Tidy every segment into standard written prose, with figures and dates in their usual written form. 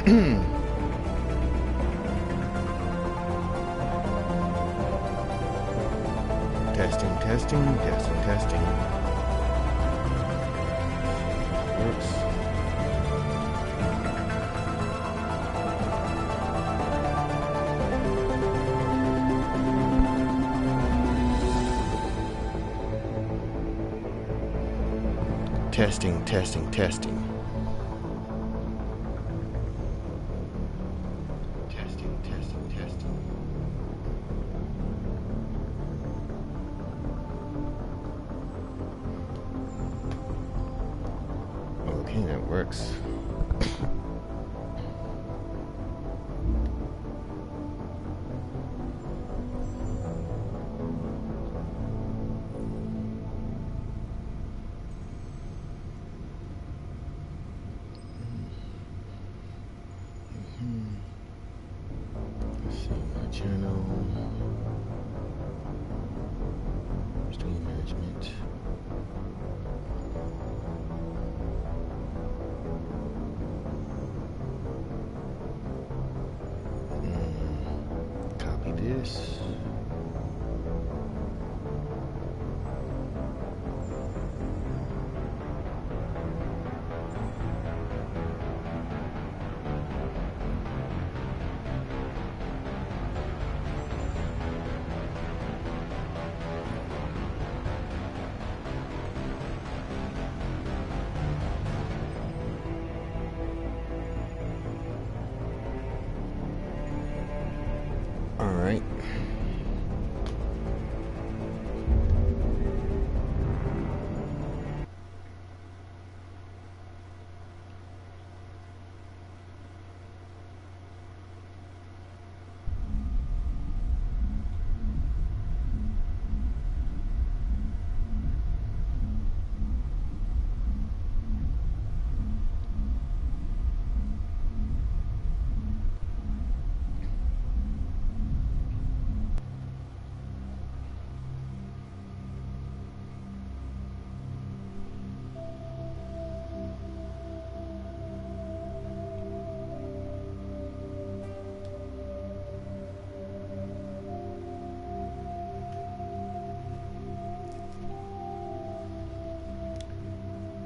Testing, testing, testing, testing. Works. Testing, testing, testing. Testing, testing, testing. Okay, that works. Let's see my channel. Stream management. Copy this. All right.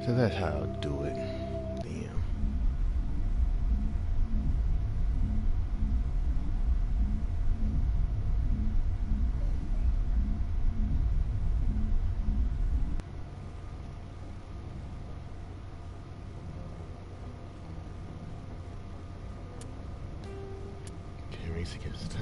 So that's how I'll do it. Damn. Okay, race against time.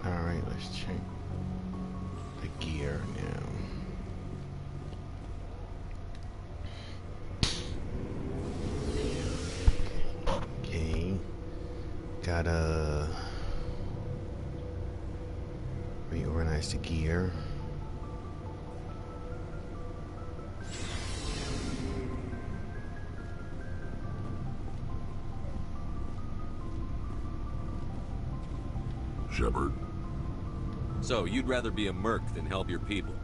Alright, let's check the gear now. Okay, gotta reorganize the gear. Shepard. So, you'd rather be a merc than help your people?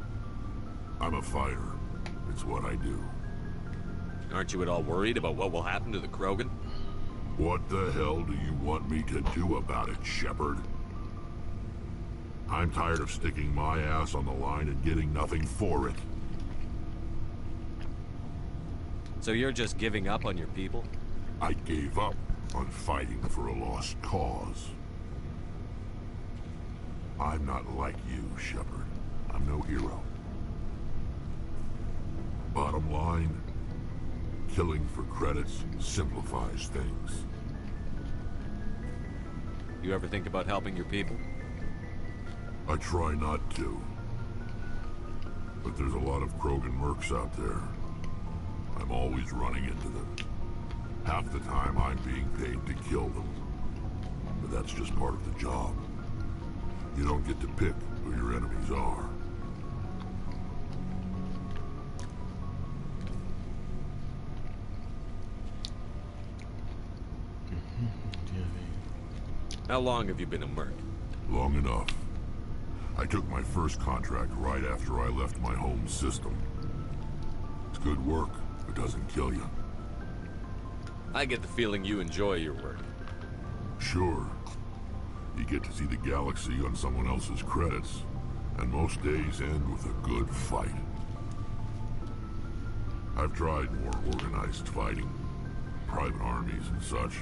I'm a fighter. It's what I do. Aren't you at all worried about what will happen to the Krogan? What the hell do you want me to do about it, Shepard? I'm tired of sticking my ass on the line and getting nothing for it. So you're just giving up on your people? I gave up on fighting for a lost cause. I'm not like you, Shepard. I'm no hero. Bottom line, killing for credits simplifies things. You ever think about helping your people? I try not to. But there's a lot of Krogan mercs out there. I'm always running into them. Half the time I'm being paid to kill them. but that's just part of the job. You don't get to pick who your enemies are. How long have you been a merc? Long enough. I took my first contract right after I left my home system. It's good work, but doesn't kill you. I get the feeling you enjoy your work. Sure. You get to see the galaxy on someone else's credits, and most days end with a good fight. I've tried more organized fighting, private armies and such,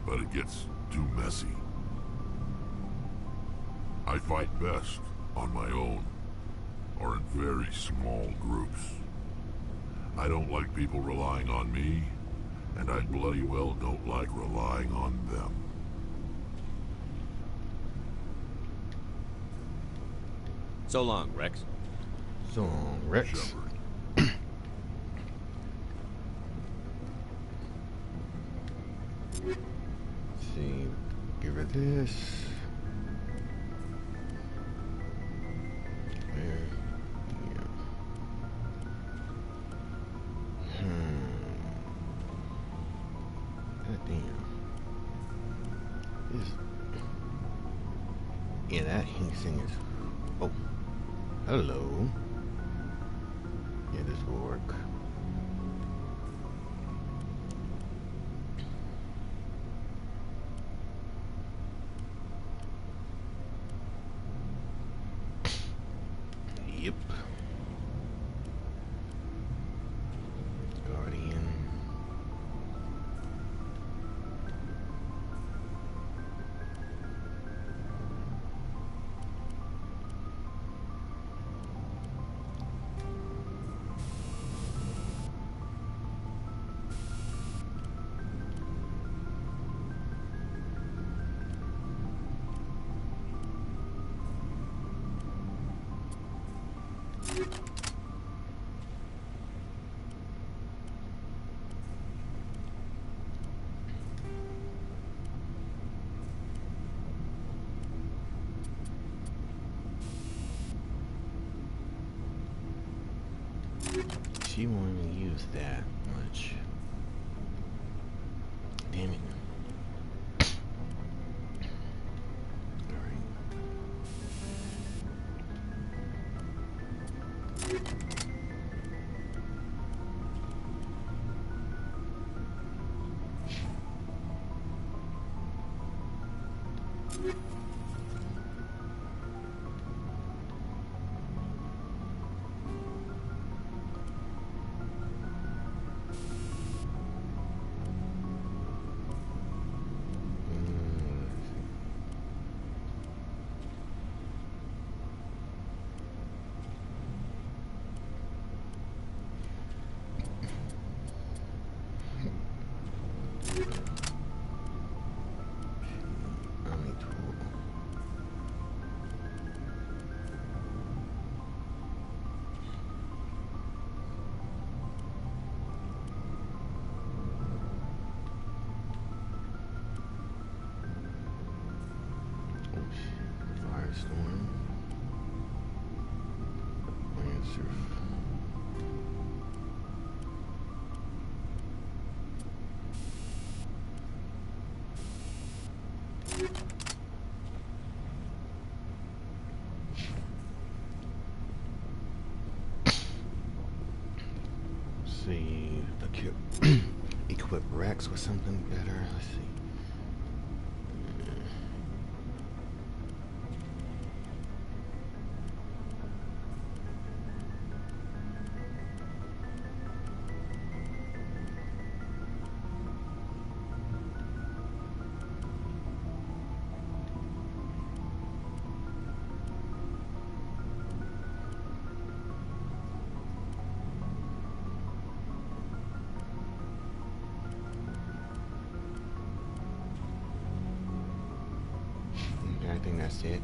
but it gets too messy. I fight best on my own, or in very small groups. I don't like people relying on me, and I bloody well don't like relying on them. So long, Rex. So long, Rex. Shepard. See, give her this. There. Yeah. God damn. This. Yeah, that thing is. Oh. Hello. Yeah, this will work. Yep. Guardian. She won't even use that much. Damn it. Alright. Firestorm. Lancer. See, equip Rex with something better. Let's see. I think that's it.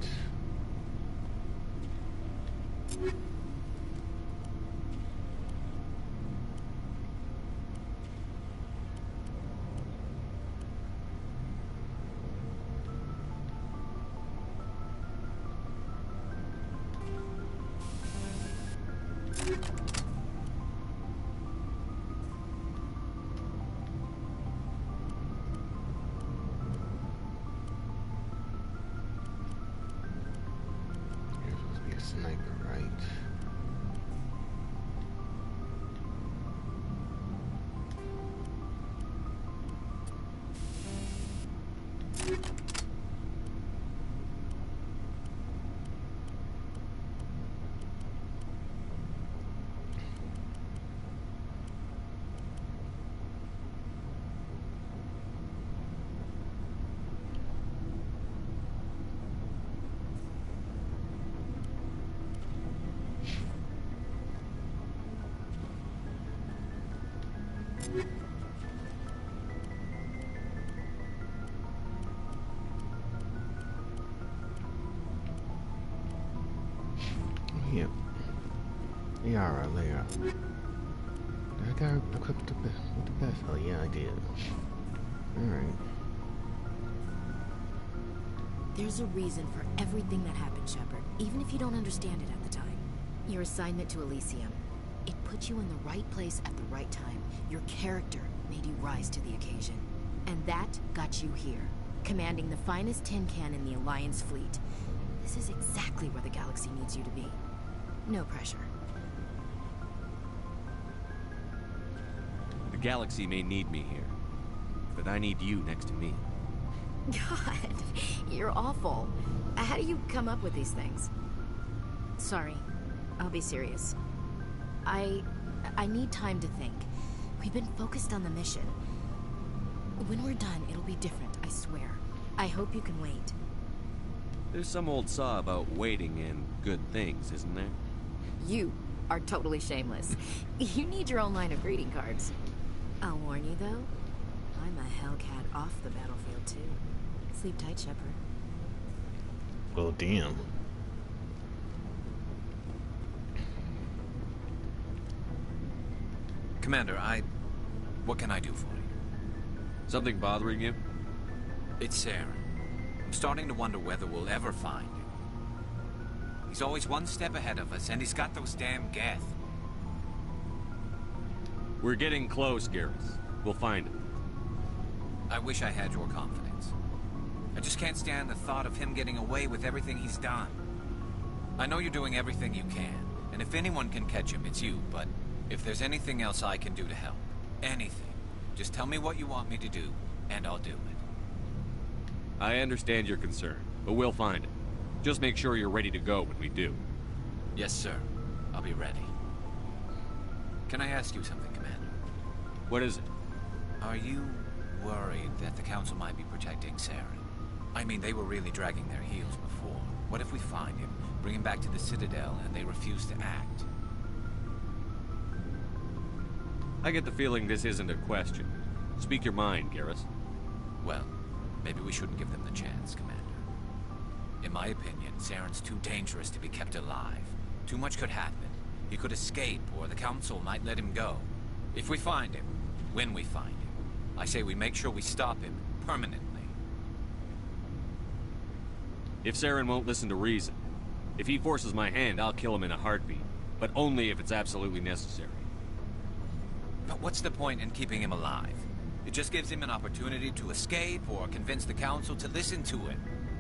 Yeah. Yara, later. Did I got her equipped with the best? Oh yeah, I did. Alright. There's a reason for everything that happened, Shepard, even if you don't understand it at the time. Your assignment to Elysium, it put you in the right place at the right time. Your character made you rise to the occasion. And that got you here, commanding the finest tin can in the Alliance fleet. This is exactly where the galaxy needs you to be. No pressure. The galaxy may need me here, but I need you next to me. God, you're awful. How do you come up with these things? Sorry, I'll be serious. I need time to think. We've been focused on the mission. When we're done, it'll be different, I swear. I hope you can wait. There's some old saw about waiting and good things, isn't there? You are totally shameless. You need your own line of greeting cards. I'll warn you, though. I'm a Hellcat off the battlefield, too. Sleep tight, Shepard. Well, damn. Commander, what can I do for you? Something bothering you? It's Saren. I'm starting to wonder whether we'll ever find him. He's always one step ahead of us, and he's got those damn Geth. We're getting close, Garrus. We'll find him. I wish I had your confidence. I just can't stand the thought of him getting away with everything he's done. I know you're doing everything you can, and if anyone can catch him, it's you, but if there's anything else I can do to help, anything, just tell me what you want me to do, and I'll do it. I understand your concern, but we'll find him. Just make sure you're ready to go when we do. Yes, sir. I'll be ready. Can I ask you something, Commander? What is it? Are you worried that the Council might be protecting Saren? I mean, they were really dragging their heels before. What if we find him, bring him back to the Citadel, and they refuse to act? I get the feeling this isn't a question. Speak your mind, Garrus. Well, maybe we shouldn't give them the chance, Commander. In my opinion, Saren's too dangerous to be kept alive. Too much could happen. He could escape, or the Council might let him go. If we find him, when we find him, I say we make sure we stop him permanently. If Saren won't listen to reason, if he forces my hand, I'll kill him in a heartbeat. But only if it's absolutely necessary. But what's the point in keeping him alive? It just gives him an opportunity to escape or convince the Council to listen to him.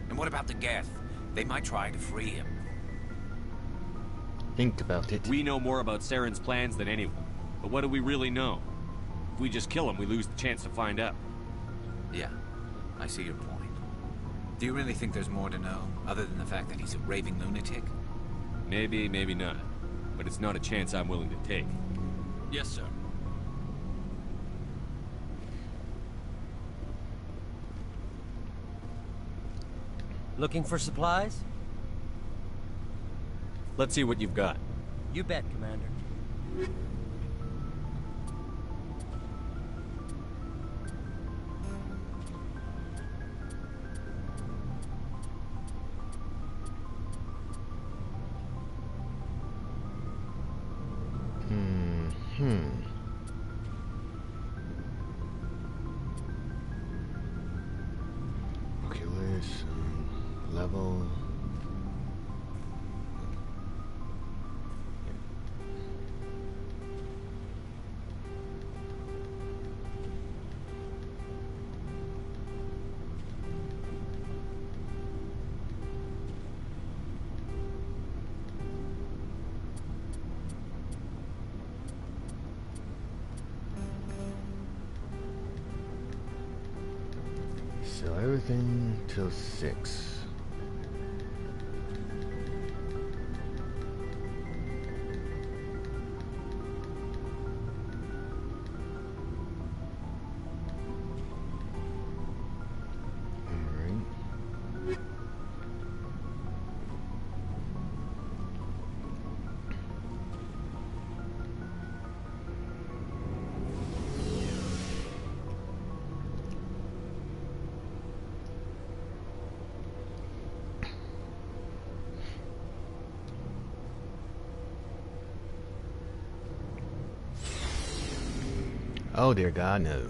And what about the Geth? They might try to free him. Think about it. We know more about Saren's plans than anyone. But what do we really know? If we just kill him, we lose the chance to find out. Yeah, I see your point. Do you really think there's more to know, other than the fact that he's a raving lunatic? Maybe, maybe not. But it's not a chance I'm willing to take. Yes, sir. Looking for supplies? Let's see what you've got. You bet, Commander. Okay, where's level? So everything till 6. Oh dear God, no.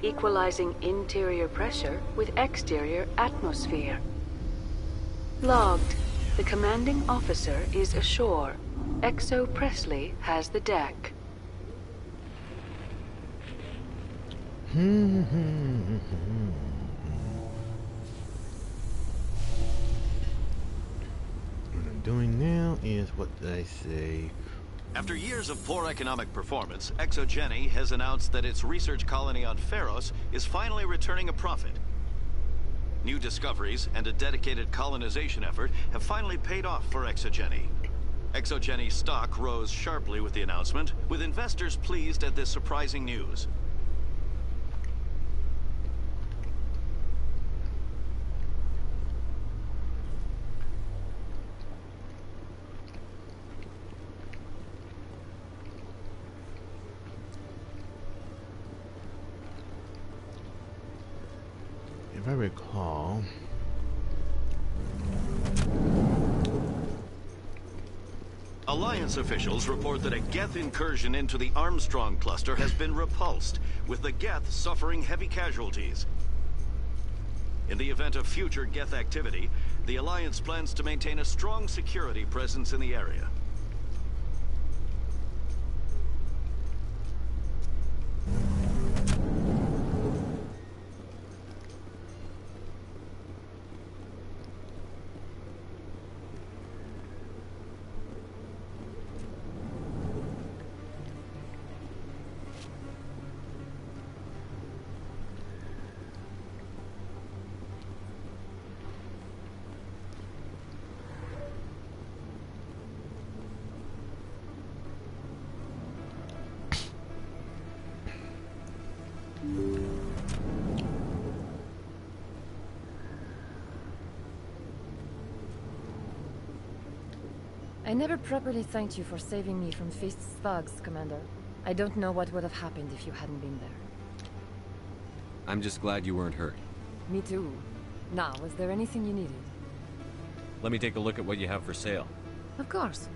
Equalizing interior pressure with exterior atmosphere. Logged. The commanding officer is ashore. Exo Presley has the deck. What I'm doing now is what they say. After years of poor economic performance, ExoGeni has announced that its research colony on Pharos is finally returning a profit. New discoveries and a dedicated colonization effort have finally paid off for ExoGeni. ExoGeni's stock rose sharply with the announcement, with investors pleased at this surprising news. If I recall, Alliance officials report that a Geth incursion into the Armstrong cluster has been repulsed, with the Geth suffering heavy casualties. In the event of future Geth activity, the Alliance plans to maintain a strong security presence in the area. I never properly thanked you for saving me from Feast's thugs, Commander. I don't know what would have happened if you hadn't been there. I'm just glad you weren't hurt. Me too. Now, was there anything you needed? Let me take a look at what you have for sale. Of course.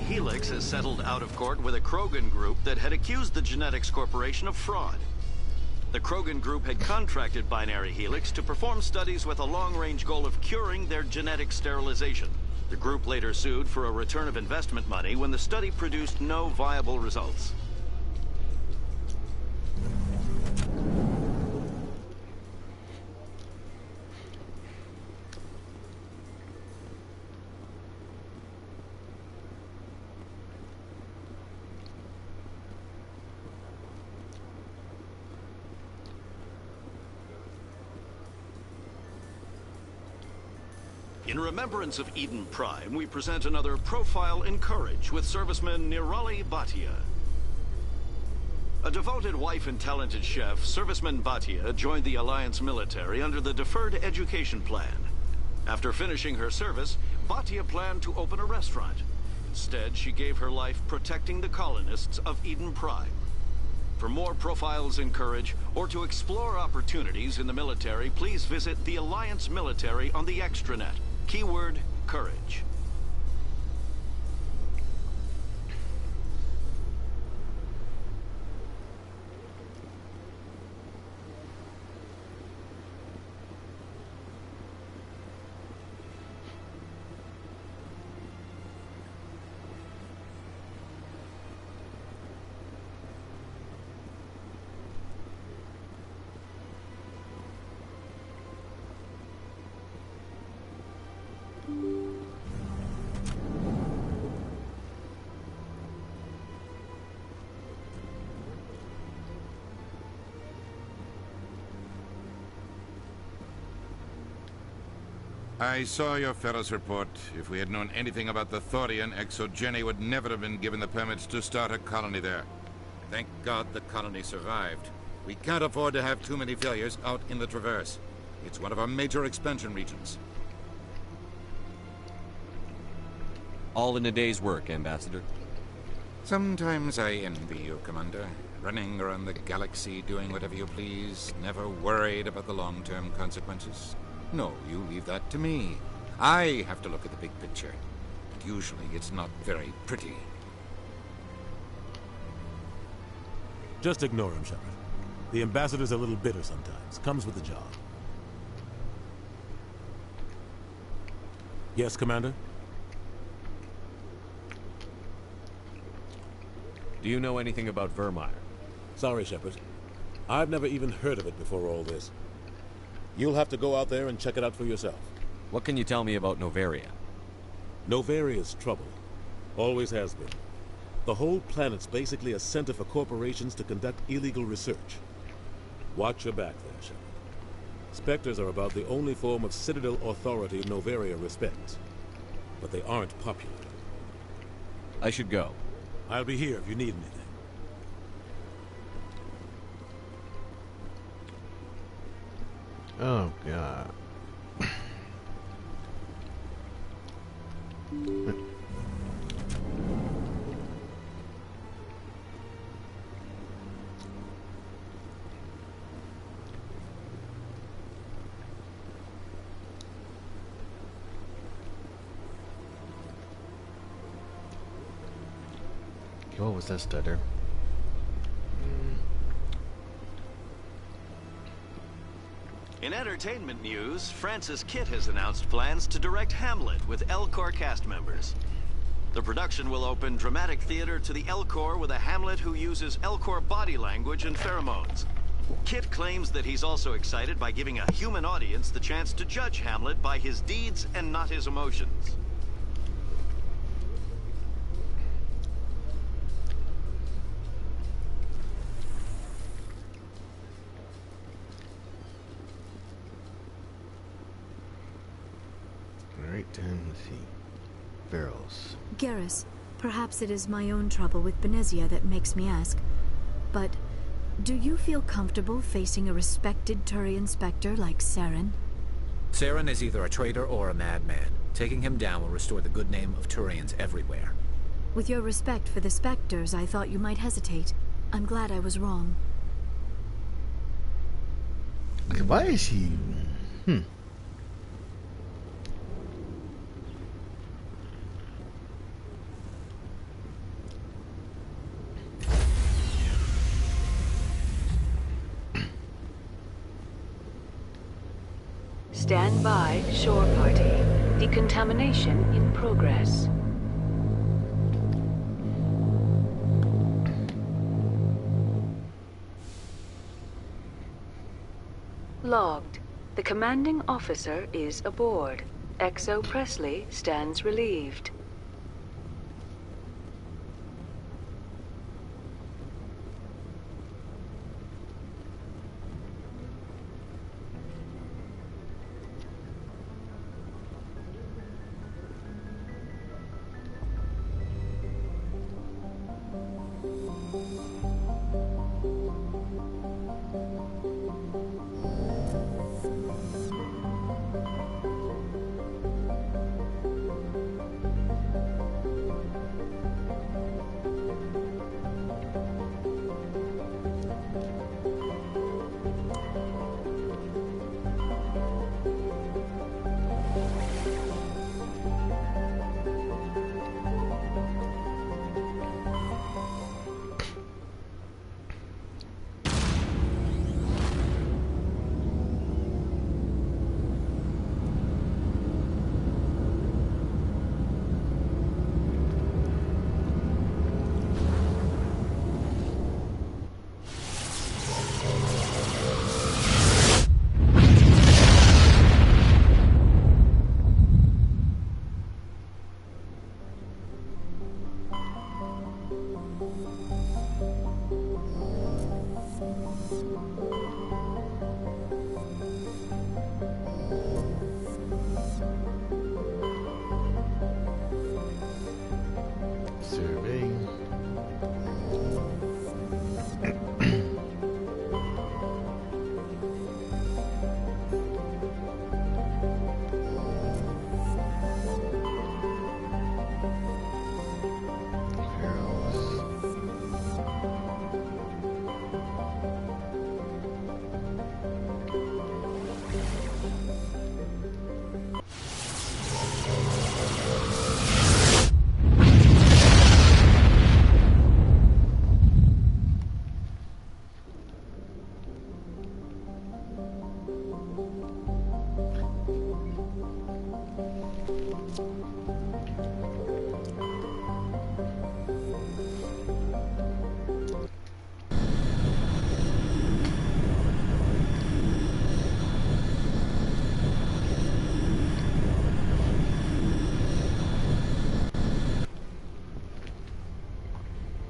Helix has settled out of court with a Krogan group that had accused the Genetics Corporation of fraud. The Krogan group had contracted Binary Helix to perform studies with a long-range goal of curing their genetic sterilization. The group later sued for a return of investment money when the study produced no viable results. In remembrance of Eden Prime, we present another profile in courage with serviceman Nirali Bhatia. A devoted wife and talented chef, serviceman Bhatia joined the Alliance military under the Deferred Education Plan. After finishing her service, Bhatia planned to open a restaurant. Instead, she gave her life protecting the colonists of Eden Prime. For more profiles in courage, or to explore opportunities in the military, please visit the Alliance military on the extranet. Keyword, courage. I saw your Ferris report. If we had known anything about the Thorian, ExoGeni would never have been given the permits to start a colony there. Thank God the colony survived. We can't afford to have too many failures out in the Traverse. It's one of our major expansion regions. All in a day's work, Ambassador. Sometimes I envy you, Commander. Running around the galaxy, doing whatever you please, never worried about the long-term consequences. No, you leave that to me. I have to look at the big picture. And usually it's not very pretty. Just ignore him, Shepard. The Ambassador's a little bitter sometimes. Comes with the job. Yes, Commander? Do you know anything about Vermeer? Sorry, Shepard. I've never even heard of it before all this. You'll have to go out there and check it out for yourself. What can you tell me about Novaria? Novaria's trouble. Always has been. The whole planet's basically a center for corporations to conduct illegal research. Watch your back there, Shepard. Spectres are about the only form of Citadel authority Novaria respects. But they aren't popular. I should go. I'll be here if you need anything. Oh, God. What was that stutter? In entertainment news, Francis Kitt has announced plans to direct Hamlet with Elcor cast members. The production will open dramatic theater to the Elcor with a Hamlet who uses Elcor body language and pheromones. Kitt claims that he's also excited by giving a human audience the chance to judge Hamlet by his deeds and not his emotions. Let's see. Barrels. Garrus, perhaps it is my own trouble with Benezia that makes me ask, but do you feel comfortable facing a respected Turian Spectre like Saren? Saren is either a traitor or a madman. Taking him down will restore the good name of Turians everywhere. With your respect for the Spectres, I thought you might hesitate. I'm glad I was wrong. Okay, why is he... Stand by, shore party. Decontamination in progress. Logged. The commanding officer is aboard. XO Presley stands relieved.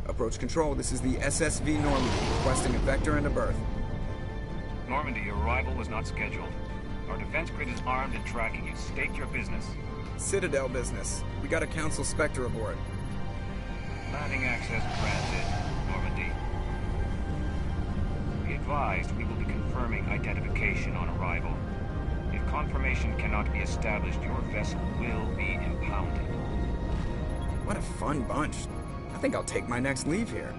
Approach control, this is the SSV Normandy, requesting a vector and a berth. Normandy, your arrival was not scheduled. Our defense grid is armed and tracking you. State your business. Citadel business. We got a Council Spectre aboard. Landing access granted, Normandy. Be advised, we will be confirming identification on arrival. If confirmation cannot be established, your vessel will be impounded. What a fun bunch. I think I'll take my next leave here.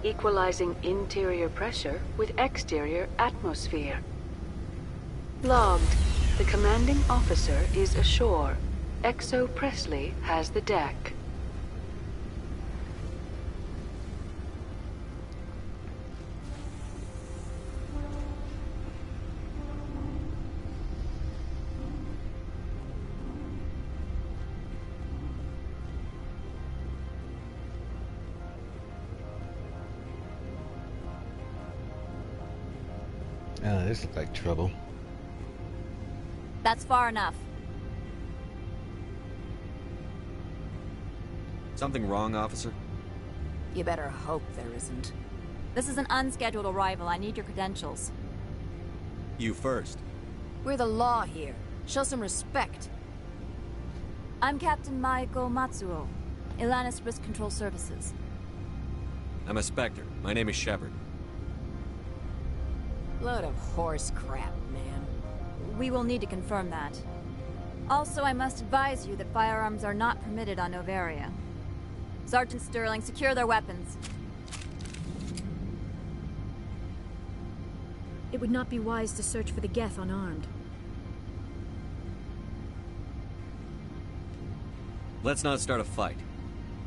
Equalizing interior pressure with exterior atmosphere. Logged. The commanding officer is ashore. XO Presley has the deck. This looks like trouble. That's far enough. Something wrong, officer? You better hope there isn't. This is an unscheduled arrival. I need your credentials. You first. We're the law here. Show some respect. I'm Captain Maiko Matsuo, Ilanis Risk Control Services. I'm a Spectre. My name is Shepard. Load of horse crap, man. We will need to confirm that. Also, I must advise you that firearms are not permitted on Novaria. Sergeant Sterling, secure their weapons. It would not be wise to search for the Geth unarmed. Let's not start a fight.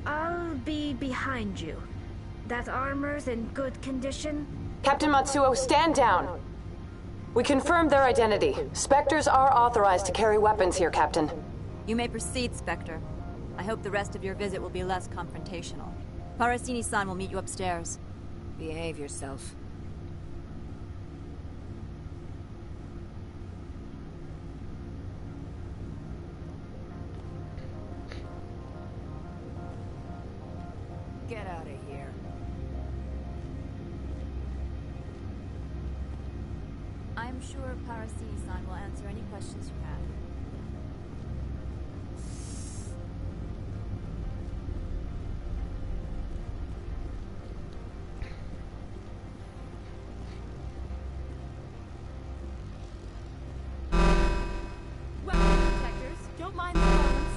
I'll be behind you. That armor's in good condition? Captain Matsuo, stand down! We confirmed their identity. Spectres are authorized to carry weapons here, Captain. You may proceed, Spectre. I hope the rest of your visit will be less confrontational. Parasini-san will meet you upstairs. Behave yourself. Get out of here. I'm sure Parasini-san will answer any questions you have. Weapon detectors, don't mind the phones.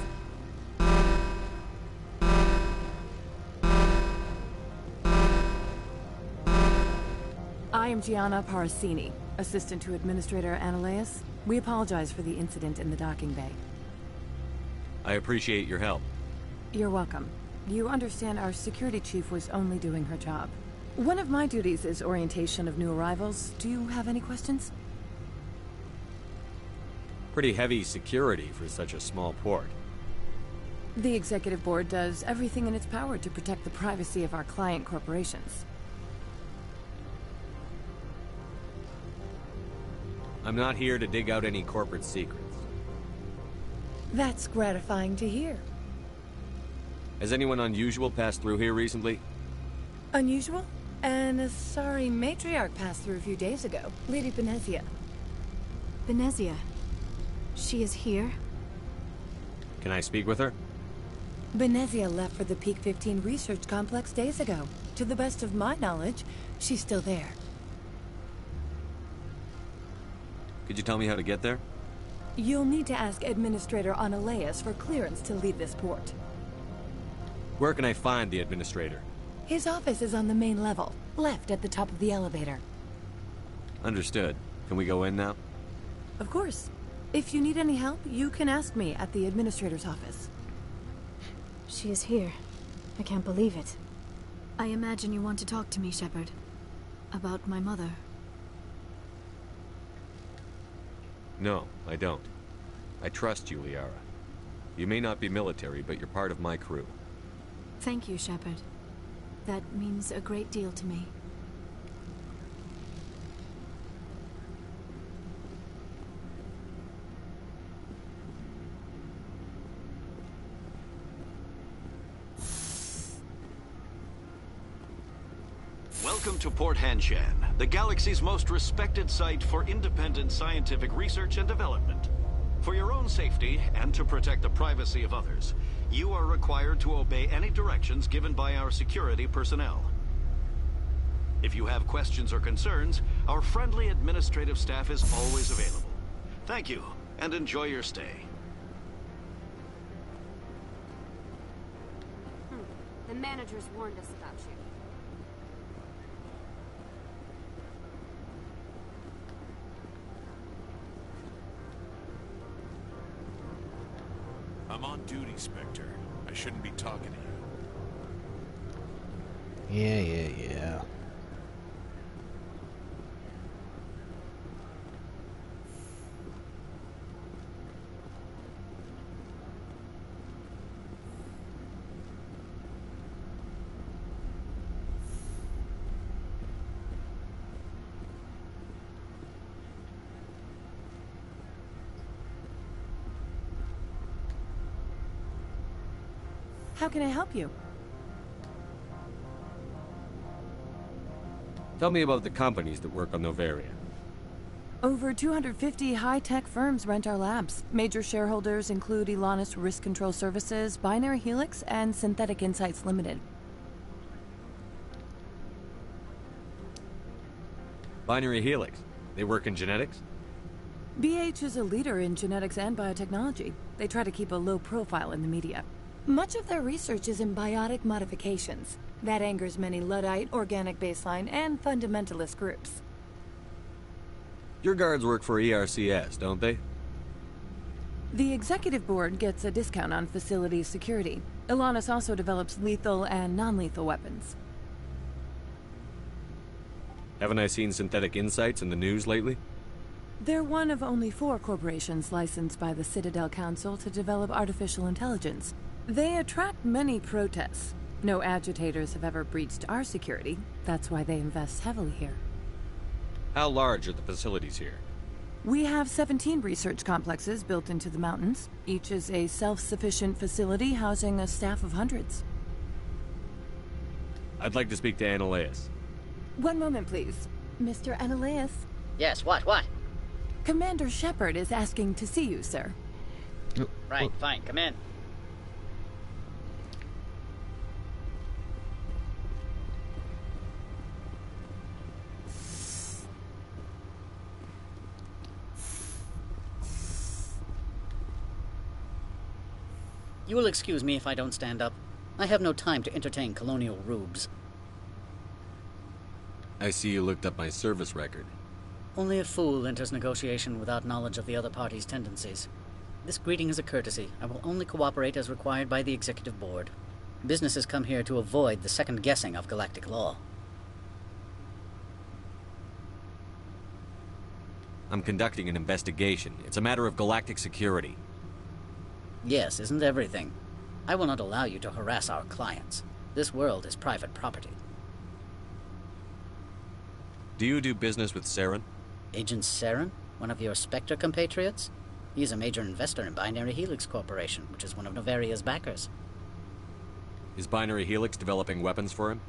I am Gianna Parasini, assistant to Administrator Ananias. We apologize for the incident in the docking bay. I appreciate your help. You're welcome. You understand our security chief was only doing her job. One of my duties is orientation of new arrivals. Do you have any questions? Pretty heavy security for such a small port. The Executive Board does everything in its power to protect the privacy of our client corporations. I'm not here to dig out any corporate secrets. That's gratifying to hear. Has anyone unusual passed through here recently? Unusual? And a sorry matriarch passed through a few days ago. Lady Benezia. Benezia? She is here? Can I speak with her? Benezia left for the Peak 15 research complex days ago. To the best of my knowledge, she's still there. Could you tell me how to get there? You'll need to ask Administrator Ananias for clearance to leave this port. Where can I find the Administrator? His office is on the main level, left at the top of the elevator. Understood. Can we go in now? Of course. If you need any help, you can ask me at the Administrator's office. She is here. I can't believe it. I imagine you want to talk to me, Shepard. About my mother. No, I don't. I trust you, Liara. You may not be military, but you're part of my crew. Thank you, Shepard. That means a great deal to me. Welcome to Port Hanshan, the galaxy's most respected site for independent scientific research and development. For your own safety, and to protect the privacy of others, you are required to obey any directions given by our security personnel. If you have questions or concerns, our friendly administrative staff is always available. Thank you, and enjoy your stay. The managers warned us about you. I'm on duty, Spectre. I shouldn't be talking to you. Yeah. How can I help you? Tell me about the companies that work on Novaria. Over 250 high-tech firms rent our labs. Major shareholders include Elanus Risk Control Services, Binary Helix, and Synthetic Insights Limited. Binary Helix. They work in genetics? BH is a leader in genetics and biotechnology. They try to keep a low profile in the media. Much of their research is in biotic modifications. That angers many Luddite, organic baseline, and fundamentalist groups. Your guards work for ERCS, don't they? The executive board gets a discount on facility security. Elanus also develops lethal and non-lethal weapons. Haven't I seen Synthetic Insights in the news lately? They're one of only 4 corporations licensed by the Citadel Council to develop artificial intelligence. They attract many protests. No agitators have ever breached our security. That's why they invest heavily here. How large are the facilities here? We have 17 research complexes built into the mountains. Each is a self-sufficient facility housing a staff of hundreds. I'd like to speak to Annaleus. One moment, please. Mr. Annaleus? Yes, what? Commander Shepard is asking to see you, sir. Right, fine, come in. You will excuse me if I don't stand up. I have no time to entertain colonial rubes. I see you looked up my service record. Only a fool enters negotiation without knowledge of the other party's tendencies. This greeting is a courtesy. I will only cooperate as required by the executive board. Businesses come here to avoid the second guessing of galactic law. I'm conducting an investigation. It's a matter of galactic security. Yes, isn't everything? I will not allow you to harass our clients. This world is private property. Do you do business with Saren? Agent Saren? One of your Spectre compatriots? He's a major investor in Binary Helix Corporation, which is one of Novaria's backers. Is Binary Helix developing weapons for him?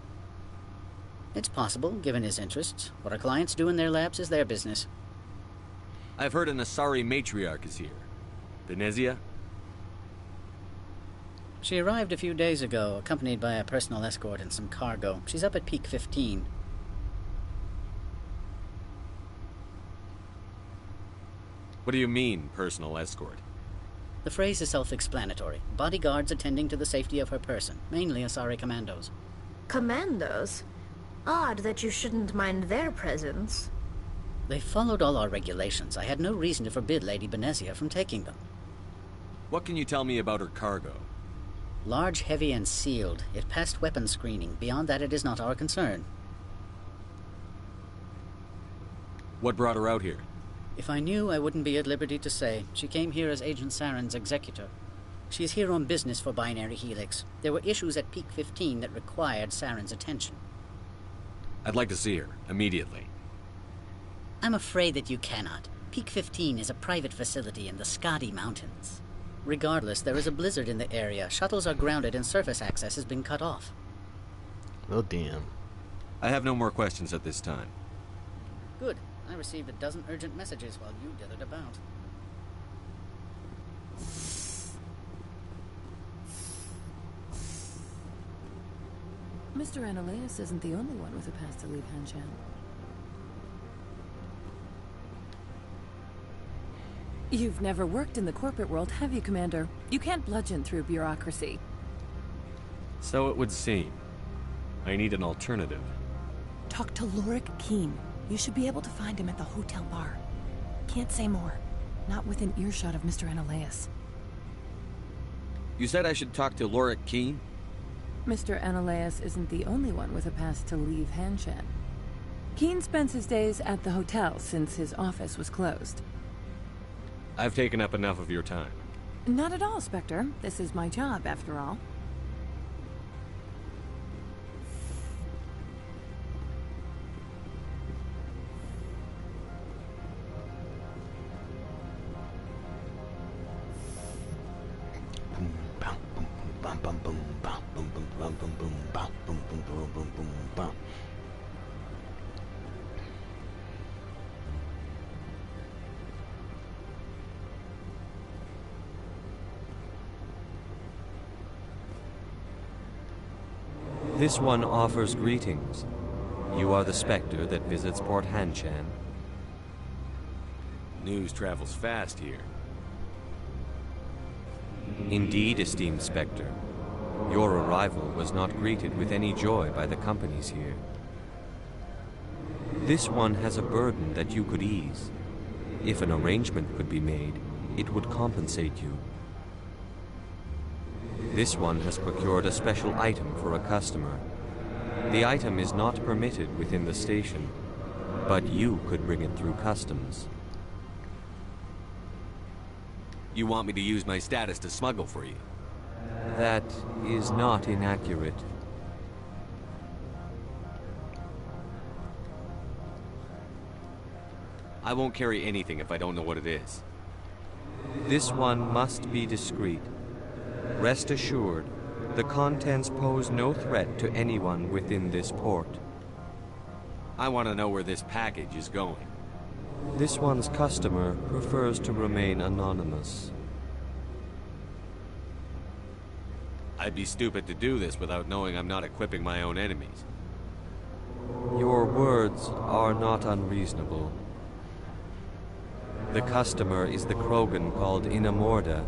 It's possible, given his interests. What our clients do in their labs is their business. I've heard an Asari matriarch is here. Benezia? She arrived a few days ago, accompanied by a personal escort and some cargo. She's up at Peak 15. What do you mean, personal escort? The phrase is self-explanatory. Bodyguards attending to the safety of her person, mainly Asari commandos. Commandos? Odd that you shouldn't mind their presence. They followed all our regulations. I had no reason to forbid Lady Benezia from taking them. What can you tell me about her cargo? Large, heavy, and sealed. It passed weapons screening. Beyond that, it is not our concern. What brought her out here? If I knew, I wouldn't be at liberty to say. She came here as Agent Saren's executor. She's here on business for Binary Helix. There were issues at Peak 15 that required Saren's attention. I'd like to see her, immediately. I'm afraid that you cannot. Peak 15 is a private facility in the Skadi Mountains. Regardless, there is a blizzard in the area. Shuttles are grounded and surface access has been cut off. Well, damn. I have no more questions at this time. Good. I received a dozen urgent messages while you dithered about. Mr. Annaleus isn't the only one with a pass to leave Hanshan. You've never worked in the corporate world, have you, Commander? You can't bludgeon through bureaucracy. So it would seem. I need an alternative. Talk to Lorik Keen. You should be able to find him at the hotel bar. Can't say more. Not within earshot of Mr. Annaleus. You said I should talk to Lorik Keen? Mr. Annaleus isn't the only one with a pass to leave Hanshan. Keen spends his days at the hotel since his office was closed. I've taken up enough of your time. Not at all, Spectre. This is my job, after all. This one offers greetings. You are the Spectre that visits Port Hanshan. News travels fast here. Indeed, esteemed Spectre. Your arrival was not greeted with any joy by the companies here. This one has a burden that you could ease. If an arrangement could be made, it would compensate you. This one has procured a special item for a customer. The item is not permitted within the station, but you could bring it through customs. You want me to use my status to smuggle for you? That is not inaccurate. I won't carry anything if I don't know what it is. This one must be discreet. Rest assured, the contents pose no threat to anyone within this port. I want to know where this package is going. This one's customer prefers to remain anonymous. I'd be stupid to do this without knowing I'm not equipping my own enemies. Your words are not unreasonable. The customer is the Krogan called Inamorda.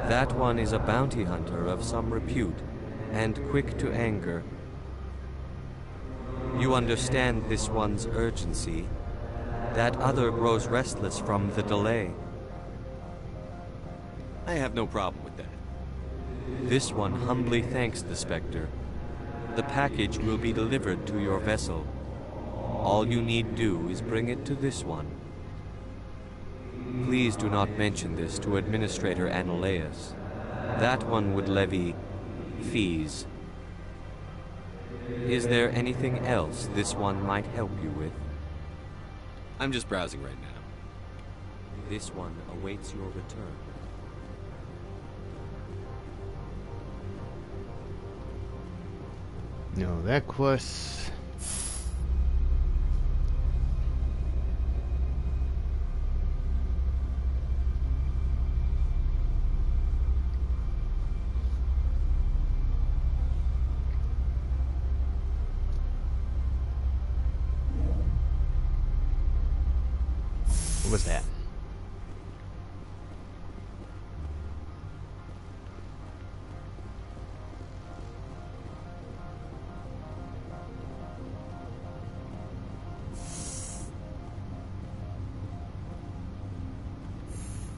That one is a bounty hunter of some repute, and quick to anger. You understand this one's urgency. That other grows restless from the delay. I have no problem with that. This one humbly thanks the Spectre. The package will be delivered to your vessel. All you need do is bring it to this one. Please do not mention this to Administrator Annaleus. That one would levy fees. Is there anything else this one might help you with? I'm just browsing right now. This one awaits your return. No, that quest. What was that?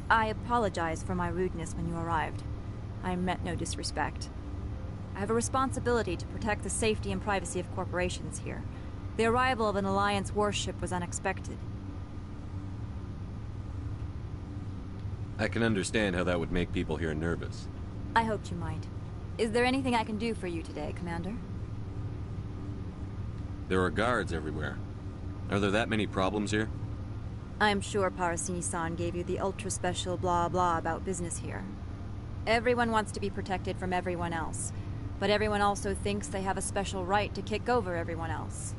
I apologize for my rudeness when you arrived. I meant no disrespect. I have a responsibility to protect the safety and privacy of corporations here. The arrival of an Alliance warship was unexpected. I can understand how that would make people here nervous. I hoped you might. Is there anything I can do for you today, Commander? There are guards everywhere. Are there that many problems here? I'm sure Parasini-san gave you the ultra-special blah-blah about business here. Everyone wants to be protected from everyone else, but everyone also thinks they have a special right to kick over everyone else.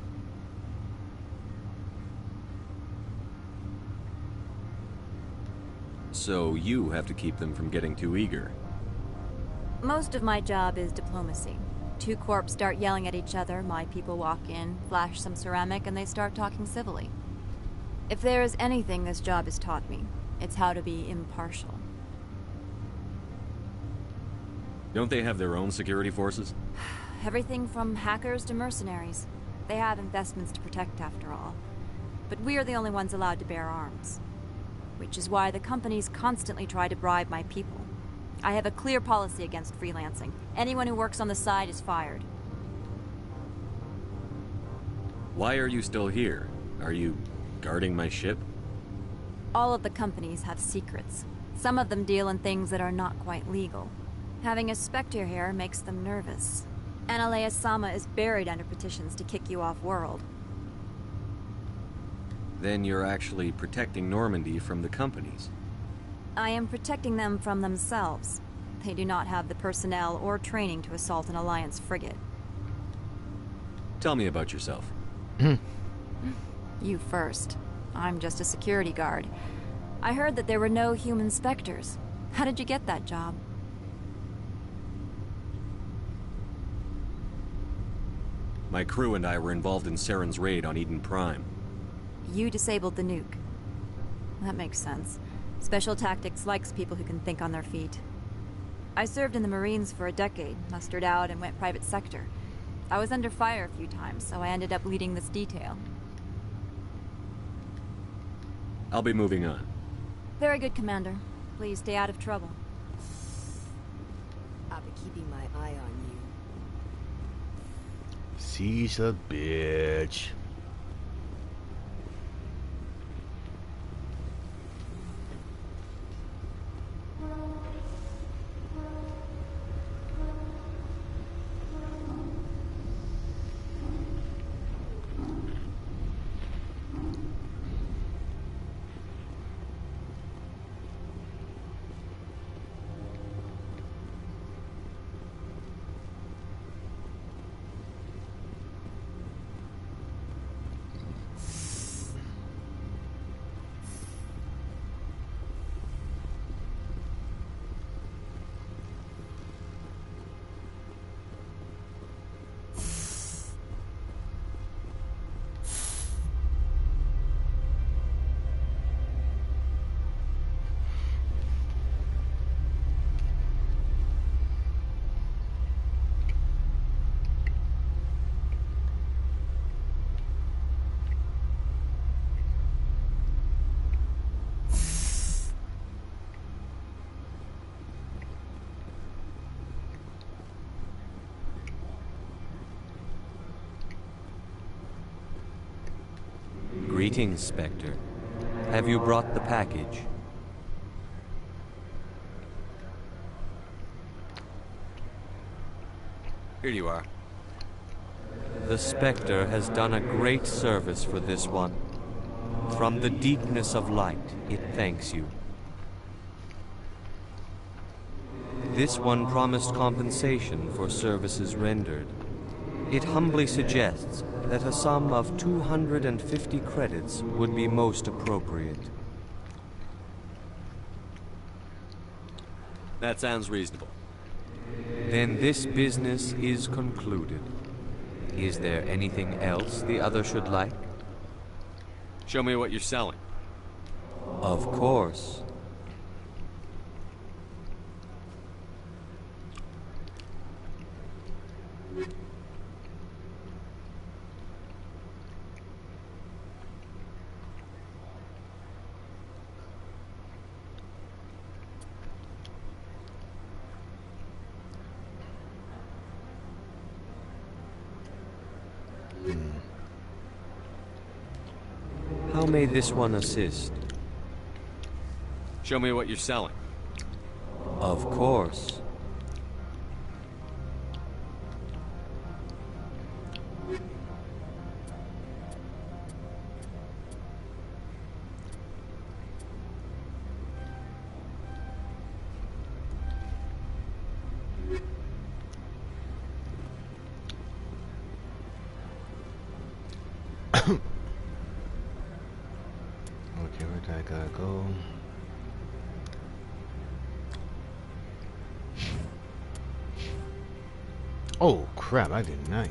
So you have to keep them from getting too eager. Most of my job is diplomacy. Two corps start yelling at each other, my people walk in, flash some ceramic, and they start talking civilly. If there is anything this job has taught me, it's how to be impartial. Don't they have their own security forces? Everything from hackers to mercenaries. They have investments to protect, after all. But we are the only ones allowed to bear arms. Which is why the companies constantly try to bribe my people. I have a clear policy against freelancing. Anyone who works on the side is fired. Why are you still here? Are you guarding my ship? All of the companies have secrets. Some of them deal in things that are not quite legal. Having a Spectre here makes them nervous. Annaleus-sama is buried under petitions to kick you off-world. Then you're actually protecting Normandy from the companies. I am protecting them from themselves. They do not have the personnel or training to assault an Alliance frigate. Tell me about yourself. You first. I'm just a security guard. I heard that there were no human Spectres. How did you get that job? My crew and I were involved in Saren's raid on Eden Prime. You disabled the nuke. That makes sense. Special Tactics likes people who can think on their feet. I served in the Marines for a decade, mustered out, and went private sector. I was under fire a few times, so I ended up leading this detail. I'll be moving on. Very good, Commander. Please stay out of trouble. I'll be keeping my eye on you. She's a bitch. Greetings, Spectre. Have you brought the package? Here you are. The Spectre has done a great service for this one. From the deepness of light, it thanks you. This one promised compensation for services rendered. It humbly suggests that a sum of 250 credits would be most appropriate. That sounds reasonable. Then this business is concluded. Is there anything else the other should like? Show me what you're selling. Of course. How may this one assist? Show me what you're selling. Of course. Okay, where did I gotta go? Oh crap, I did not.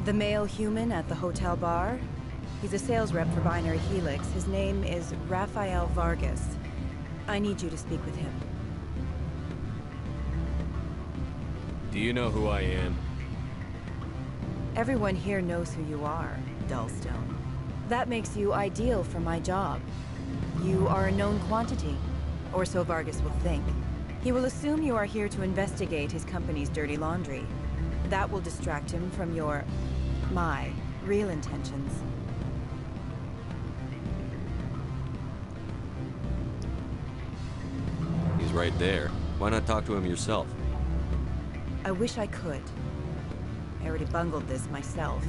The male human at the hotel bar? He's a sales rep for Binary Helix. His name is Rafael Vargas. I need you to speak with him. Do you know who I am? Everyone here knows who you are, Dullstone. That makes you ideal for my job. You are a known quantity, or so Vargas will think. He will assume you are here to investigate his company's dirty laundry. That will distract him from my real intentions. He's right there. Why not talk to him yourself? I wish I could. I already bungled this myself.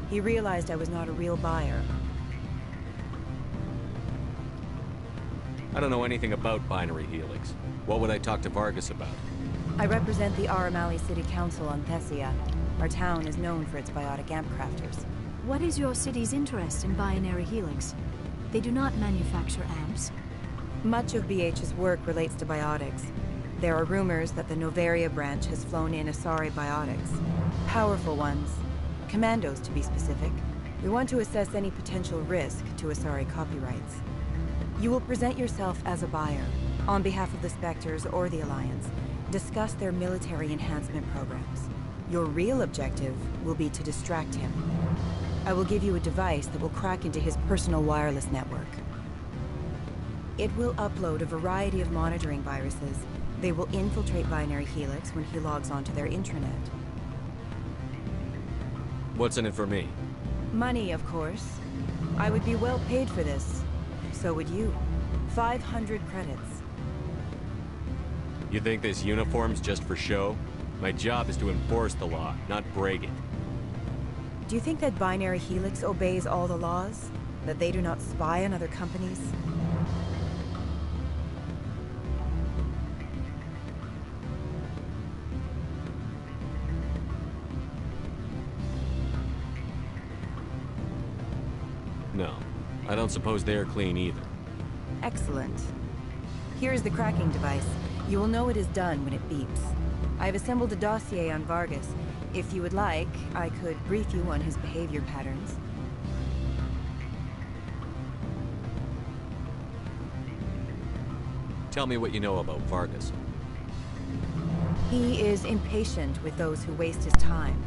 He realized I was not a real buyer. I don't know anything about Binary Helix. What would I talk to Vargas about? I represent the Aramali City Council on Thessia. Our town is known for its biotic amp crafters. What is your city's interest in Binary Helix? They do not manufacture amps. Much of BH's work relates to biotics. There are rumors that the Novaria branch has flown in Asari biotics. Powerful ones. Commandos, to be specific. We want to assess any potential risk to Asari copyrights. You will present yourself as a buyer, on behalf of the Spectres or the Alliance. Discuss their military enhancement programs. Your real objective will be to distract him. I will give you a device that will crack into his personal wireless network. It will upload a variety of monitoring viruses. They will infiltrate Binary Helix when he logs onto their intranet. What's in it for me? Money, of course. I would be well paid for this. So would you. 500 credits. You think this uniform's just for show? My job is to enforce the law, not break it. Do you think that Binary Helix obeys all the laws? That they do not spy on other companies? No. I don't suppose they're clean either. Excellent. Here's the cracking device. You will know it is done when it beeps. I've assembled a dossier on Vargas. If you would like, I could brief you on his behavior patterns. Tell me what you know about Vargas. He is impatient with those who waste his time.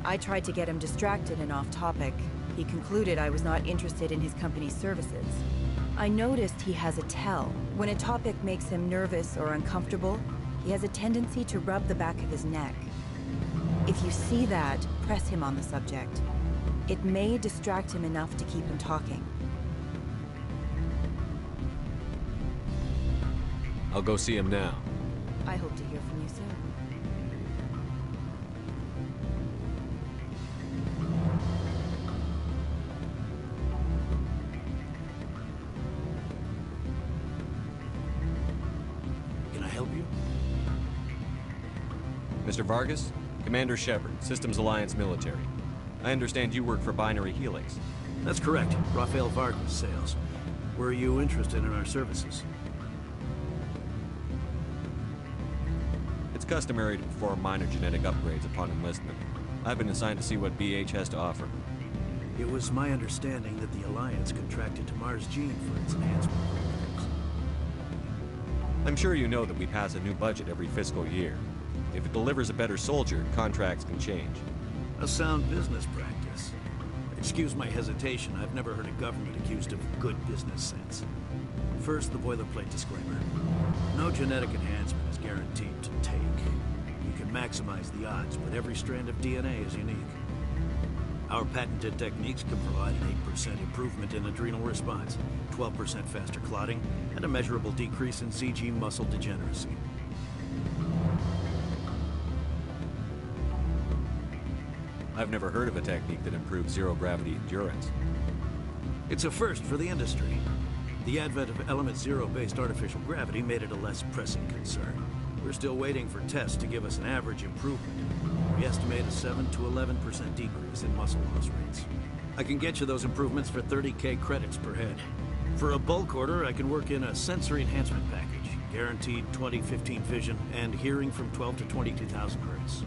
I tried to get him distracted and off topic. He concluded I was not interested in his company's services. I noticed he has a tell. When a topic makes him nervous or uncomfortable, he has a tendency to rub the back of his neck. If you see that, press him on the subject. It may distract him enough to keep him talking. I'll go see him now. I hope to hear from you soon. Can I help you? Mr. Vargas? Commander Shepard, Systems Alliance Military. I understand you work for Binary Helix. That's correct. Rafael Vargas, sales. Were you interested in our services? It's customary to perform minor genetic upgrades upon enlistment. I've been assigned to see what BH has to offer. It was my understanding that the Alliance contracted to Mars Gene for its enhancement programs. I'm sure you know that we pass a new budget every fiscal year. If it delivers a better soldier, contracts can change. A sound business practice. Excuse my hesitation, I've never heard a government accused of good business sense. First, the boilerplate disclaimer. No genetic enhancement is guaranteed to take. You can maximize the odds, but every strand of DNA is unique. Our patented techniques can provide an 8% improvement in adrenal response, 12% faster clotting, and a measurable decrease in CG muscle degeneracy. I've never heard of a technique that improves zero-gravity endurance. It's a first for the industry. The advent of Element Zero-based artificial gravity made it a less pressing concern. We're still waiting for tests to give us an average improvement. We estimate a 7 to 11% decrease in muscle loss rates. I can get you those improvements for 30K credits per head. For a bulk order, I can work in a sensory enhancement package, guaranteed 20/15 vision, and hearing from 12 to 22,000 hertz.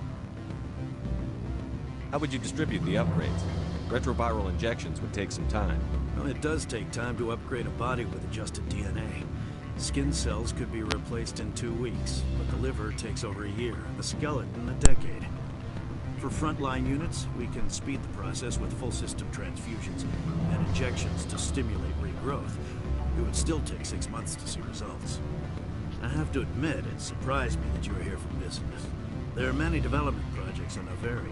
How would you distribute the upgrades? Retroviral injections would take some time. Well, it does take time to upgrade a body with adjusted DNA. Skin cells could be replaced in 2 weeks, but the liver takes over a year, the skeleton a decade. For frontline units, we can speed the process with full system transfusions and injections to stimulate regrowth. It would still take 6 months to see results. I have to admit, it surprised me that you were here for business. There are many development projects on Noveria,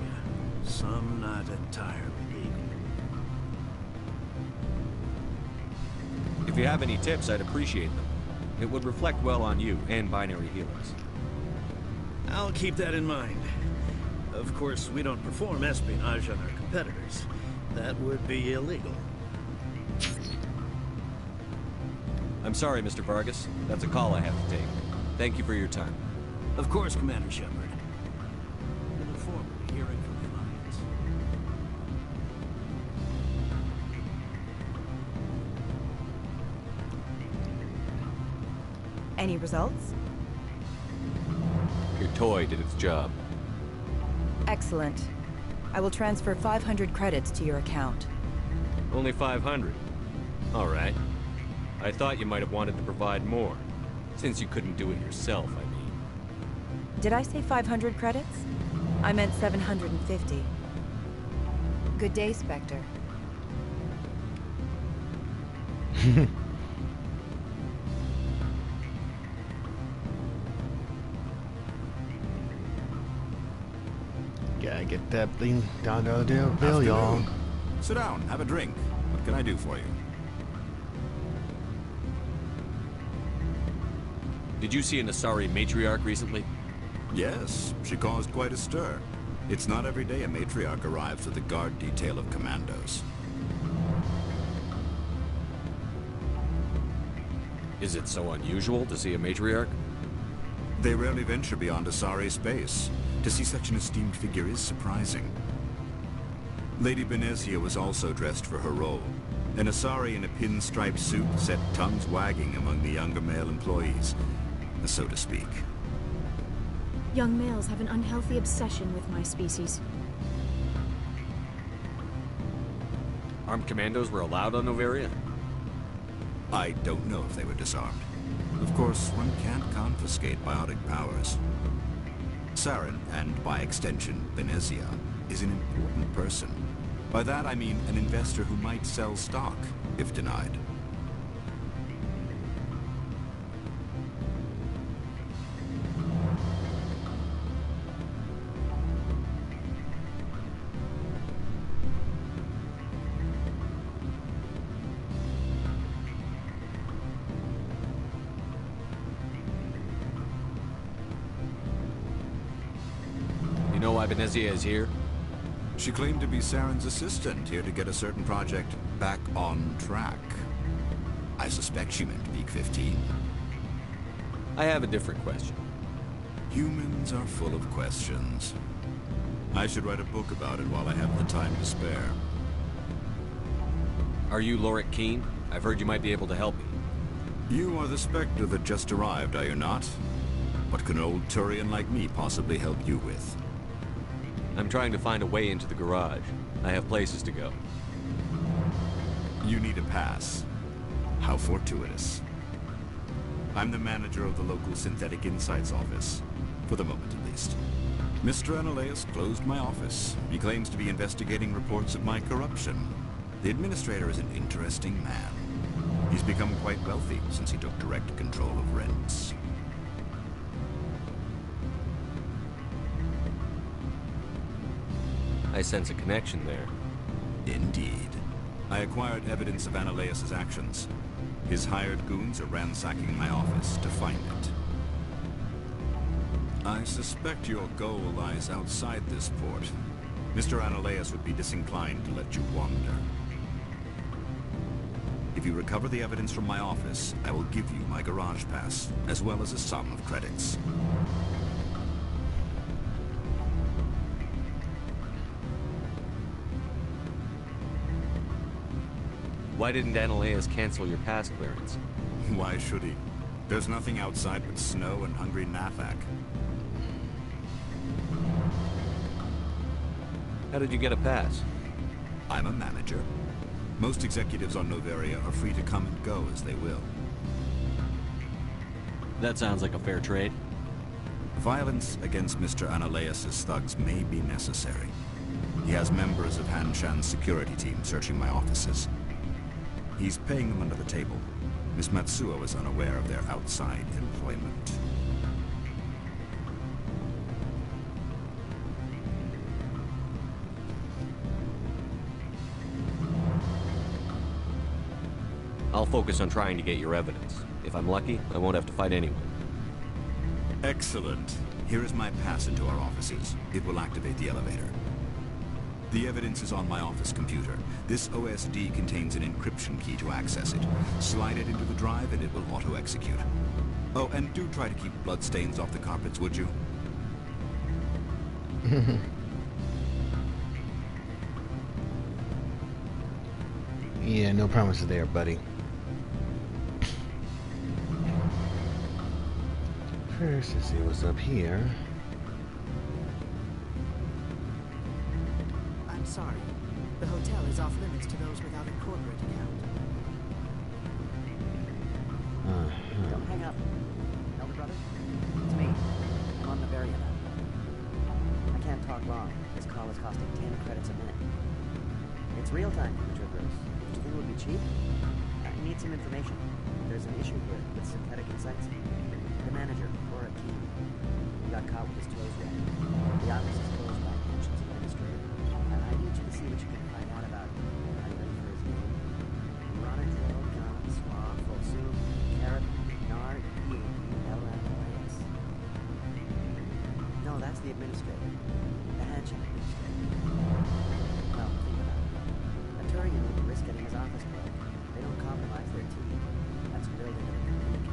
some not entirely legal. If you have any tips, I'd appreciate them. It would reflect well on you and Binary Helix. I'll keep that in mind. Of course, we don't perform espionage on our competitors. That would be illegal. I'm sorry, Mr. Vargas. That's a call I have to take. Thank you for your time. Of course, Commander Shepard. We look forward to hearing from the Alliance. Any results? Your toy did its job. Excellent. I will transfer 500 credits to your account. Only 500. All right. I thought you might have wanted to provide more. Since you couldn't do it yourself, I mean. Did I say 500 credits? I meant 750. Good day, Spectre. Gotta get that $1 bill, y'all. Sit down, have a drink. What can I do for you? Did you see an Asari matriarch recently? Yes, she caused quite a stir. It's not every day a matriarch arrives with a guard detail of commandos. Is it so unusual to see a matriarch? They rarely venture beyond Asari space. To see such an esteemed figure is surprising. Lady Benezia was also dressed for her role. An Asari in a pinstriped suit set tongues wagging among the younger male employees, so to speak. Young males have an unhealthy obsession with my species. Armed commandos were allowed on Noveria? I don't know if they were disarmed. Of course, one can't confiscate biotic powers. Saren, and by extension, Benezia, is an important person. By that I mean an investor who might sell stock, if denied. You know why Benezia is here? She claimed to be Saren's assistant, here to get a certain project back on track. I suspect she meant Peak 15. I have a different question. Humans are full of questions. I should write a book about it while I have the time to spare. Are you Lorik Keen? I've heard you might be able to help me. You are the Spectre that just arrived, are you not? What can an old Turian like me possibly help you with? I'm trying to find a way into the garage. I have places to go. You need a pass. How fortuitous. I'm the manager of the local Synthetic Insights office. For the moment, at least. Mr. Analeus closed my office. He claims to be investigating reports of my corruption. The administrator is an interesting man. He's become quite wealthy since he took direct control of rents. I sense a connection there. Indeed. I acquired evidence of Analeus' actions. His hired goons are ransacking my office to find it. I suspect your goal lies outside this port. Mr. Analeus would be disinclined to let you wander. If you recover the evidence from my office, I will give you my garage pass, as well as a sum of credits. Why didn't Analeus cancel your pass clearance? Why should he? There's nothing outside but snow and hungry Nafak. How did you get a pass? I'm a manager. Most executives on Novaria are free to come and go as they will. That sounds like a fair trade. Violence against Mr. Analaeus' thugs may be necessary. He has members of Han Shan's security team searching my offices. He's paying them under the table. Miss Matsuo is unaware of their outside employment. I'll focus on trying to get your evidence. If I'm lucky, I won't have to fight anyone. Excellent. Here is my pass into our offices. It will activate the elevator. The evidence is on my office computer. This OSD contains an encryption key to access it. Slide it into the drive and it will auto-execute. Oh, and do try to keep bloodstains off the carpets, would you? Yeah, no promises there, buddy. First, let's see what's up here. I'm sorry. The hotel is off limits to those without a corporate account. Don't hang up. Elder brother? It's me. I'm on Novaria now. I can't talk long. This call is costing 10 credits a minute. It's real time for the Troopers. Do you think it would be cheap? I need some information. There's an issue here with synthetic insights. The manager, or a team, he got caught with his toes wet. The office is closed by Hanshin's administrator. And I need you to see what you can find out about him. Are you ready for his name? Ronadil, Gon, Swa, Folsum, Carrot, Nard, E-A-P-L-M-I-S. No, that's the administrator. The Hanshin administrator. Well, think about it. A Turian would risk getting his office closed. They don't compromise their team. That's built into the technique.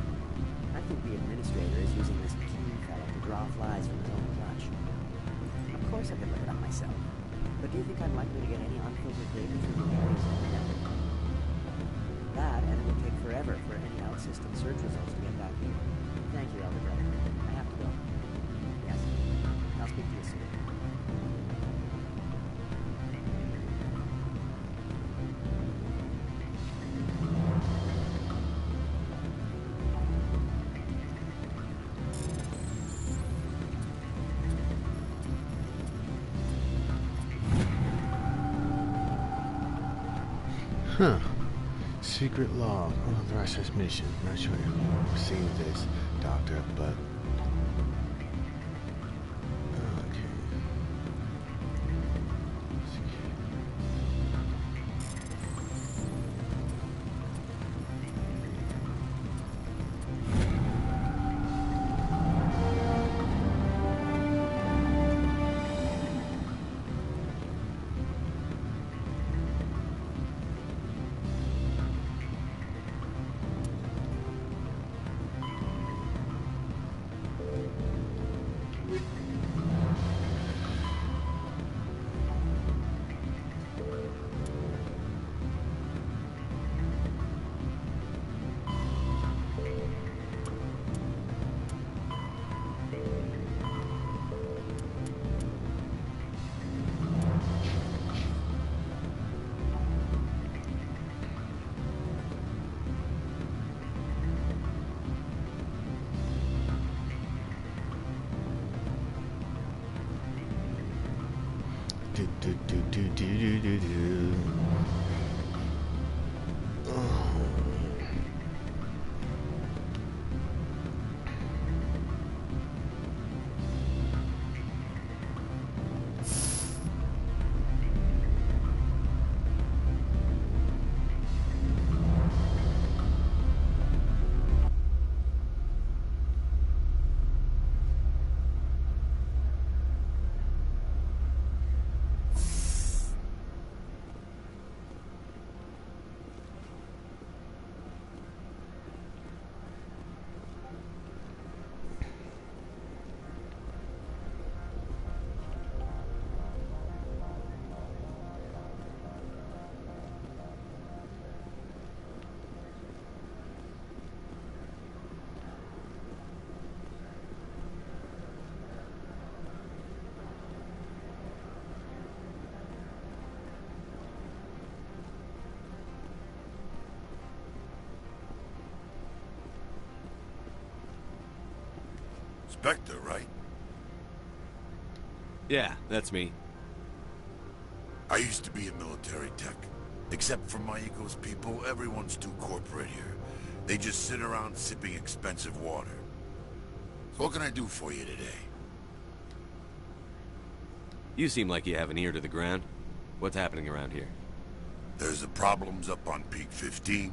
I think the administrator is using this keen fellow to draw flies from his own clutch. Of course I could look it up myself. But do you think I'm likely to get any unfiltered data through Novaria's own network? That, and it would take forever for any out-system search results to get back here. Thank you, Elder Brother. I have to go. Yes. I'll speak to you soon. Huh. Secret log. Unauthorized transmission. Not sure if you received this, Doctor, but... Okay. Spectre, right? Yeah, that's me. I used to be a military tech. Except for my ego's people, everyone's too corporate here. They just sit around sipping expensive water. So what can I do for you today? You seem like you have an ear to the ground. What's happening around here? There's the problems up on Peak 15.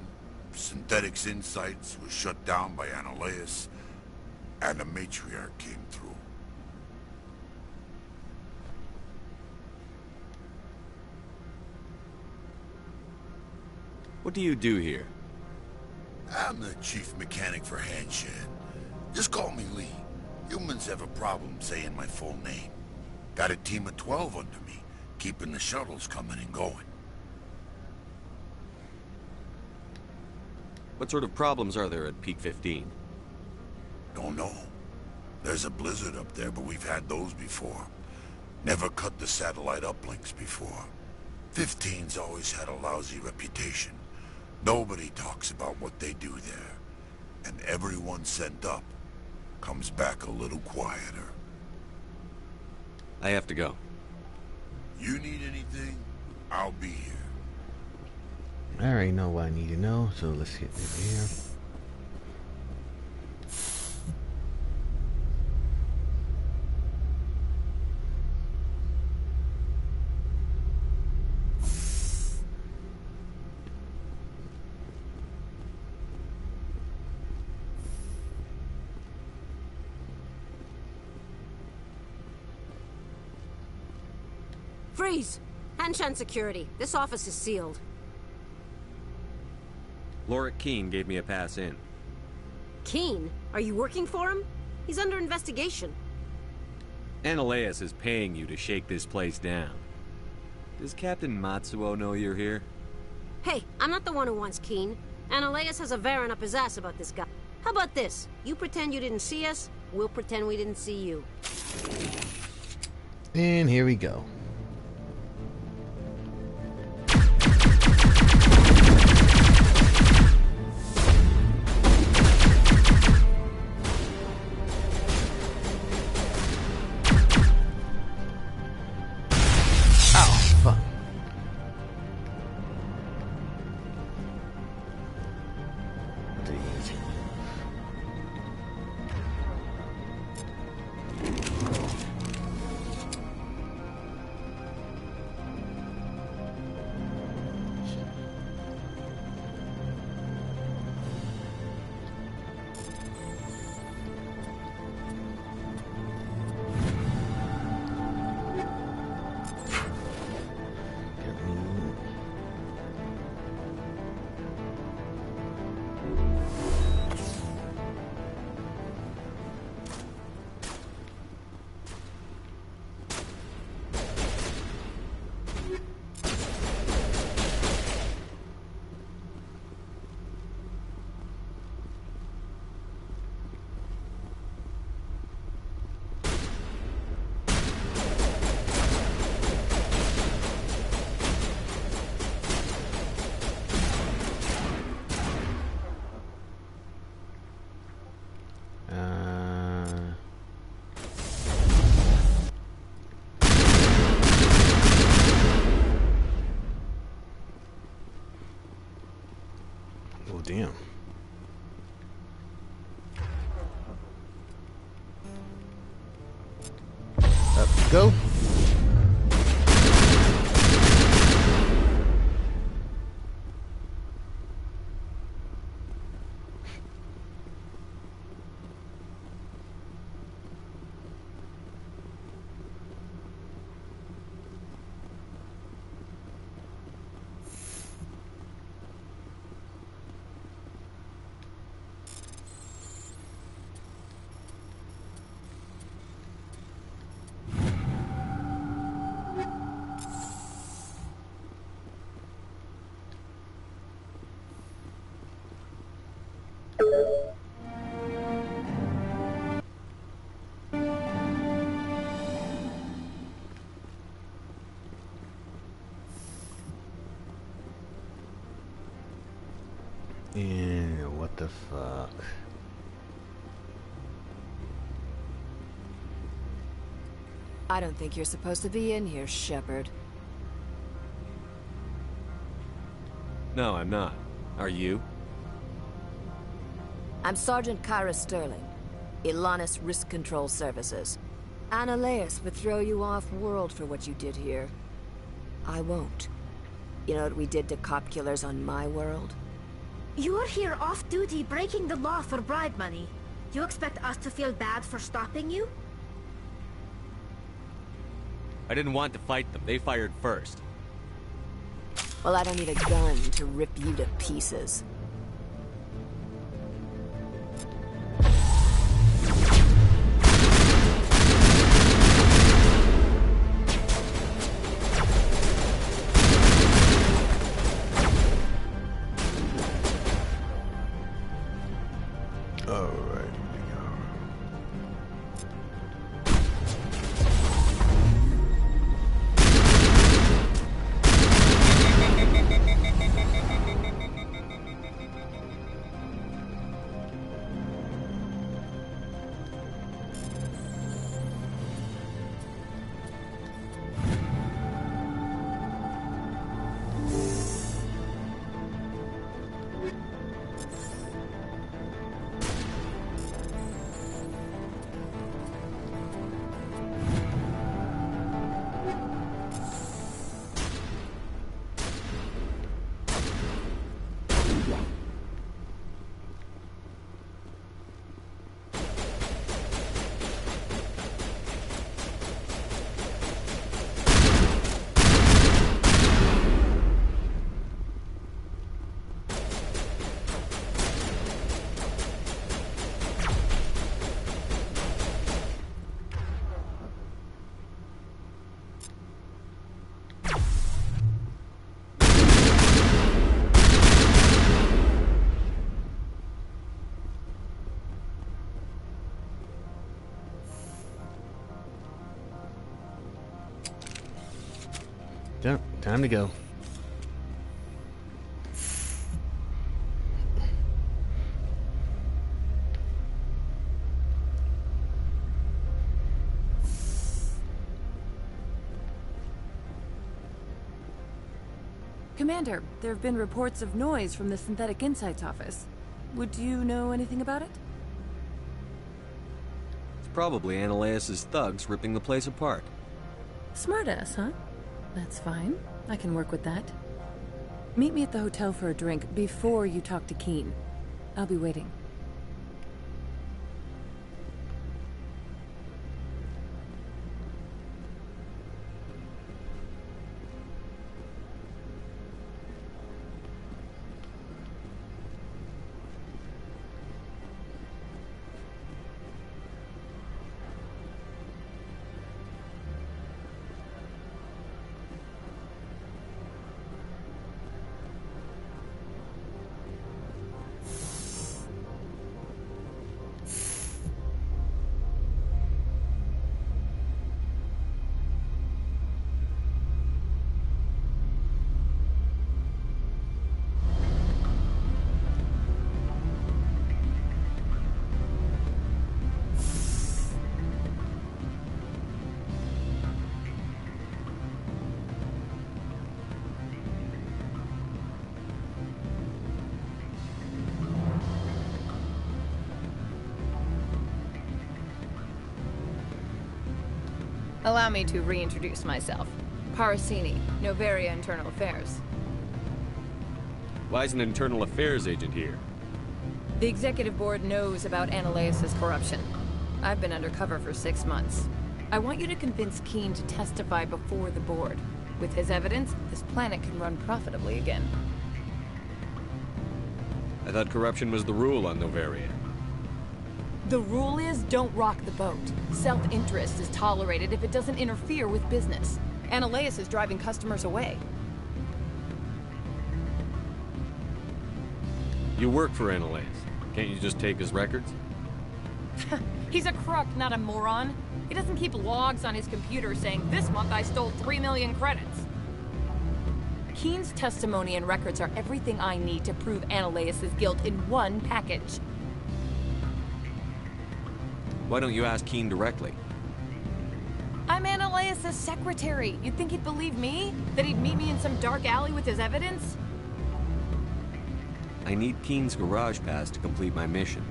Synthetics Insights was shut down by Analeus. And the matriarch came through. What do you do here? I'm the chief mechanic for Handshed. Just call me Lee. Humans have a problem saying my full name. Got a team of 12 under me, keeping the shuttles coming and going. What sort of problems are there at Peak 15? Don't know. There's a blizzard up there, but we've had those before. Never cut the satellite uplinks before. 15's always had a lousy reputation. Nobody talks about what they do there. And everyone sent up comes back a little quieter. I have to go. You need anything? I'll be here. I already know what I need to know, so let's get over here. Freeze! Hanshan security. This office is sealed. Lorik Keene gave me a pass in. Keene? Are you working for him? He's under investigation. Analeus is paying you to shake this place down. Does Captain Matsuo know you're here? Hey, I'm not the one who wants Keene. Analeus has a Varen up his ass about this guy. How about this? You pretend you didn't see us, we'll pretend we didn't see you. And here we go. Oh, damn. Up we go. And what the fuck? I don't think you're supposed to be in here, Shepard. No, I'm not. Are you? I'm Sergeant Kyra Sterling, Ilanis Risk Control Services. Annaleus would throw you off-world for what you did here. I won't. You know what we did to cop killers on my world? You're here off-duty breaking the law for bribe money. You expect us to feel bad for stopping you? I didn't want to fight them. They fired first. Well, I don't need a gun to rip you to pieces. Yep, time to go. Commander, there have been reports of noise from the Synthetic Insights office. Would you know anything about it? It's probably Annaleus' thugs ripping the place apart. Smartass, huh? That's fine. I can work with that. Meet me at the hotel for a drink before you talk to Keen. I'll be waiting. Allow me to reintroduce myself. Parasini, Novaria Internal Affairs. Why is an internal affairs agent here? The executive board knows about Annaleus' corruption. I've been undercover for 6 months. I want you to convince Keen to testify before the board. With his evidence, this planet can run profitably again. I thought corruption was the rule on Novaria. The rule is, don't rock the boat. Self-interest is tolerated if it doesn't interfere with business. Annaleus is driving customers away. You work for Annaleus. Can't you just take his records? He's a crook, not a moron. He doesn't keep logs on his computer saying, this month I stole 3 million credits. Keen's testimony and records are everything I need to prove Annaleus' guilt in one package. Why don't you ask Keen directly? I'm Ananias' secretary. You'd think he'd believe me? That he'd meet me in some dark alley with his evidence? I need Keen's garage pass to complete my mission.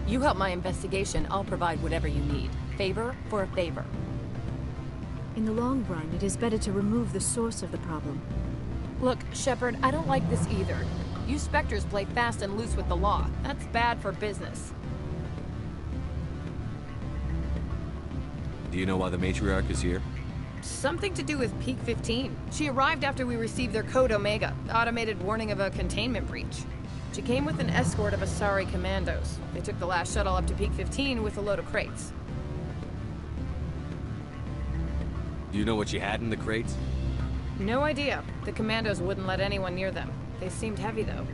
You help my investigation, I'll provide whatever you need. Favor for a favor. In the long run, it is better to remove the source of the problem. Look, Shepard, I don't like this either. You Spectres play fast and loose with the law. That's bad for business. Do you know why the matriarch is here? Something to do with Peak 15. She arrived after we received their Code Omega, automated warning of a containment breach. She came with an escort of Asari commandos. They took the last shuttle up to Peak 15 with a load of crates. Do you know what she had in the crates? No idea. The commandos wouldn't let anyone near them. They seemed heavy, though.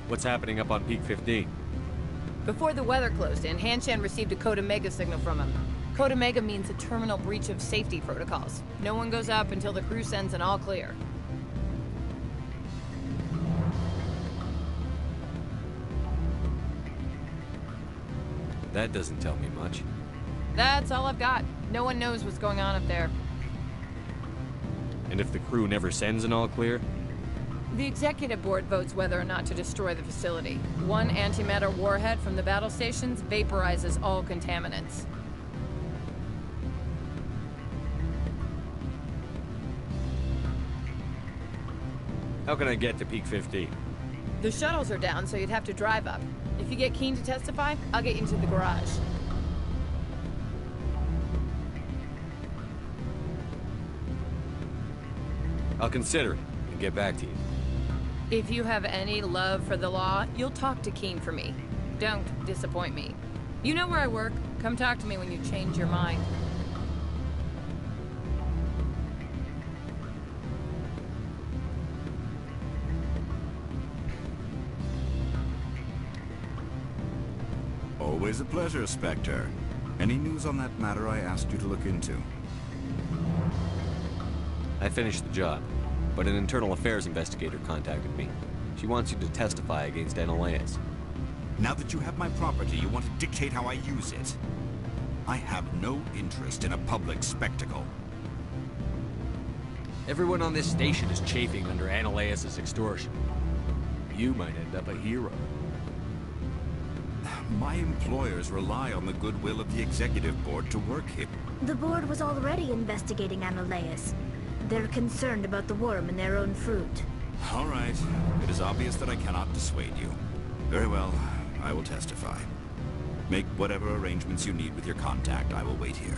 What's happening up on Peak 15? Before the weather closed in, Hanshan received a Code Omega signal from him. Code Omega means a terminal breach of safety protocols. No one goes up until the crew sends an all clear. That doesn't tell me much. That's all I've got. No one knows what's going on up there. And if the crew never sends an all clear? The executive board votes whether or not to destroy the facility. One antimatter warhead from the battle stations vaporizes all contaminants. How can I get to Peak 15? The shuttles are down, so you'd have to drive up. If you get Keen to testify, I'll get you into the garage. I'll consider it and get back to you. If you have any love for the law, you'll talk to Keen for me. Don't disappoint me. You know where I work. Come talk to me when you change your mind. Always a pleasure, Spectre. Any news on that matter I asked you to look into? I finished the job, but an internal affairs investigator contacted me. She wants you to testify against Ananias. Now that you have my property, you want to dictate how I use it. I have no interest in a public spectacle. Everyone on this station is chafing under Ananias' extortion. You might end up a hero. My employers rely on the goodwill of the executive board to work here. The board was already investigating Ananias. They're concerned about the worm in their own fruit. All right. It is obvious that I cannot dissuade you. Very well. I will testify. Make whatever arrangements you need with your contact. I will wait here.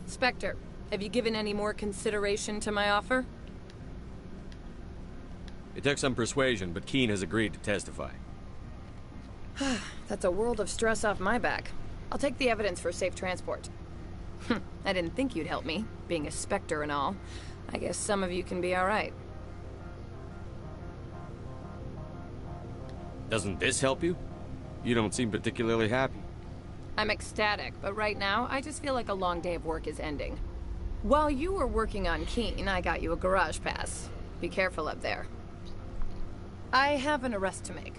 Spectre, have you given any more consideration to my offer? It took some persuasion, but Keen has agreed to testify. That's a world of stress off my back. I'll take the evidence for safe transport. I didn't think you'd help me, being a Spectre and all. I guess some of you can be alright. Doesn't this help you? You don't seem particularly happy. I'm ecstatic, but right now, I just feel like a long day of work is ending. While you were working on Keen, I got you a garage pass. Be careful up there. I have an arrest to make.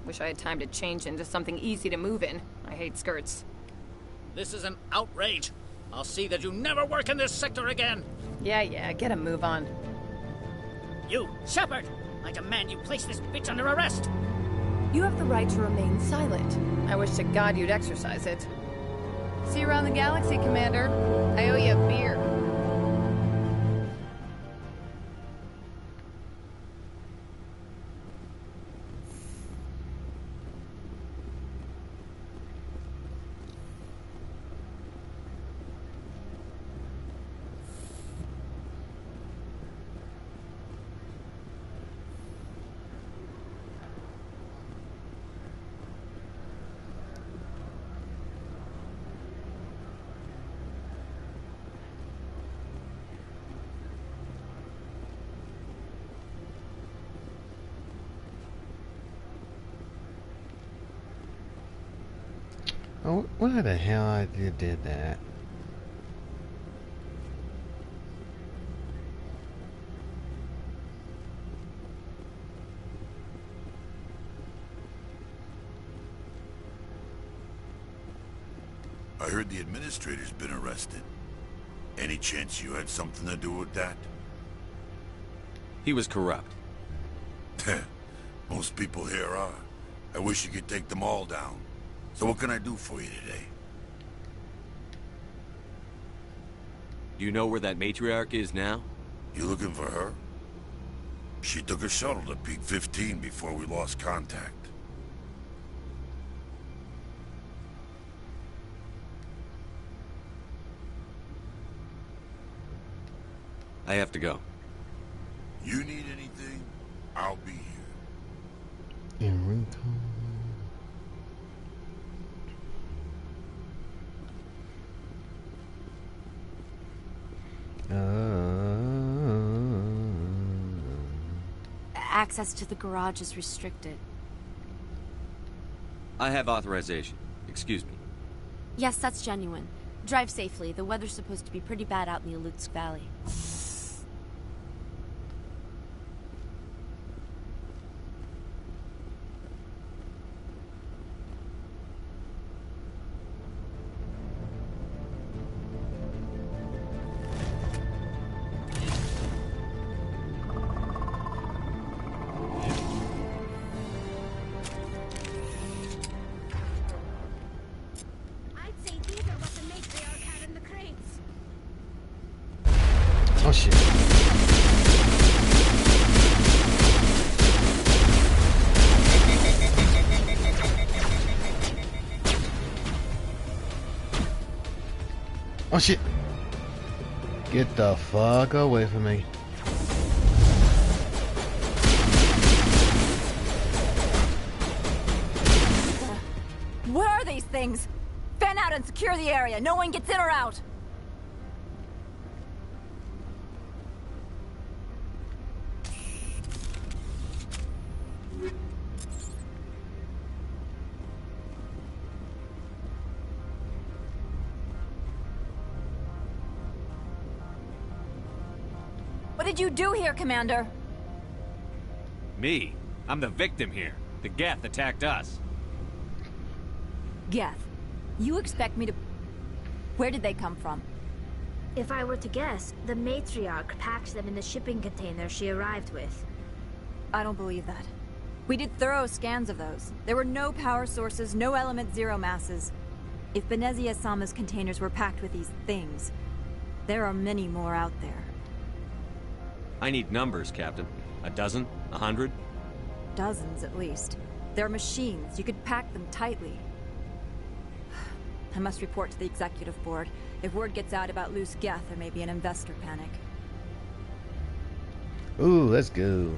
Wish I had time to change into something easy to move in. I hate skirts. This is an outrage. I'll see that you never work in this sector again. Yeah, get a move on. You, Shepard! I demand you place this bitch under arrest! You have the right to remain silent. I wish to God you'd exercise it. See you around the galaxy, Commander. I owe you a beer. Oh, why the hell I did that? I heard the administrator's been arrested. Any chance you had something to do with that? He was corrupt. Most people here are. I wish you could take them all down. So what can I do for you today? Do you know where that matriarch is now? You looking for her? She took a shuttle to Peak 15 before we lost contact. I have to go. You need anything, I'll be here. In ringtone. Access to the garage is restricted. I have authorization. Excuse me. Yes, that's genuine. Drive safely. The weather's supposed to be pretty bad out in the Alutsk Valley. Oh shit. Oh shit. Get the fuck away from me. What are these things? Fan out and secure the area. No one gets in or out. What did you do here, Commander? Me? I'm the victim here. The Geth attacked us. Geth. You expect me to... Where did they come from? If I were to guess, the matriarch packed them in the shipping container she arrived with. I don't believe that. We did thorough scans of those. There were no power sources, no element zero masses. If Benezia-sama's containers were packed with these things, there are many more out there. I need numbers, Captain. A dozen? 100? Dozens, at least. They're machines. You could pack them tightly. I must report to the executive board. If word gets out about loose Geth, there may be an investor panic. Ooh, let's go.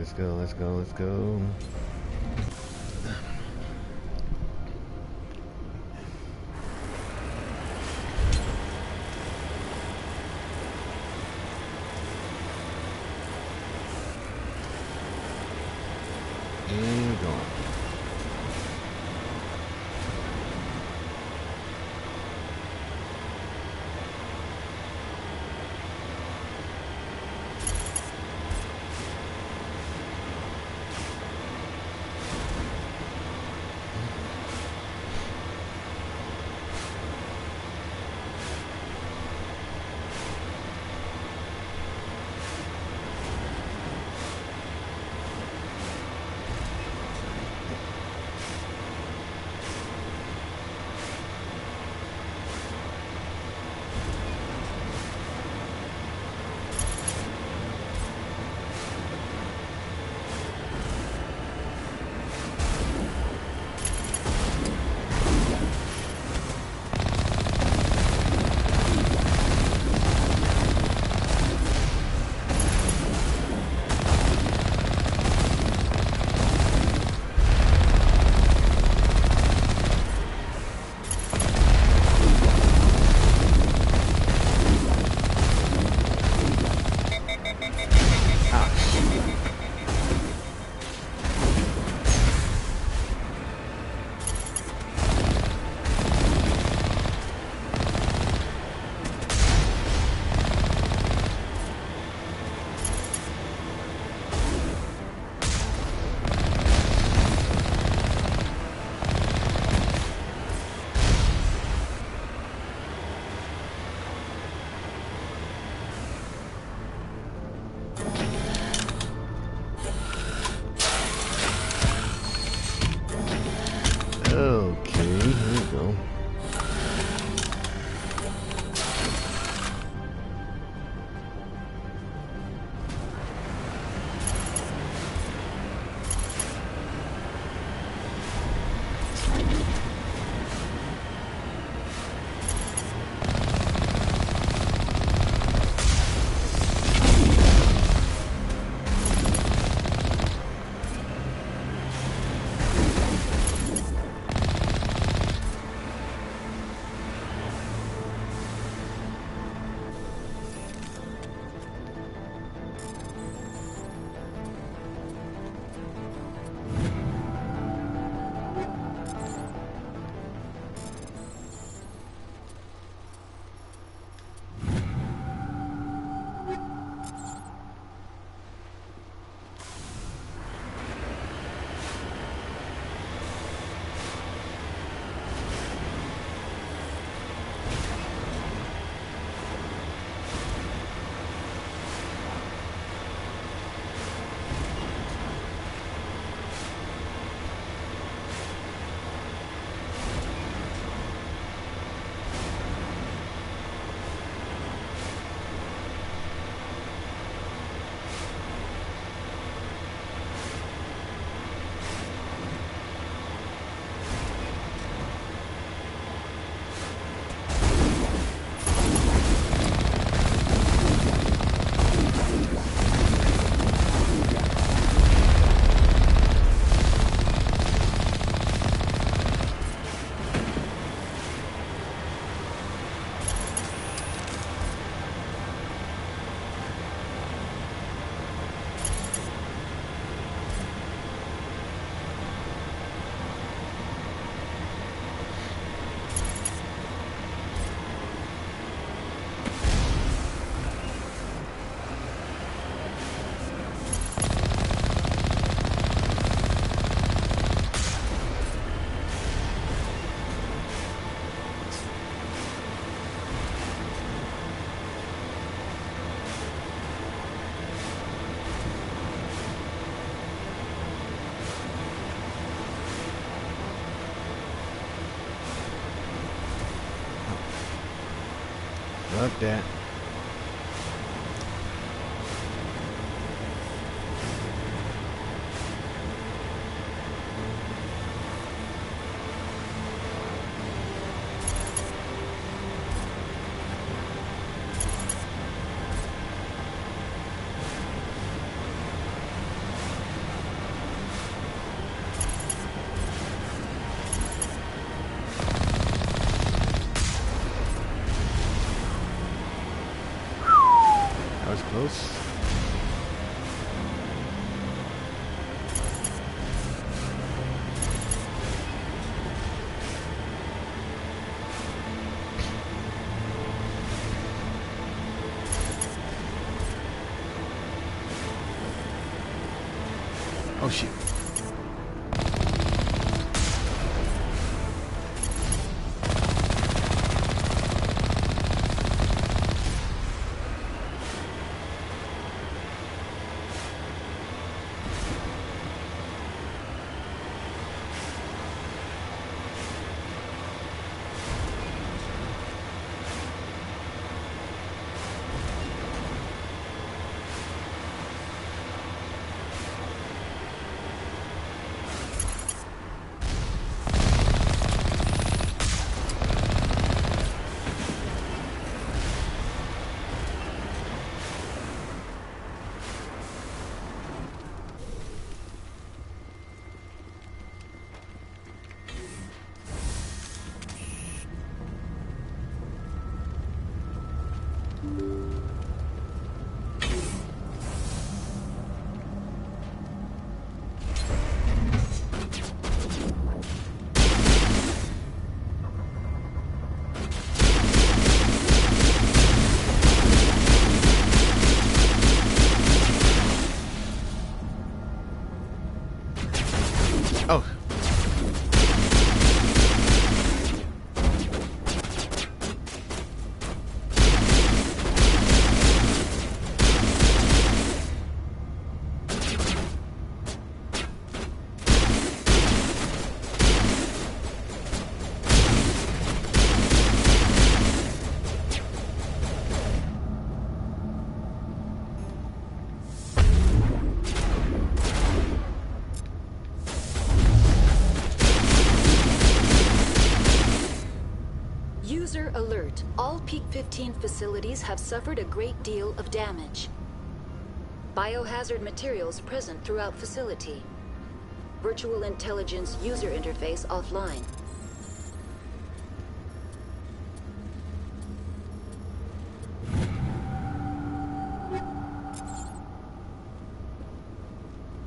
Let's go, let's go, let's go. And we're going. Okay, here we go. Fuck that. was close. Oh shit. Oh. User alert. All Peak 15 facilities have suffered a great deal of damage. Biohazard materials present throughout facility. Virtual intelligence user interface offline.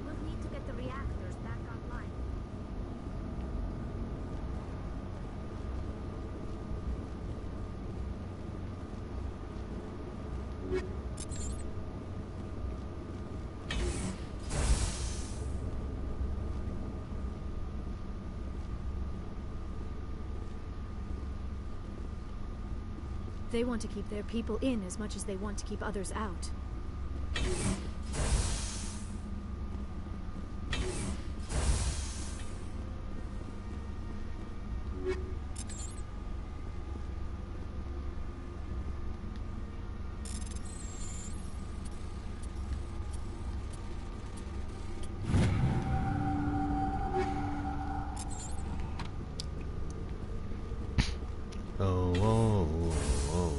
We'll need to get the reactors back online. They want to keep their people in as much as they want to keep others out. Oh, oh, oh.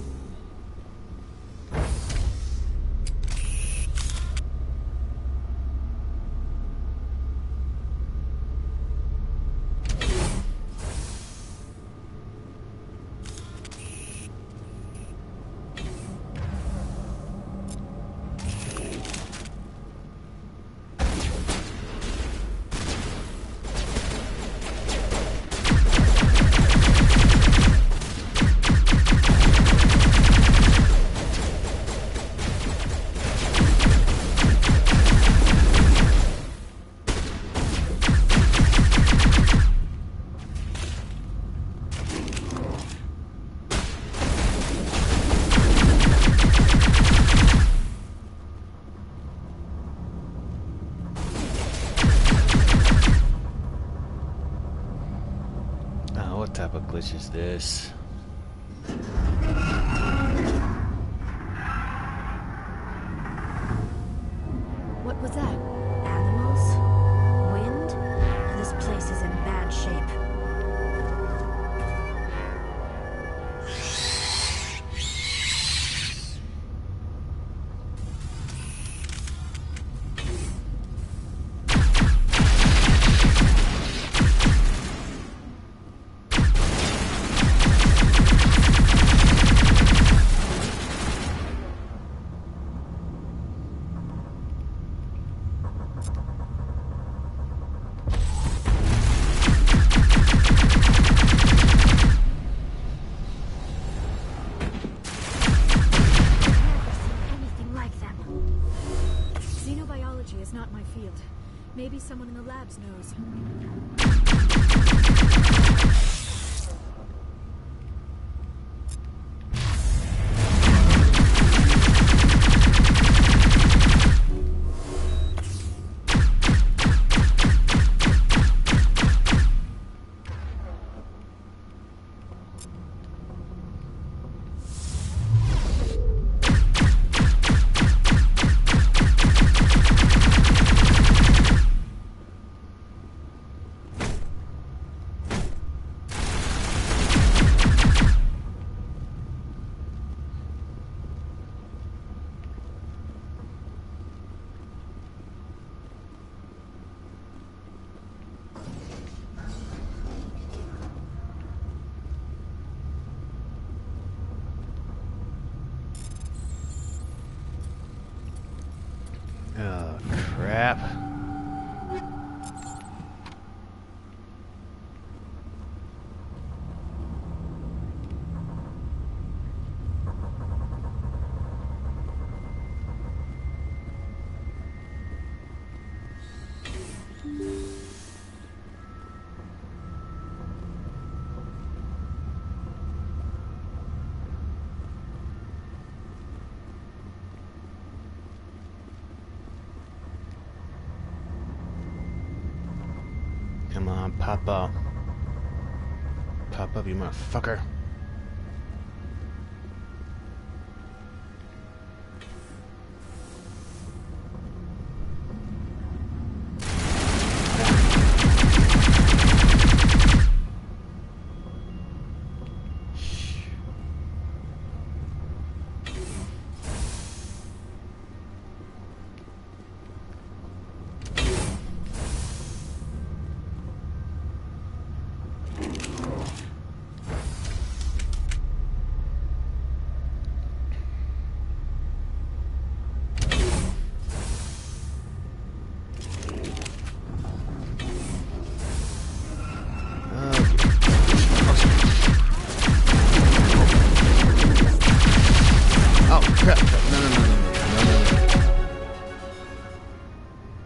What type of glitch is this? What was that? Animals? Wind? This place is in bad shape. field. Maybe someone in the labs knows. Oh, crap. Come on, pop up. Pop up, you motherfucker.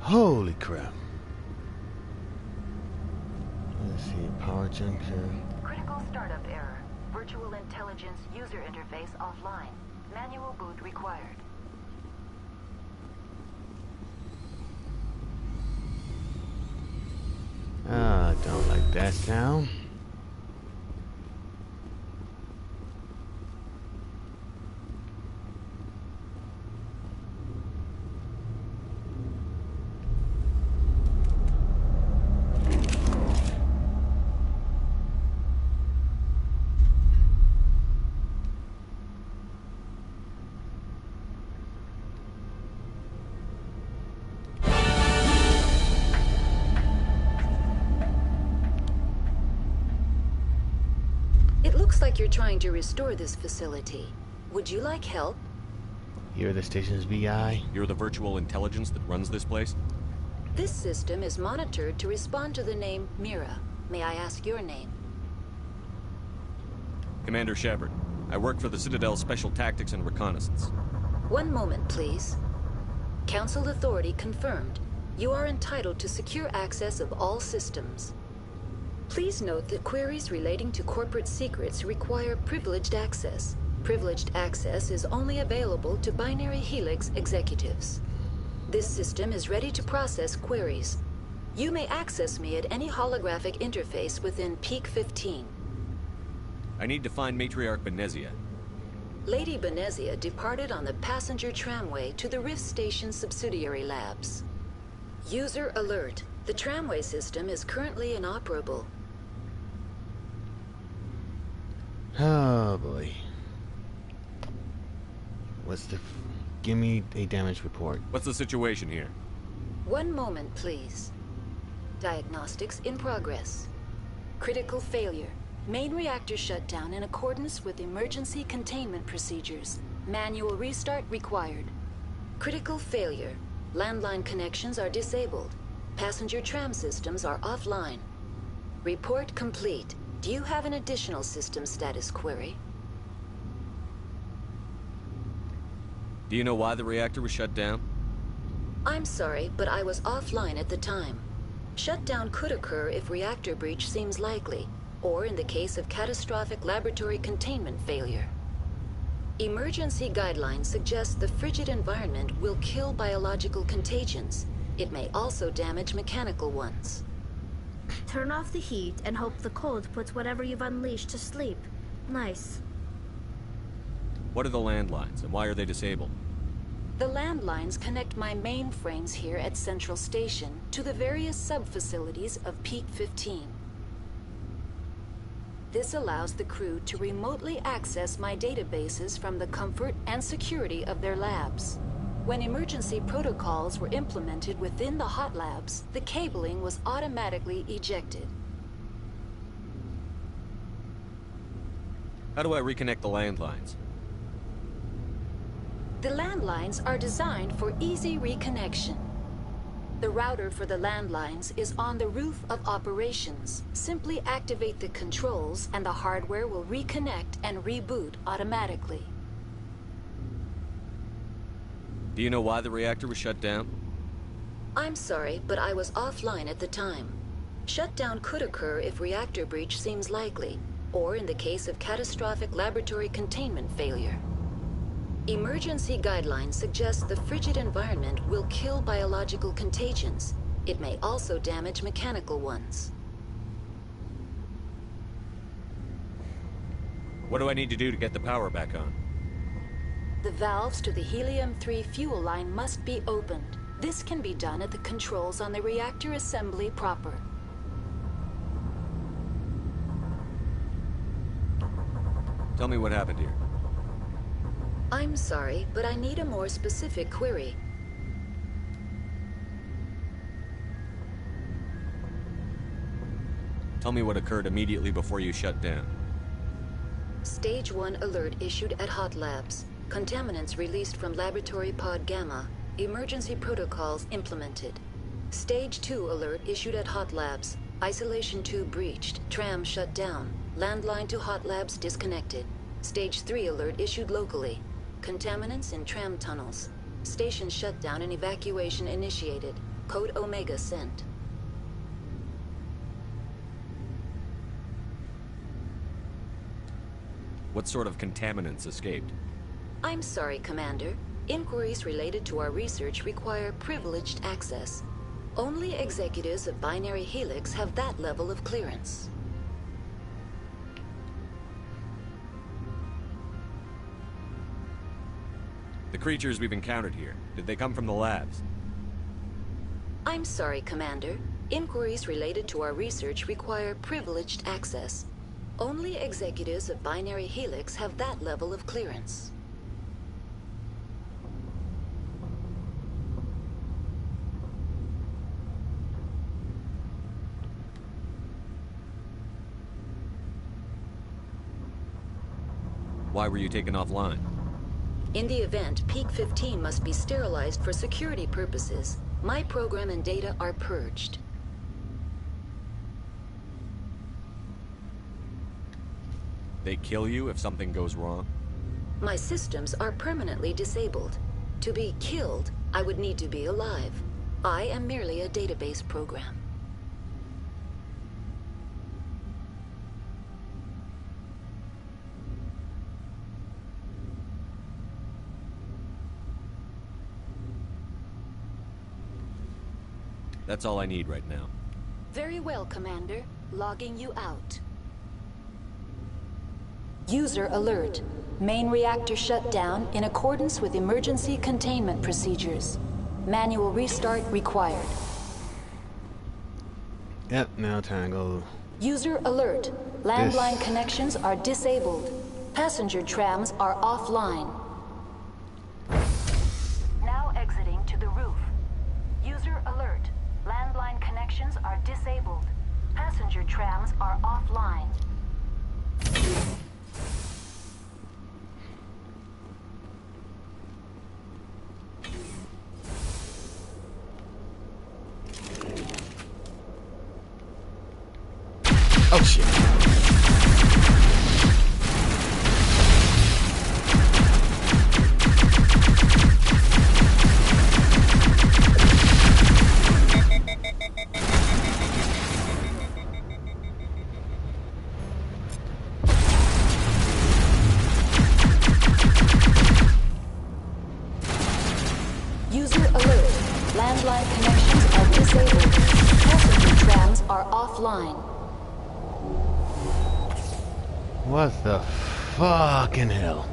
Holy crap. Let's see, power junction. Critical startup error. Virtual intelligence user interface offline. Manual boot required. Don't like that sound. Looks like you're trying to restore this facility. Would you like help? You're the station's BI? You're the virtual intelligence that runs this place? This system is monitored to respond to the name Mira. May I ask your name? Commander Shepard. I work for the Citadel Special Tactics and Reconnaissance. One moment, please. Council authority confirmed. You are entitled to secure access of all systems. Please note that queries relating to corporate secrets require privileged access. Privileged access is only available to Binary Helix executives. This system is ready to process queries. You may access me at any holographic interface within Peak 15. I need to find Matriarch Benezia. Lady Benezia departed on the passenger tramway to the Rift Station subsidiary labs. User alert. The tramway system is currently inoperable. Oh boy. Give me a damage report. What's the situation here? One moment, please. Diagnostics in progress. Critical failure. Main reactor shut down in accordance with emergency containment procedures. Manual restart required. Critical failure. Landline connections are disabled. Passenger tram systems are offline. Report complete. Do you have an additional system status query? Do you know why the reactor was shut down? I'm sorry, but I was offline at the time. Shutdown could occur if reactor breach seems likely, or in the case of catastrophic laboratory containment failure. Emergency guidelines suggest the frigid environment will kill biological contagions. It may also damage mechanical ones. Turn off the heat and hope the cold puts whatever you've unleashed to sleep. Nice. What are the landlines, and why are they disabled? The landlines connect my mainframes here at Central Station to the various sub-facilities of Peak 15. This allows the crew to remotely access my databases from the comfort and security of their labs. When emergency protocols were implemented within the hot labs, the cabling was automatically ejected. How do I reconnect the landlines? The landlines are designed for easy reconnection. The router for the landlines is on the roof of operations. Simply activate the controls and the hardware will reconnect and reboot automatically. Do you know why the reactor was shut down? I'm sorry, but I was offline at the time. Shutdown could occur if reactor breach seems likely, or in the case of catastrophic laboratory containment failure. Emergency guidelines suggest the frigid environment will kill biological contagions. It may also damage mechanical ones. What do I need to do to get the power back on? The valves to the helium-3 fuel line must be opened. This can be done at the controls on the reactor assembly proper. Tell me what happened here. I'm sorry, but I need a more specific query. Tell me what occurred immediately before you shut down. Stage 1 alert issued at Hot Labs. Contaminants released from Laboratory Pod Gamma. Emergency protocols implemented. Stage 2 alert issued at Hot Labs. Isolation tube breached. Tram shut down. Landline to Hot Labs disconnected. Stage 3 alert issued locally. Contaminants in tram tunnels. Station shutdown and evacuation initiated. Code Omega sent. What sort of contaminants escaped? I'm sorry, Commander. Inquiries related to our research require privileged access. Only executives of Binary Helix have that level of clearance. The creatures we've encountered here, did they come from the labs? I'm sorry, Commander. Inquiries related to our research require privileged access. Only executives of Binary Helix have that level of clearance. Why were you taken offline? In the event, Peak 15 must be sterilized for security purposes. My program and data are purged. They kill you if something goes wrong? My systems are permanently disabled. To be killed, I would need to be alive. I am merely a database program. That's all I need right now. Very well, Commander. Logging you out. User alert. Main reactor shut down in accordance with emergency containment procedures. Manual restart required. Yep, now time to go. User alert. Landline connections are disabled. Passenger trams are offline. Now exiting to the roof. User alert. Landline connections are disabled. Passenger trams are offline. Oh shit. Pipeline connections are disabled. Passenger trams are offline. What the fucking hell?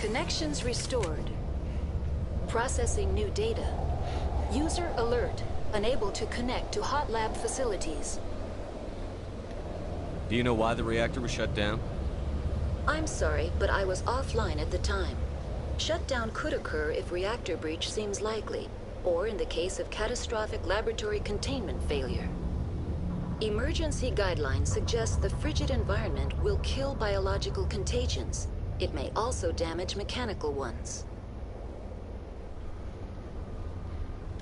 Connections restored. Processing new data. User alert. Unable to connect to hot lab facilities. Do you know why the reactor was shut down? I'm sorry, but I was offline at the time. Shutdown could occur if reactor breach seems likely, or in the case of catastrophic laboratory containment failure. Emergency guidelines suggest the frigid environment will kill biological contagions. It may also damage mechanical ones.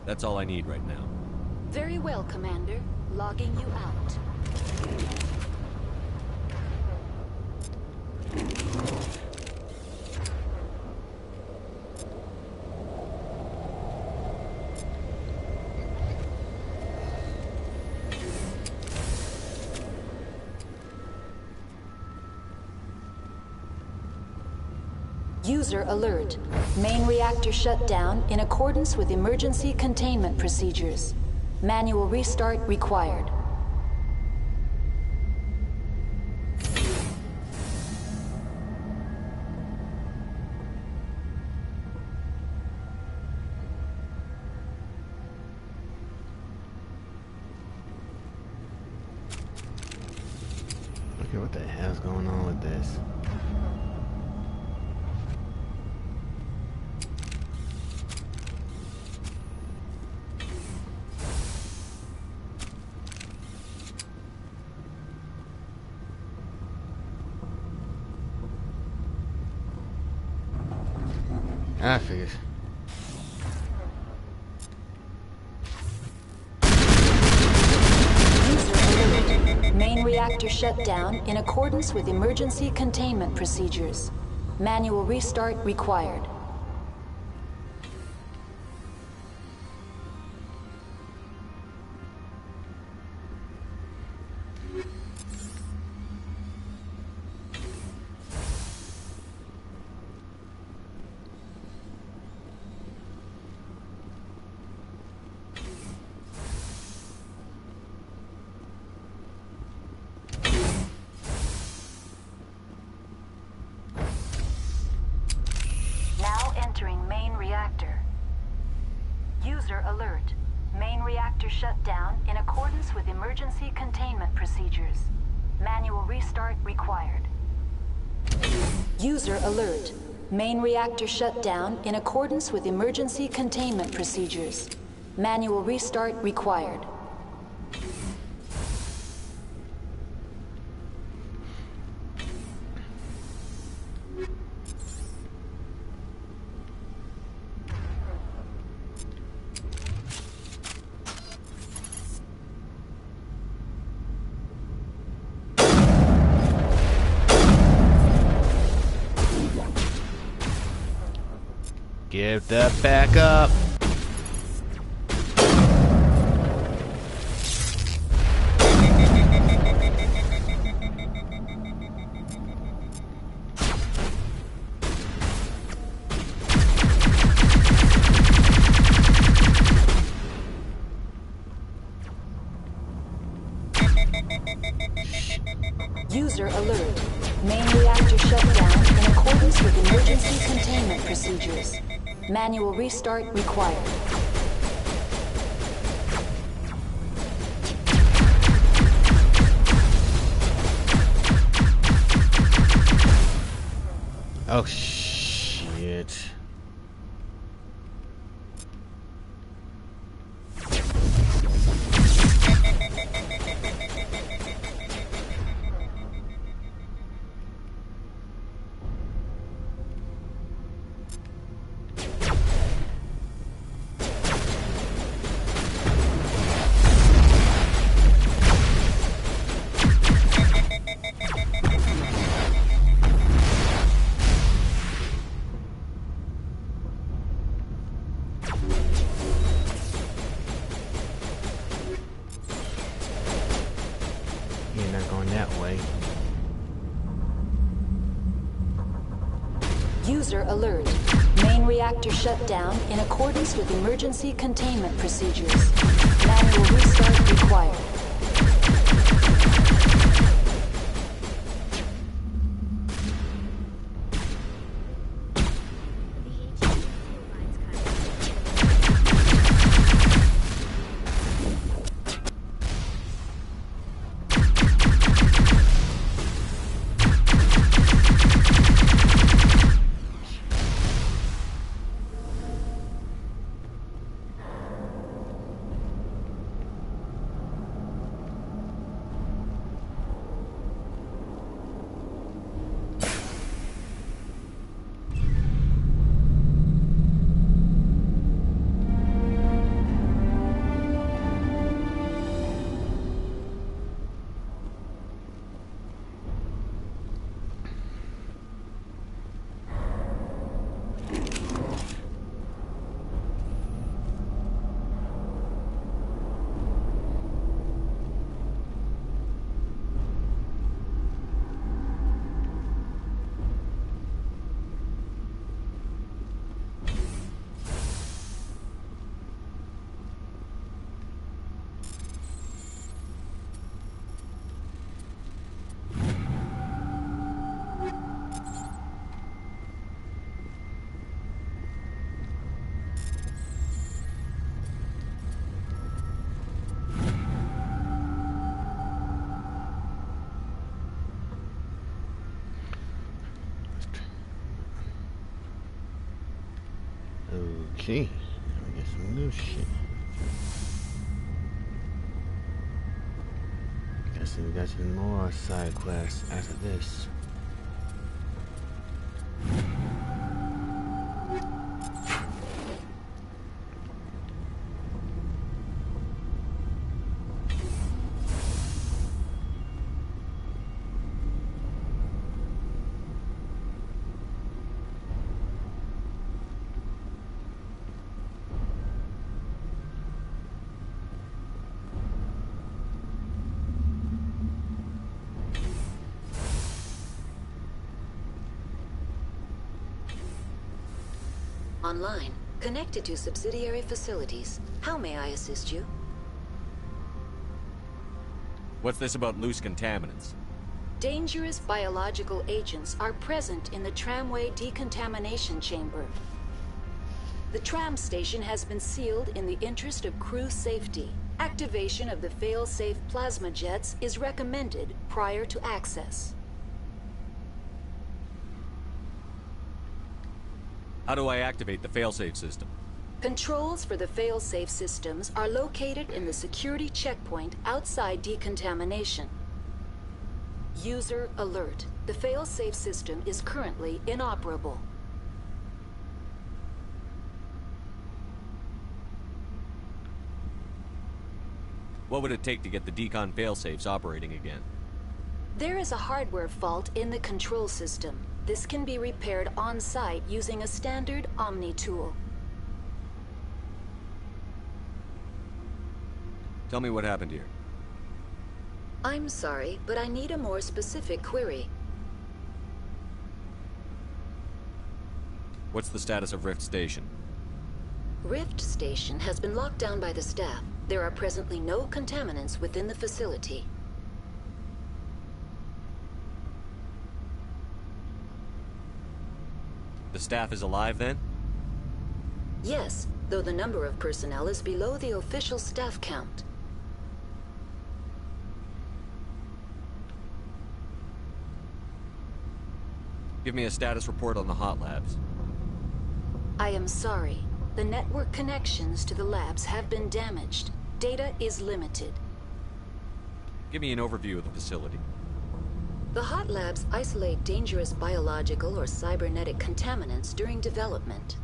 That's all I need right now. Very well, Commander. Logging you out. User alert. Main reactor shut down in accordance with emergency containment procedures. Manual restart required. Okay, what the hell's going on with this? I figured. Main reactor shut down in accordance with emergency containment procedures. Manual restart required. Entering main reactor. User alert. Main reactor shut down in accordance with emergency containment procedures. Manual restart required. User alert. Main reactor shut down in accordance with emergency containment procedures. Manual restart required. Give the back up. User alert. Main reactor shut down in accordance with emergency containment procedures. Manual restart required. Oh, shit. User alert. Main reactor shut down in accordance with emergency containment procedures. Manual restart required. Okay, now we get some new shit. Guessing we got some more side quests after this. Online. Connected to subsidiary facilities. How may I assist you? What's this about loose contaminants? Dangerous biological agents are present in the tramway decontamination chamber. The tram station has been sealed in the interest of crew safety. Activation of the fail-safe plasma jets is recommended prior to access. How do I activate the failsafe system? Controls for the fail-safe systems are located in the security checkpoint outside decontamination. User alert. The fail-safe system is currently inoperable. What would it take to get the decon failsafes operating again? There is a hardware fault in the control system. This can be repaired on-site using a standard Omni tool. Tell me what happened here. I'm sorry, but I need a more specific query. What's the status of Rift Station? Rift Station has been locked down by the staff. There are presently no contaminants within the facility. The staff is alive then? Yes, though the number of personnel is below the official staff count. Give me a status report on the hot labs. I am sorry. The network connections to the labs have been damaged. Data is limited. Give me an overview of the facility. The hot labs isolate dangerous biological or cybernetic contaminants during development.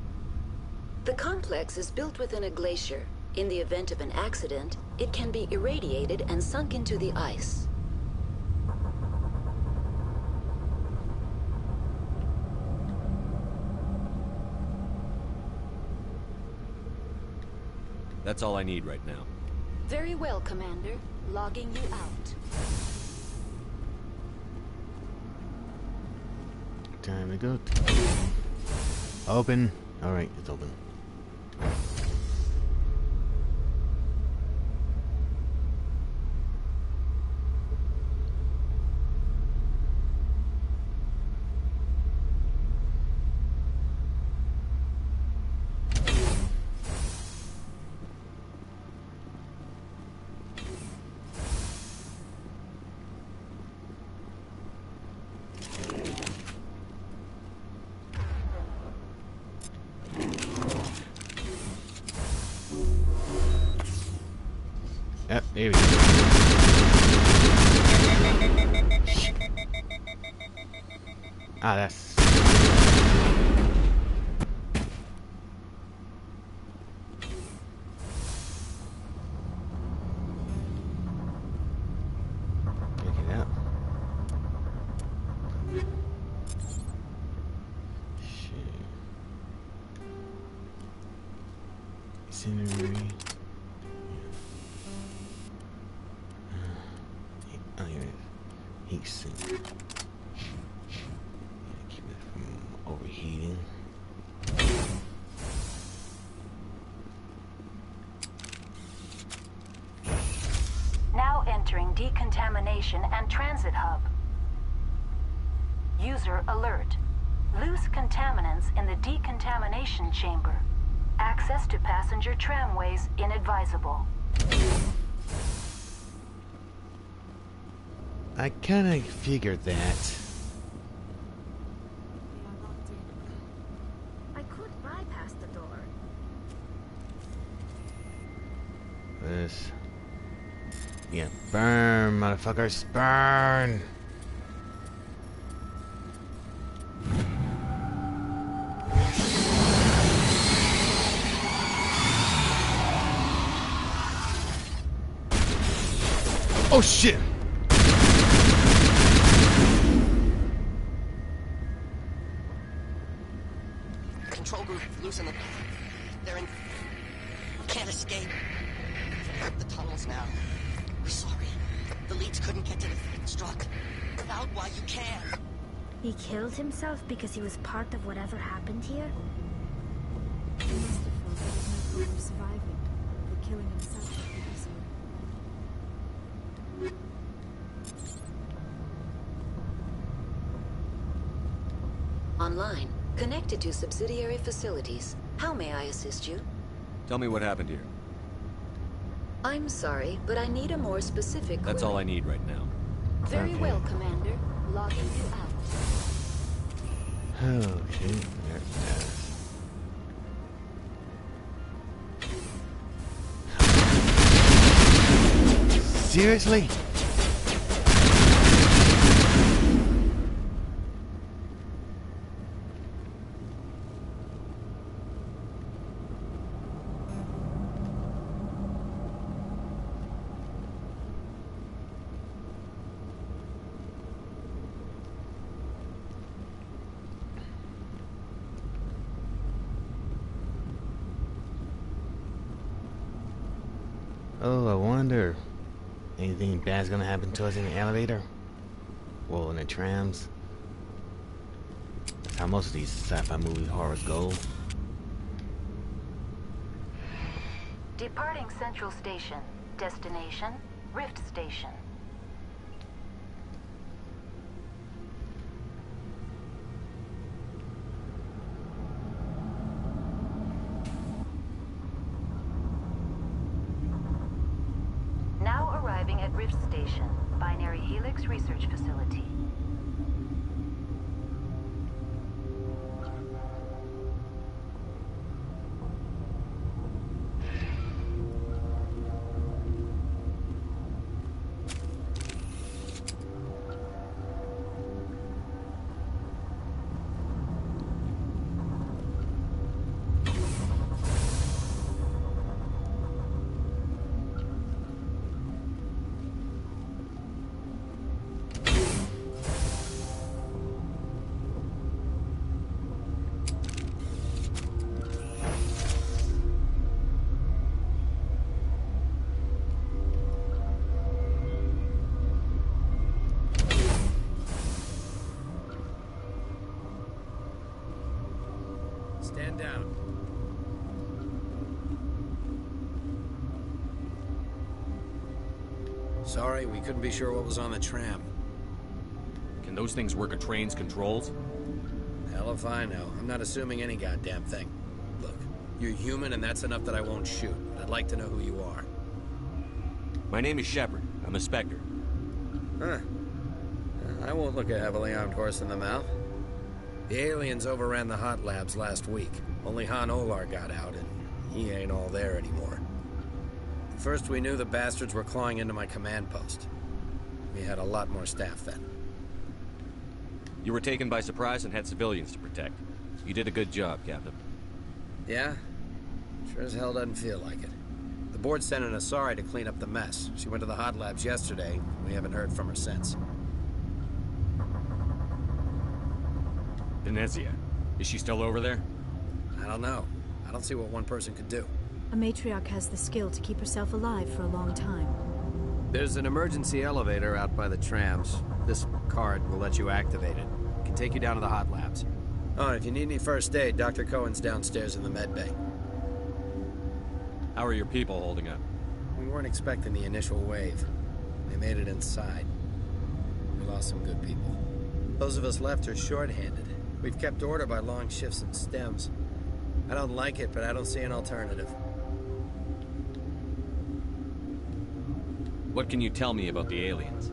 The complex is built within a glacier. In the event of an accident, it can be irradiated and sunk into the ice. That's all I need right now. Very well, Commander. Logging you out. Time to go. Open. Alright, it's open. Yep, there we go. Ah, that's... Pick it up. Shit. Scenery. Oh, here it is. Heat sink. Keep it from overheating. Now entering decontamination and transit hub. User alert. Loose contaminants in the decontamination chamber. Access to passenger tramways inadvisable. I kinda figured that. I could bypass the door. This. Yeah, burn, motherfuckers, burn! Oh shit! Control group, loosen them. They're in... Can't escape. The tunnels now. We're sorry. The leads couldn't get to the struck. Out while you can. He killed himself because he was part of whatever happened here? He must have felt there was no hope of surviving, but killing himself would be easier. Online. Connected to subsidiary facilities. How may I assist you? Tell me what happened here. I'm sorry, but I need a more specific That's query. all I need right now. Very Okay. well, Commander. Logging you out. Okay, there it is. Seriously? Oh, I wonder. Anything bad's gonna happen to us in the elevator? Well, in the trams? That's how most of these sci-fi movie horrors go. Departing Central Station. Destination, Rift Station. Now arriving at Rift Station, Binary Helix Research Facility. Stand down. Sorry, we couldn't be sure what was on the tram. Can those things work a train's controls? Hell if I know. I'm not assuming any goddamn thing. Look, you're human and that's enough that I won't shoot. But I'd like to know who you are. My name is Shepard. I'm a Spectre. Huh. I won't look a heavily armed horse in the mouth. The aliens overran the hot labs last week. Only Han Olar got out, and he ain't all there anymore. First we knew the bastards were clawing into my command post. We had a lot more staff then. You were taken by surprise and had civilians to protect. You did a good job, Captain. Yeah? Sure as hell doesn't feel like it. The board sent an Asari to clean up the mess. She went to the hot labs yesterday. We haven't heard from her since. Venezia. Is she still over there? I don't know. I don't see what one person could do. A matriarch has the skill to keep herself alive for a long time. There's an emergency elevator out by the trams. This card will let you activate it. It can take you down to the hot labs. Oh, and if you need any first aid, Dr. Cohen's downstairs in the med bay. How are your people holding up? We weren't expecting the initial wave. They made it inside. We lost some good people. Those of us left are short-handed. We've kept order by long shifts and stems. I don't like it, but I don't see an alternative. What can you tell me about the aliens?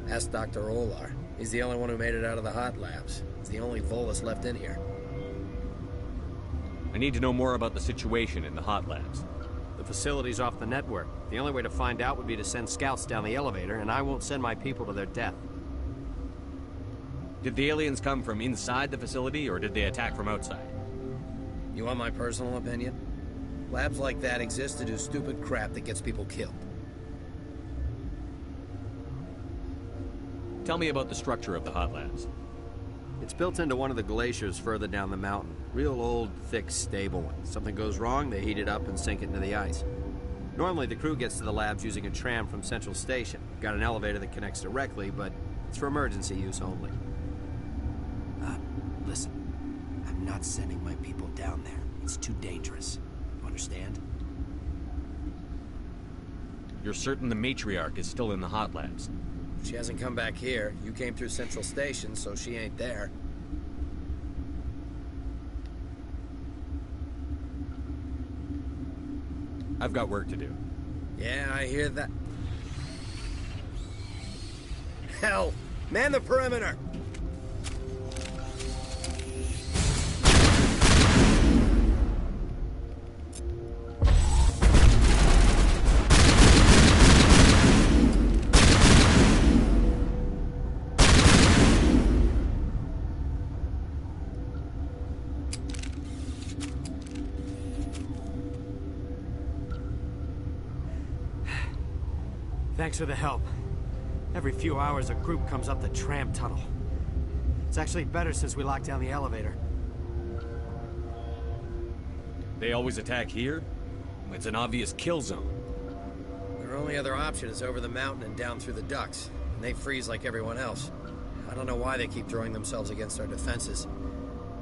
Ask Dr. Olar. He's the only one who made it out of the hot labs. He's the only Volus left in here. I need to know more about the situation in the hot labs. The facility's off the network. The only way to find out would be to send scouts down the elevator, and I won't send my people to their death. Did the aliens come from inside the facility, or did they attack from outside? You want my personal opinion? Labs like that exist to do stupid crap that gets people killed. Tell me about the structure of the hot labs. It's built into one of the glaciers further down the mountain. Real old, thick, stable one. Something goes wrong, they heat it up and sink it into the ice. Normally, the crew gets to the labs using a tram from Central Station. Got an elevator that connects directly, but it's for emergency use only. Listen. I'm not sending my people down there. It's too dangerous. You understand? You're certain the matriarch is still in the hot labs? She hasn't come back here. You came through Central Station, so she ain't there. I've got work to do. Yeah, I hear that. Hell! Man the perimeter! Thanks for the help. Every few hours, a group comes up the tram tunnel. It's actually better since we locked down the elevator. They always attack here? It's an obvious kill zone. Their only other option is over the mountain and down through the ducts. And they freeze like everyone else. I don't know why they keep throwing themselves against our defenses.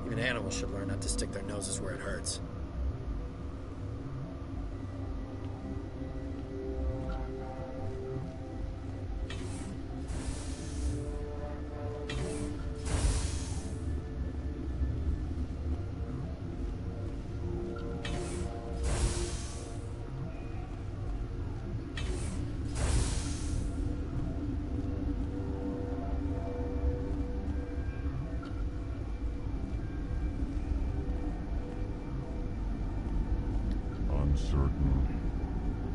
Even animals should learn not to stick their noses where it hurts. Uncertain.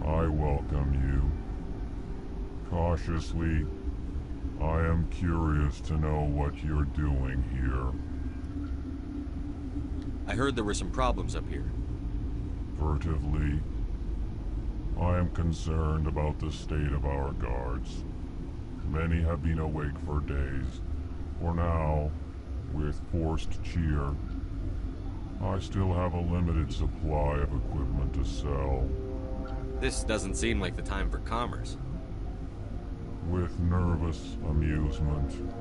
I welcome you. Cautiously, I am curious to know what you're doing here. I heard there were some problems up here. Furtively, I am concerned about the state of our guards. Many have been awake for days. For now, with forced cheer, I still have a limited supply of equipment to sell. This doesn't seem like the time for commerce. With nervous amusement,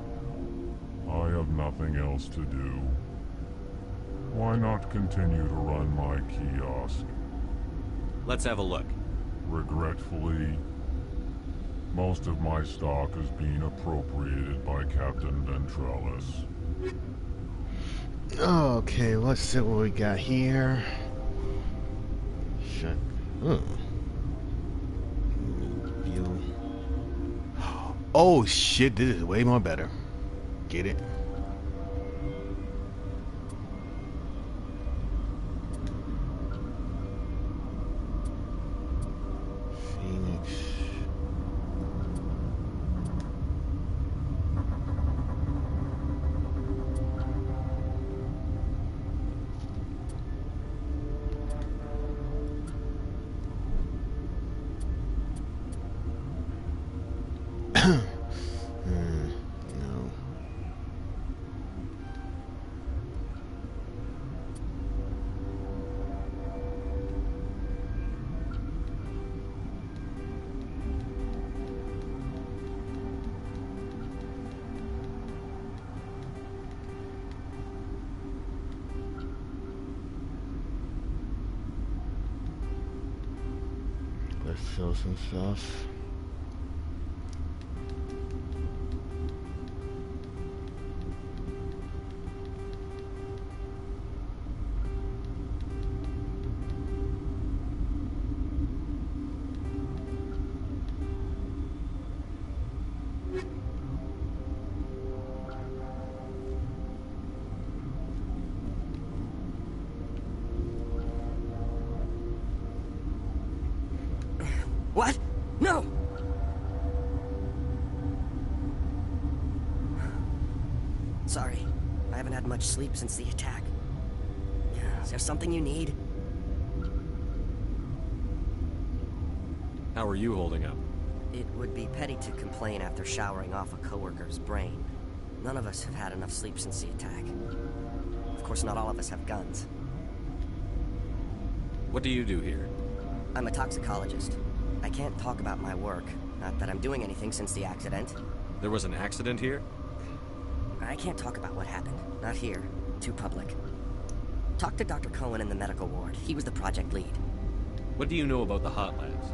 I have nothing else to do. Why not continue to run my kiosk? Let's have a look. Regretfully, most of my stock is being appropriated by Captain Ventrellis. Okay, let's see what we got here. Shut. View. Oh shit! This is way more better. Get it? Phoenix. No. Let's sell some stuff. What? No! Sorry. I haven't had much sleep since the attack. Is there something you need? How are you holding up? It would be petty to complain after showering off a coworker's brain. None of us have had enough sleep since the attack. Of course, not all of us have guns. What do you do here? I'm a toxicologist. I can't talk about my work. Not that I'm doing anything since the accident. There was an accident here? I can't talk about what happened. Not here. Too public. Talk to Dr. Cohen in the medical ward. He was the project lead. What do you know about the hot labs?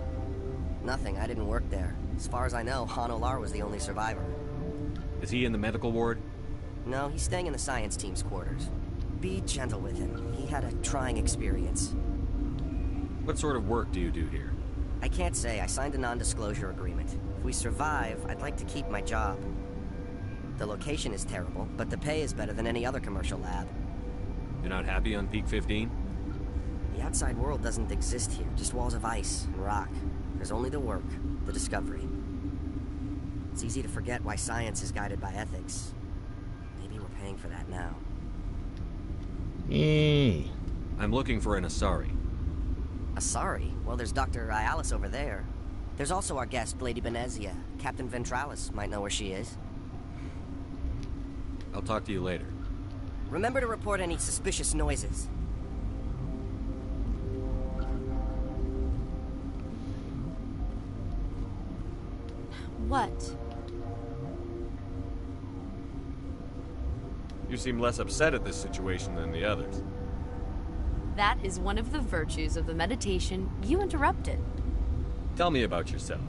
Nothing. I didn't work there. As far as I know, Han Olar was the only survivor. Is he in the medical ward? No, he's staying in the science team's quarters. Be gentle with him. He had a trying experience. What sort of work do you do here? I can't say. I signed a non-disclosure agreement. If we survive, I'd like to keep my job. The location is terrible, but the pay is better than any other commercial lab. You're not happy on Peak 15? The outside world doesn't exist here, just walls of ice and rock. There's only the work, the discovery. It's easy to forget why science is guided by ethics. Maybe we're paying for that now. I'm looking for an Asari. Asari? Well, there's Dr. Ayalis over there. There's also our guest, Lady Benezia. Captain Ventralis might know where she is. I'll talk to you later. Remember to report any suspicious noises. What? You seem less upset at this situation than the others. That is one of the virtues of the meditation you interrupted. Tell me about yourself.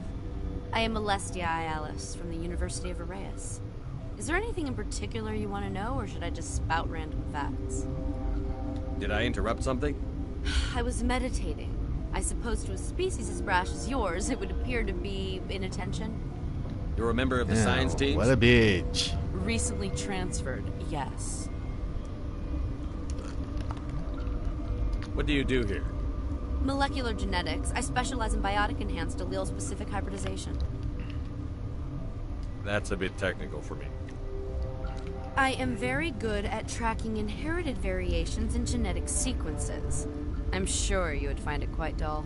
I am Alestia Ayalis from the University of Arraeus. Is there anything in particular you want to know, or should I just spout random facts? Did I interrupt something? I was meditating. I suppose to a species as brash as yours, it would appear to be inattention. You're a member of the science team? What a bitch. Recently transferred, yes. What do you do here? Molecular genetics. I specialize in biotic-enhanced allele-specific hybridization. That's a bit technical for me. I am very good at tracking inherited variations in genetic sequences. I'm sure you would find it quite dull.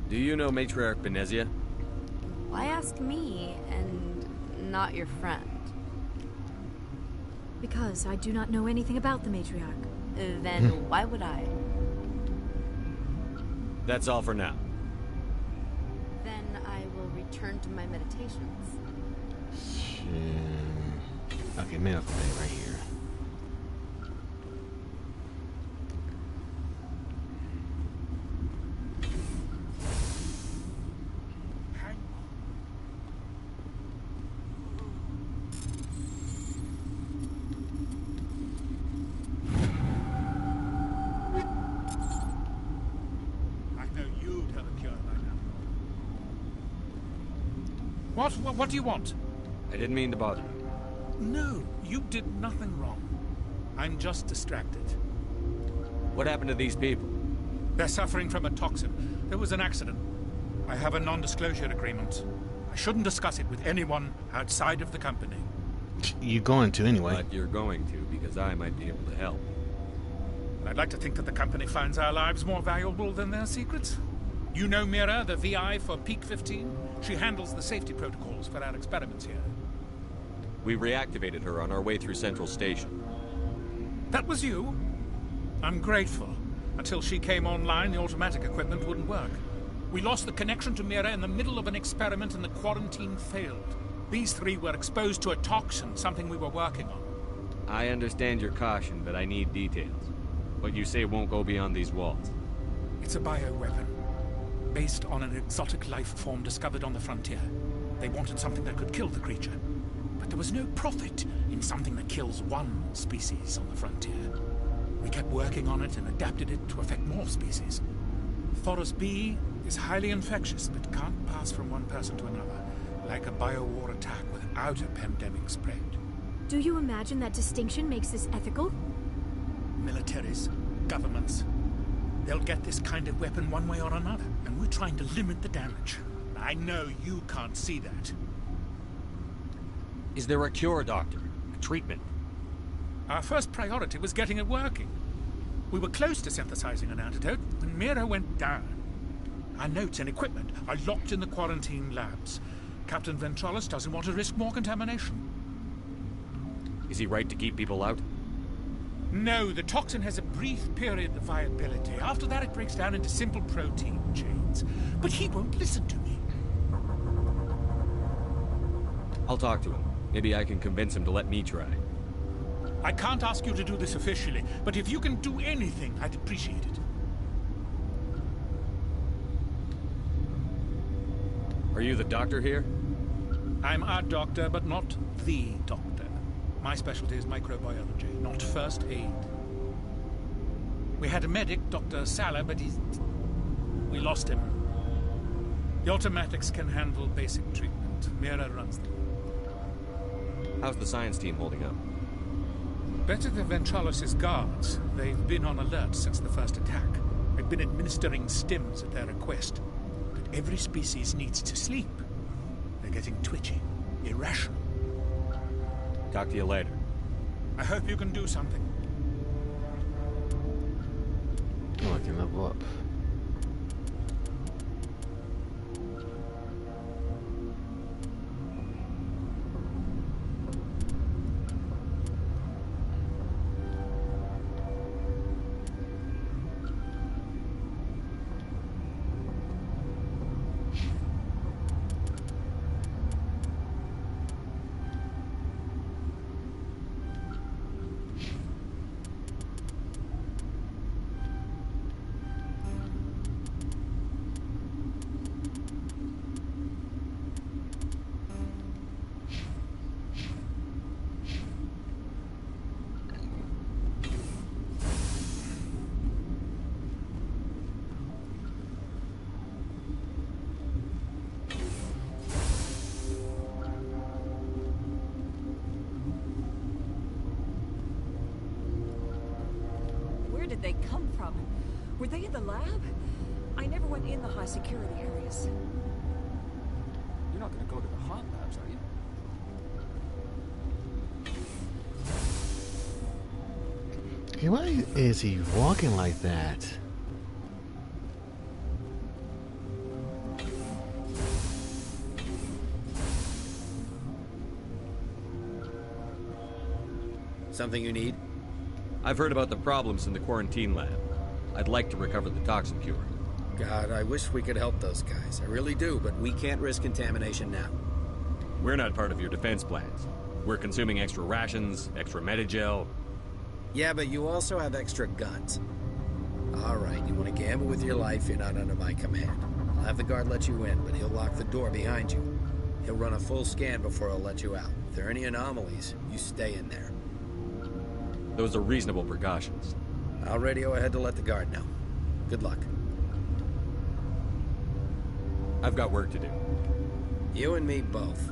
Do you know Matriarch Benezia? Why ask me and not your friend? Because I do not know anything about the matriarch. Then why would I? That's all for now. Then I will return to my meditations. Okay, medical bay right here. What do you want? I didn't mean to bother you. No, you did nothing wrong. I'm just distracted. What happened to these people? They're suffering from a toxin. There was an accident. I have a non-disclosure agreement. I shouldn't discuss it with anyone outside of the company. You're going to anyway. But you're going to, because I might be able to help. I'd like to think that the company finds our lives more valuable than their secrets. You know Mira, the VI for Peak 15? She handles the safety protocols for our experiments here. We reactivated her on our way through Central Station. That was you? I'm grateful. Until she came online, the automatic equipment wouldn't work. We lost the connection to Mira in the middle of an experiment and the quarantine failed. These three were exposed to a toxin, something we were working on. I understand your caution, but I need details. What you say won't go beyond these walls. It's a bioweapon, based on an exotic life form discovered on the frontier. They wanted something that could kill the creature. But there was no profit in something that kills one species on the frontier. We kept working on it and adapted it to affect more species. Thoros B is highly infectious, but can't pass from one person to another, like a biowar attack without a pandemic spread. Do you imagine that distinction makes this ethical? Militaries, governments, they'll get this kind of weapon one way or another, and we're trying to limit the damage. I know you can't see that. Is there a cure, Doctor? A treatment? Our first priority was getting it working. We were close to synthesizing an antidote when Mira went down. Our notes and equipment are locked in the quarantine labs. Captain Ventralis doesn't want to risk more contamination. Is he right to keep people out? No, the toxin has a brief period of viability. After that, it breaks down into simple protein chains. But he won't listen to me. I'll talk to him. Maybe I can convince him to let me try. I can't ask you to do this officially, but if you can do anything, I'd appreciate it. Are you the doctor here? I'm a doctor, but not the doctor. My specialty is microbiology, not first aid. We had a medic, Dr. Sala, but we lost him. The automatics can handle basic treatment. Mira runs them. How's the science team holding up? Better than Ventralis' guards. They've been on alert since the first attack. I've been administering stims at their request. But every species needs to sleep. They're getting twitchy, irrational. Talk to you later. I hope you can do something. Oh, I can level up. Where did they come from? Were they in the lab? I never went in the high security areas. You're not going to go to the hot labs, are you? Hey, why is he walking like that? Something you need? I've heard about the problems in the quarantine lab. I'd like to recover the toxin cure. God, I wish we could help those guys. I really do, but we can't risk contamination now. We're not part of your defense plans. We're consuming extra rations, extra Medigel. Yeah, but you also have extra guns. All right, you want to gamble with your life, you're not under my command. I'll have the guard let you in, but he'll lock the door behind you. He'll run a full scan before he'll let you out. If there are any anomalies, you stay in there. Those are reasonable precautions. I'll radio ahead to let the guard know. Good luck. I've got work to do. You and me both.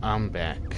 I'm back.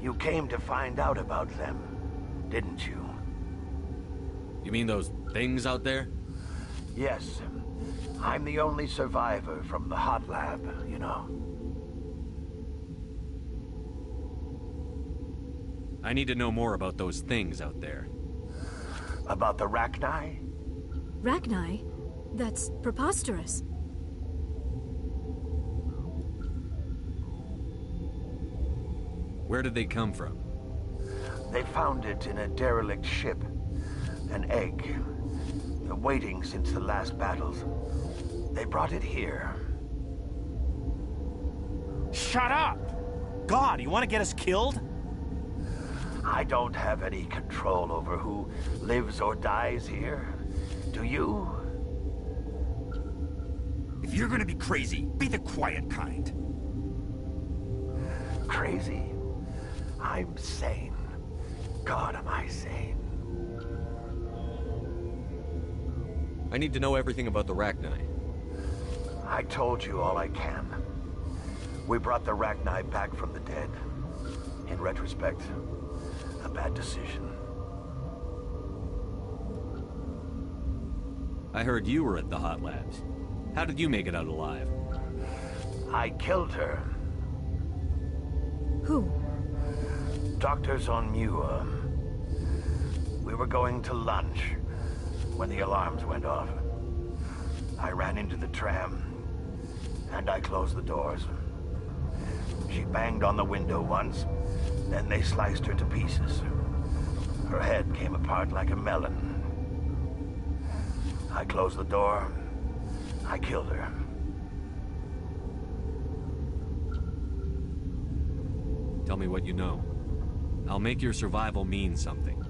You came to find out about them, didn't you? You mean those things out there? Yes. I'm the only survivor from the hot lab, you know. I need to know more about those things out there. About the Rachni? Rachni? That's preposterous. Where did they come from? They found it in a derelict ship. An egg. Waiting since the last battles. They brought it here. Shut up! God, you want to get us killed? I don't have any control over who lives or dies here. Do you? If you're gonna be crazy, be the quiet kind. Crazy? I'm sane. God, am I sane? I need to know everything about the Rachni. I told you all I can. We brought the Rachni back from the dead. In retrospect, a bad decision. I heard you were at the hot labs. How did you make it out alive? I killed her. Who? Doctors on ME1. We were going to lunch when the alarms went off. I ran into the tram, and I closed the doors. She banged on the window once, then they sliced her to pieces. Her head came apart like a melon. I closed the door. I killed her. Tell me what you know. I'll make your survival mean something.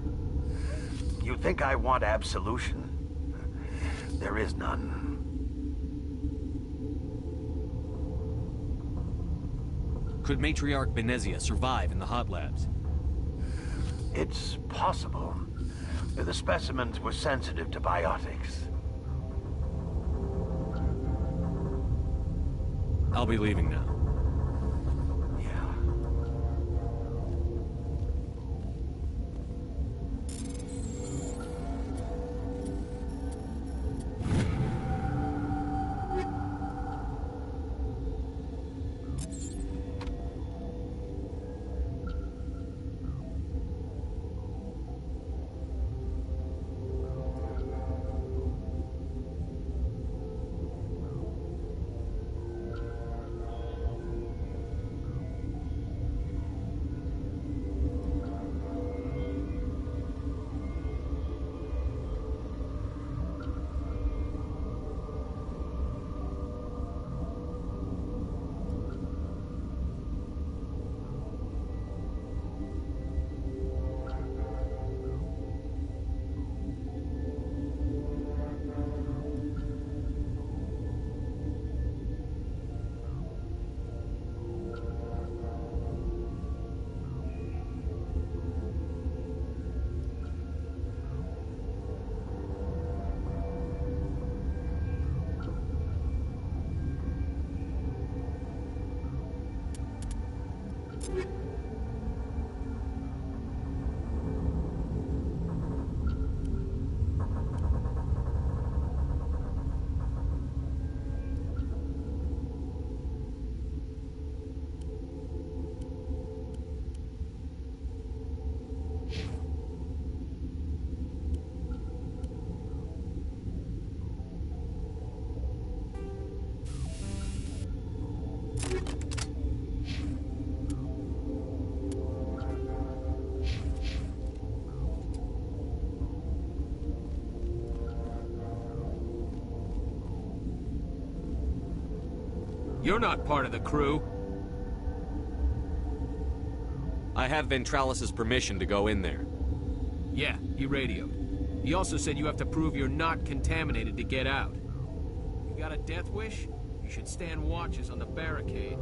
You think I want absolution? There is none. Could Matriarch Benezia survive in the hot labs? It's possible. The specimens were sensitive to biotics. I'll be leaving now. You're not part of the crew. I have Ventralis's permission to go in there. Yeah, he radioed. He also said you have to prove you're not contaminated to get out. You got a death wish? You should stand watches on the barricade.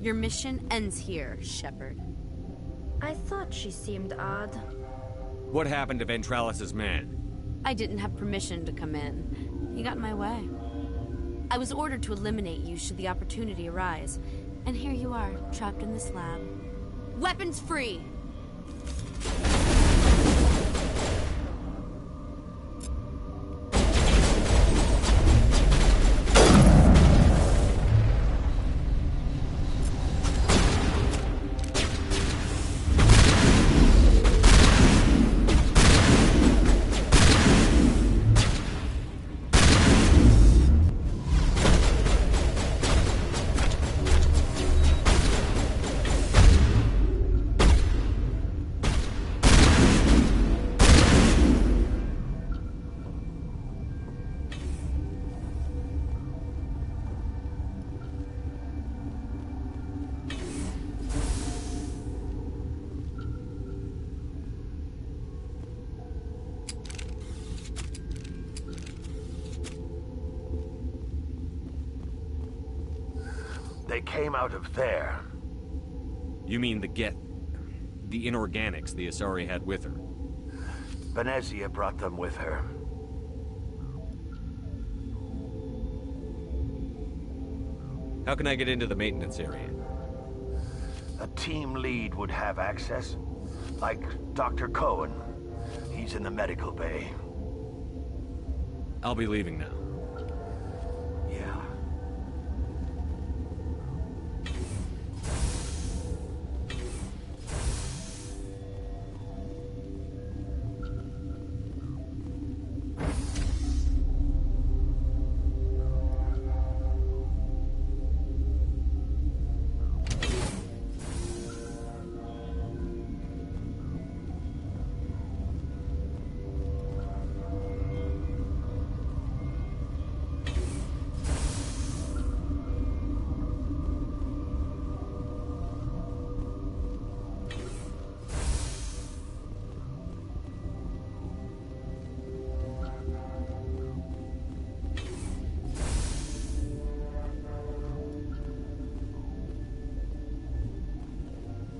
Your mission ends here, Shepard. I thought she seemed odd. What happened to Ventralis's man? I didn't have permission to come in. He got in my way. I was ordered to eliminate you should the opportunity arise. And here you are, trapped in this lab. Weapons free! They came out of there. You mean the inorganics the Asari had with her? Venezia brought them with her. How can I get into the maintenance area? A team lead would have access. Like Dr. Cohen. He's in the medical bay. I'll be leaving now. Yeah.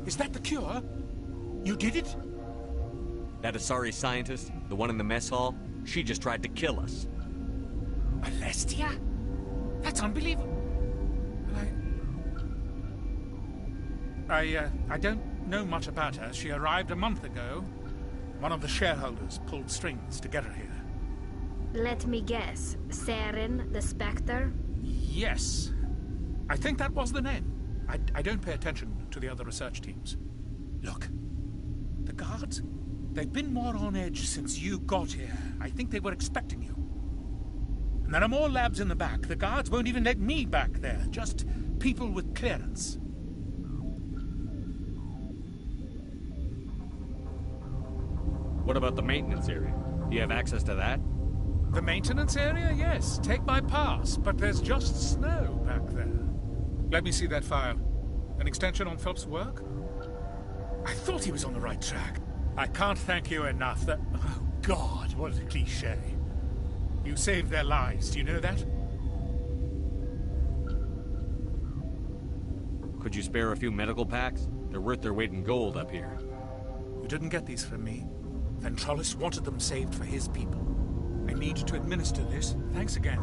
Is that the cure? You did it? That Asari scientist, the one in the mess hall, she just tried to kill us. Alestia? That's unbelievable. I don't know much about her. She arrived a month ago. One of the shareholders pulled strings to get her here. Let me guess. Saren, the Spectre? Yes. I think that was the name. I don't pay attention to the other research teams. Look, the guards, they've been more on edge since you got here. I think they were expecting you. And there are more labs in the back. The guards won't even let me back there. Just people with clearance. What about the maintenance area? Do you have access to that? The maintenance area? Yes. Take my pass. But there's just snow back there. Let me see that file. An extension on Phelps' work? I thought he was on the right track. I can't thank you enough that... Oh, God, what a cliché. You saved their lives. Do you know that? Could you spare a few medical packs? They're worth their weight in gold up here. You didn't get these from me. Ventrolis wanted them saved for his people. I need to administer this. Thanks again.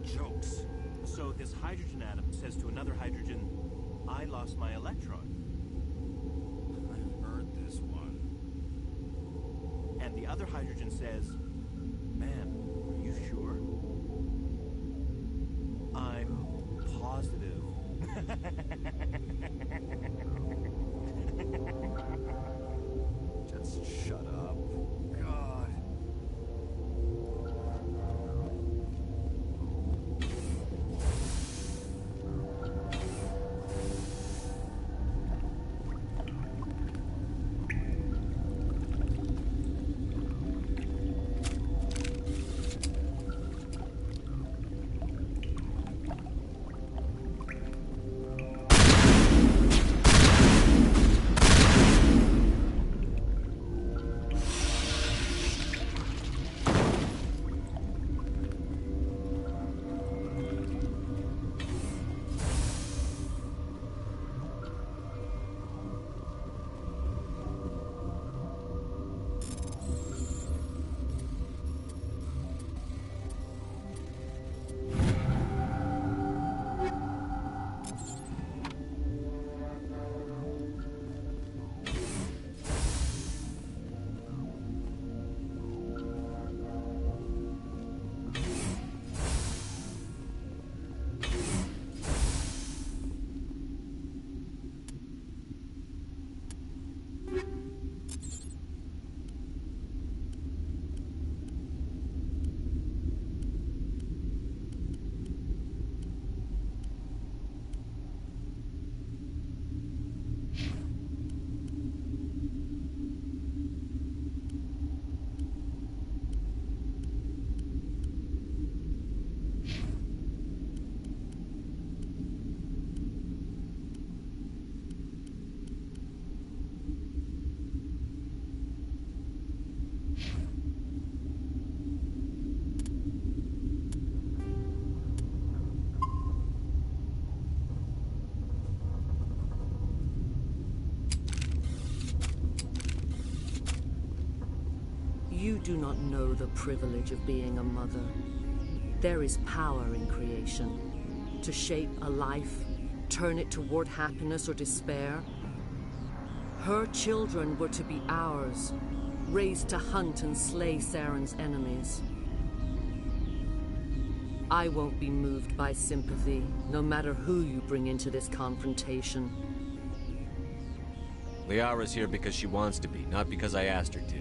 Jokes. So this hydrogen atom says to another hydrogen, I lost my electron. I've heard this one. And the other hydrogen says, man, are you sure? I'm positive. Just shut up. God. You do not know the privilege of being a mother. There is power in creation. To shape a life, turn it toward happiness or despair. Her children were to be ours, raised to hunt and slay Saren's enemies. I won't be moved by sympathy, no matter who you bring into this confrontation. Liara's here because she wants to be, not because I asked her to.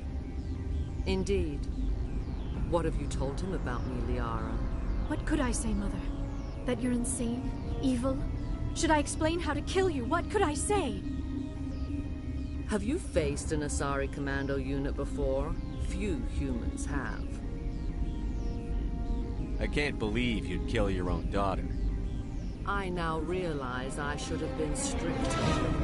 Indeed. What have you told him about me, Liara? What could I say, Mother? That you're insane? Evil? Should I explain how to kill you? What could I say? Have you faced an Asari commando unit before? Few humans have. I can't believe you'd kill your own daughter. I now realize I should have been stricter.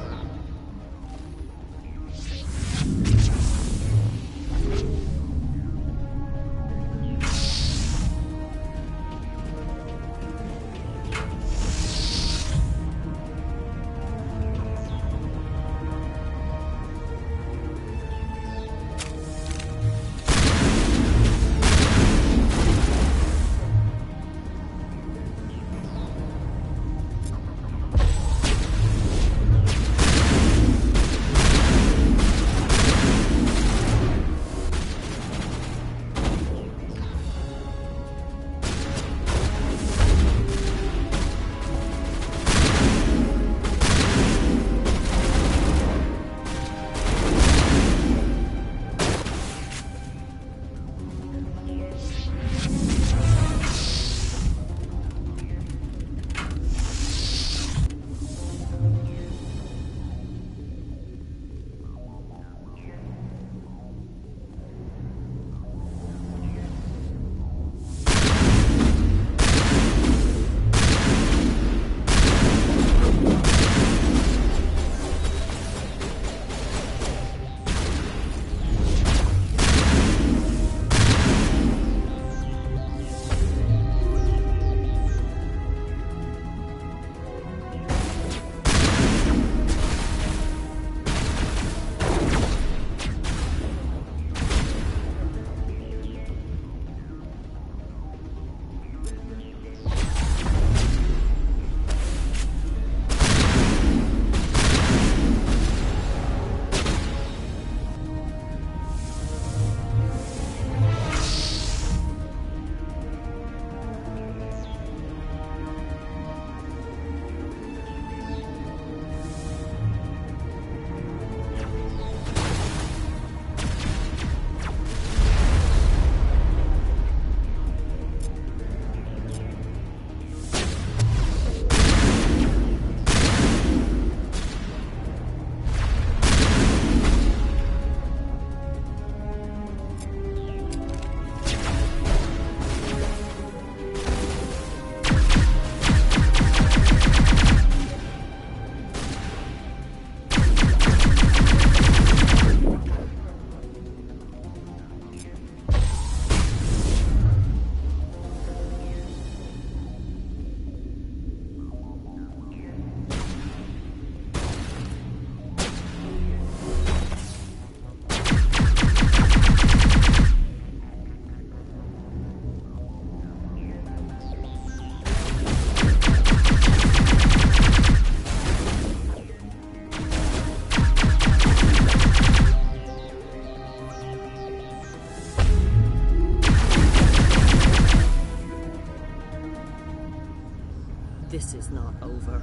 This is not over.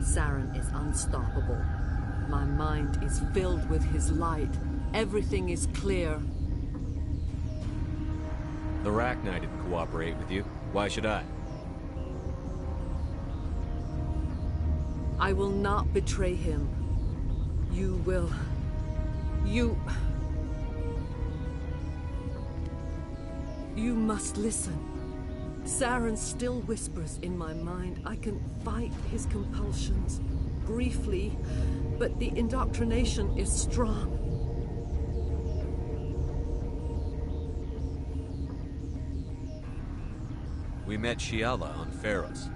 Saren is unstoppable. My mind is filled with his light. Everything is clear. The Rachni didn't cooperate with you. Why should I? I will not betray him. You will. You must listen. Saren still whispers in my mind. I can fight his compulsions, briefly, but the indoctrination is strong. We met Shiala on Pharos.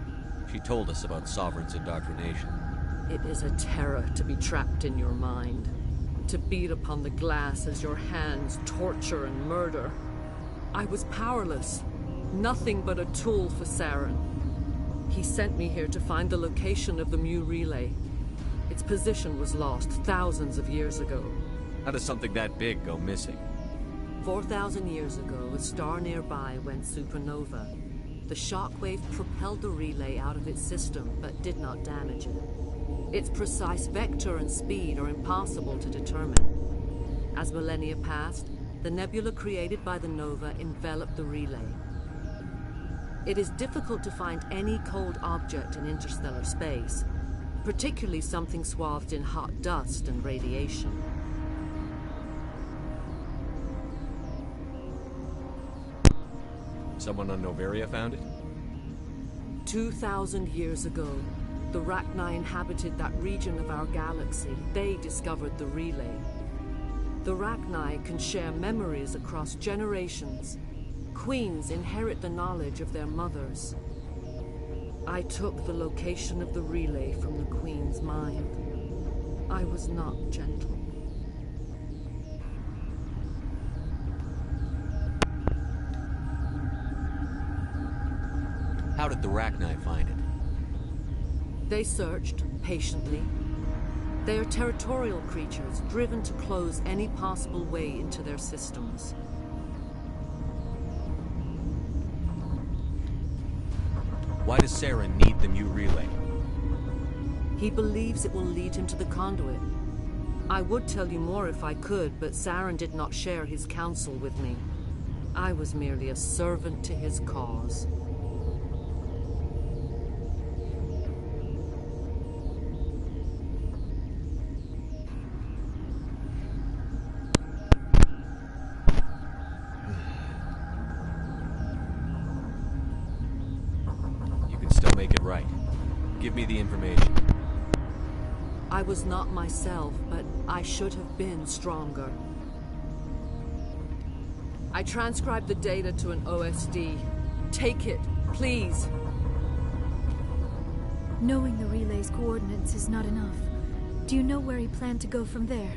She told us about Sovereign's indoctrination. It is a terror to be trapped in your mind, to beat upon the glass as your hands torture and murder. I was powerless, nothing but a tool for Saren. He sent me here to find the location of the Mu relay. Its position was lost thousands of years ago. How does something that big go missing? 4,000 years ago, a star nearby went supernova. The shockwave propelled the relay out of its system, but did not damage it. Its precise vector and speed are impossible to determine. As millennia passed, the nebula created by the nova enveloped the relay. It is difficult to find any cold object in interstellar space, particularly something swathed in hot dust and radiation. Someone on Noveria found it? 2,000 years ago, the Rachni inhabited that region of our galaxy. They discovered the relay. The Rachni can share memories across generations. Queens inherit the knowledge of their mothers. I took the location of the relay from the Queen's mind. I was not gentle. How did the Rachni find it? They searched, patiently. They are territorial creatures, driven to close any possible way into their systems. Why does Saren need the new relay? He believes it will lead him to the conduit. I would tell you more if I could, but Saren did not share his counsel with me. I was merely a servant to his cause. Make it right. Give me the information. I was not myself, but I should have been stronger. I transcribed the data to an OSD. Take it, please. Knowing the relay's coordinates is not enough. Do you know where he planned to go from there?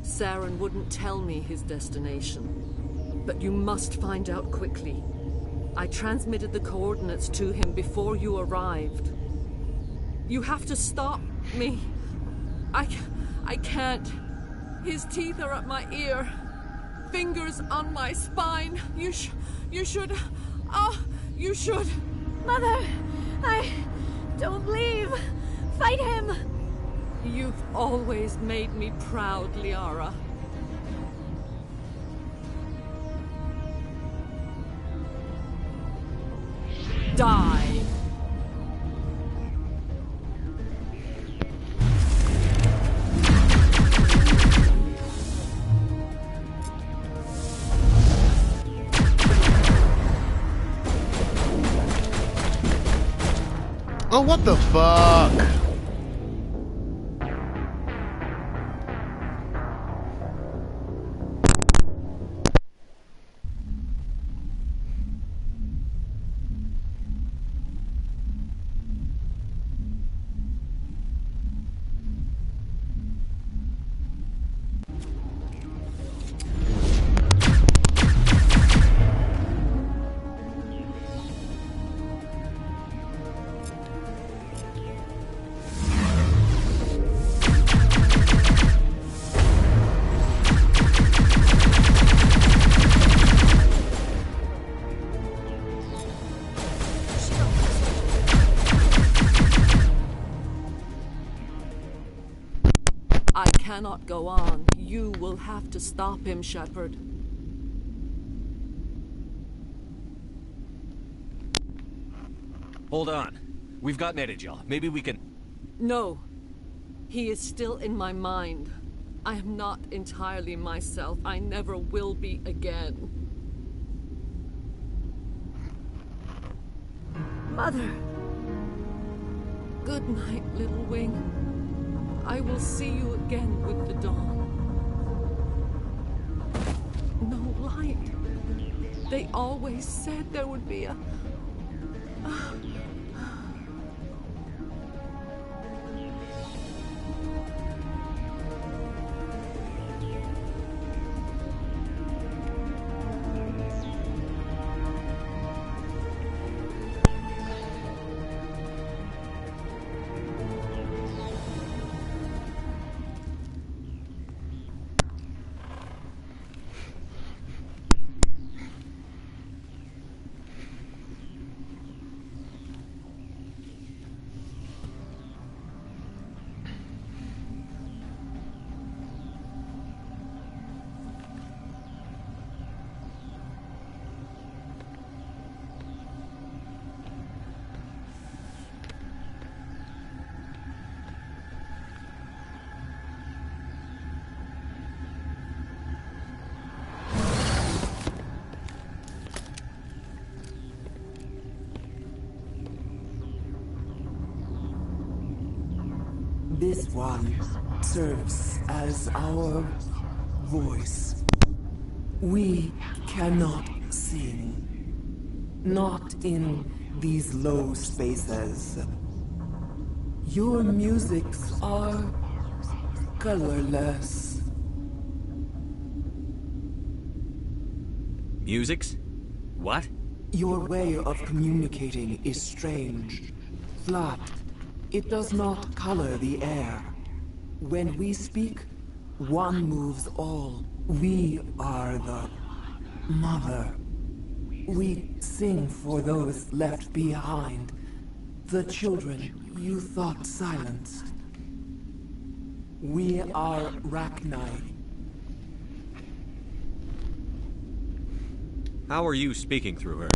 Saren wouldn't tell me his destination. But you must find out quickly. I transmitted the coordinates to him before you arrived. You have to stop me. I can't. His teeth are at my ear. Fingers on my spine. You should... Oh, you should... Mother, I don't leave. Fight him. You've always made me proud, Liara. Die. Oh, what the fuck? Cannot go on. You will have to stop him, Shepard. Hold on. We've got Netagel. Maybe we can... No. He is still in my mind. I am not entirely myself. I never will be again. Mother. Good night, little wing. I will see you again with the dawn. No light. They always said there would be a... This one serves as our voice. We cannot sing. Not in these low spaces. Your musics are colorless. Musics? What? Your way of communicating is strange. Flat. It does not color the air. When we speak, one moves all. We are the mother. We sing for those left behind. The children you thought silenced. We are Rachni. How are you speaking through her?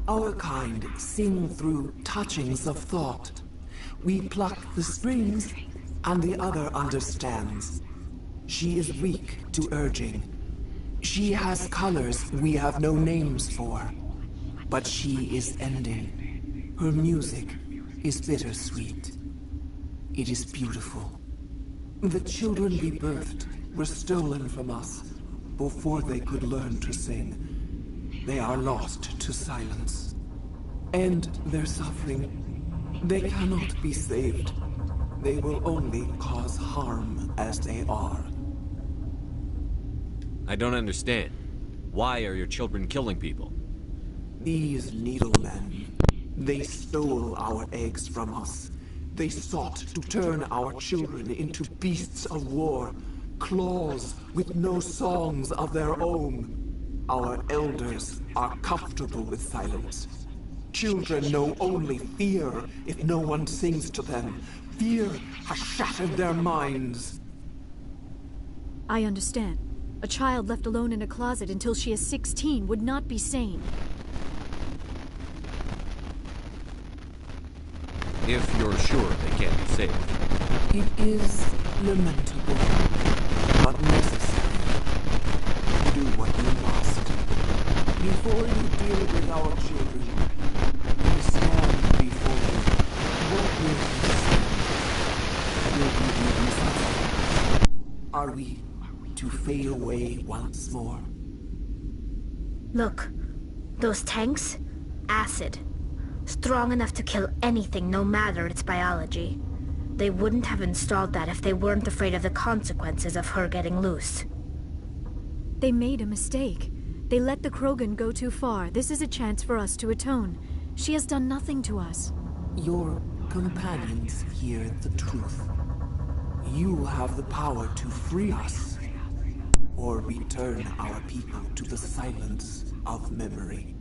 Our kind sing through touchings of thought. We pluck the strings, and the other understands. She is weak to urging. She has colors we have no names for. But she is ending. Her music is bittersweet. It is beautiful. The children we birthed were stolen from us before they could learn to sing. They are lost to silence. And their suffering, they cannot be saved. They will only cause harm as they are. I don't understand. Why are your children killing people? These needlemen, they stole our eggs from us. They sought to turn our children into beasts of war, claws with no songs of their own. Our elders are comfortable with silence. Children know only fear if no one sings to them. Fear has shattered their minds. I understand. A child left alone in a closet until she is 16 would not be sane. If you're sure they can't be saved. It is lamentable, but necessary. Do what you must. Before you deal with our children, we stand before you. What will you say? Will you be innocent? Are we to fade away once more? Look, those tanks? Acid. Strong enough to kill anything, no matter its biology. They wouldn't have installed that if they weren't afraid of the consequences of her getting loose. They made a mistake. They let the Krogan go too far. This is a chance for us to atone. She has done nothing to us. Your companions hear the truth. You have the power to free us, or return our people to the silence of memory.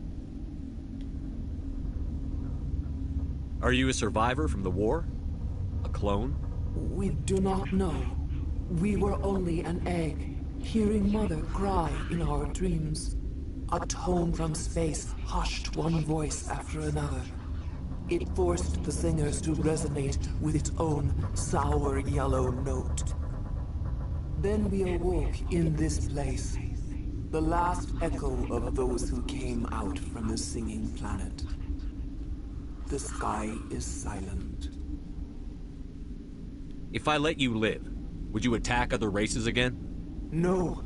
Are you a survivor from the war? A clone? We do not know. We were only an egg, hearing Mother cry in our dreams. A tone from space hushed one voice after another. It forced the singers to resonate with its own sour yellow note. Then we awoke in this place, the last echo of those who came out from the singing planet. The sky is silent. If I let you live, would you attack other races again? No.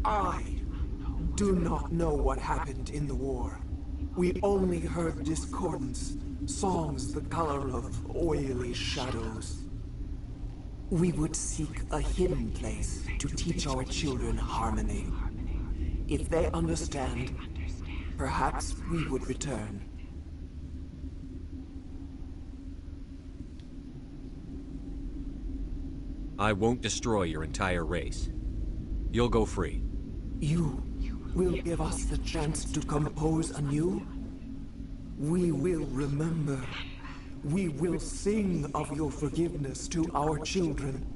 I do not know what happened in the war. We only heard discordance, songs the color of oily shadows. We would seek a hidden place to teach our children harmony. If they understand, perhaps we would return. I won't destroy your entire race. You'll go free. You will give us the chance to compose anew? We will remember. We will sing of your forgiveness to our children.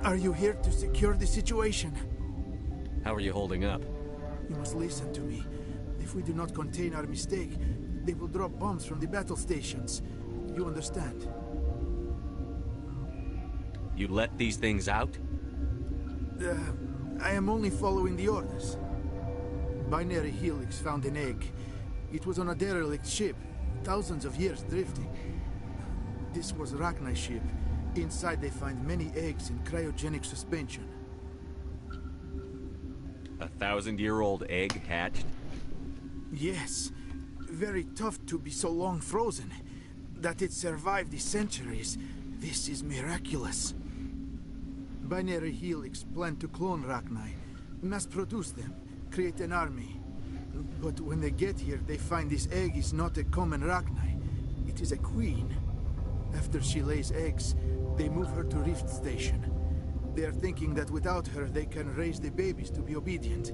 Are you here to secure the situation? How are you holding up? You must listen to me. If we do not contain our mistake, they will drop bombs from the battle stations. You understand? You let these things out? I am only following the orders. Binary Helix found an egg. It was on a derelict ship, thousands of years drifting. This was Rachni's ship. Inside they find many eggs in cryogenic suspension. 1,000-year-old egg hatched? Yes. Very tough to be so long frozen. That it survived the centuries, this is miraculous. Binary Helix planned to clone Rachni, mass-produce them, create an army. But when they get here, they find this egg is not a common Rachni. It is a queen. After she lays eggs, they move her to Rift Station. They are thinking that without her, they can raise the babies to be obedient.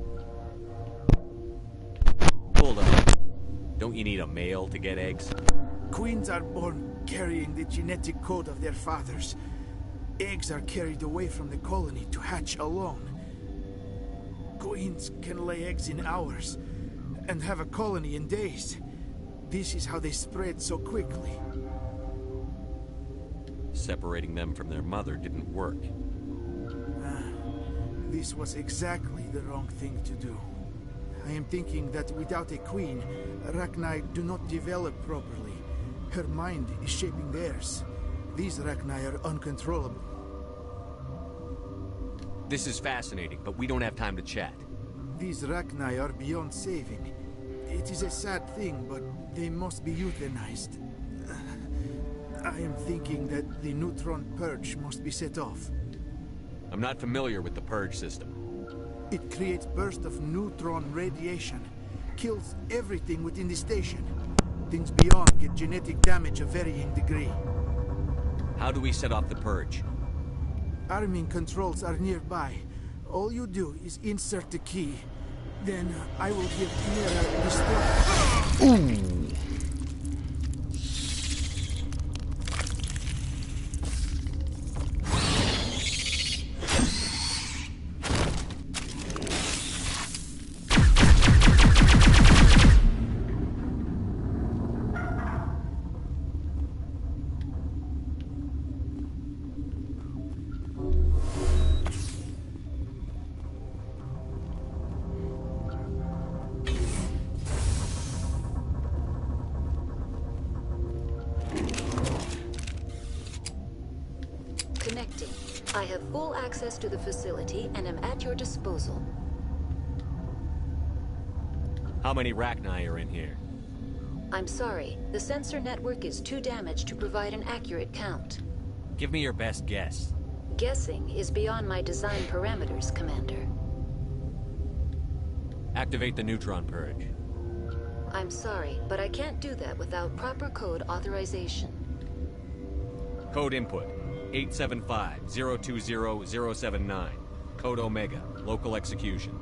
Hold on. Don't you need a male to get eggs? Queens are born carrying the genetic code of their fathers. Eggs are carried away from the colony to hatch alone. Queens can lay eggs in hours and have a colony in days. This is how they spread so quickly. Separating them from their mother didn't work. This was exactly the wrong thing to do. I am thinking that without a queen, Rachni do not develop properly. Her mind is shaping theirs. These Rachni are uncontrollable. This is fascinating, but we don't have time to chat. These Rachni are beyond saving. It is a sad thing, but they must be euthanized. I am thinking that the neutron purge must be set off. I'm not familiar with the purge system. It creates bursts of neutron radiation, kills everything within the station. Things beyond get genetic damage of varying degree. How do we set off the purge? Arming controls are nearby. All you do is insert the key. Then I will give Mira the stuff. Ooh. Connecting. I have full access to the facility and am at your disposal. How many Rachni are in here? I'm sorry. The sensor network is too damaged to provide an accurate count. Give me your best guess. Guessing is beyond my design parameters, Commander. Activate the neutron purge. I'm sorry, but I can't do that without proper code authorization. Code input 875-020-079. Code Omega. Local execution.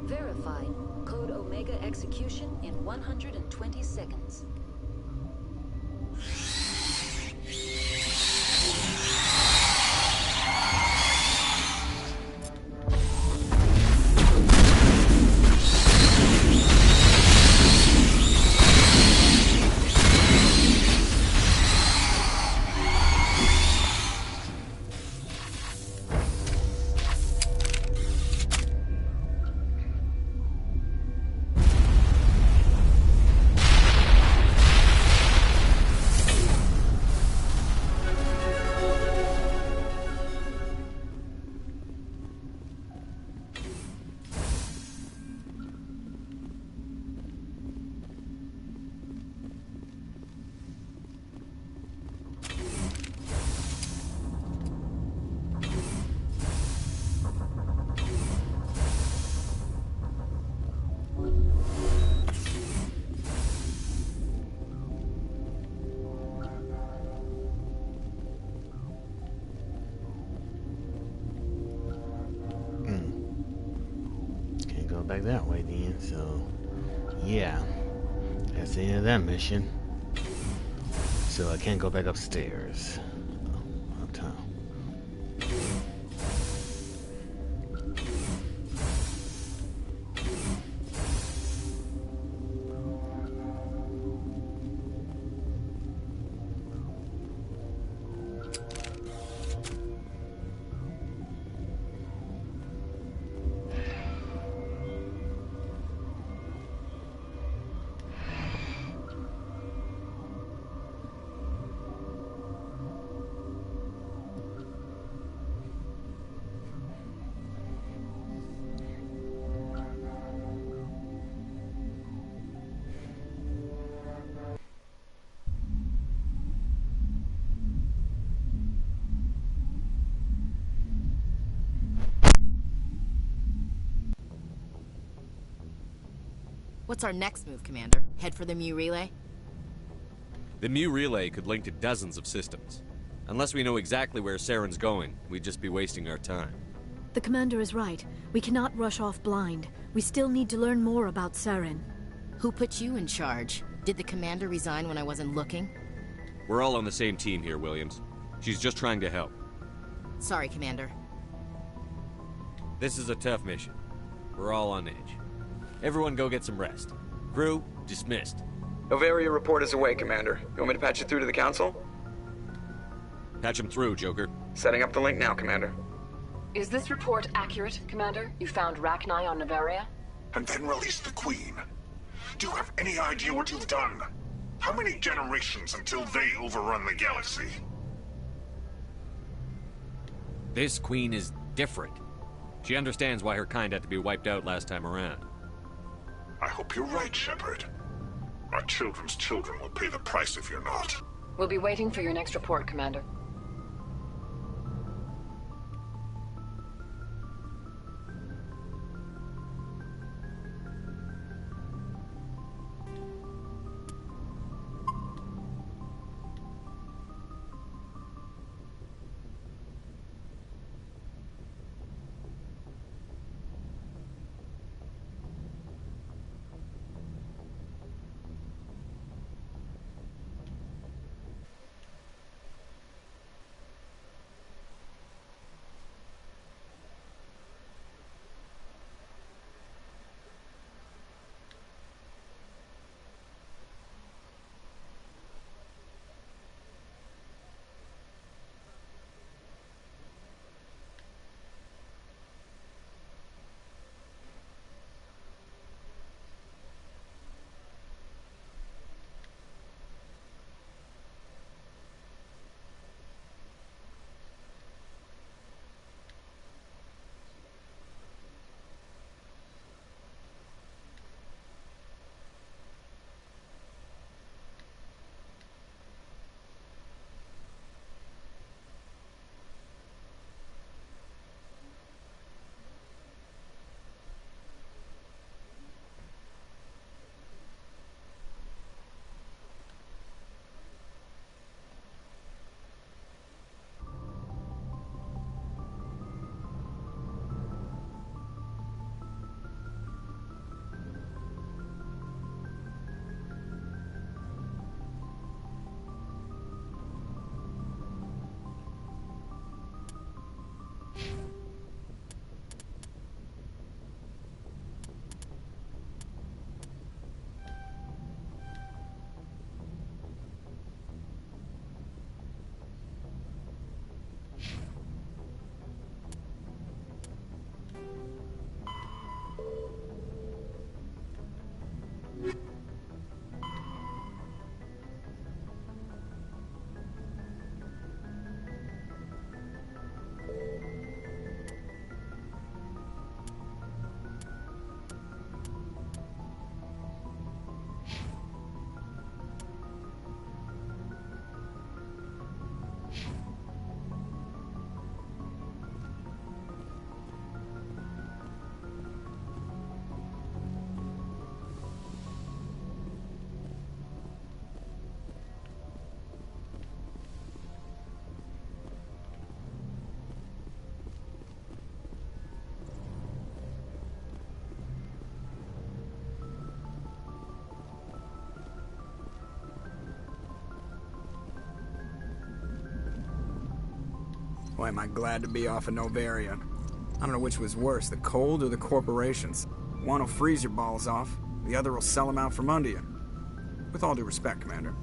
Verified. Code Omega execution in 120 seconds. Back that way then, so yeah, that's the end of that mission. So I can't go back upstairs. Uptown. What's our next move, Commander? Head for the ME relay? The ME relay could link to dozens of systems. Unless we know exactly where Saren's going, we'd just be wasting our time. The commander is right. We cannot rush off blind. We still need to learn more about Saren. Who put you in charge? Did the commander resign when I wasn't looking? We're all on the same team here, Williams. She's just trying to help. Sorry, Commander. This is a tough mission. We're all on edge. Everyone go get some rest. Crew, dismissed. Novaria report is away, Commander. You want me to patch it through to the Council? Patch him through, Joker. Setting up the link now, Commander. Is this report accurate, Commander? You found Rachni on Novaria? And then released the Queen. Do you have any idea what you've done? How many generations until they overrun the galaxy? This Queen is different. She understands why her kind had to be wiped out last time around. I hope you're right, Shepard. Our children's children will pay the price if you're not. We'll be waiting for your next report, Commander. Boy, am I glad to be off of Novaria. I don't know which was worse, the cold or the corporations. One will freeze your balls off, the other will sell them out from under you. With all due respect, Commander.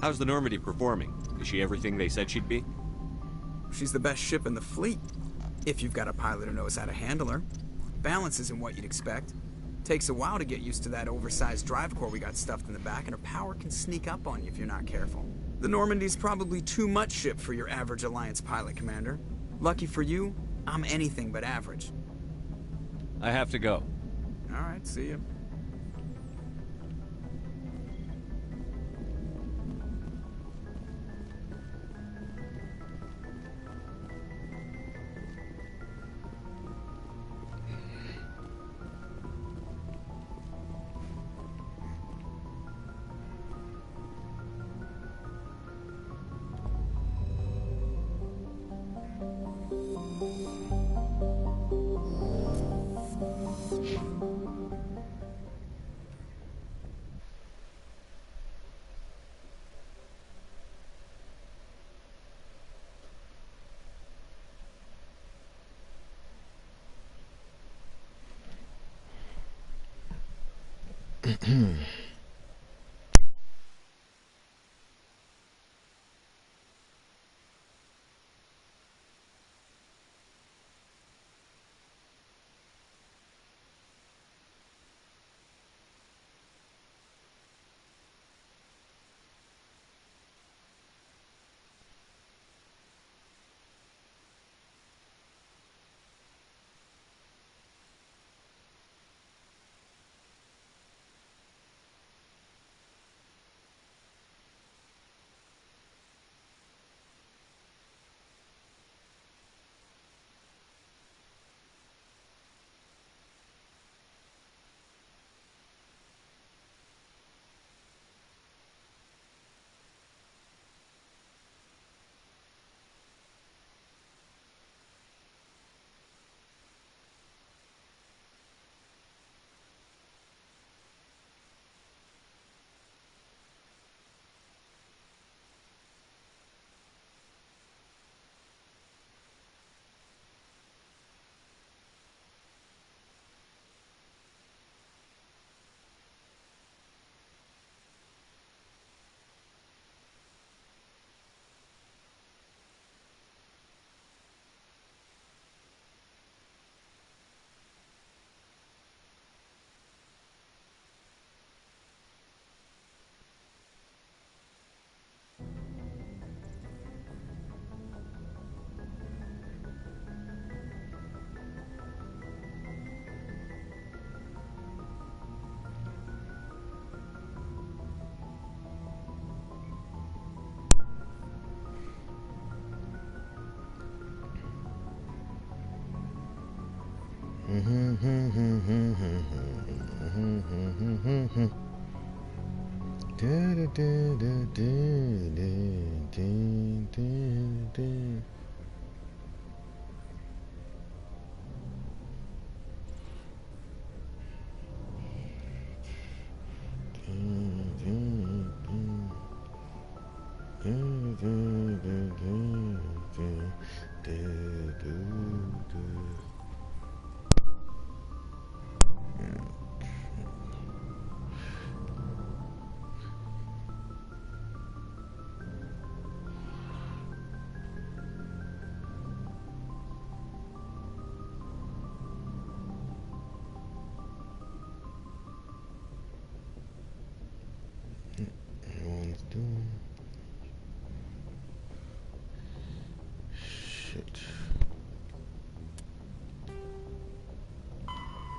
How's the Normandy performing? Is she everything they said she'd be? She's the best ship in the fleet, if you've got a pilot who knows how to handle her. Balance isn't what you'd expect. Takes a while to get used to that oversized drive core we got stuffed in the back, and her power can sneak up on you if you're not careful. The Normandy's probably too much ship for your average Alliance pilot, Commander. Lucky for you, I'm anything but average. I have to go. All right, see you.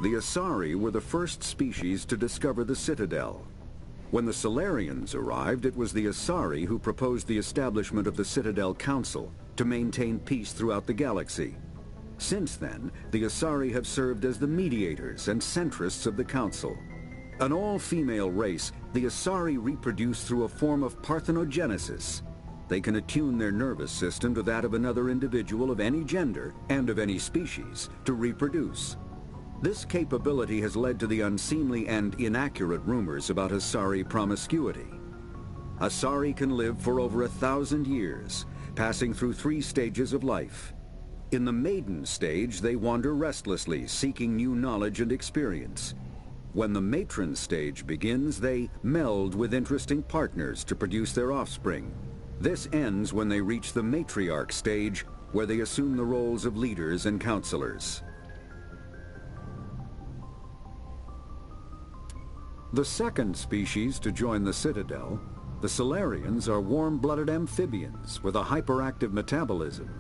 The Asari were the first species to discover the Citadel. When the Solarians arrived, it was the Asari who proposed the establishment of the Citadel Council to maintain peace throughout the galaxy. Since then, the Asari have served as the mediators and centrists of the Council. An all-female race, the Asari reproduce through a form of parthenogenesis. They can attune their nervous system to that of another individual of any gender and of any species to reproduce. This capability has led to the unseemly and inaccurate rumors about Asari promiscuity. Asari can live for over 1,000 years, passing through 3 stages of life. In the maiden stage, they wander restlessly, seeking new knowledge and experience. When the matron stage begins, they meld with interesting partners to produce their offspring. This ends when they reach the matriarch stage, where they assume the roles of leaders and counselors. The second species to join the Citadel, the Solarians, are warm-blooded amphibians with a hyperactive metabolism.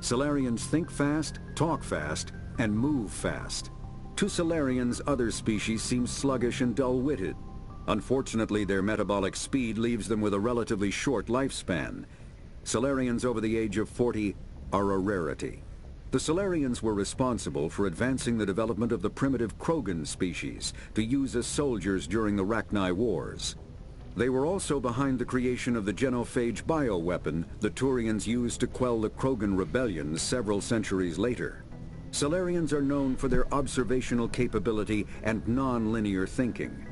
Solarians think fast, talk fast, and move fast. To Solarians, other species seem sluggish and dull-witted. Unfortunately, their metabolic speed leaves them with a relatively short lifespan. Solarians over the age of 40 are a rarity. The Solarians were responsible for advancing the development of the primitive Krogan species to use as soldiers during the Rachni Wars. They were also behind the creation of the genophage bioweapon the Turians used to quell the Krogan rebellions several centuries later. Solarians are known for their observational capability and non-linear thinking.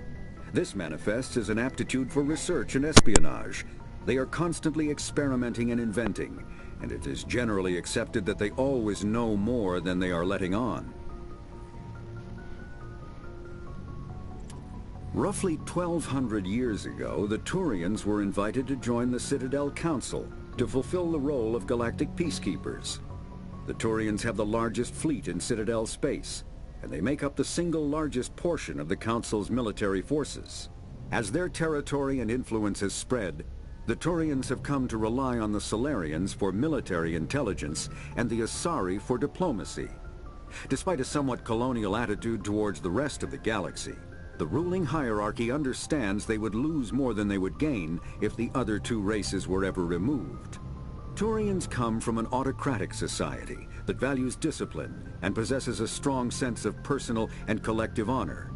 This manifests as an aptitude for research and espionage. They are constantly experimenting and inventing, and it is generally accepted that they always know more than they are letting on. Roughly 1,200 years ago, the Turians were invited to join the Citadel Council to fulfill the role of galactic peacekeepers. The Turians have the largest fleet in Citadel space, and they make up the single largest portion of the Council's military forces. As their territory and influence has spread, the Turians have come to rely on the Solarians for military intelligence and the Asari for diplomacy. Despite a somewhat colonial attitude towards the rest of the galaxy, the ruling hierarchy understands they would lose more than they would gain if the other two races were ever removed. Turians come from an autocratic society that values discipline and possesses a strong sense of personal and collective honor.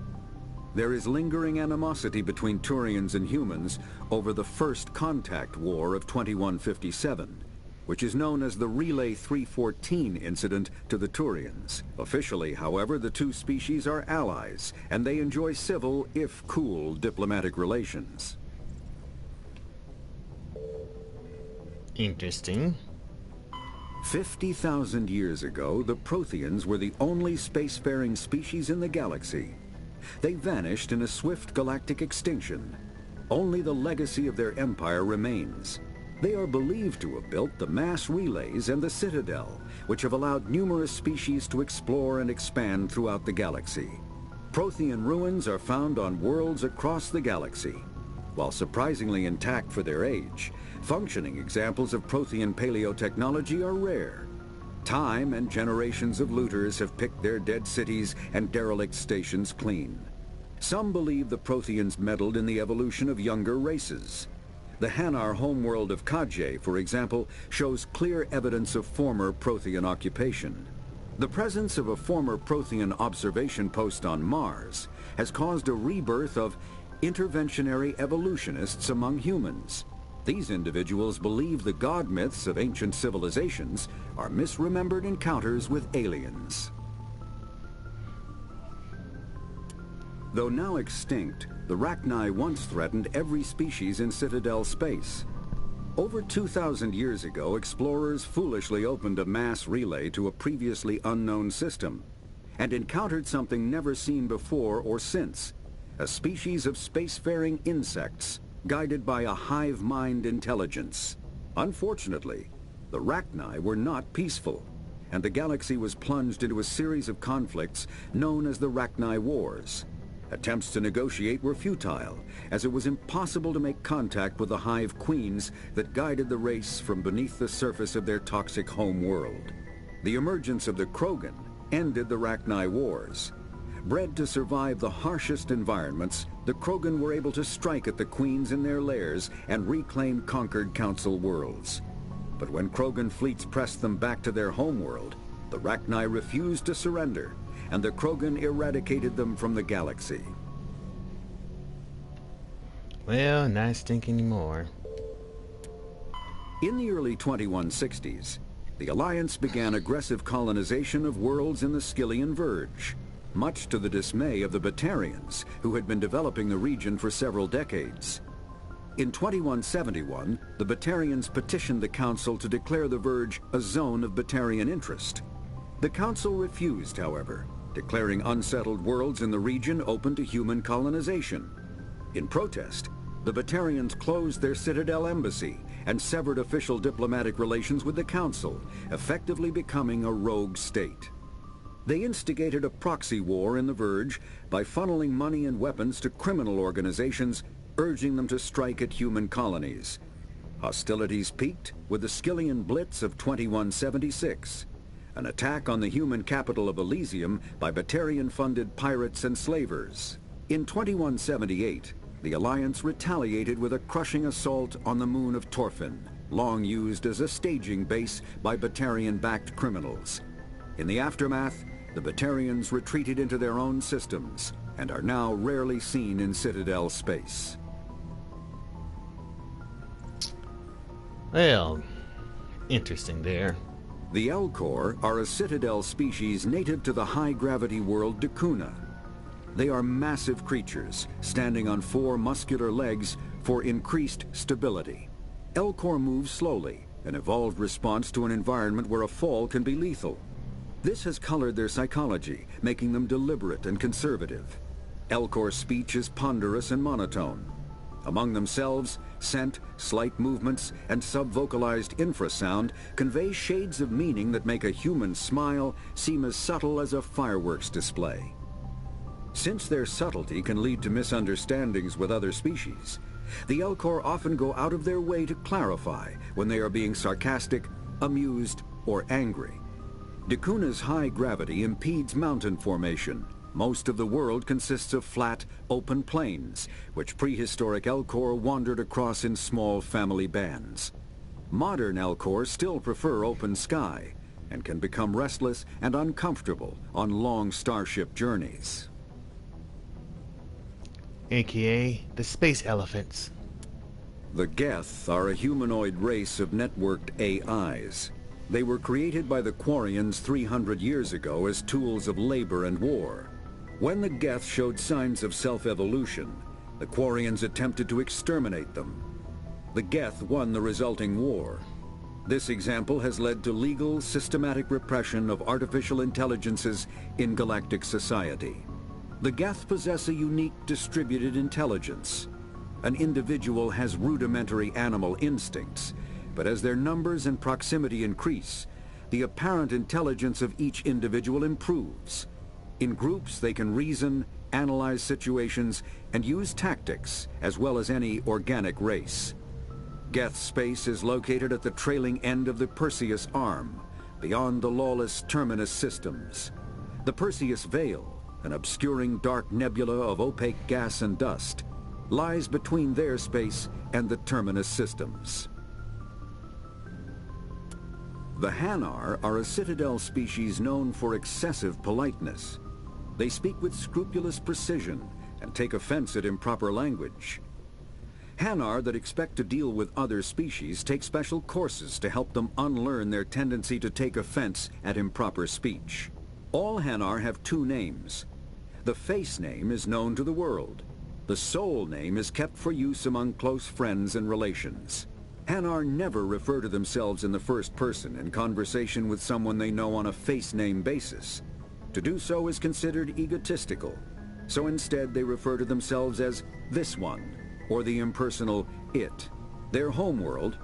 There is lingering animosity between Turians and humans over the First Contact War of 2157, which is known as the Relay 314 incident to the Turians. Officially, however, the two species are allies, and they enjoy civil, if cool, diplomatic relations. Interesting. 50,000 years ago, the Protheans were the only spacefaring species in the galaxy. They vanished in a swift galactic extinction. Only the legacy of their empire remains. They are believed to have built the mass relays and the Citadel, which have allowed numerous species to explore and expand throughout the galaxy. Prothean ruins are found on worlds across the galaxy. While surprisingly intact for their age, functioning examples of Prothean paleotechnology are rare. Time and generations of looters have picked their dead cities and derelict stations clean. Some believe the Protheans meddled in the evolution of younger races. The Hanar homeworld of Kajay, for example, shows clear evidence of former Prothean occupation. The presence of a former Prothean observation post on Mars has caused a rebirth of interventionary evolutionists among humans. These individuals believe the god myths of ancient civilizations are misremembered encounters with aliens. Though now extinct, the Rachni once threatened every species in Citadel space. Over 2,000 years ago, explorers foolishly opened a mass relay to a previously unknown system and encountered something never seen before or since, a species of spacefaring insects guided by a hive mind intelligence. Unfortunately, the Rachni were not peaceful, and the galaxy was plunged into a series of conflicts known as the Rachni Wars. Attempts to negotiate were futile, as it was impossible to make contact with the hive queens that guided the race from beneath the surface of their toxic home world. The emergence of the Krogan ended the Rachni Wars. Bred to survive the harshest environments, the Krogan were able to strike at the queens in their lairs and reclaim conquered Council worlds. But when Krogan fleets pressed them back to their homeworld, the Rachni refused to surrender, and the Krogan eradicated them from the galaxy. Well, not stink anymore. In the early 2160s, the Alliance began aggressive colonization of worlds in the Skyllian Verge, much to the dismay of the Batarians, who had been developing the region for several decades. In 2171, the Batarians petitioned the Council to declare the Verge a zone of Batarian interest. The Council refused, however, declaring unsettled worlds in the region open to human colonization. In protest, the Batarians closed their Citadel embassy and severed official diplomatic relations with the Council, effectively becoming a rogue state. They instigated a proxy war in the Verge by funneling money and weapons to criminal organizations, urging them to strike at human colonies. Hostilities peaked with the Skyllian Blitz of 2176, an attack on the human capital of Elysium by Batarian-funded pirates and slavers. In 2178, the Alliance retaliated with a crushing assault on the moon of Torfin, long used as a staging base by Batarian-backed criminals. In the aftermath, the Batarians retreated into their own systems and are now rarely seen in Citadel space. Well, interesting there. The Elcor are a Citadel species native to the high-gravity world Dakuna. They are massive creatures, standing on 4 muscular legs for increased stability. Elcor move slowly, an evolved response to an environment where a fall can be lethal. This has colored their psychology, making them deliberate and conservative. Elcor speech is ponderous and monotone. Among themselves, scent, slight movements, and sub-vocalized infrasound convey shades of meaning that make a human smile seem as subtle as a fireworks display. Since their subtlety can lead to misunderstandings with other species, the Elcor often go out of their way to clarify when they are being sarcastic, amused, or angry. Dakuna's high gravity impedes mountain formation. Most of the world consists of flat, open plains, which prehistoric Elcor wandered across in small family bands. Modern Elcor still prefer open sky, and can become restless and uncomfortable on long starship journeys. AKA the space elephants. The Geth are a humanoid race of networked AIs. They were created by the Quarians 300 years ago as tools of labor and war. When the Geth showed signs of self-evolution, the Quarians attempted to exterminate them. The Geth won the resulting war. This example has led to legal, systematic repression of artificial intelligences in galactic society. The Geth possess a unique distributed intelligence. An individual has rudimentary animal instincts, but as their numbers and proximity increase, the apparent intelligence of each individual improves. In groups, they can reason, analyze situations, and use tactics, as well as any organic race. Geth space is located at the trailing end of the Perseus Arm, beyond the lawless Terminus systems. The Perseus Veil, an obscuring dark nebula of opaque gas and dust, lies between their space and the Terminus systems. The Hanar are a Citadel species known for excessive politeness. They speak with scrupulous precision and take offense at improper language. Hanar that expect to deal with other species take special courses to help them unlearn their tendency to take offense at improper speech. All Hanar have 2 names. The face name is known to the world. The soul name is kept for use among close friends and relations. Hanar never refer to themselves in the first person in conversation with someone they know on a face name basis. To do so is considered egotistical, so instead they refer to themselves as this one, or the impersonal it. Their homeworld,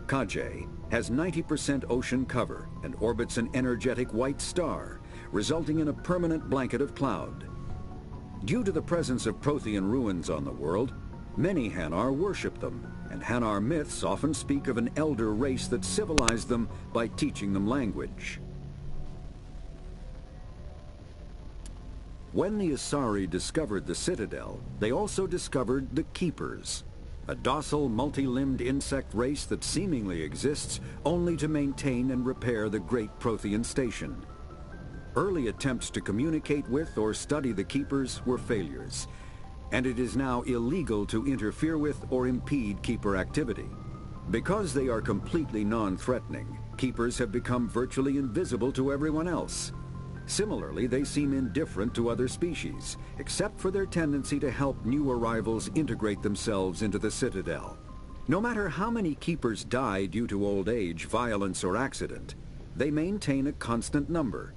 Kajay, has 90% ocean cover and orbits an energetic white star, resulting in a permanent blanket of cloud. Due to the presence of Prothean ruins on the world, many Hanar worship them, and Hanar myths often speak of an elder race that civilized them by teaching them language. When the Asari discovered the Citadel, they also discovered the Keepers, a docile, multi-limbed insect race that seemingly exists only to maintain and repair the Great Prothean Station. Early attempts to communicate with or study the Keepers were failures, and it is now illegal to interfere with or impede Keeper activity. Because they are completely non-threatening, Keepers have become virtually invisible to everyone else. Similarly, they seem indifferent to other species, except for their tendency to help new arrivals integrate themselves into the Citadel. No matter how many Keepers die due to old age, violence, or accident, they maintain a constant number.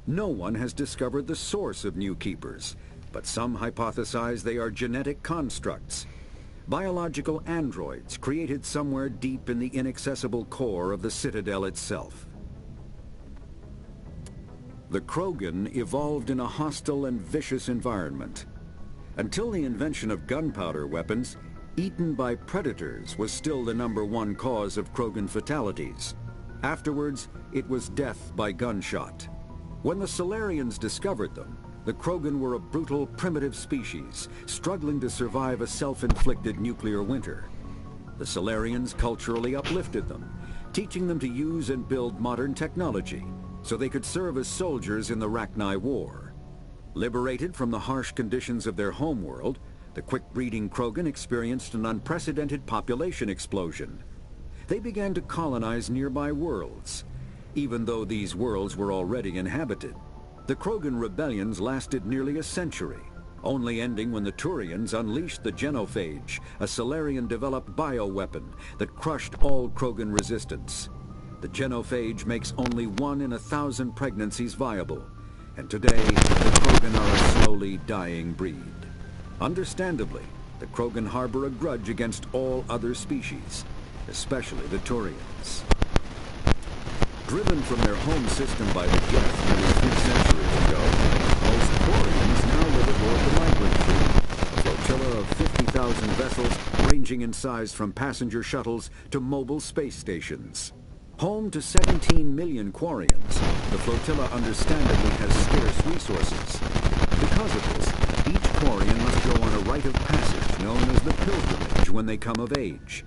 No one has discovered the source of new Keepers, but some hypothesize they are genetic constructs, biological androids created somewhere deep in the inaccessible core of the Citadel itself. The Krogan evolved in a hostile and vicious environment. Until the invention of gunpowder weapons, eaten by predators was still the #1 cause of Krogan fatalities. Afterwards, it was death by gunshot. When the Solarians discovered them, the Krogan were a brutal, primitive species, struggling to survive a self-inflicted nuclear winter. The Solarians culturally uplifted them, teaching them to use and build modern technology, so they could serve as soldiers in the Rachni War. Liberated from the harsh conditions of their homeworld, the quick-breeding Krogan experienced an unprecedented population explosion. They began to colonize nearby worlds. even though these worlds were already inhabited. The Krogan rebellions lasted nearly a century, only ending when the Turians unleashed the Genophage, a Solarian-developed bioweapon that crushed all Krogan resistance. The Genophage makes only 1 in 1,000 pregnancies viable, and today the Krogan are a slowly dying breed. Understandably, the Krogan harbor a grudge against all other species, especially the Turians. Driven from their home system by the Geth nearly 3 centuries ago, most Quarians now live aboard the migrant fleet, a flotilla of 50,000 vessels ranging in size from passenger shuttles to mobile space stations. Home to 17 million Quarians, the flotilla understandably has scarce resources. Because of this, each Quarian must go on a rite of passage known as the pilgrimage when they come of age.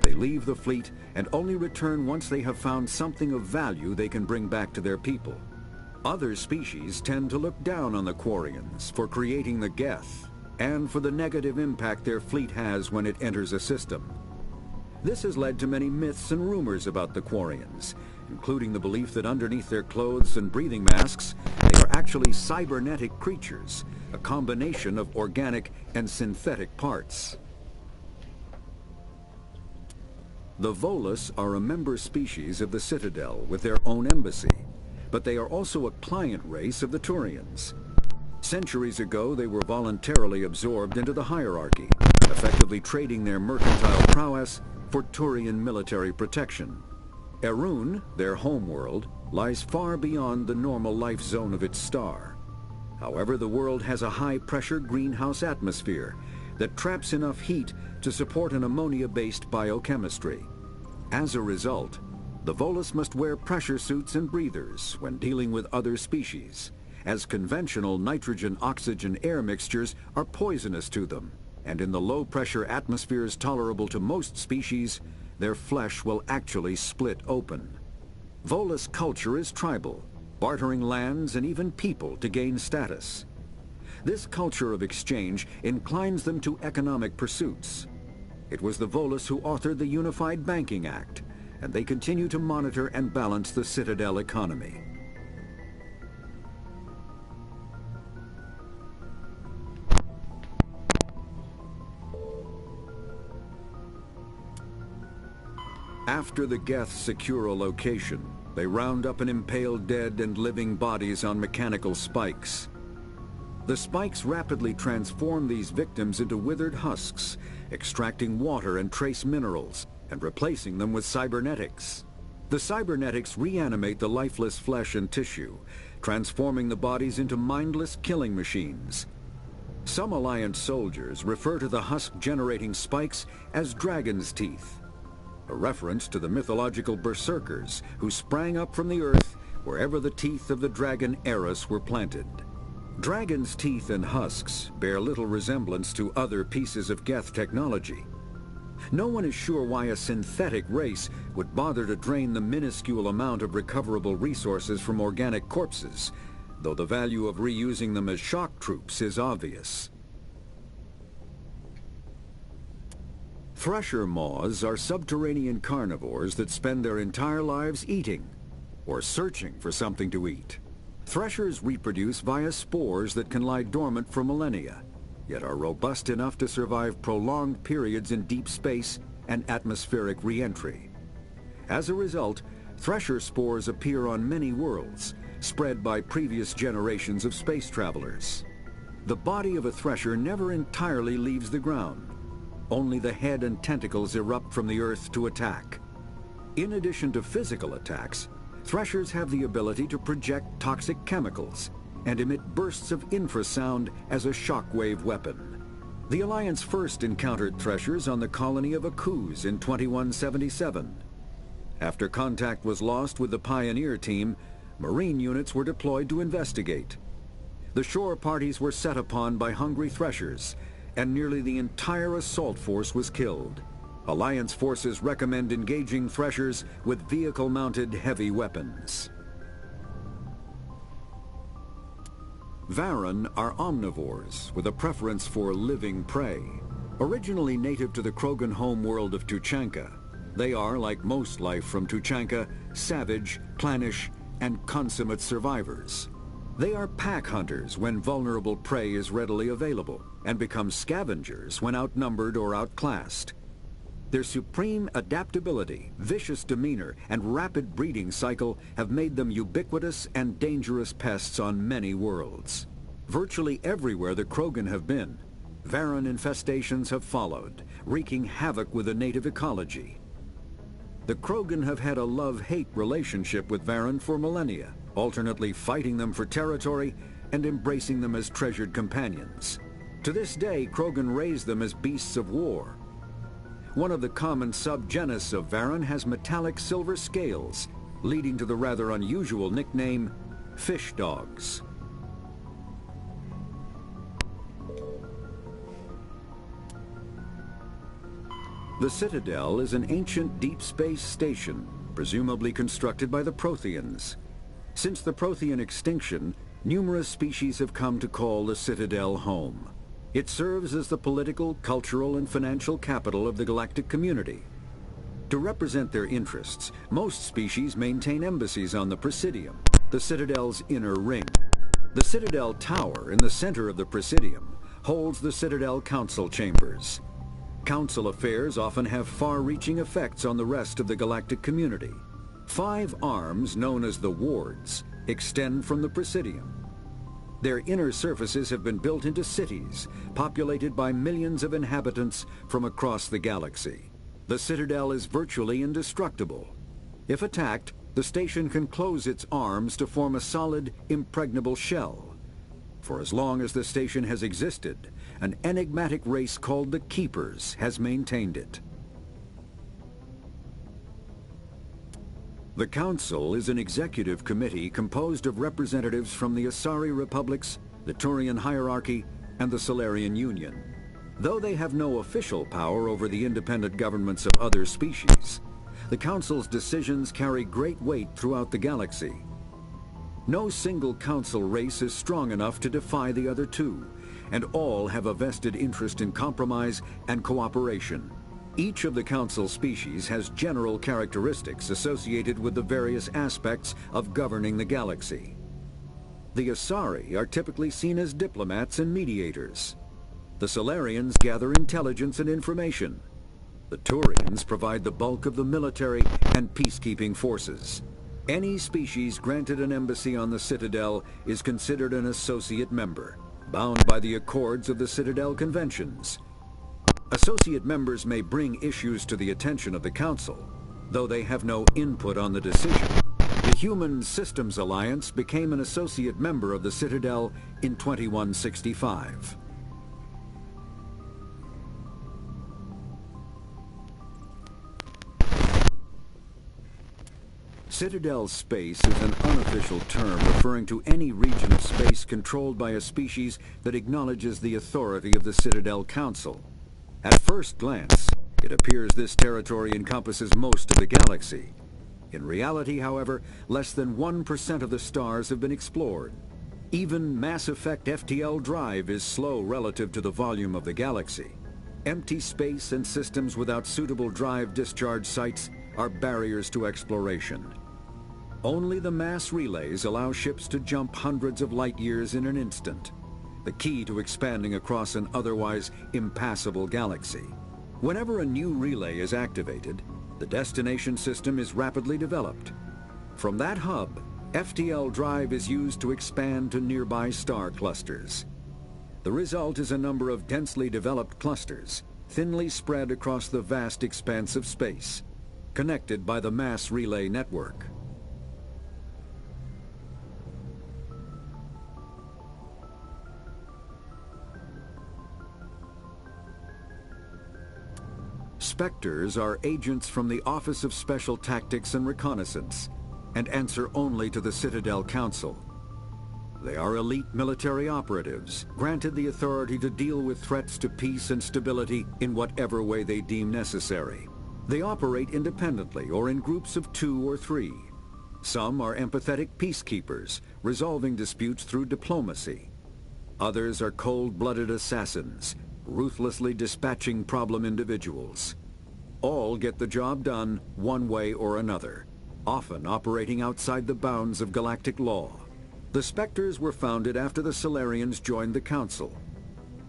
They leave the fleet and only return once they have found something of value they can bring back to their people. Other species tend to look down on the Quarians for creating the Geth, and for the negative impact their fleet has when it enters a system. This has led to many myths and rumors about the Quarians, including the belief that underneath their clothes and breathing masks, they are actually cybernetic creatures, a combination of organic and synthetic parts. The Volus are a member species of the Citadel with their own embassy, but they are also a client race of the Turians. Centuries ago, they were voluntarily absorbed into the hierarchy, effectively trading their mercantile prowess for Turian military protection. Erun, their homeworld, lies far beyond the normal life zone of its star. However, the world has a high-pressure greenhouse atmosphere that traps enough heat to support an ammonia-based biochemistry. As a result, the Volus must wear pressure suits and breathers when dealing with other species, as conventional nitrogen-oxygen air mixtures are poisonous to them, and in the low-pressure atmospheres tolerable to most species, their flesh will actually split open. Volus culture is tribal, bartering lands and even people to gain status. This culture of exchange inclines them to economic pursuits. It was the Volus who authored the Unified Banking Act, and they continue to monitor and balance the Citadel economy. After the Geth secure a location, they round up and impale dead and living bodies on mechanical spikes. The spikes rapidly transform these victims into withered husks, extracting water and trace minerals, and replacing them with cybernetics. The cybernetics reanimate the lifeless flesh and tissue, transforming the bodies into mindless killing machines. Some Alliance soldiers refer to the husk-generating spikes as dragon's teeth, a reference to the mythological berserkers who sprang up from the earth wherever the teeth of the dragon Eris were planted. Dragon's teeth and husks bear little resemblance to other pieces of Geth technology. No one is sure why a synthetic race would bother to drain the minuscule amount of recoverable resources from organic corpses, though the value of reusing them as shock troops is obvious. Thresher moths are subterranean carnivores that spend their entire lives eating, or searching for something to eat. Threshers reproduce via spores that can lie dormant for millennia, yet are robust enough to survive prolonged periods in deep space and atmospheric re-entry. As a result, thresher spores appear on many worlds, spread by previous generations of space travelers. The body of a thresher never entirely leaves the ground. Only the head and tentacles erupt from the earth to attack. In addition to physical attacks, threshers have the ability to project toxic chemicals and emit bursts of infrasound as a shockwave weapon. The Alliance first encountered threshers on the colony of Akuz in 2177. After contact was lost with the Pioneer team, Marine units were deployed to investigate. The shore parties were set upon by hungry threshers, and nearly the entire assault force was killed. Alliance forces recommend engaging threshers with vehicle-mounted heavy weapons. Varren are omnivores with a preference for living prey. Originally native to the Krogan homeworld of Tuchanka, They are, like most life from Tuchanka, savage, clannish, and consummate survivors. They are pack hunters when vulnerable prey is readily available, and become scavengers when outnumbered or outclassed. Their supreme adaptability, vicious demeanor, and rapid breeding cycle have made them ubiquitous and dangerous pests on many worlds. Virtually everywhere the Krogan have been, Varren infestations have followed, wreaking havoc with the native ecology. The Krogan have had a love-hate relationship with Varren for millennia, alternately fighting them for territory and embracing them as treasured companions. To this day, Krogan raise them as beasts of war. One of the common subgenus of Varren has metallic silver scales, leading to the rather unusual nickname, fish dogs. The Citadel is an ancient deep space station, presumably constructed by the Protheans. Since the Prothean extinction, numerous species have come to call the Citadel home. It serves as the political, cultural, and financial capital of the galactic community. To represent their interests, most species maintain embassies on the Presidium, the Citadel's inner ring. The Citadel Tower in the center of the Presidium holds the Citadel Council Chambers. Council affairs often have far-reaching effects on the rest of the galactic community. 5 arms, known as the Wards, extend from the Presidium. Their inner surfaces have been built into cities, populated by millions of inhabitants from across the galaxy. The Citadel is virtually indestructible. If attacked, the station can close its arms to form a solid, impregnable shell. For as long as the station has existed, an enigmatic race called the Keepers has maintained it. The Council is an executive committee composed of representatives from the Asari Republics, the Turian Hierarchy, and the Solarian Union. Though they have no official power over the independent governments of other species, the Council's decisions carry great weight throughout the galaxy. No single Council race is strong enough to defy the other two, and all have a vested interest in compromise and cooperation. Each of the Council species has general characteristics associated with the various aspects of governing the galaxy. The Asari are typically seen as diplomats and mediators. The Solarians gather intelligence and information. The Turians provide the bulk of the military and peacekeeping forces. Any species granted an embassy on the Citadel is considered an associate member, bound by the accords of the Citadel Conventions. Associate members may bring issues to the attention of the Council, though they have no input on the decision. The Human Systems Alliance became an associate member of the Citadel in 2165. Citadel space is an unofficial term referring to any region of space controlled by a species that acknowledges the authority of the Citadel Council. At first glance, it appears this territory encompasses most of the galaxy. In reality, however, less than 1% of the stars have been explored. Even Mass Effect FTL drive is slow relative to the volume of the galaxy. Empty space and systems without suitable drive discharge sites are barriers to exploration. Only the mass relays allow ships to jump hundreds of light years in an instant, the key to expanding across an otherwise impassable galaxy. Whenever a new relay is activated, the destination system is rapidly developed. From that hub, FTL drive is used to expand to nearby star clusters. The result is a number of densely developed clusters, thinly spread across the vast expanse of space, connected by the mass relay network. Spectres are agents from the Office of Special Tactics and Reconnaissance, and answer only to the Citadel Council. They are elite military operatives, granted the authority to deal with threats to peace and stability in whatever way they deem necessary. They operate independently or in groups of 2 or 3. Some are empathetic peacekeepers, resolving disputes through diplomacy. Others are cold-blooded assassins, ruthlessly dispatching problem individuals. All get the job done one way or another, often operating outside the bounds of galactic law. The Spectres were founded after the Solarians joined the Council.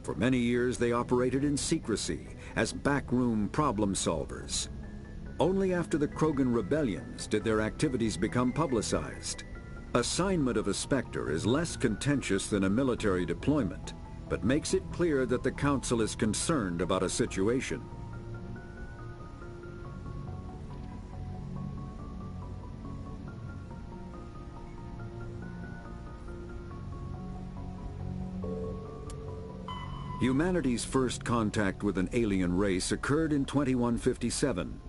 For many years they operated in secrecy as backroom problem solvers. Only after the Krogan rebellions did their activities become publicized. Assignment of a Spectre is less contentious than a military deployment, but makes it clear that the Council is concerned about a situation. Humanity's first contact with an alien race occurred in 2157.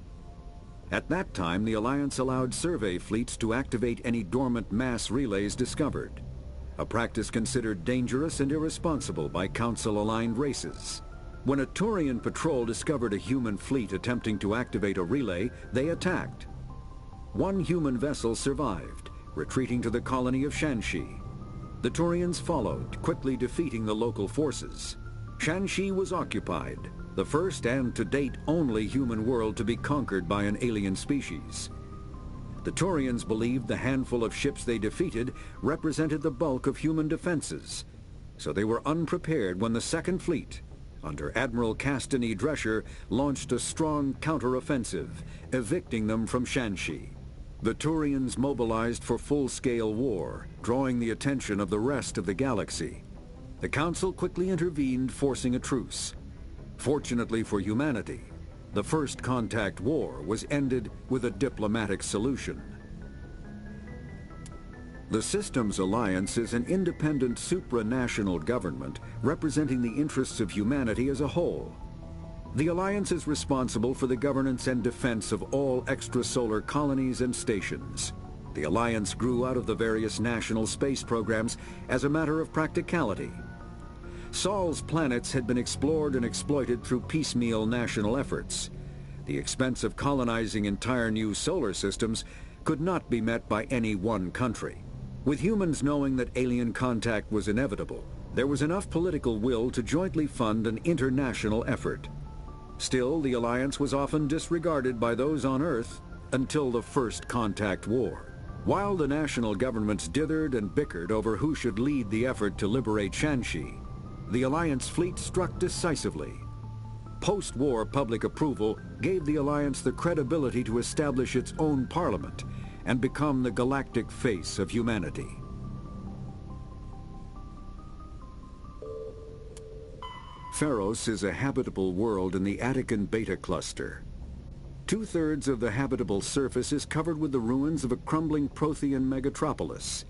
At that time, the Alliance allowed survey fleets to activate any dormant mass relays discovered, a practice considered dangerous and irresponsible by Council-aligned races. When a Turian patrol discovered a human fleet attempting to activate a relay, they attacked. One human vessel survived, retreating to the colony of Shanxi. The Turians followed, quickly defeating the local forces. Shanxi was occupied, the first and to date only human world to be conquered by an alien species. The Turians believed the handful of ships they defeated represented the bulk of human defenses, so they were unprepared when the Second Fleet, under Admiral Castany Drescher, launched a strong counteroffensive, evicting them from Shanxi. The Turians mobilized for full-scale war, drawing the attention of the rest of the galaxy. The Council quickly intervened, forcing a truce. Fortunately for humanity, the First Contact War was ended with a diplomatic solution. The Systems Alliance is an independent supranational government representing the interests of humanity as a whole. The Alliance is responsible for the governance and defense of all extrasolar colonies and stations. The Alliance grew out of the various national space programs as a matter of practicality. Sol's planets had been explored and exploited through piecemeal national efforts. The expense of colonizing entire new solar systems could not be met by any one country. With humans knowing that alien contact was inevitable, there was enough political will to jointly fund an international effort. Still, the Alliance was often disregarded by those on Earth until the First Contact War. While the national governments dithered and bickered over who should lead the effort to liberate Shanxi, the Alliance fleet struck decisively. Post-war public approval gave the Alliance the credibility to establish its own parliament and become the galactic face of humanity. Pharos is a habitable world in the Attican Beta Cluster. Two-thirds of the habitable surface is covered with the ruins of a crumbling Prothean megatropolis.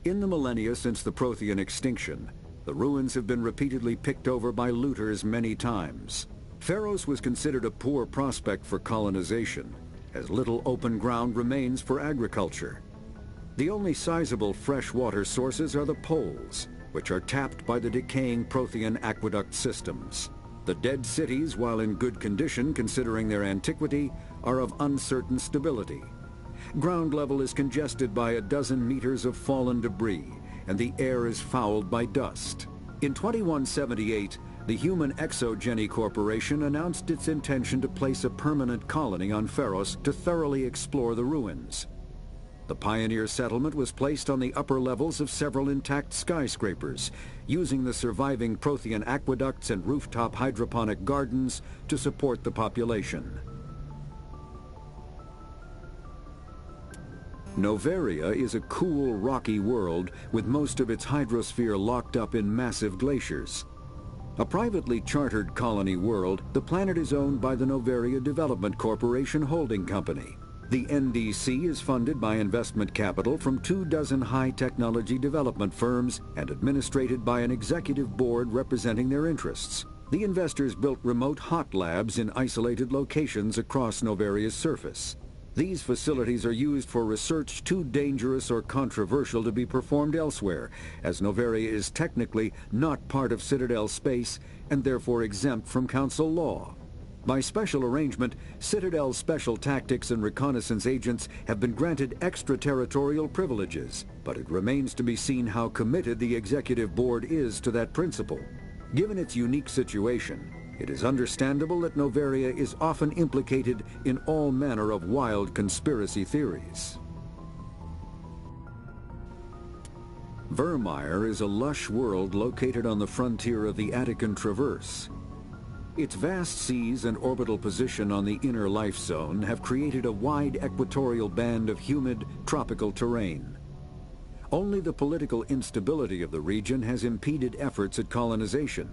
In the millennia since the Prothean extinction, the ruins have been repeatedly picked over by looters many times. Pharos was considered a poor prospect for colonization, as little open ground remains for agriculture. The only sizable freshwater sources are the poles, which are tapped by the decaying Prothean aqueduct systems. The dead cities, while in good condition considering their antiquity, are of uncertain stability. Ground level is congested by a dozen meters of fallen debris, and the air is fouled by dust. In 2178, the Human Exogeny Corporation announced its intention to place a permanent colony on Pharos to thoroughly explore the ruins. The pioneer settlement was placed on the upper levels of several intact skyscrapers, using the surviving Prothean aqueducts and rooftop hydroponic gardens to support the population. Noveria is a cool, rocky world with most of its hydrosphere locked up in massive glaciers. A privately chartered colony world, the planet is owned by the Noveria Development Corporation Holding Company. The NDC is funded by investment capital from 24 high-technology development firms and administrated by an executive board representing their interests. The investors built remote hot labs in isolated locations across Noveria's surface. These facilities are used for research too dangerous or controversial to be performed elsewhere, as Noveria is technically not part of Citadel space and therefore exempt from Council law. By special arrangement, Citadel's special tactics and reconnaissance agents have been granted extraterritorial privileges, but it remains to be seen how committed the Executive Board is to that principle. Given its unique situation, It is understandable that Noveria is often implicated in all manner of wild conspiracy theories. Vermeer is a lush world located on the frontier of the Attican Traverse. Its vast seas and orbital position on the inner life zone have created a wide equatorial band of humid, tropical terrain. Only the political instability of the region has impeded efforts at colonization.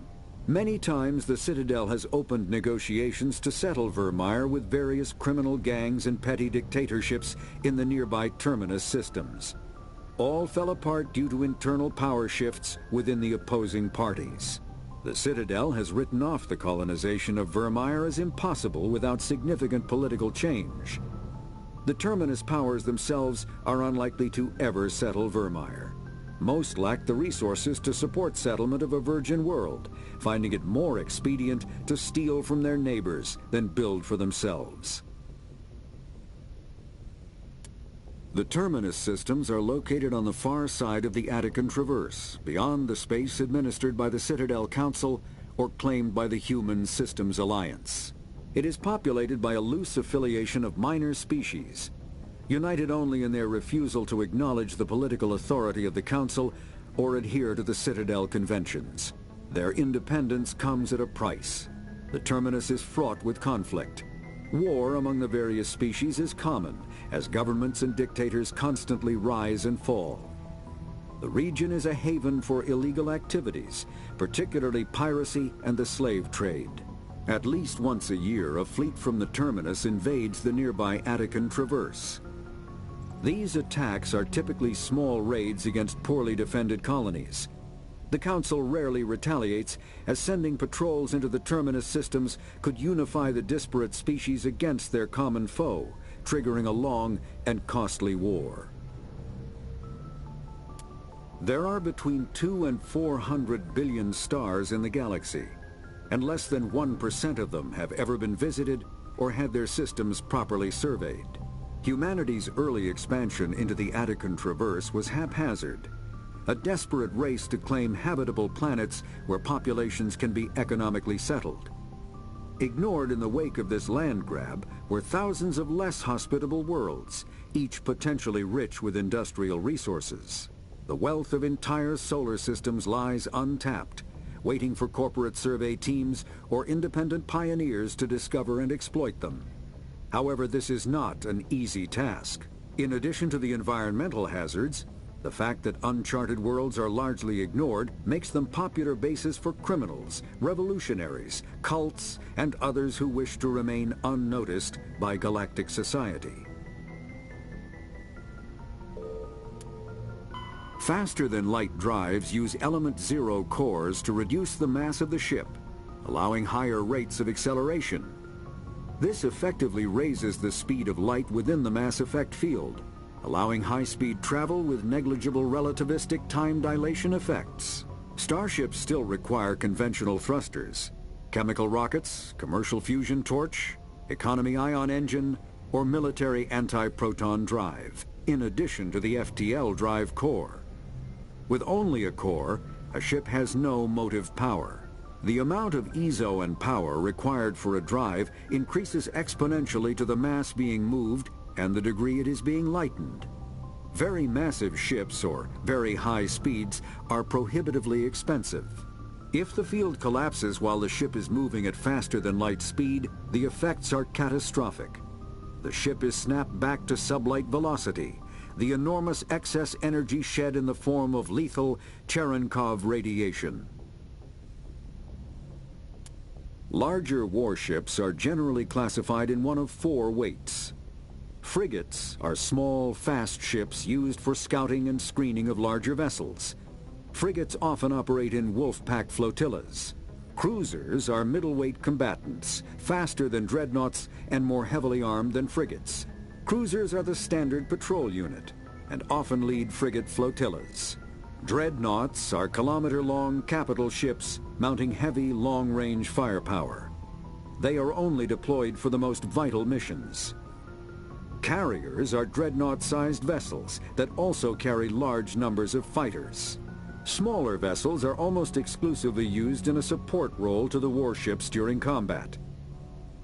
Many times the Citadel has opened negotiations to settle Vermeer with various criminal gangs and petty dictatorships in the nearby Terminus systems. All fell apart due to internal power shifts within the opposing parties. The Citadel has written off the colonization of Vermeer as impossible without significant political change. The Terminus powers themselves are unlikely to ever settle Vermeer. Most lack the resources to support settlement of a virgin world, finding it more expedient to steal from their neighbors than build for themselves. The Terminus systems are located on the far side of the Attican Traverse, beyond the space administered by the Citadel Council or claimed by the Human Systems Alliance. It is populated by a loose affiliation of minor species, united only in their refusal to acknowledge the political authority of the Council or adhere to the Citadel conventions. Their independence comes at a price. The Terminus is fraught with conflict. War among the various species is common, as governments and dictators constantly rise and fall. The region is a haven for illegal activities, particularly piracy and the slave trade. At least once a year, a fleet from the Terminus invades the nearby Attican Traverse. These attacks are typically small raids against poorly defended colonies. The Council rarely retaliates, as sending patrols into the Terminus systems could unify the disparate species against their common foe, triggering a long and costly war. There are between 200 and 400 billion stars in the galaxy, and less than 1% of them have ever been visited or had their systems properly surveyed. Humanity's early expansion into the Attican Traverse was haphazard, a desperate race to claim habitable planets where populations can be economically settled. Ignored in the wake of this land grab were thousands of less hospitable worlds, each potentially rich with industrial resources. The wealth of entire solar systems lies untapped, waiting for corporate survey teams or independent pioneers to discover and exploit them. However, this is not an easy task. In addition to the environmental hazards, the fact that uncharted worlds are largely ignored makes them popular bases for criminals, revolutionaries, cults, and others who wish to remain unnoticed by galactic society. Faster-than-light drives use element zero cores to reduce the mass of the ship, allowing higher rates of acceleration. This effectively raises the speed of light within the mass effect field, allowing high-speed travel with negligible relativistic time dilation effects. Starships still require conventional thrusters, chemical rockets, commercial fusion torch, economy ion engine, or military anti-proton drive, in addition to the FTL drive core. With only a core, a ship has no motive power. The amount of EZO and power required for a drive increases exponentially to the mass being moved and the degree it is being lightened. Very massive ships, or very high speeds, are prohibitively expensive. If the field collapses while the ship is moving at faster than light speed, the effects are catastrophic. The ship is snapped back to sublight velocity, the enormous excess energy shed in the form of lethal Cherenkov radiation. Larger warships are generally classified in one of four weights. Frigates are small, fast ships used for scouting and screening of larger vessels. Frigates often operate in wolf-pack flotillas. Cruisers are middleweight combatants, faster than dreadnoughts and more heavily armed than frigates. Cruisers are the standard patrol unit and often lead frigate flotillas. Dreadnoughts are kilometer-long capital ships mounting heavy, long-range firepower. They are only deployed for the most vital missions. Carriers are dreadnought-sized vessels that also carry large numbers of fighters. Smaller vessels are almost exclusively used in a support role to the warships during combat.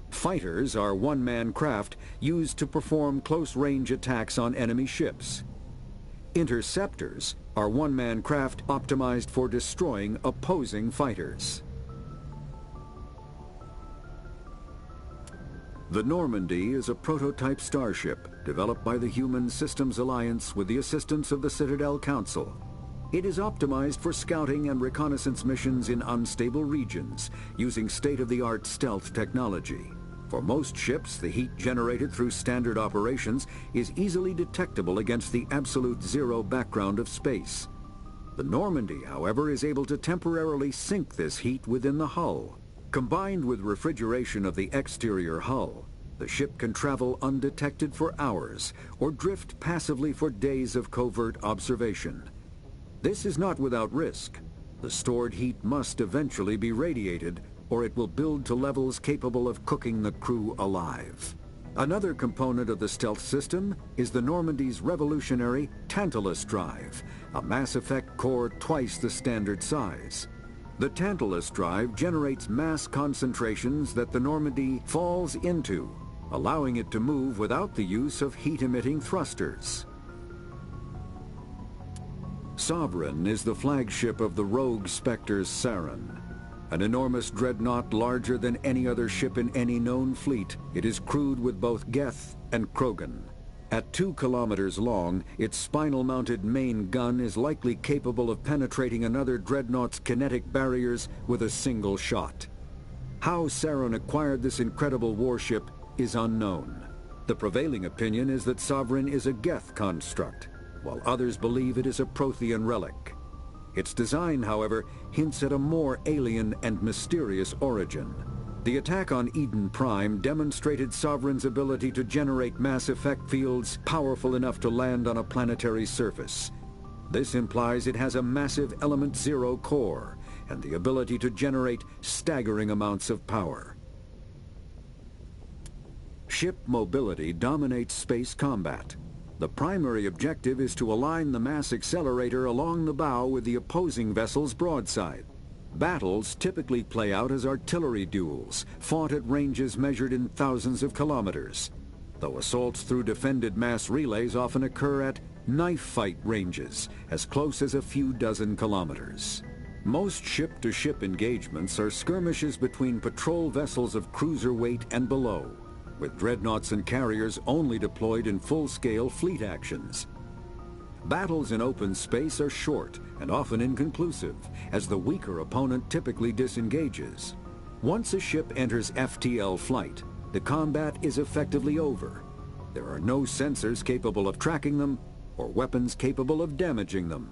Fighters are one-man craft used to perform close-range attacks on enemy ships. Interceptors are one-man craft optimized for destroying opposing fighters. The Normandy is a prototype starship developed by the Human Systems Alliance with the assistance of the Citadel Council. It is optimized for scouting and reconnaissance missions in unstable regions using state-of-the-art stealth technology. For most ships, the heat generated through standard operations is easily detectable against the absolute zero background of space. The Normandy, however, is able to temporarily sink this heat within the hull. Combined with refrigeration of the exterior hull, the ship can travel undetected for hours or drift passively for days of covert observation. This is not without risk. The stored heat must eventually be radiated, or it will build to levels capable of cooking the crew alive. Another component of the stealth system is the Normandy's revolutionary Tantalus drive, a Mass Effect core twice the standard size. The Tantalus drive generates mass concentrations that the Normandy falls into, allowing it to move without the use of heat-emitting thrusters. Sovereign is the flagship of the rogue Spectre's Saren. An enormous dreadnought larger than any other ship in any known fleet, it is crewed with both Geth and Krogan. At 2 kilometers long, its spinal-mounted main gun is likely capable of penetrating another dreadnought's kinetic barriers with a single shot. How Saren acquired this incredible warship is unknown. The prevailing opinion is that Sovereign is a Geth construct, while others believe it is a Prothean relic. Its design, however, hints at a more alien and mysterious origin. The attack on Eden Prime demonstrated Sovereign's ability to generate mass effect fields powerful enough to land on a planetary surface. This implies it has a massive Element Zero core and the ability to generate staggering amounts of power. Ship mobility dominates space combat. The primary objective is to align the mass accelerator along the bow with the opposing vessel's broadside. Battles typically play out as artillery duels, fought at ranges measured in thousands of kilometers, though assaults through defended mass relays often occur at knife fight ranges, as close as a few dozen kilometers. Most ship-to-ship engagements are skirmishes between patrol vessels of cruiser weight and below, with dreadnoughts and carriers only deployed in full-scale fleet actions. Battles in open space are short and often inconclusive, as the weaker opponent typically disengages. Once a ship enters FTL flight, the combat is effectively over. There are no sensors capable of tracking them or weapons capable of damaging them.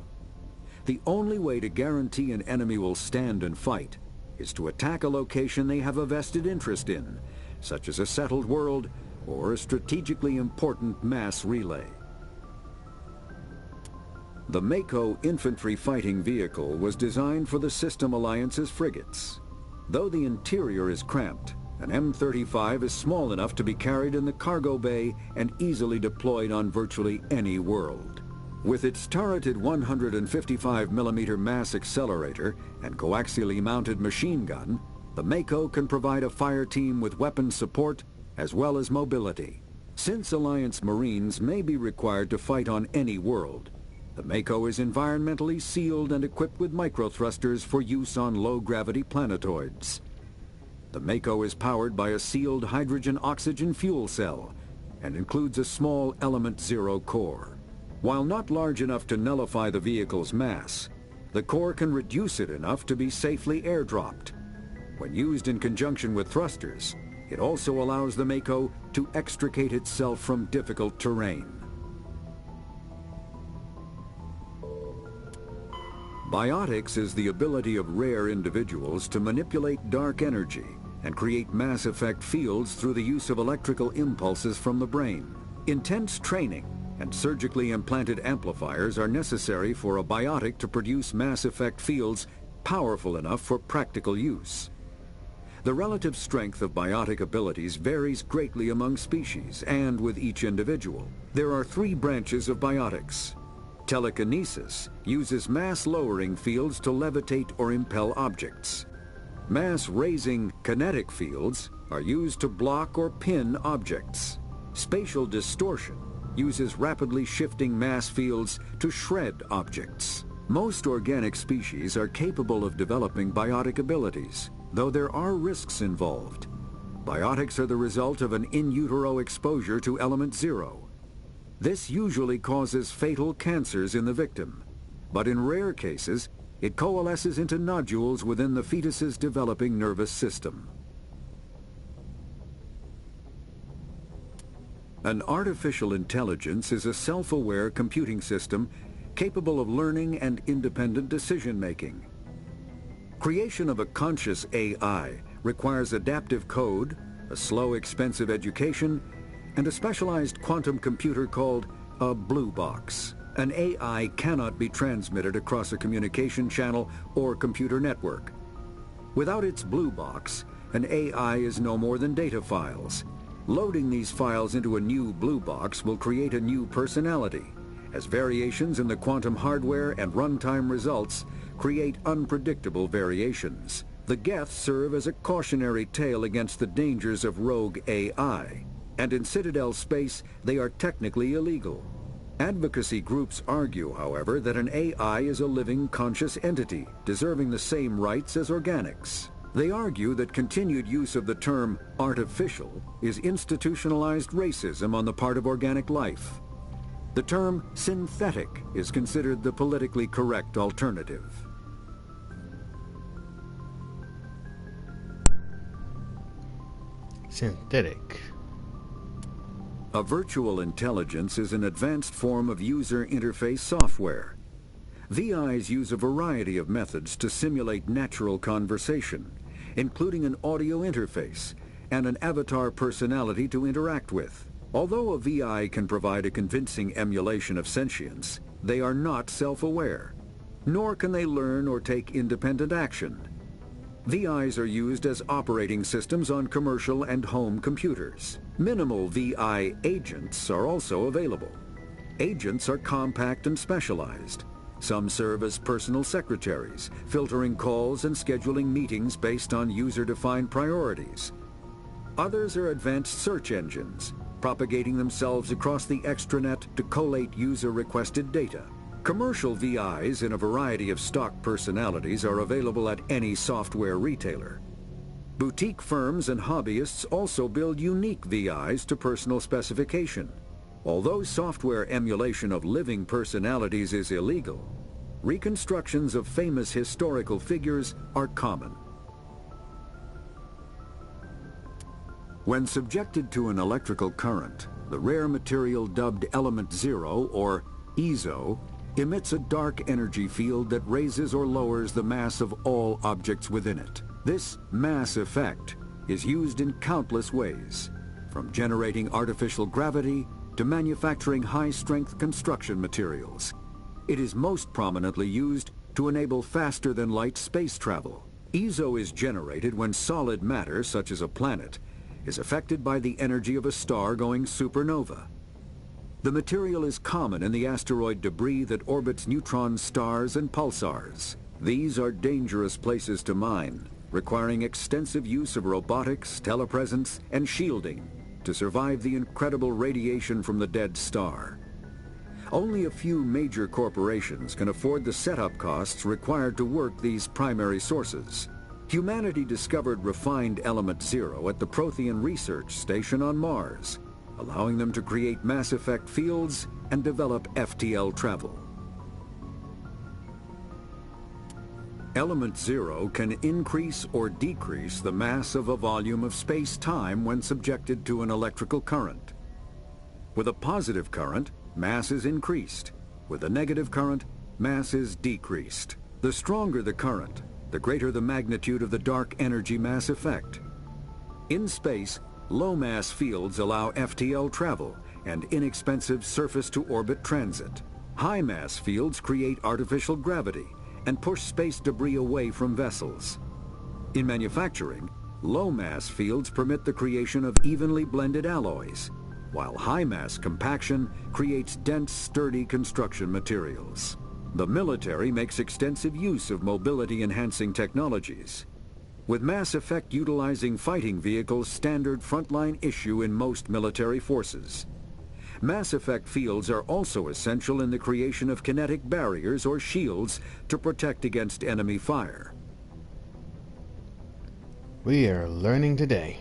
The only way to guarantee an enemy will stand and fight is to attack a location they have a vested interest in, such as a settled world or a strategically important mass relay. The Mako infantry fighting vehicle was designed for the System Alliance's frigates. Though the interior is cramped, an M35 is small enough to be carried in the cargo bay and easily deployed on virtually any world. With its turreted 155mm mass accelerator and coaxially mounted machine gun, the Mako can provide a fire team with weapon support as well as mobility. Since Alliance Marines may be required to fight on any world, the Mako is environmentally sealed and equipped with microthrusters for use on low-gravity planetoids. The Mako is powered by a sealed hydrogen-oxygen fuel cell and includes a small Element Zero core. While not large enough to nullify the vehicle's mass, the core can reduce it enough to be safely airdropped. When used in conjunction with thrusters, it also allows the Mako to extricate itself from difficult terrain. Biotics is the ability of rare individuals to manipulate dark energy and create mass effect fields through the use of electrical impulses from the brain. Intense training and surgically implanted amplifiers are necessary for a biotic to produce mass effect fields powerful enough for practical use. The relative strength of biotic abilities varies greatly among species and with each individual. There are 3 branches of biotics: Telekinesis uses mass-lowering fields to levitate or impel objects. Mass-raising kinetic fields are used to block or pin objects. Spatial distortion uses rapidly shifting mass fields to shred objects. Most organic species are capable of developing biotic abilities, though there are risks involved. Biotics are the result of an in utero exposure to element 0. This usually causes fatal cancers in the victim, but in rare cases, it coalesces into nodules within the fetus's developing nervous system. An artificial intelligence is a self-aware computing system capable of learning and independent decision-making. Creation of a conscious AI requires adaptive code, a slow, expensive education, and a specialized quantum computer called a blue box. An AI cannot be transmitted across a communication channel or computer network. Without its blue box, an AI is no more than data files. Loading these files into a new blue box will create a new personality, as variations in the quantum hardware and runtime results create unpredictable variations. The Geths serve as a cautionary tale against the dangers of rogue AI, and in Citadel space, they are technically illegal. Advocacy groups argue, however, that an AI is a living, conscious entity, deserving the same rights as organics. They argue that continued use of the term artificial is institutionalized racism on the part of organic life. The term synthetic is considered the politically correct alternative. Synthetic. A virtual intelligence is an advanced form of user interface software. VIs use a variety of methods to simulate natural conversation, including an audio interface and an avatar personality to interact with. Although a VI can provide a convincing emulation of sentience, they are not self-aware, nor can they learn or take independent action. VIs are used as operating systems on commercial and home computers. Minimal VI agents are also available. Agents are compact and specialized. Some serve as personal secretaries, filtering calls and scheduling meetings based on user-defined priorities. Others are advanced search engines, propagating themselves across the extranet to collate user-requested data. Commercial VIs in a variety of stock personalities are available at any software retailer. Boutique firms and hobbyists also build unique VIs to personal specification. Although software emulation of living personalities is illegal, reconstructions of famous historical figures are common. When subjected to an electrical current, the rare material dubbed Element 0, or EZO, emits a dark energy field that raises or lowers the mass of all objects within it. This mass effect is used in countless ways, from generating artificial gravity to manufacturing high-strength construction materials. It is most prominently used to enable faster-than-light space travel. EZO is generated when solid matter, such as a planet, is affected by the energy of a star going supernova. The material is common in the asteroid debris that orbits neutron stars and pulsars. These are dangerous places to mine, requiring extensive use of robotics, telepresence, and shielding to survive the incredible radiation from the dead star. Only a few major corporations can afford the setup costs required to work these primary sources. Humanity discovered refined Element 0 at the Prothean Research Station on Mars, allowing them to create mass effect fields and develop FTL travel. Element 0 can increase or decrease the mass of a volume of space-time when subjected to an electrical current. With a positive current, mass is increased. With a negative current, mass is decreased. The stronger the current, the greater the magnitude of the dark energy mass effect. In space, low-mass fields allow FTL travel and inexpensive surface-to-orbit transit. High-mass fields create artificial gravity and push space debris away from vessels. In manufacturing, low-mass fields permit the creation of evenly blended alloys. while high-mass compaction creates dense, sturdy construction materials. The military makes extensive use of mobility-enhancing technologies, with mass effect utilizing fighting vehicles standard frontline issue in most military forces. Mass effect fields are also essential in the creation of kinetic barriers or shields to protect against enemy fire. We are learning today.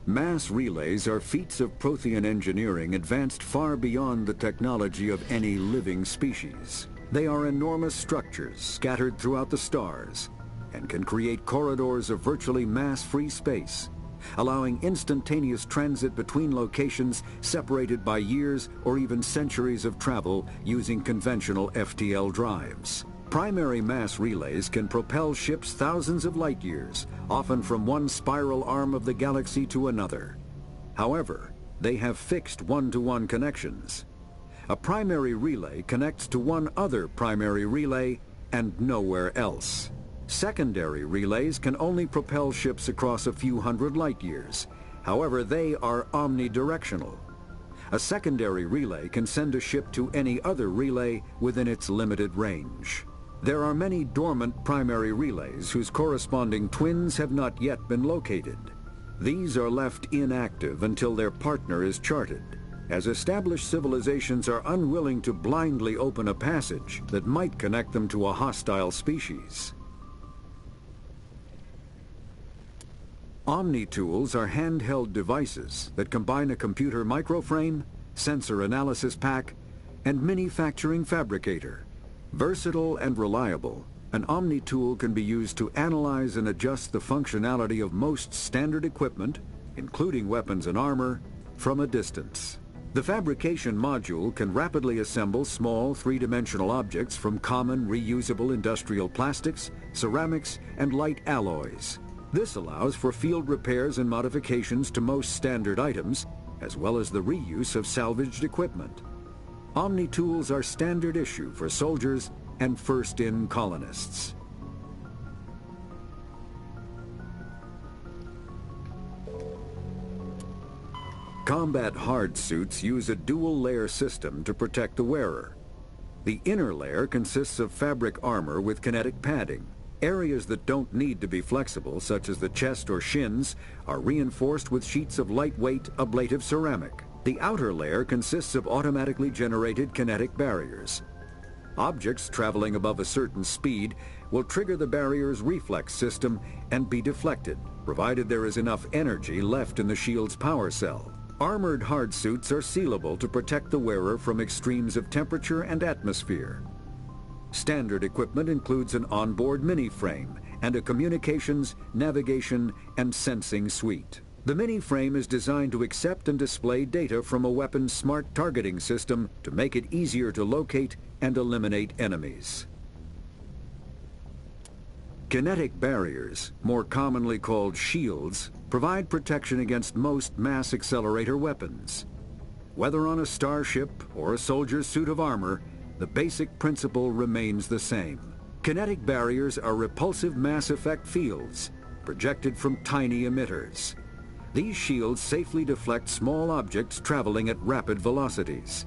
Mass relays are feats of Prothean engineering advanced far beyond the technology of any living species. They are enormous structures scattered throughout the stars and can create corridors of virtually mass-free space, allowing instantaneous transit between locations separated by years or even centuries of travel using conventional FTL drives. Primary mass relays can propel ships thousands of light years, often from one spiral arm of the galaxy to another. However, they have fixed one-to-one connections. A primary relay connects to one other primary relay and nowhere else. Secondary relays can only propel ships across a few hundred light years. However, they are omnidirectional. A secondary relay can send a ship to any other relay within its limited range. There are many dormant primary relays whose corresponding twins have not yet been located. These are left inactive until their partner is charted, as established civilizations are unwilling to blindly open a passage that might connect them to a hostile species. Omni-tools are handheld devices that combine a computer microframe, sensor analysis pack, and manufacturing fabricator. Versatile and reliable, an Omni-tool can be used to analyze and adjust the functionality of most standard equipment, including weapons and armor, from a distance. The fabrication module can rapidly assemble small three-dimensional objects from common reusable industrial plastics, ceramics, and light alloys. This allows for field repairs and modifications to most standard items, as well as the reuse of salvaged equipment. Omni-tools are standard issue for soldiers and first-in colonists. Combat hard suits use a dual-layer system to protect the wearer. The inner layer consists of fabric armor with kinetic padding. Areas that don't need to be flexible, such as the chest or shins, are reinforced with sheets of lightweight, ablative ceramic. The outer layer consists of automatically generated kinetic barriers. Objects traveling above a certain speed will trigger the barrier's reflex system and be deflected, provided there is enough energy left in the shield's power cell. Armored hard suits are sealable to protect the wearer from extremes of temperature and atmosphere. Standard equipment includes an onboard mini-frame and a communications, navigation, and sensing suite. The mini-frame is designed to accept and display data from a weapon's smart targeting system to make it easier to locate and eliminate enemies. Kinetic barriers, more commonly called shields, provide protection against most mass accelerator weapons. Whether on a starship or a soldier's suit of armor, the basic principle remains the same. Kinetic barriers are repulsive mass effect fields, projected from tiny emitters. These shields safely deflect small objects traveling at rapid velocities.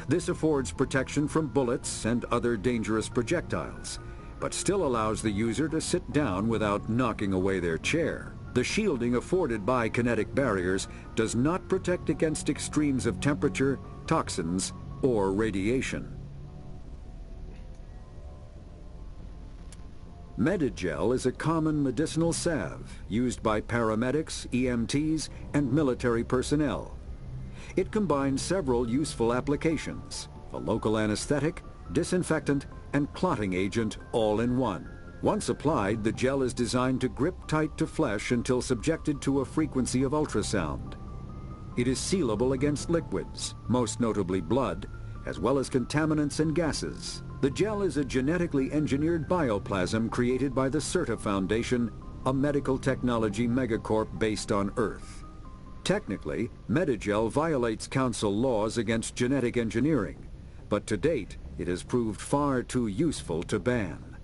This affords protection from bullets and other dangerous projectiles, but still allows the user to sit down without knocking away their chair. The shielding afforded by kinetic barriers does not protect against extremes of temperature, toxins, or radiation. Medigel is a common medicinal salve used by paramedics, EMTs, and military personnel. It combines several useful applications: a local anesthetic, disinfectant, and clotting agent all in one. Once applied, the gel is designed to grip tight to flesh until subjected to a frequency of ultrasound. It is sealable against liquids, most notably blood, as well as contaminants and gases. The gel is a genetically engineered bioplasm created by the CERTA Foundation, a medical technology megacorp based on Earth. Technically, Medigel violates Council laws against genetic engineering, but to date, it has proved far too useful to ban.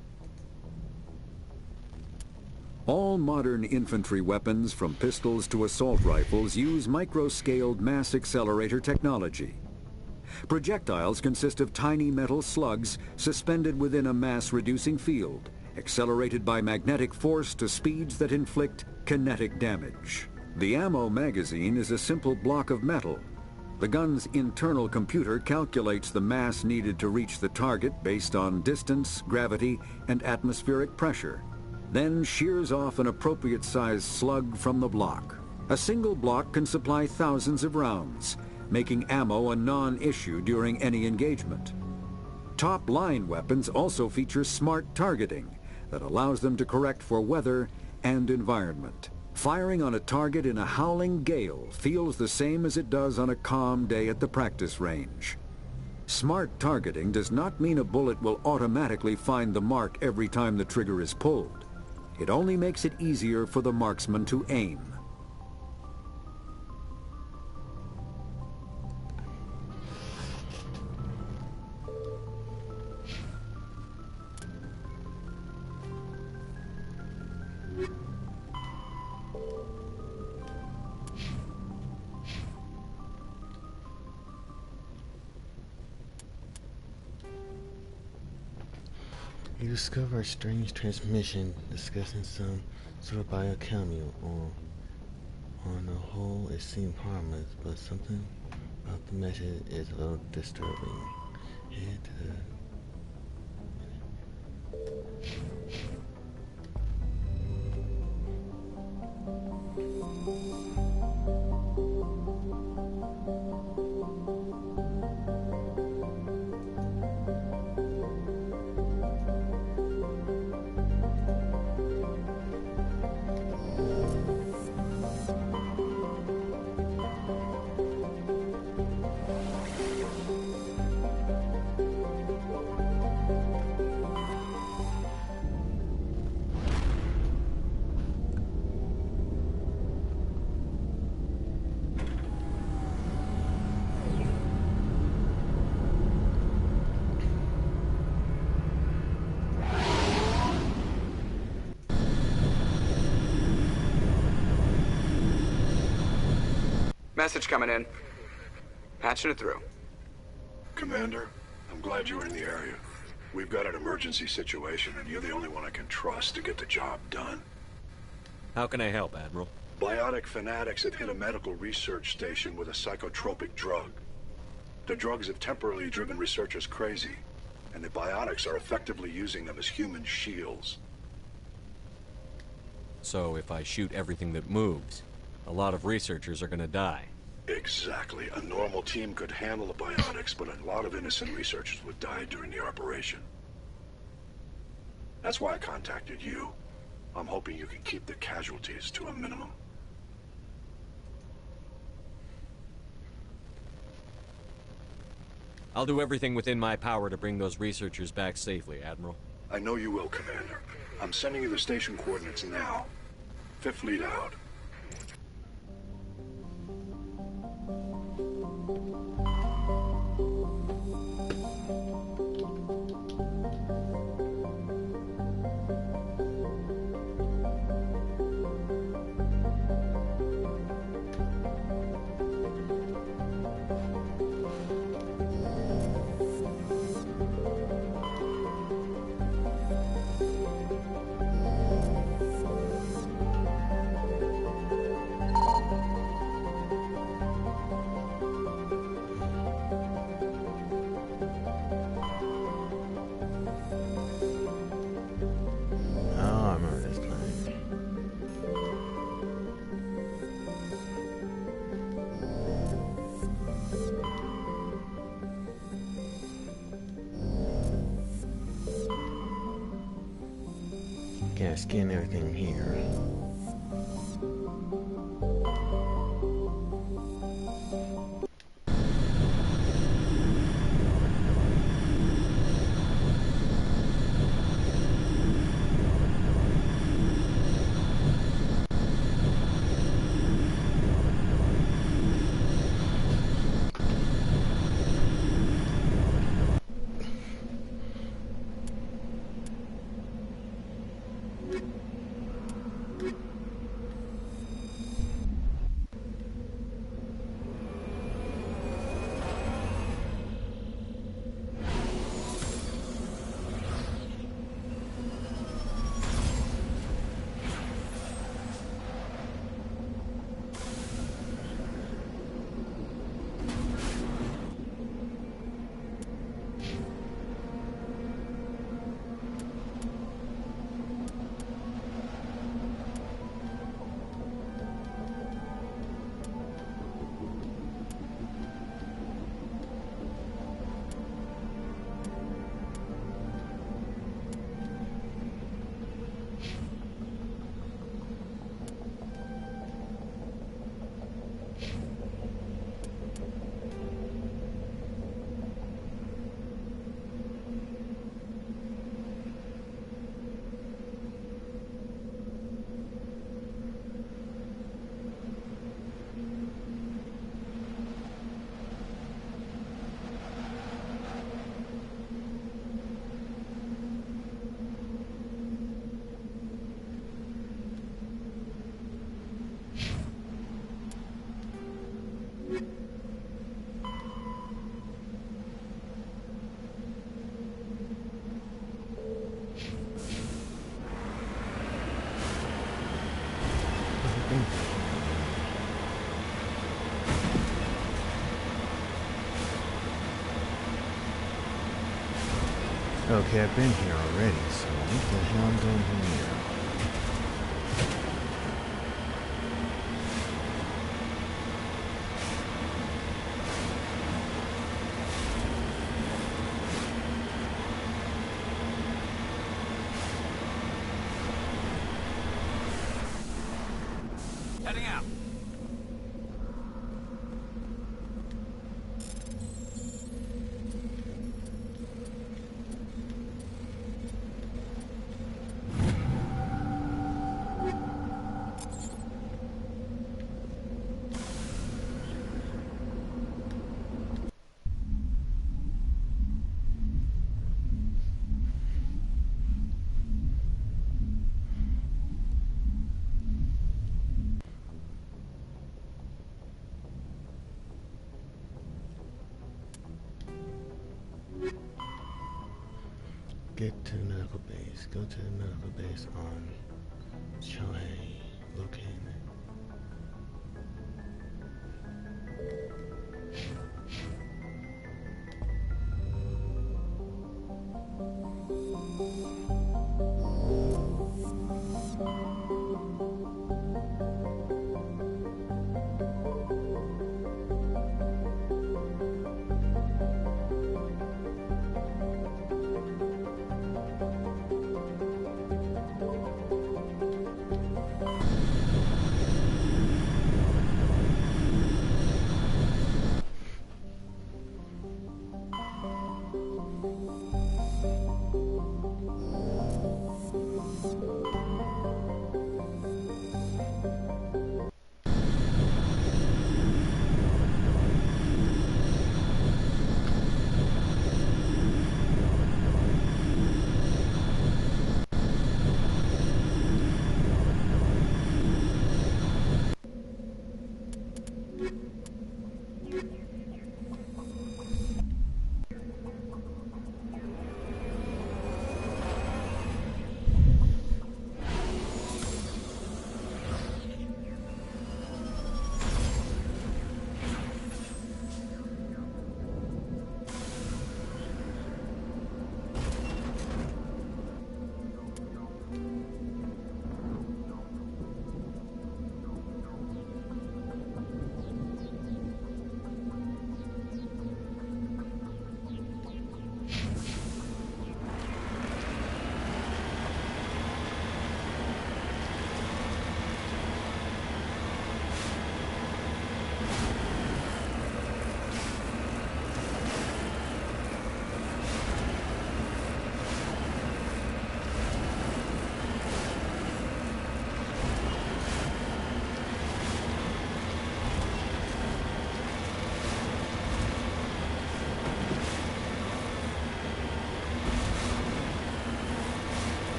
All modern infantry weapons, from pistols to assault rifles, use micro-scaled mass accelerator technology. Projectiles consist of tiny metal slugs suspended within a mass-reducing field, accelerated by magnetic force to speeds that inflict kinetic damage. The ammo magazine is a simple block of metal. The gun's internal computer calculates the mass needed to reach the target based on distance, gravity, and atmospheric pressure, then shears off an appropriate-sized slug from the block. A single block can supply thousands of rounds, making ammo a non-issue during any engagement. Top-line weapons also feature smart targeting that allows them to correct for weather and environment. Firing on a target in a howling gale feels the same as it does on a calm day at the practice range. Smart targeting does not mean a bullet will automatically find the mark every time the trigger is pulled. It only makes it easier for the marksman to aim. You discover a strange transmission discussing some sort of biochemical. On the whole, it seemed harmless, but something about the message is a little disturbing. Head to the... Message coming in. Patching it through. Commander, I'm glad you're in the area. We've got an emergency situation, and you're the only one I can trust to get the job done. How can I help, Admiral? Biotic fanatics have hit a medical research station with a psychotropic drug. The drugs have temporarily driven researchers crazy, and the biotics are effectively using them as human shields. So if I shoot everything that moves, a lot of researchers are gonna die. Exactly. A normal team could handle the biotics, but a lot of innocent researchers would die during the operation. That's why I contacted you. I'm hoping you can keep the casualties to a minimum. I'll do everything within my power to bring those researchers back safely, Admiral. I know you will, Commander. I'm sending you the station coordinates now. Fifth lead out. Gotta scan everything here. think. Okay, I've been here already, so what the hell am I doing here? Heading out. Get to the medical base. Go to the medical base on Chile. Located.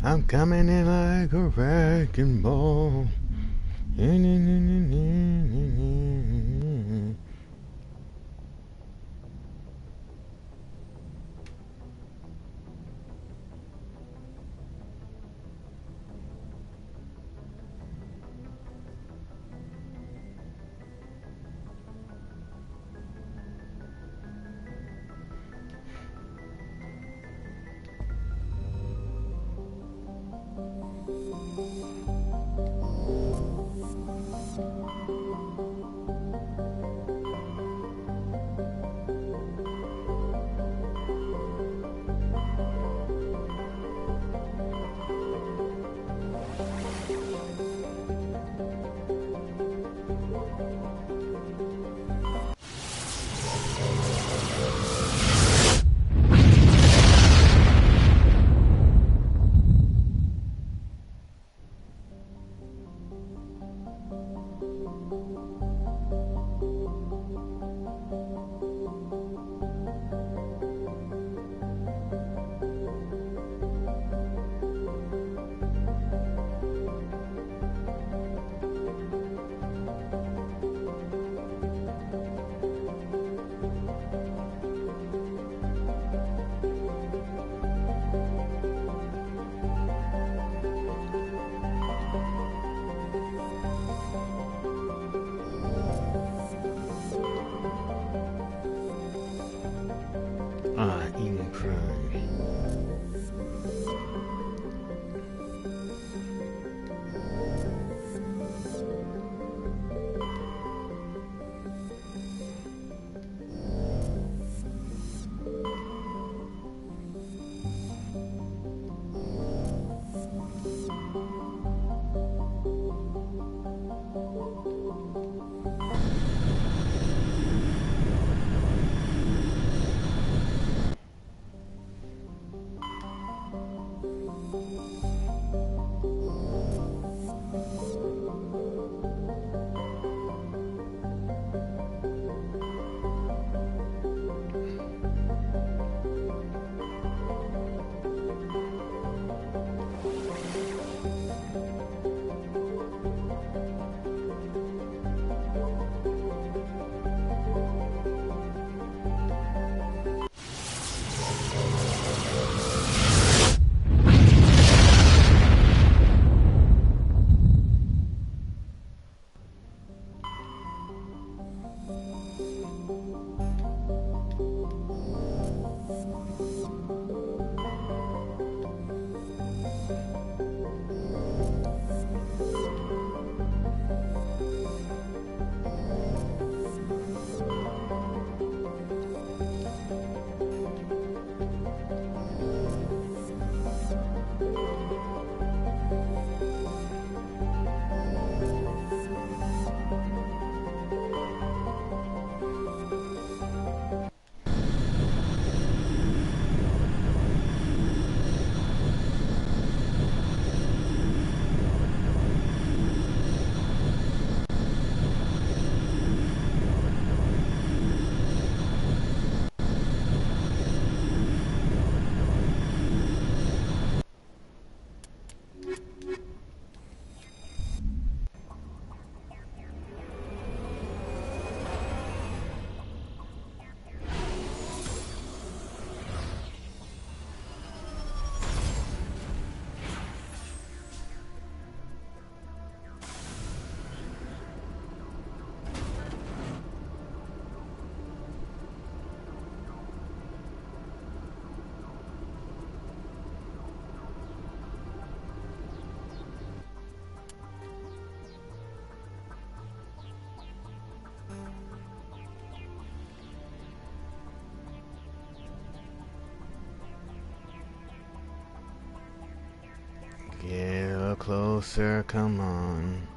I'm coming in like a wrecking ball. closer, come on.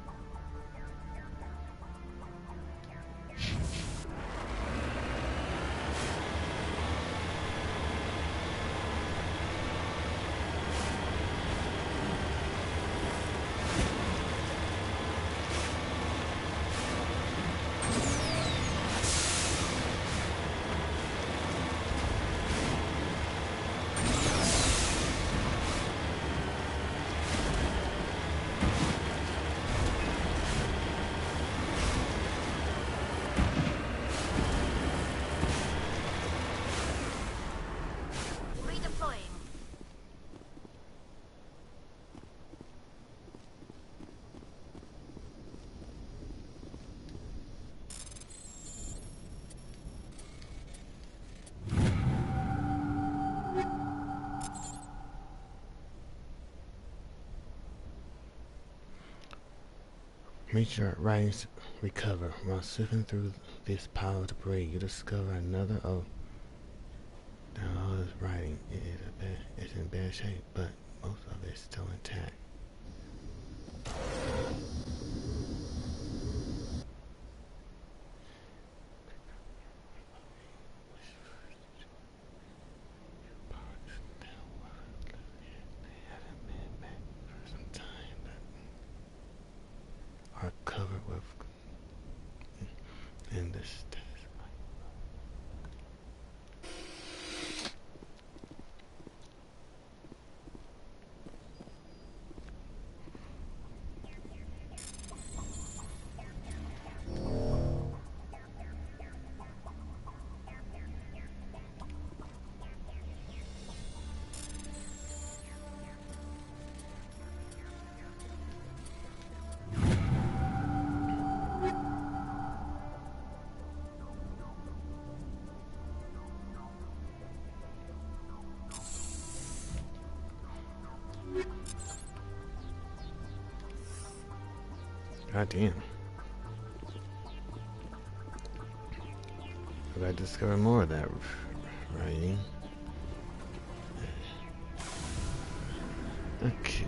Make your writings recover. While sifting through this pile of debris, you discover another of all this writing. It's in bad shape, but most of it is still intact. Are covered with in this test. God damn. I gotta discover more of that writing. Okay.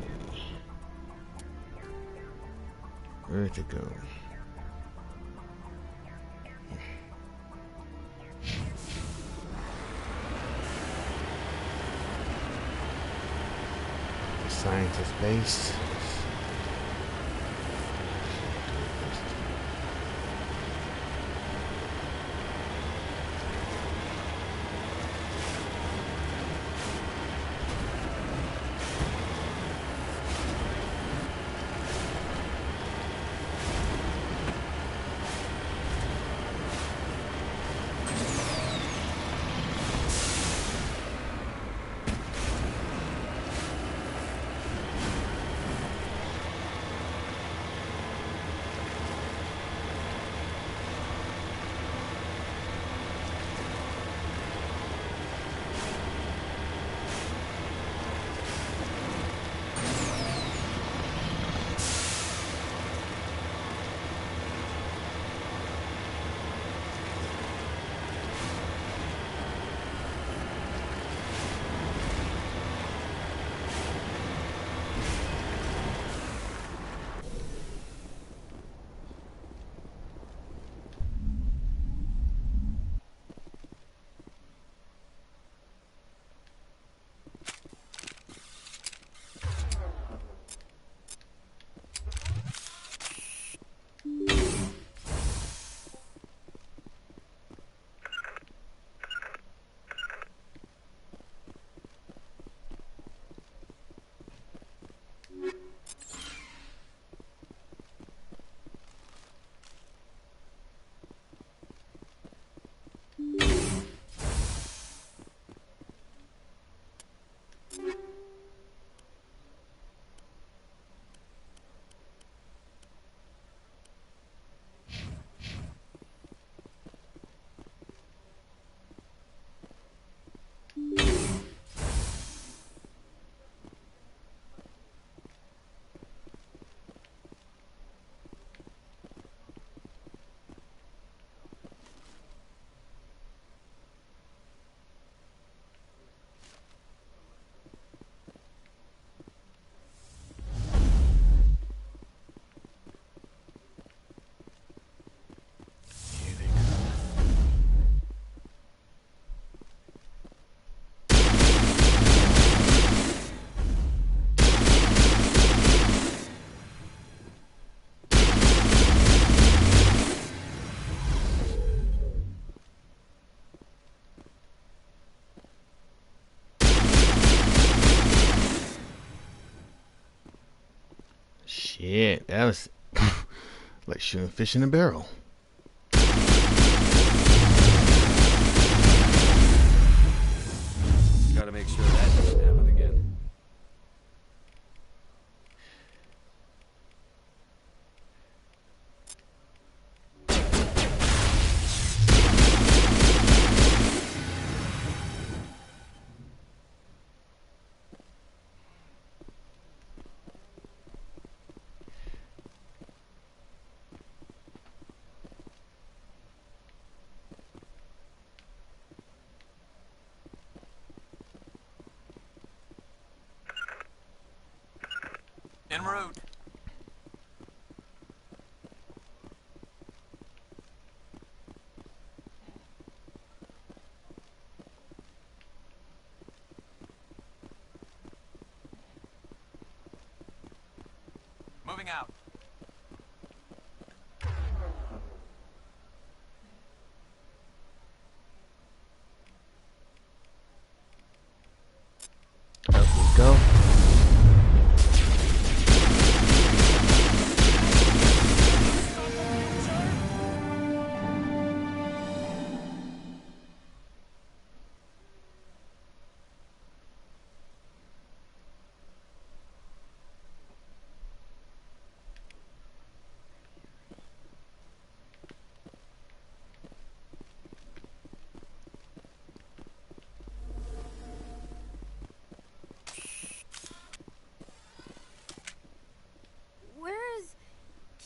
Where to go? Scientist base. That was like shooting fish in a barrel. Gotta make sure that doesn't happen again. En route. Moving out. Up we go.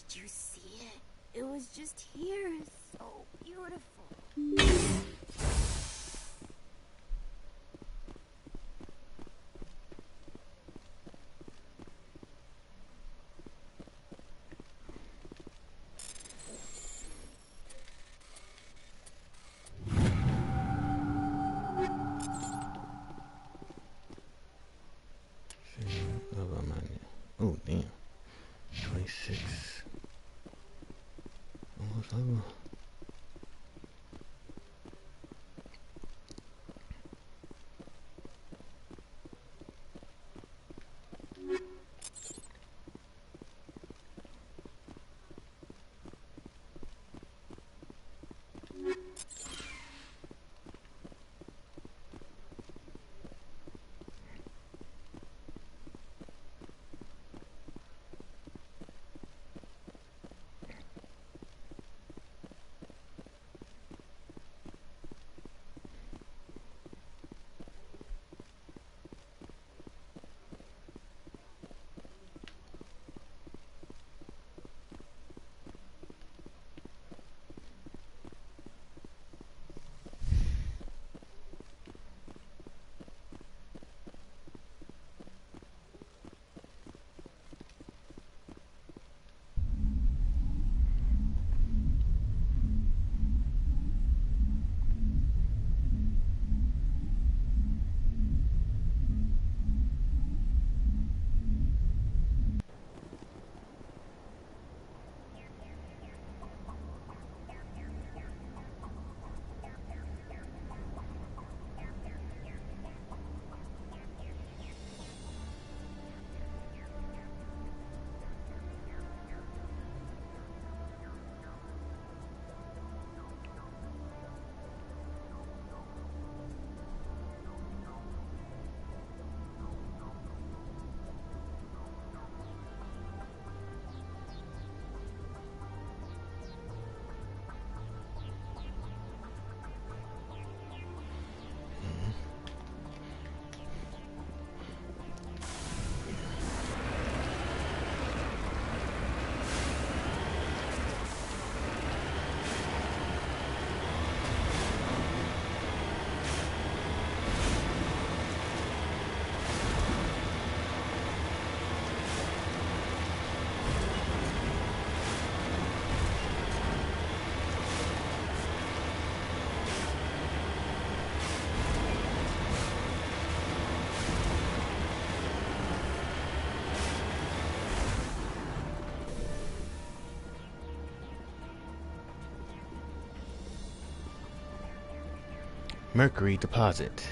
Did you see it? It was just here. So beautiful. Oh, damn. 26. Almost level. Mercury deposit.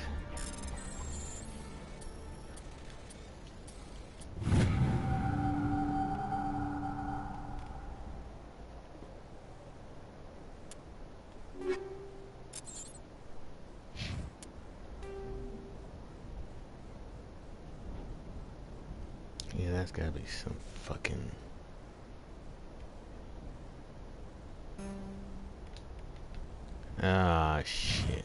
That's gotta be some fucking... Ah, shit.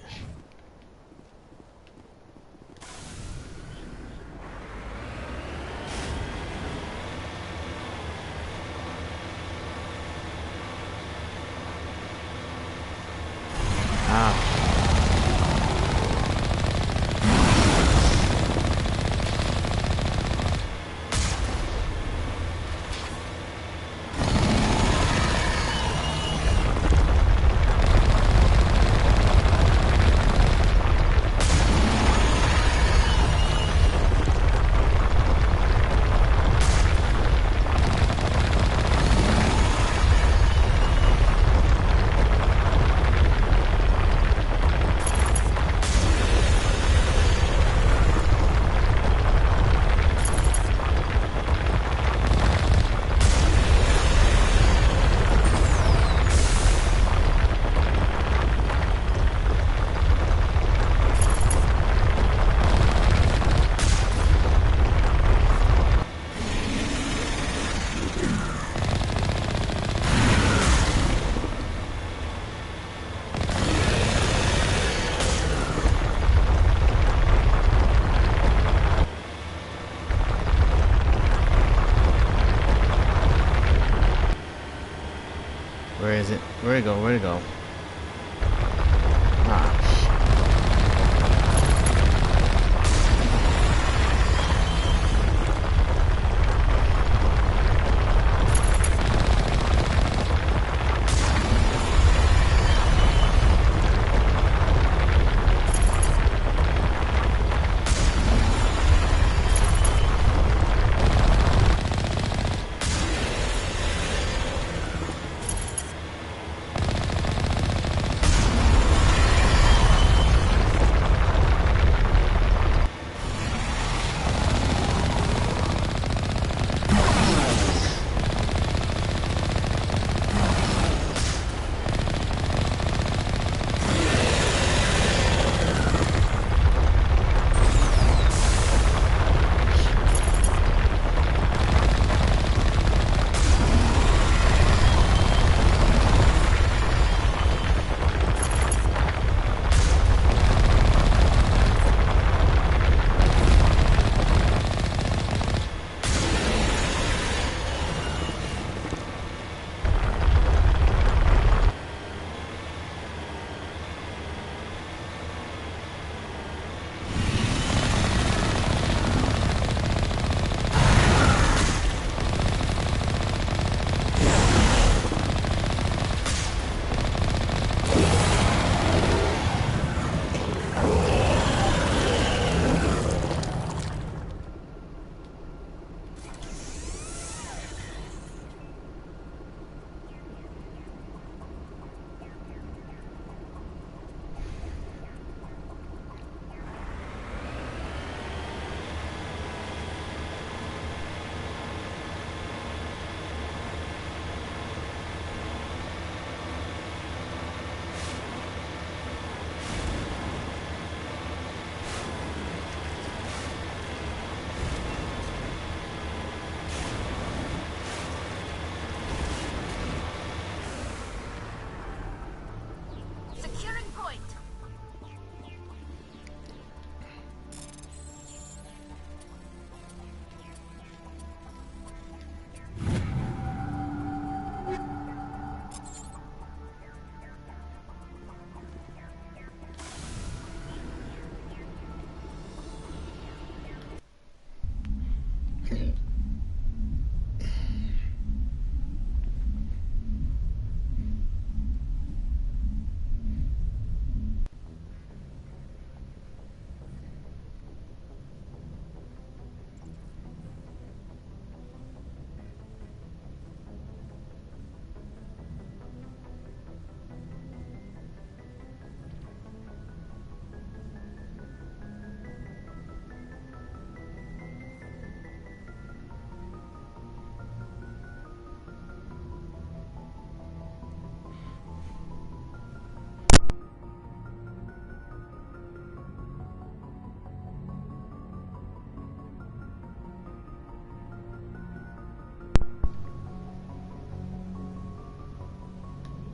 Where is it? Where'd it go? Where'd it go? Ah,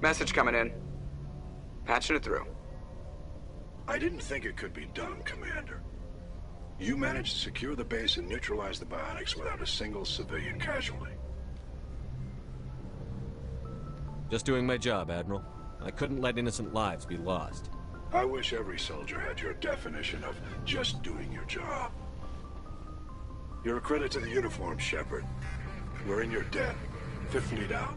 Message coming in. Patching it through. I didn't think it could be done, Commander. You managed to secure the base and neutralize the biotics without a single civilian casualty. Just doing my job, Admiral. I couldn't let innocent lives be lost. I wish every soldier had your definition of just doing your job. You're a credit to the uniform, Shepard. We're in your debt. Fifth Fleet out.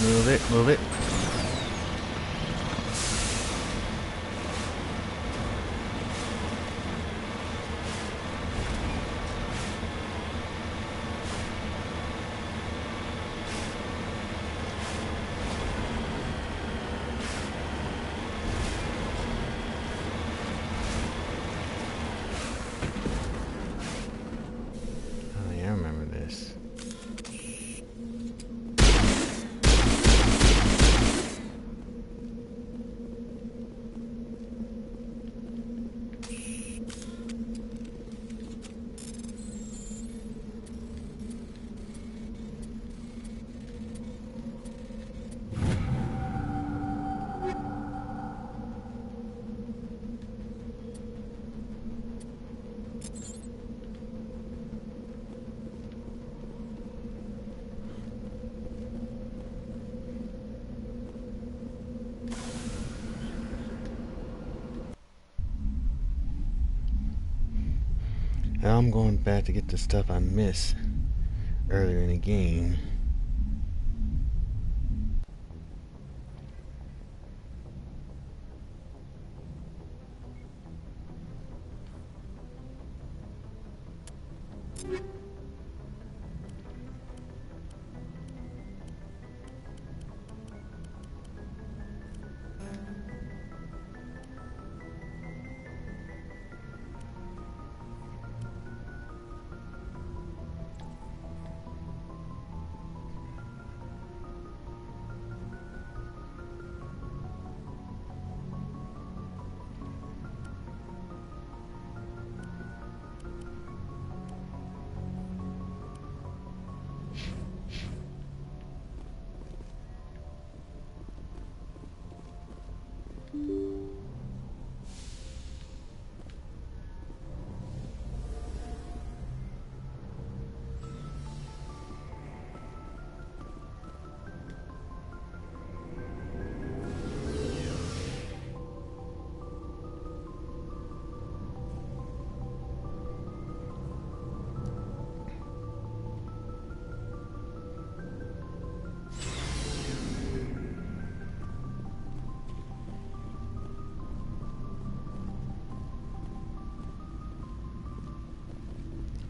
Move it, move it. Oh yeah, I remember this. Now I'm going back to get the stuff I missed earlier in the game.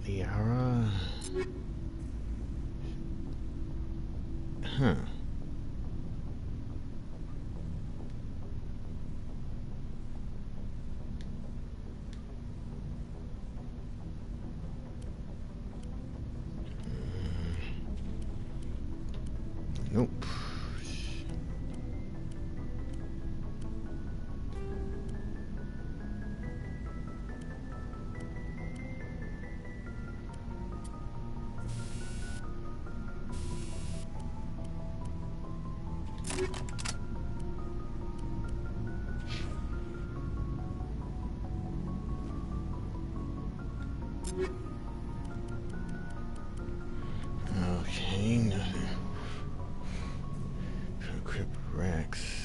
Liara. Huh. Nope. Okay, nothing. Equip Rex.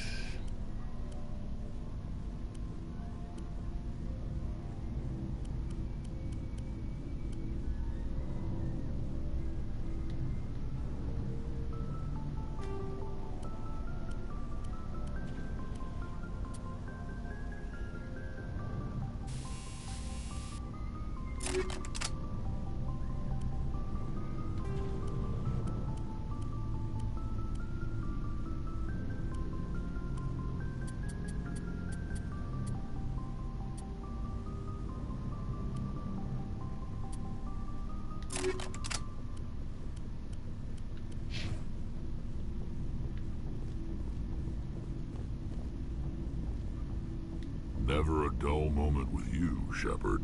Never a dull moment with you, Shepard.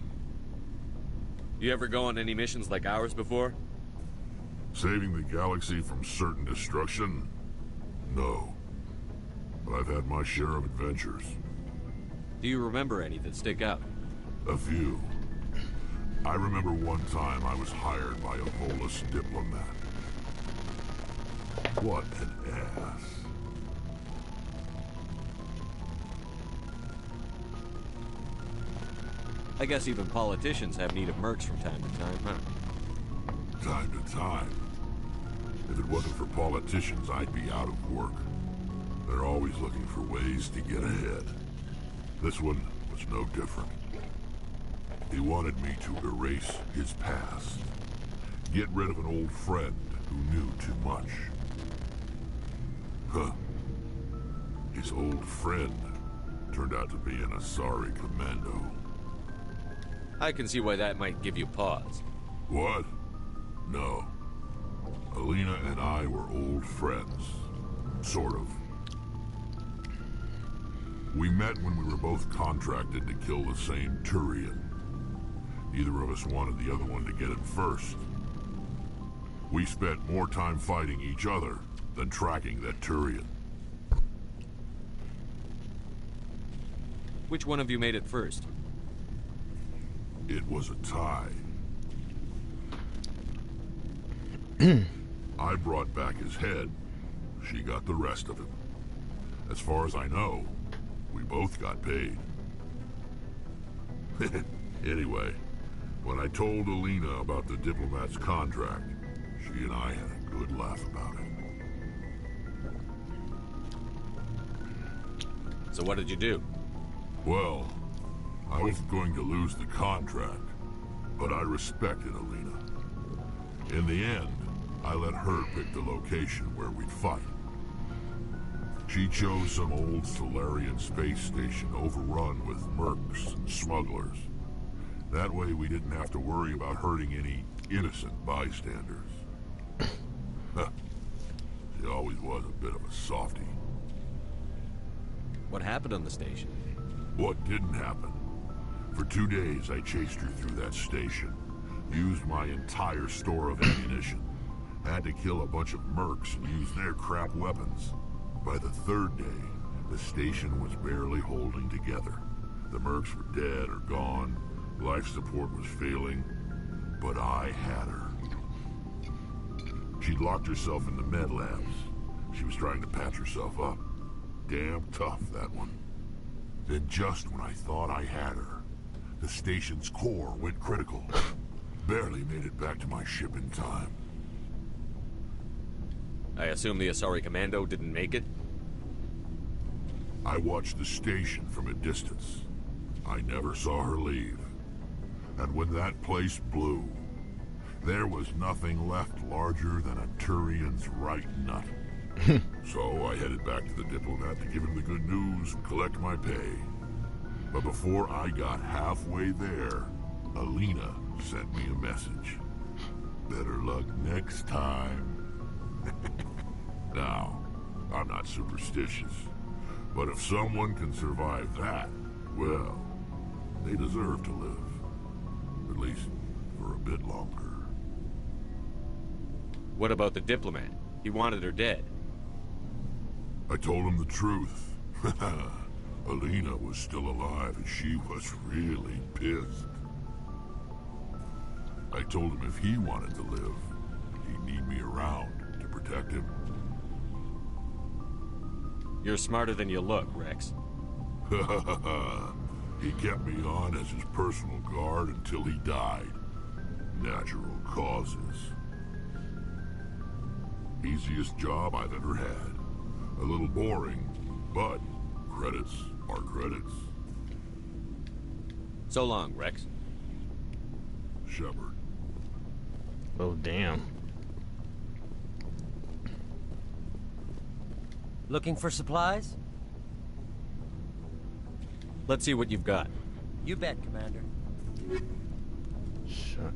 You ever go on any missions like ours before? Saving the galaxy from certain destruction? No. But I've had my share of adventures. Do you remember any that stick out? A few. I remember one time I was hired by a Volus diplomat. What an ass. I guess even politicians have need of mercs from time to time, huh? Time to time. If it wasn't for politicians, I'd be out of work. They're always looking for ways to get ahead. This one was no different. He wanted me to erase his past. Get rid of an old friend who knew too much. Huh. His old friend turned out to be an Asari commando. I can see why that might give you pause. What? No. Alina and I were old friends. Sort of. We met when we were both contracted to kill the same Turian. Neither of us wanted the other one to get it first. We spent more time fighting each other than tracking that Turian. Which one of you made it first? It was a tie. I brought back his head. She got the rest of him. As far as I know, we both got paid. Anyway, when I told Alina about the diplomat's contract, she and I had a good laugh about it. So what did you do? Well, I wasn't going to lose the contract, but I respected Alina. In the end, I let her pick the location where we'd fight. She chose some old Solarian space station overrun with mercs and smugglers. That way we didn't have to worry about hurting any innocent bystanders. She always was a bit of a softie. What happened on the station? What didn't happen? For 2 days I chased her through that station. Used my entire store of ammunition. Had to kill a bunch of mercs and use their crap weapons. By the 3rd day, the station was barely holding together. The mercs were dead or gone. Life support was failing. But I had her. She'd locked herself in the med labs. She was trying to patch herself up. Damn tough, that one. Then just when I thought I had her, the station's core went critical. Barely made it back to my ship in time. I assume the Asari Commando didn't make it? I watched the station from a distance. I never saw her leave. And when that place blew, there was nothing left larger than a Turian's right nut. So I headed back to the diplomat to give him the good news and collect my pay. But before I got halfway there, Alina sent me a message. Better luck next time. Now, I'm not superstitious, but if someone can survive that, well, they deserve to live. At least for a bit longer. What about the diplomat? He wanted her dead. I told him the truth. Alina was still alive and she was really pissed. I told him if he wanted to live, he'd need me around to protect him. You're smarter than you look, Rex. He kept me on as his personal guard until he died. Natural causes. Easiest job I've ever had. A little boring, but credits are credits. So long, Rex. Shepard. Oh, damn. Looking for supplies? Let's see what you've got. You bet, Commander. Shut.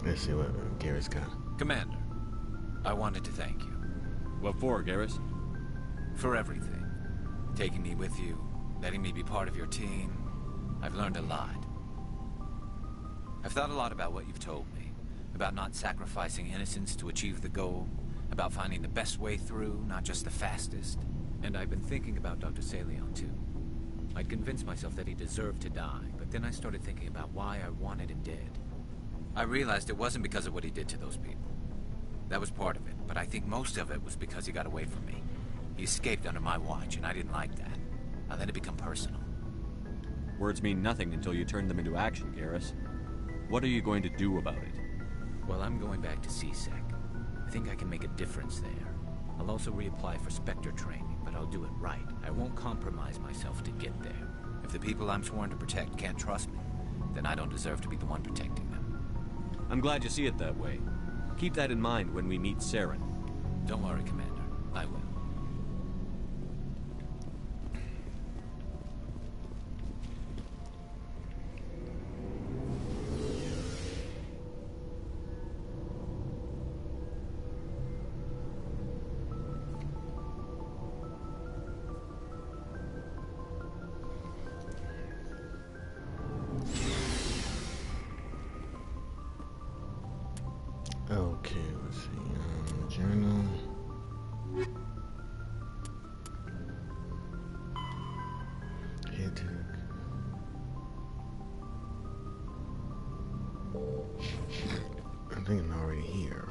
Let's see what Garrett's got. Commander, I wanted to thank you. What for, Garrus? For everything. Taking me with you, letting me be part of your team. I've learned a lot. I've thought a lot about what you've told me. About not sacrificing innocence to achieve the goal. About finding the best way through, not just the fastest. And I've been thinking about Dr. Saleon, too. I'd convinced myself that he deserved to die, but then I started thinking about why I wanted him dead. I realized it wasn't because of what he did to those people. That was part of it, but I think most of it was because he got away from me. He escaped under my watch, and I didn't like that. I let it become personal. Words mean nothing until you turn them into action, Garrus. What are you going to do about it? Well, I'm going back to CSEC. I think I can make a difference there. I'll also reapply for Spectre training, but I'll do it right. I won't compromise myself to get there. If the people I'm sworn to protect can't trust me, then I don't deserve to be the one protecting them. I'm glad you see it that way. Keep that in mind when we meet Saren. Don't worry, Commander. I will. Okay, let's see. Journal. Head to. I think I'm already here.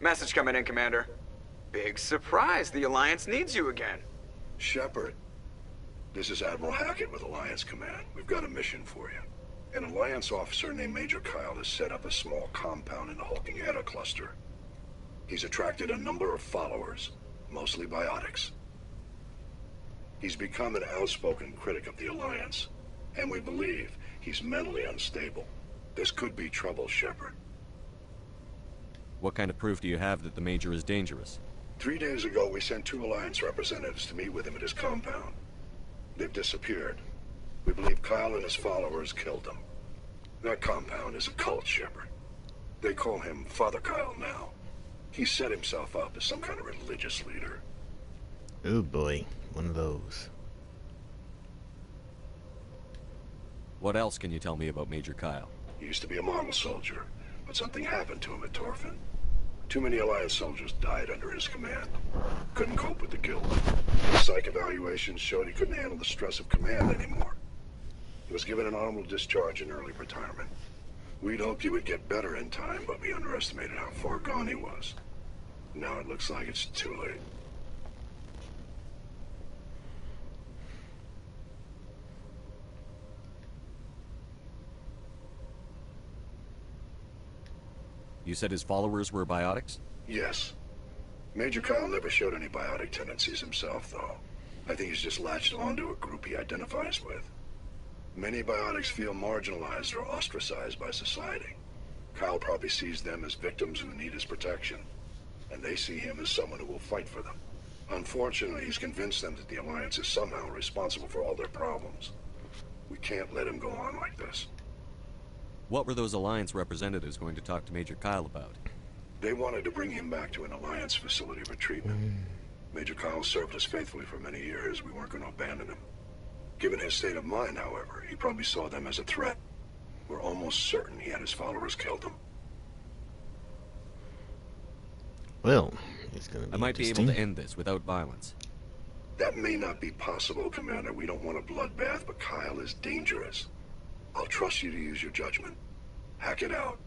Message coming in, Commander. Big surprise, the Alliance needs you again. Shepard, this is Admiral Hackett with Alliance Command. We've got a mission for you. An Alliance officer named Major Kyle has set up a small compound in the Hulking Eta cluster. He's attracted a number of followers, mostly biotics. He's become an outspoken critic of the Alliance, and we believe he's mentally unstable. This could be trouble, Shepard. What kind of proof do you have that the Major is dangerous? 3 days ago, we sent 2 Alliance representatives to meet with him at his compound. They've disappeared. We believe Kyle and his followers killed them. That compound is a cult, Shepard. They call him Father Kyle now. He set himself up as some kind of religious leader. Oh boy, one of those. What else can you tell me about Major Kyle? He used to be a model soldier, but something happened to him at Torfin. Too many Alliance soldiers died under his command. Couldn't cope with the guilt. His psych evaluations showed he couldn't handle the stress of command anymore. He was given an honorable discharge in early retirement. We'd hoped he would get better in time, but we underestimated how far gone he was. Now it looks like it's too late. You said his followers were biotics? Yes. Major Kyle never showed any biotic tendencies himself, though. I think he's just latched onto a group he identifies with. Many biotics feel marginalized or ostracized by society. Kyle probably sees them as victims who need his protection, and they see him as someone who will fight for them. Unfortunately, he's convinced them that the Alliance is somehow responsible for all their problems. We can't let him go on like this. What were those Alliance representatives going to talk to Major Kyle about? They wanted to bring him back to an Alliance facility for treatment. Major Kyle served us faithfully for many years. We weren't going to abandon him. Given his state of mind, however, he probably saw them as a threat. We're almost certain he had his followers killed him. Well, it's gonna be I might be able to end this without violence. That may not be possible, Commander. We don't want a bloodbath, but Kyle is dangerous. I'll trust you to use your judgment. Hack it out.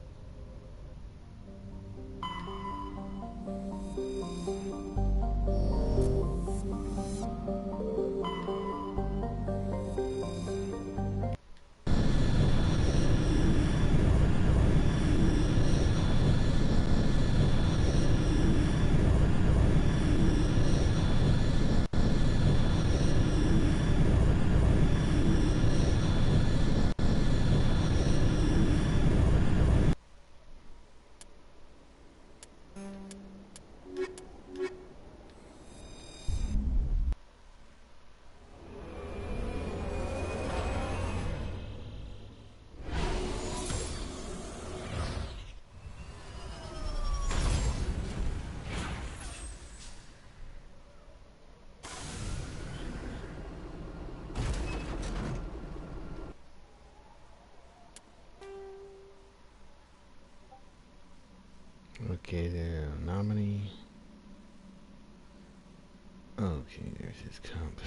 Located anomaly. Okay, there's his compound.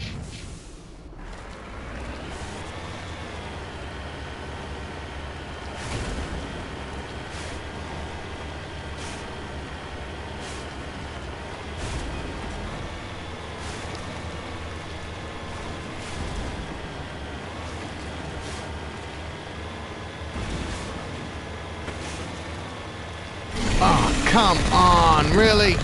Oh, come on, really?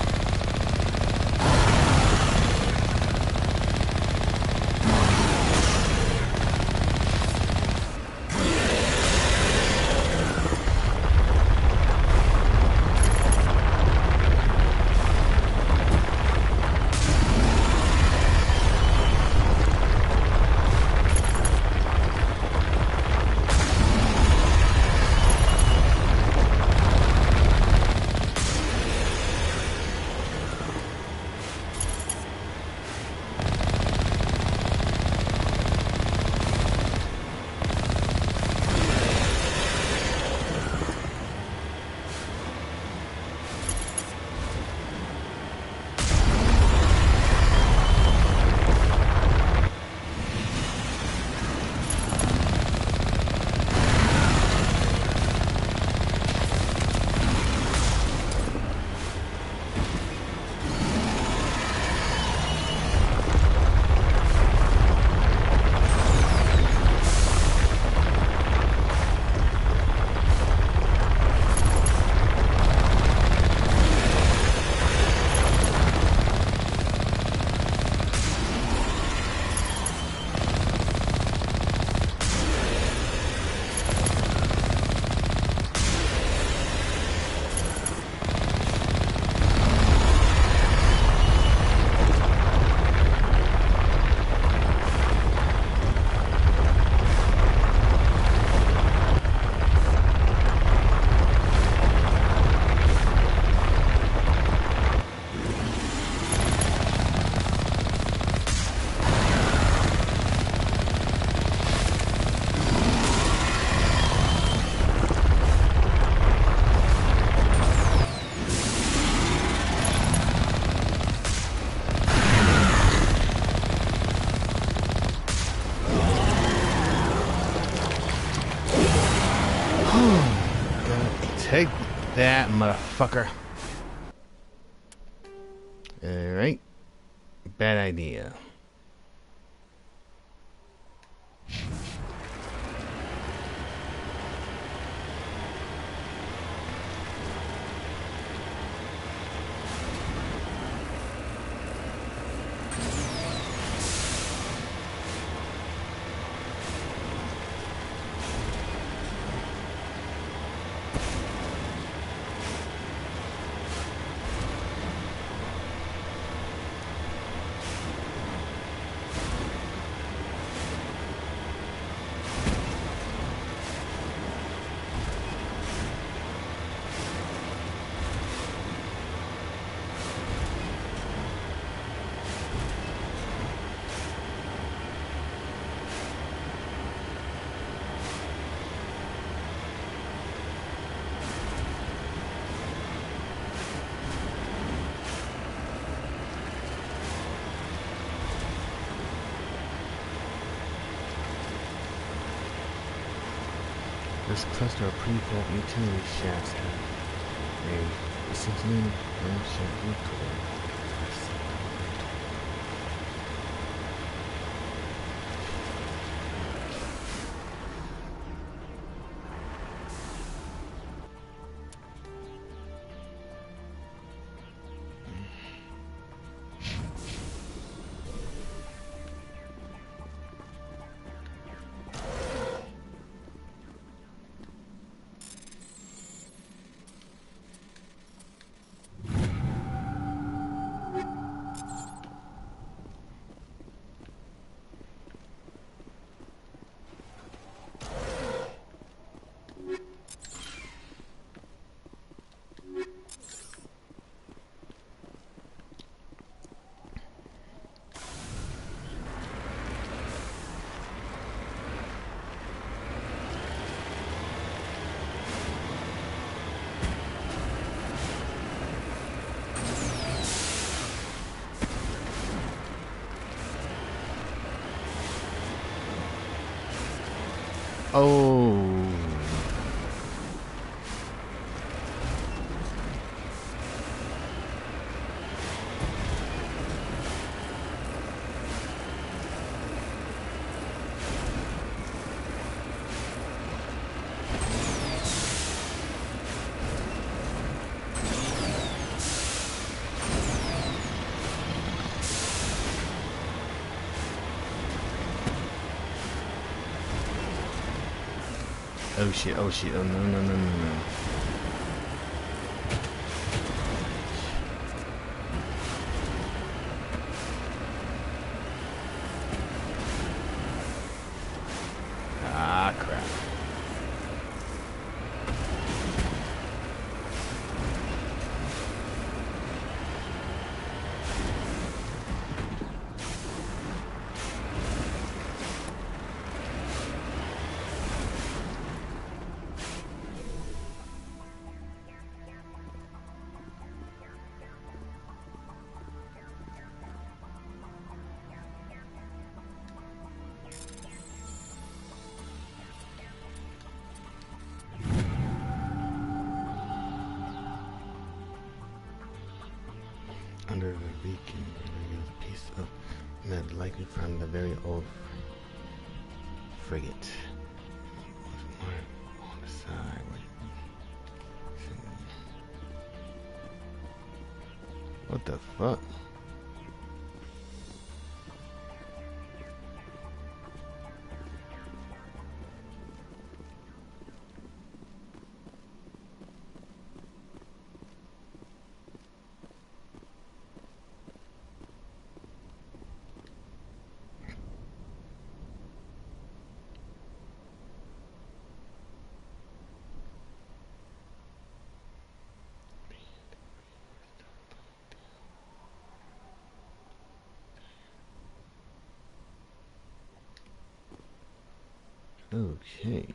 Take that, motherfucker. Alright. Bad idea. This cluster of pre-built utility shafts have a scintillating ramshaft roof cover. Oh. Oh shit, oh shit, oh no, no, no, no, no. Ah, crap. Under the beacon, a piece of metal, likely from the very old frigate. On the side. What the fuck? Okay.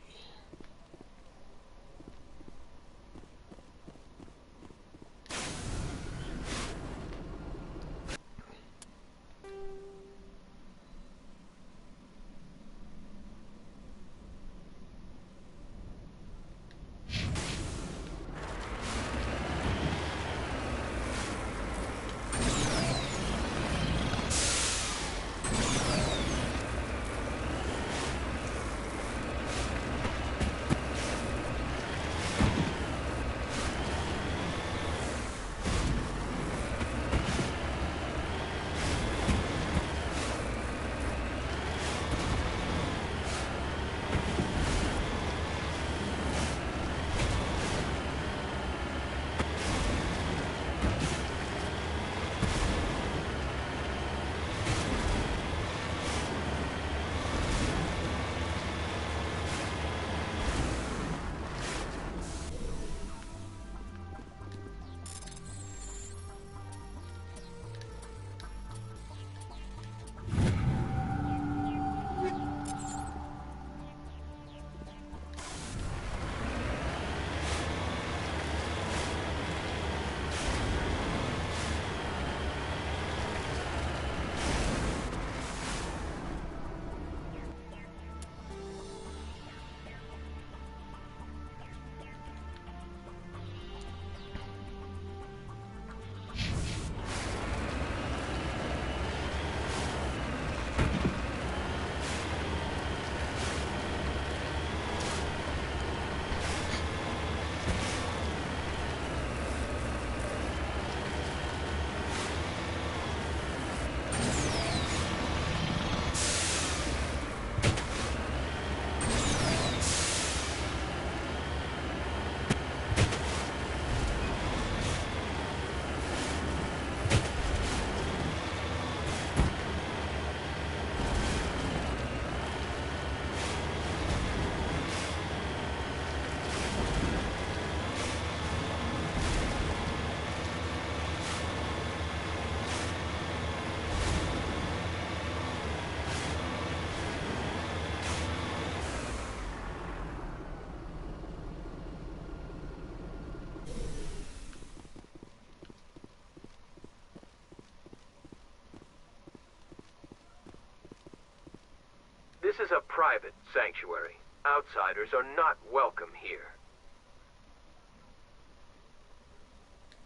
This is a private sanctuary. Outsiders are not welcome here.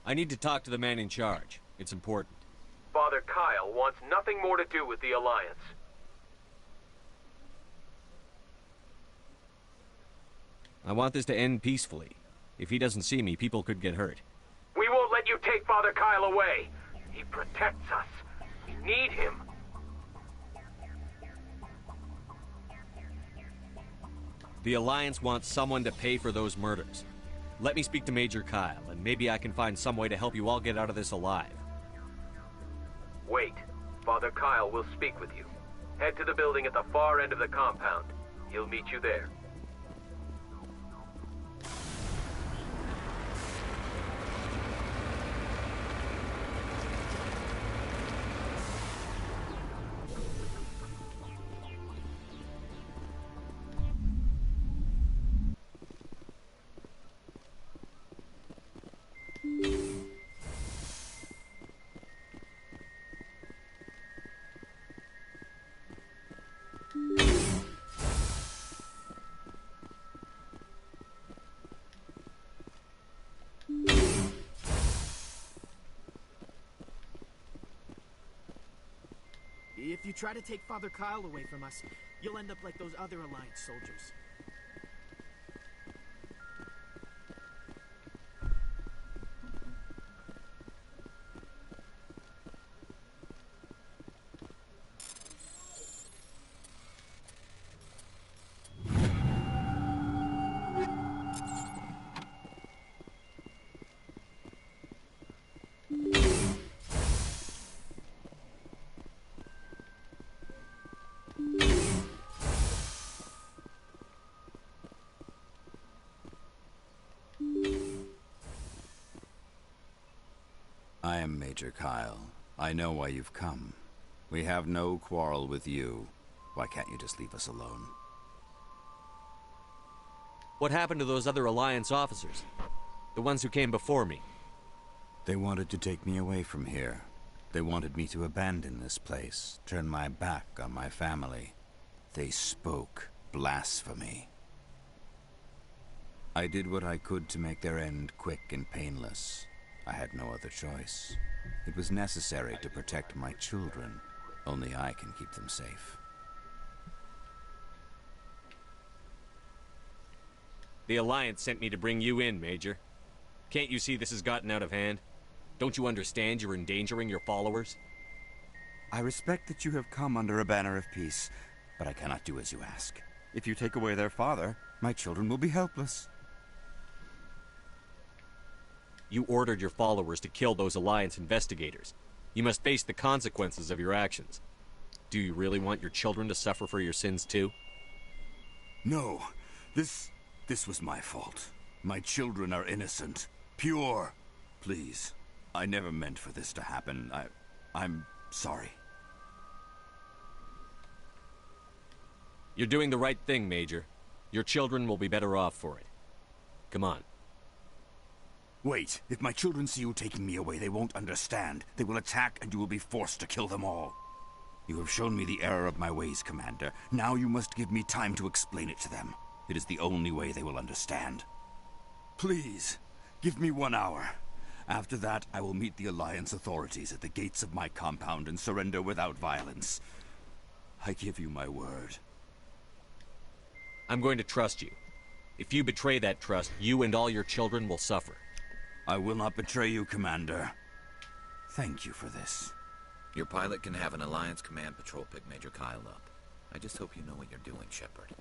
I need to talk to the man in charge. It's important. Father Kyle wants nothing more to do with the Alliance. I want this to end peacefully. If he doesn't see me, people could get hurt. We won't let you take Father Kyle away. He protects us. We need him. The Alliance wants someone to pay for those murders. Let me speak to Major Kyle, and maybe I can find some way to help you all get out of this alive. Wait. Father Kyle will speak with you. Head to the building at the far end of the compound. He'll meet you there. If you try to take Father Kyle away from us, you'll end up like those other Alliance soldiers. I am Major Kyle. I know why you've come. We have no quarrel with you. Why can't you just leave us alone? What happened to those other Alliance officers? The ones who came before me? They wanted to take me away from here. They wanted me to abandon this place, turn my back on my family. They spoke blasphemy. I did what I could to make their end quick and painless. I had no other choice. It was necessary to protect my children. Only I can keep them safe. The Alliance sent me to bring you in, Major. Can't you see this has gotten out of hand? Don't you understand you're endangering your followers? I respect that you have come under a banner of peace, but I cannot do as you ask. If you take away their father, my children will be helpless. You ordered your followers to kill those Alliance investigators. You must face the consequences of your actions. Do you really want your children to suffer for your sins too? No. This was my fault. My children are innocent. Pure. Please. I never meant for this to happen. I'm sorry. You're doing the right thing, Major. Your children will be better off for it. Come on. Wait. If my children see you taking me away, they won't understand. They will attack, and you will be forced to kill them all. You have shown me the error of my ways, Commander. Now you must give me time to explain it to them. It is the only way they will understand. Please, give me 1 hour. After that, I will meet the Alliance authorities at the gates of my compound and surrender without violence. I give you my word. I'm going to trust you. If you betray that trust, you and all your children will suffer. I will not betray you, Commander. Thank you for this. Your pilot can have an Alliance command patrol pick Major Kyle up. I just hope you know what you're doing, Shepard.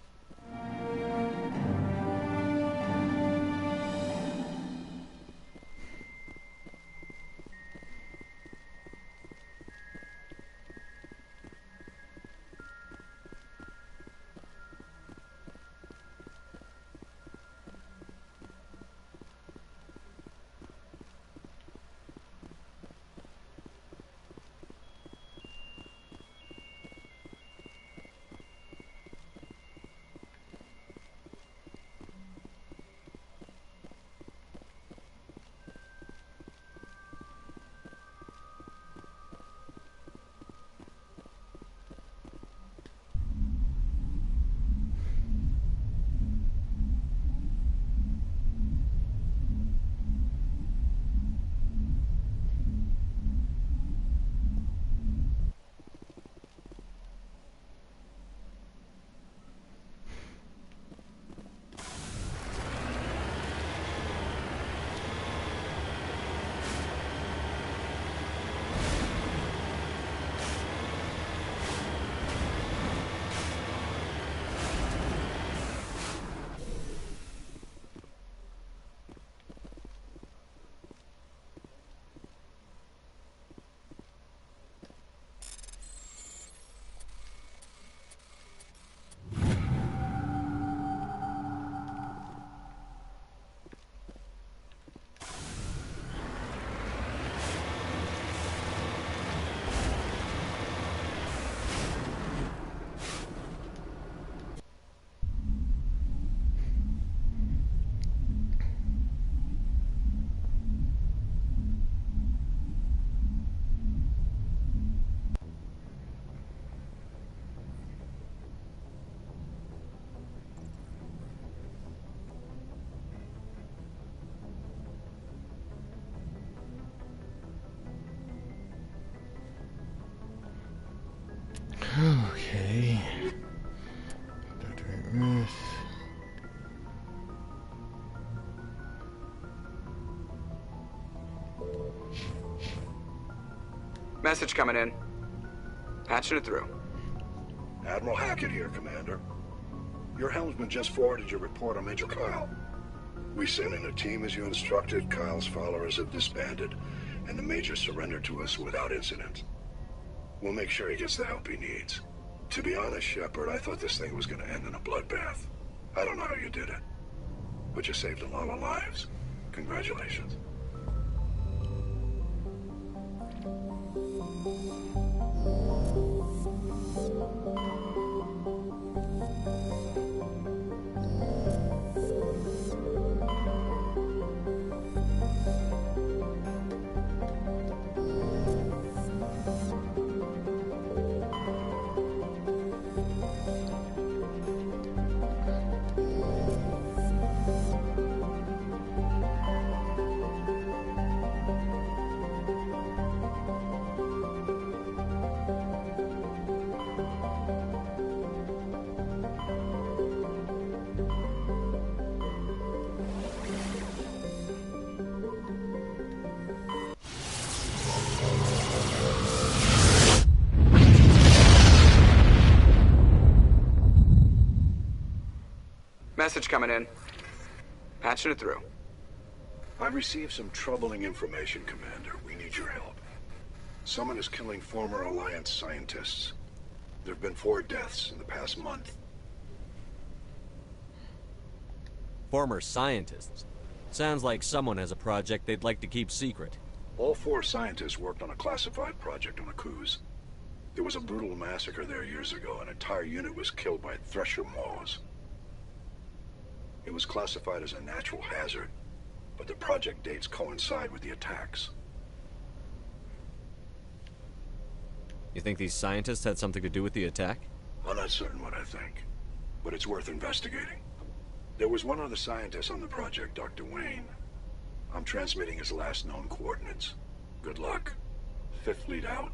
Message coming in. Patching it through. Admiral Hackett here, Commander. Your helmsman just forwarded your report on Major Kyle. We sent in a team as you instructed. Kyle's followers have disbanded, and the Major surrendered to us without incident. We'll make sure he gets the help he needs. To be honest, Shepard, I thought this thing was going to end in a bloodbath. I don't know how you did it, but you saved a lot of lives. Congratulations. Message coming in. Patching it through. I've received some troubling information, Commander. We need your help. Someone is killing former Alliance scientists. There have been 4 deaths in the past month. Former scientists? Sounds like someone has a project they'd like to keep secret. All 4 scientists worked on a classified project on Akuz. There was a brutal massacre there years ago. An entire unit was killed by Thresher maws. It was classified as a natural hazard, but the project dates coincide with the attacks. You think these scientists had something to do with the attack? I'm not certain what I think, but it's worth investigating. There was one other scientist on the project, Dr. Wayne. I'm transmitting his last known coordinates. Good luck. 5th Fleet out.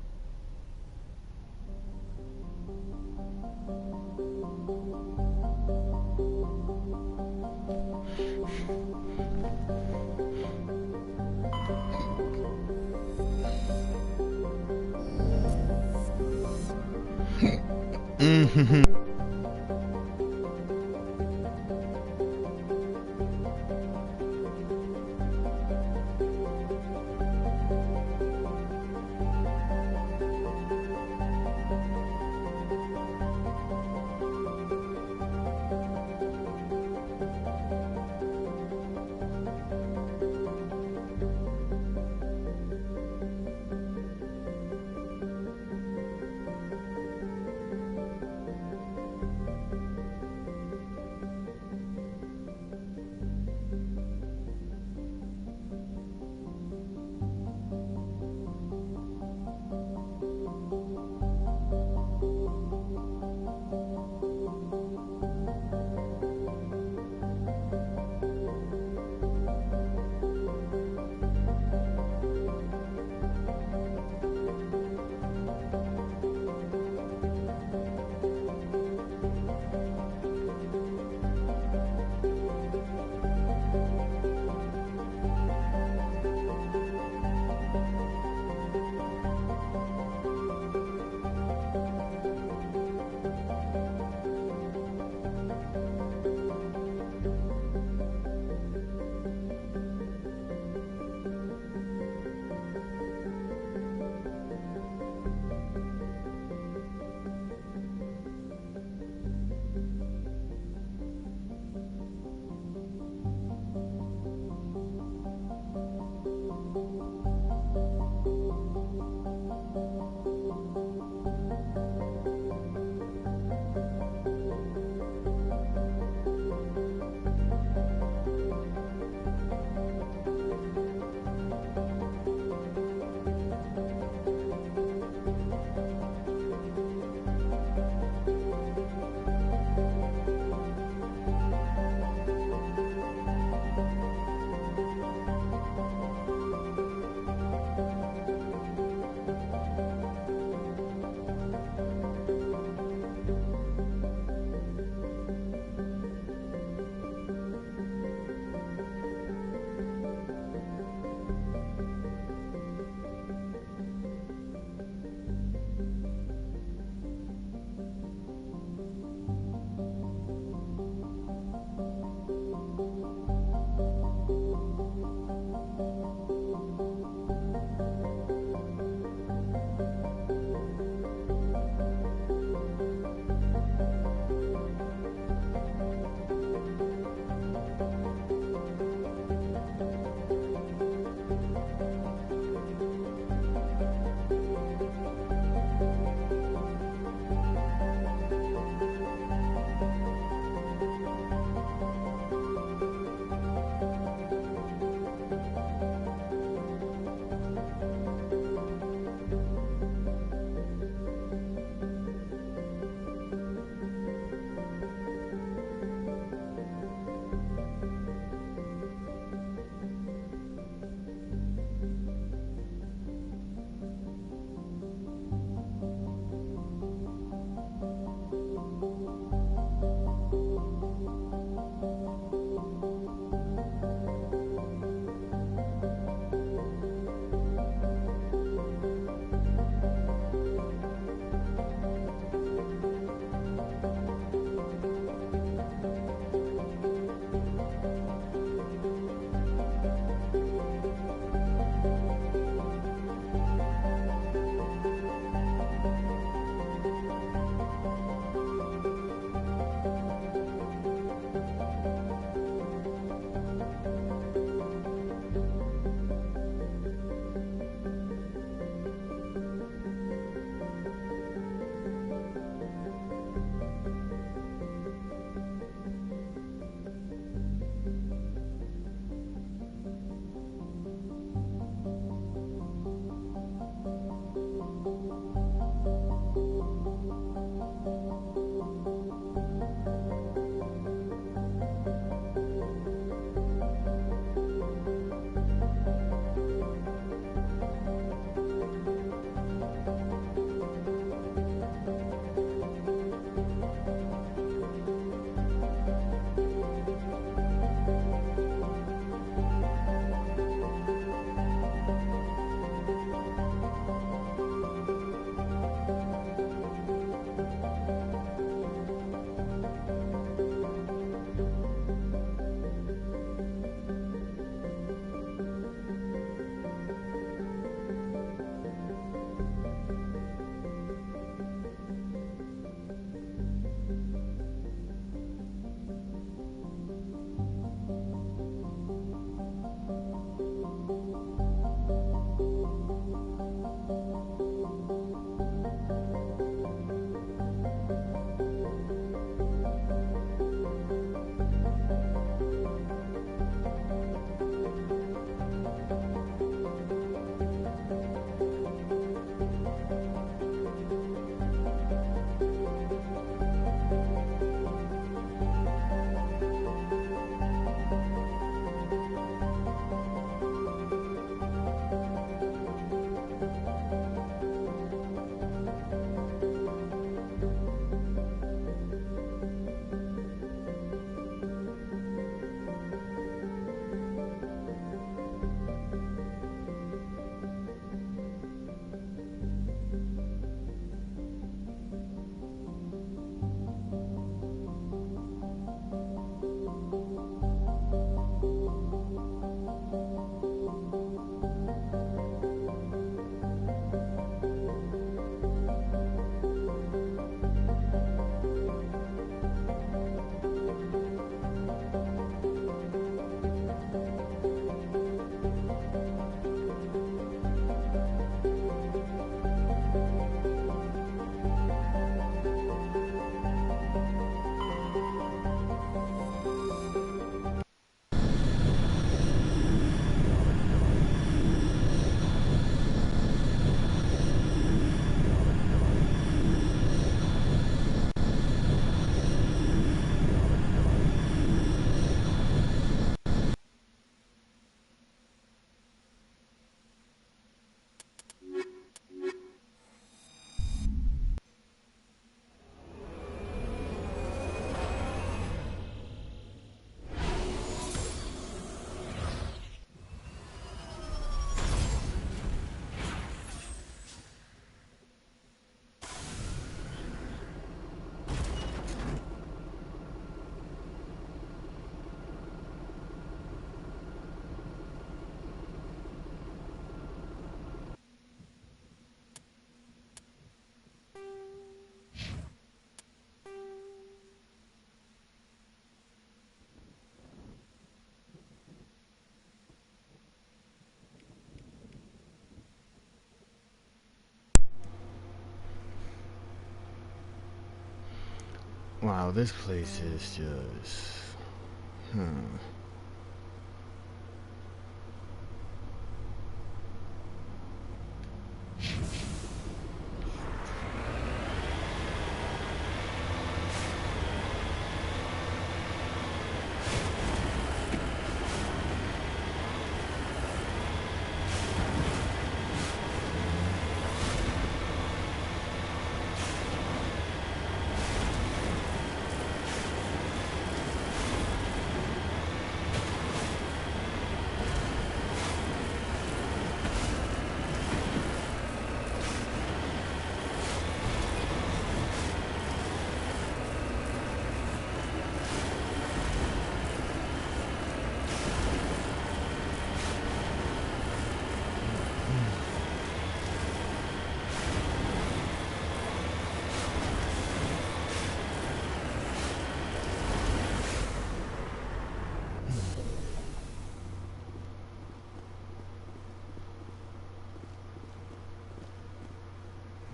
Wow, this place is just...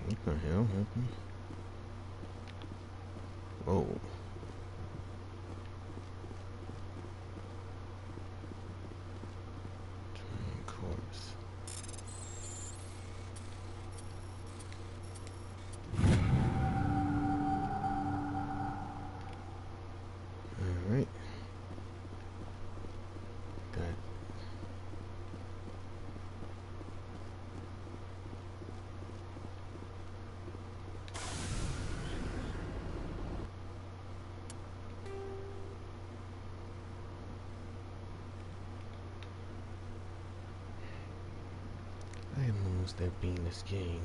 What the hell happened? Whoa. Train course. Alright. Got it. Items that be in this game.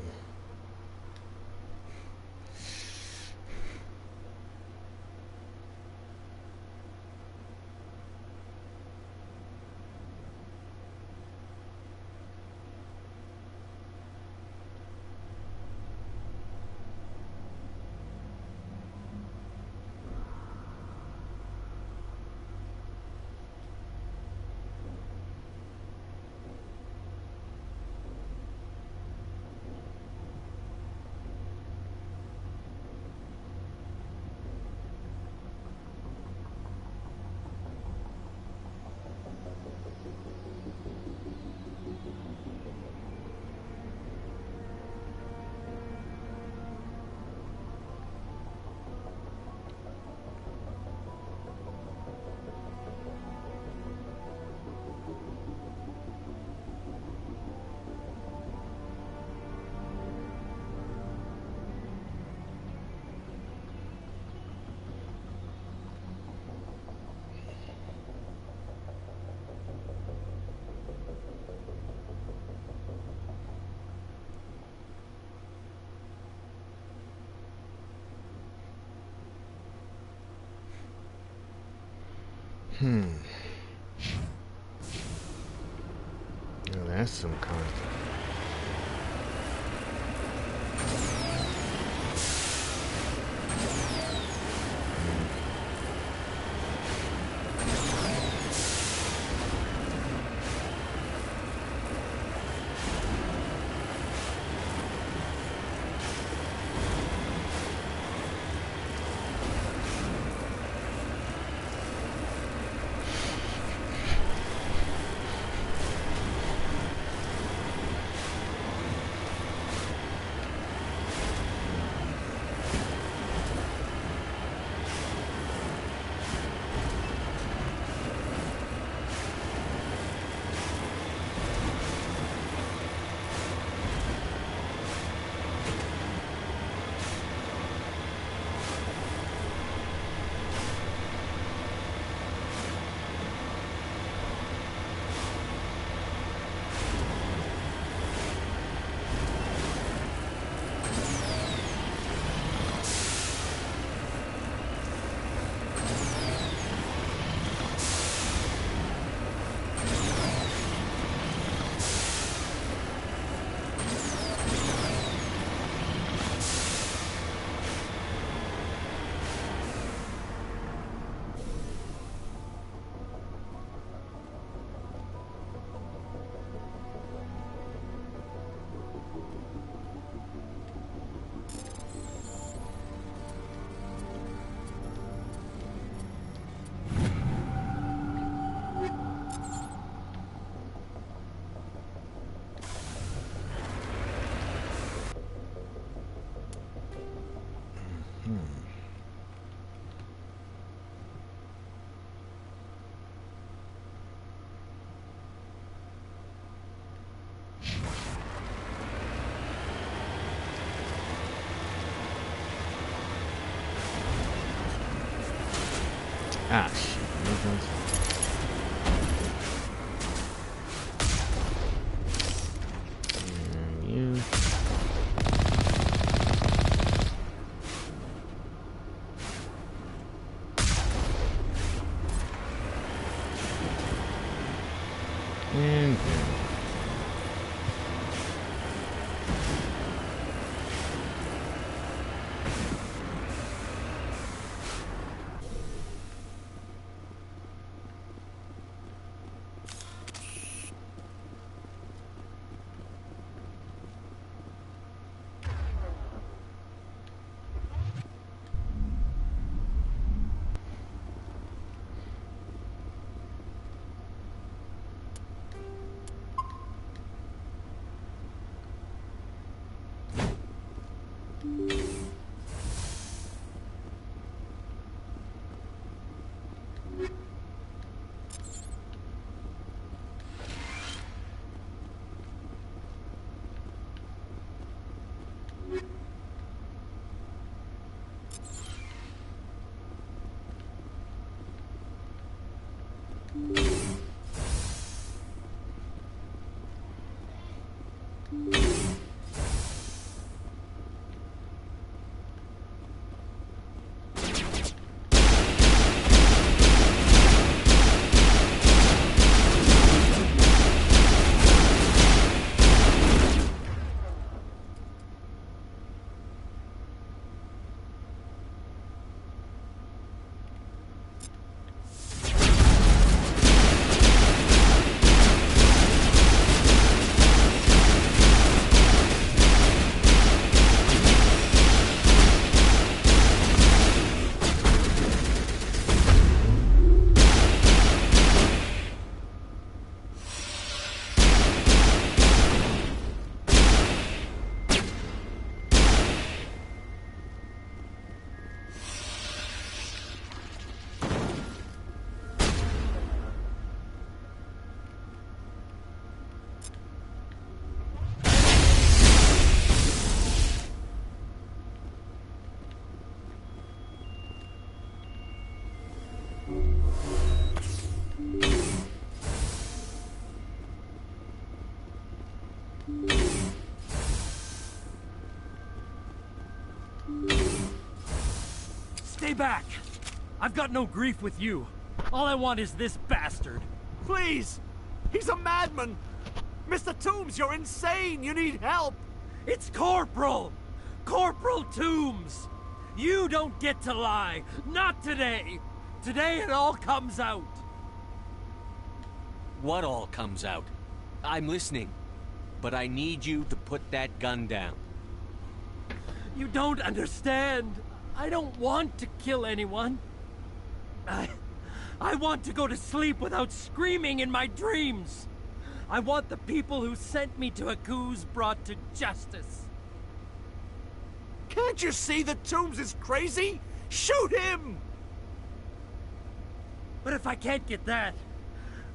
Now that's some content. Ah, shit. And you. And Stay back! I've got no grief with you. All I want is this bastard. Please! He's a madman! Mr. Toombs, you're insane! You need help! It's Corporal! Corporal Toombs! You don't get to lie! Not today! Today it all comes out! What all comes out? I'm listening. But I need you to put that gun down. You don't understand. I don't want to kill anyone. I want to go to sleep without screaming in my dreams. I want the people who sent me to Akuz brought to justice. Can't you see that Toombs is crazy? Shoot him! But if I can't get that,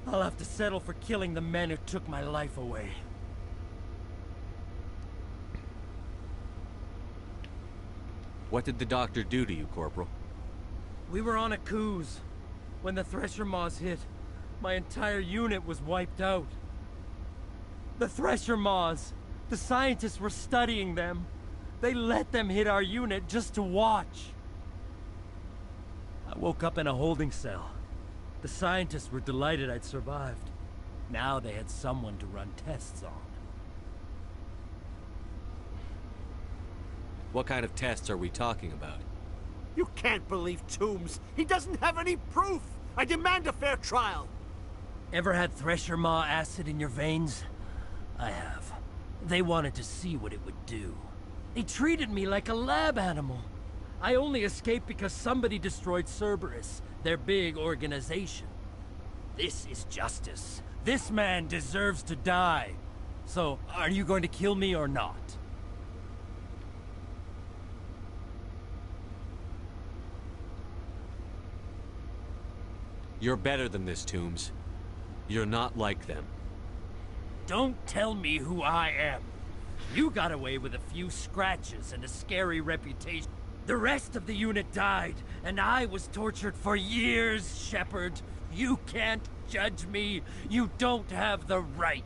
I'll have to settle for killing the men who took my life away. What did the doctor do to you, Corporal? We were on Akuz. When the Thresher Maws hit, my entire unit was wiped out. The Thresher Maws, the scientists were studying them. They let them hit our unit just to watch. I woke up in a holding cell. The scientists were delighted I'd survived. Now they had someone to run tests on. What kind of tests are we talking about? You can't believe Toombs. He doesn't have any proof. I demand a fair trial. Ever had Thresher Maw acid in your veins? I have. They wanted to see what it would do. They treated me like a lab animal. I only escaped because somebody destroyed Cerberus, their big organization. This is justice. This man deserves to die. So, are you going to kill me or not? You're better than this, Toombs. You're not like them. Don't tell me who I am. You got away with a few scratches and a scary reputation. The rest of the unit died, and I was tortured for years, Shepard. You can't judge me. You don't have the right.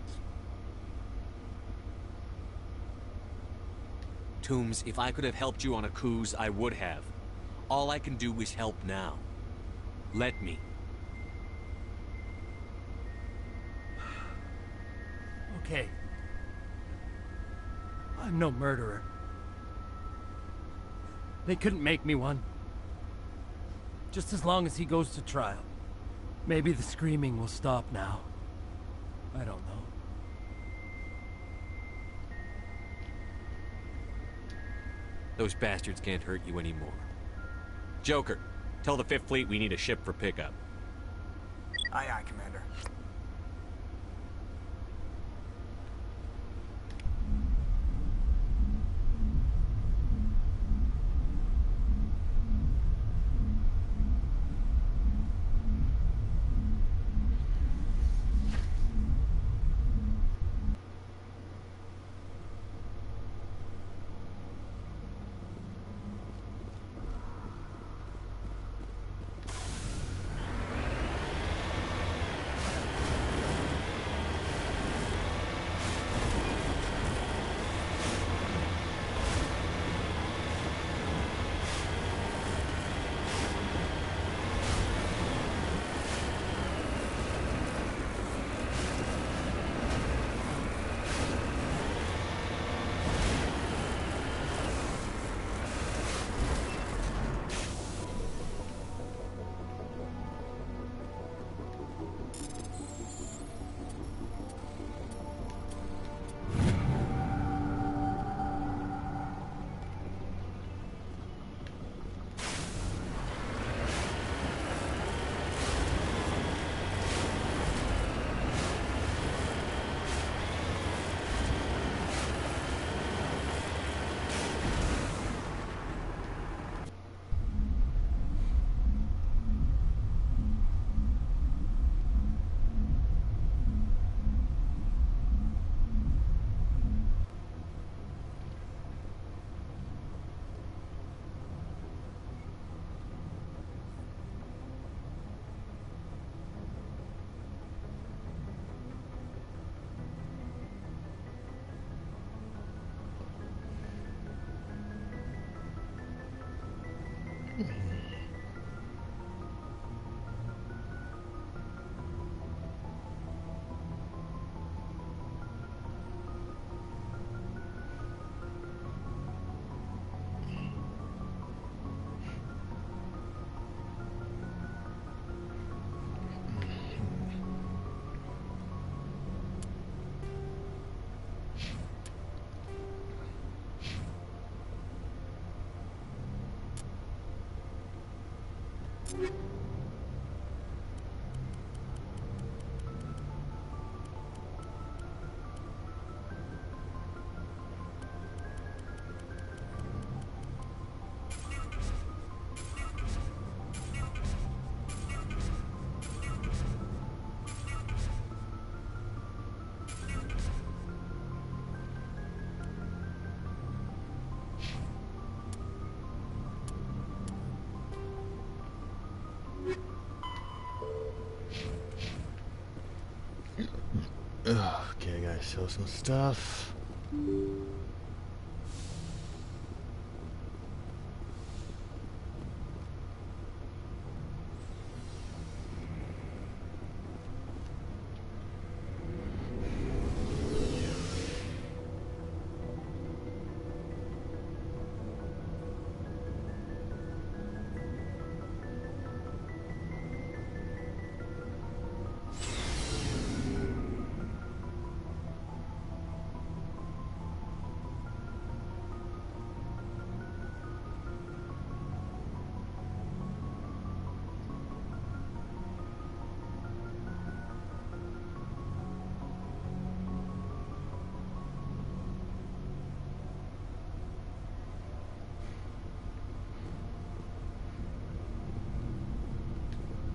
Toombs, if I could have helped you on a cruise, I would have. All I can do is help now. Let me. Okay. I'm no murderer. They couldn't make me one. Just as long as he goes to trial. Maybe the screaming will stop now. I don't know. Those bastards can't hurt you anymore. Joker, tell the 5th Fleet we need a ship for pickup. Aye, aye, Commander. Okay, I gotta show some stuff.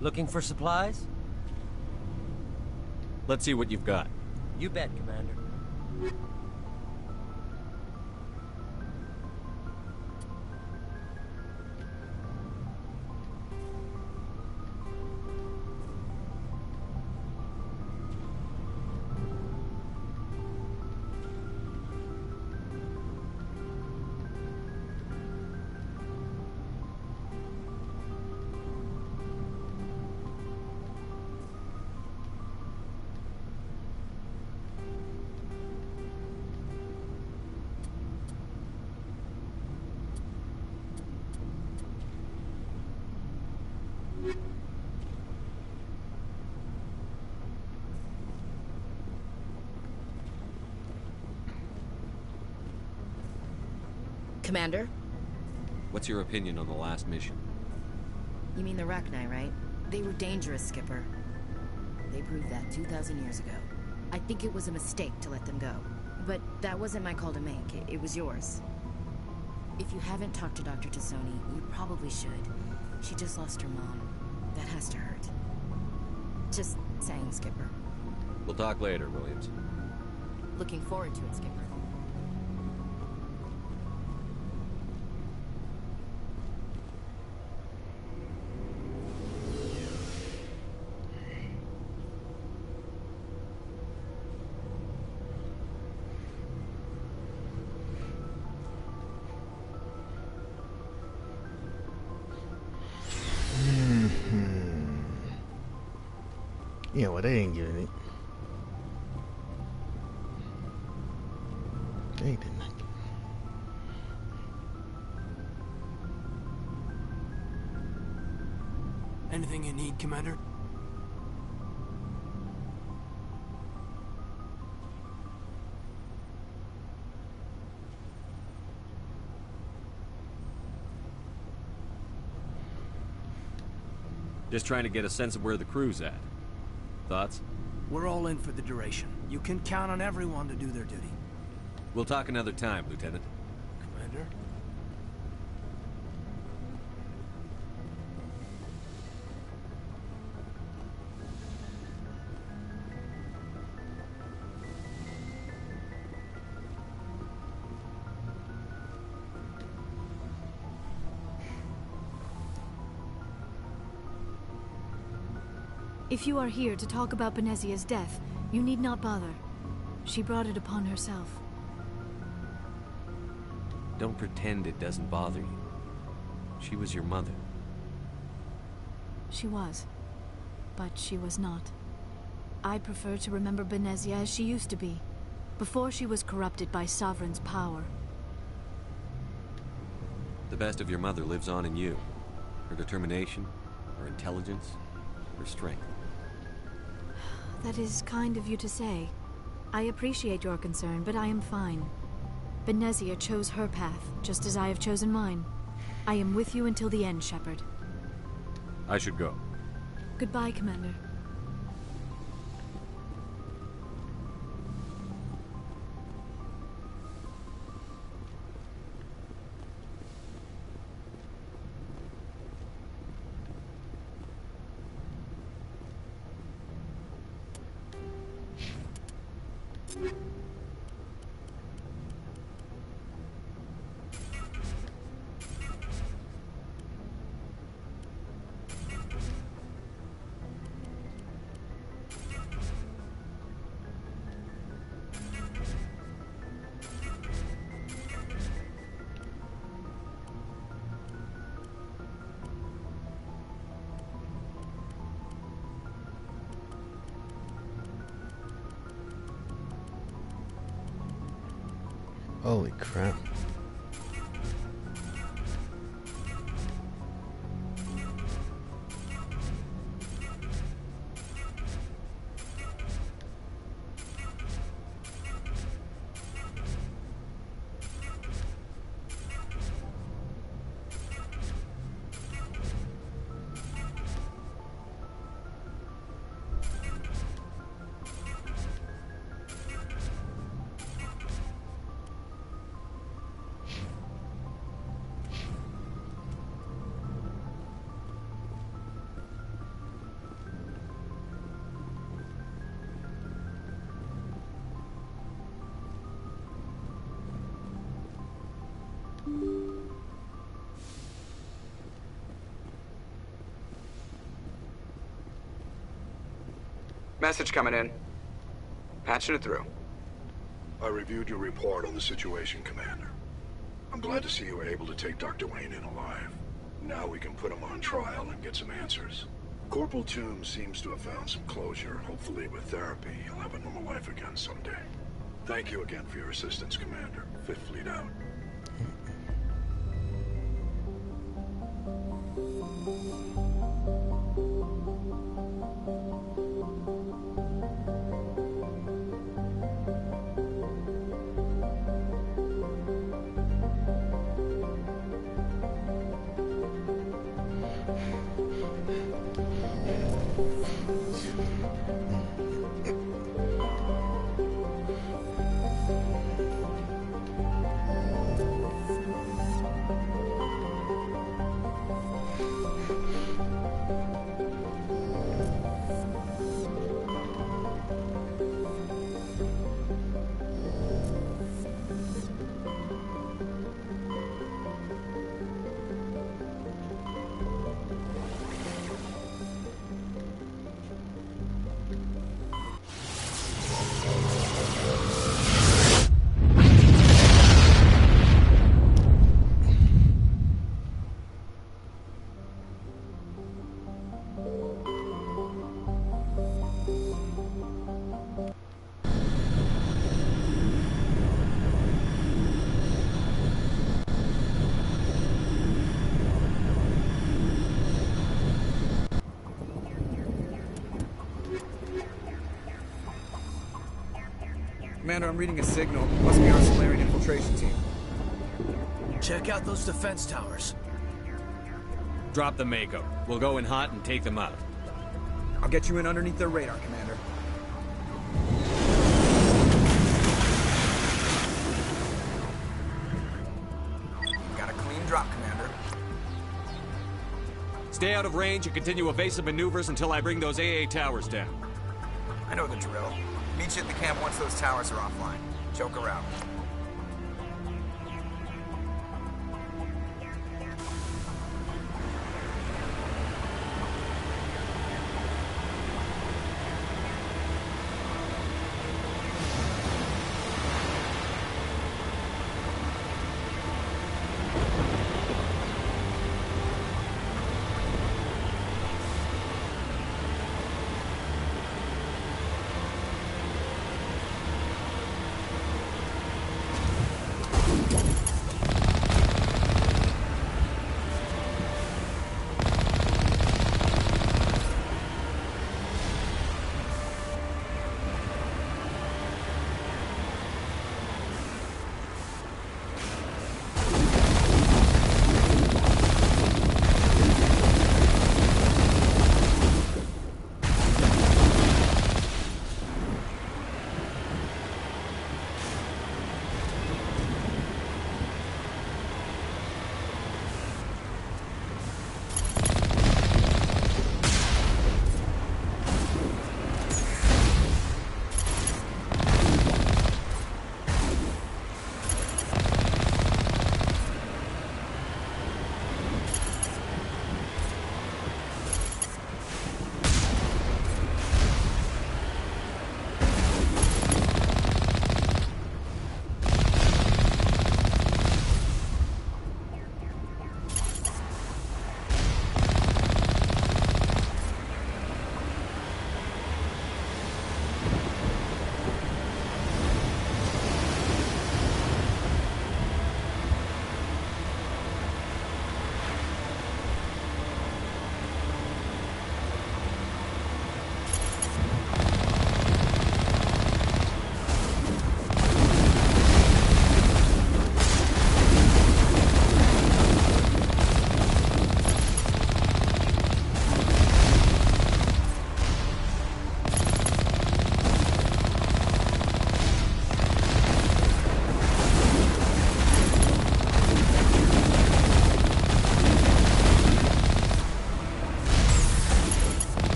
Looking for supplies? Let's see what you've got. You bet, Commander. Commander? What's your opinion on the last mission? You mean the Rachni, right? They were dangerous, Skipper. They proved that 2,000 years ago. I think it was a mistake to let them go. But that wasn't my call to make. It was yours. If you haven't talked to Dr. Tassoni, you probably should. She just lost her mom. That has to hurt. Just saying, Skipper. We'll talk later, Williams. Looking forward to it, Skipper. Yeah, well, they ain't giving it. They did not. Anything you need, Commander? Just trying to get a sense of where the crew's at. Thoughts? We're all in for the duration. You can count on everyone to do their duty. We'll talk another time, Lieutenant. Commander? If you are here to talk about Benezia's death, you need not bother. She brought it upon herself. Don't pretend it doesn't bother you. She was your mother. She was. But she was not. I prefer to remember Benezia as she used to be, before she was corrupted by Sovereign's power. The best of your mother lives on in you. Her determination, her intelligence, her strength. That is kind of you to say. I appreciate your concern, but I am fine. Benezia chose her path, just as I have chosen mine. I am with you until the end, Shepard. I should go. Goodbye, Commander. Holy crap. Message coming in. Patching it through. I reviewed your report on the situation, Commander. I'm glad to see you were able to take Dr. Wayne in alive. Now we can put him on trial and get some answers. Corporal Toombs seems to have found some closure. Hopefully with therapy, he'll have a normal life again someday. Thank you again for your assistance, Commander. Fifth Fleet out. Commander, I'm reading a signal. Must be our Solarian infiltration team. Check out those defense towers. Drop the Mako. We'll go in hot and take them out. I'll get you in underneath their radar, Commander. Got a clean drop, Commander. Stay out of range and continue evasive maneuvers until I bring those AA towers down. I know the drill. Meet you at the camp once those towers are offline. Choke her out.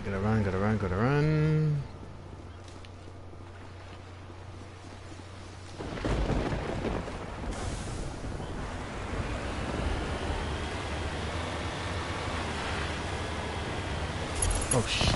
Gotta run, gotta run, gotta run. Oh shit.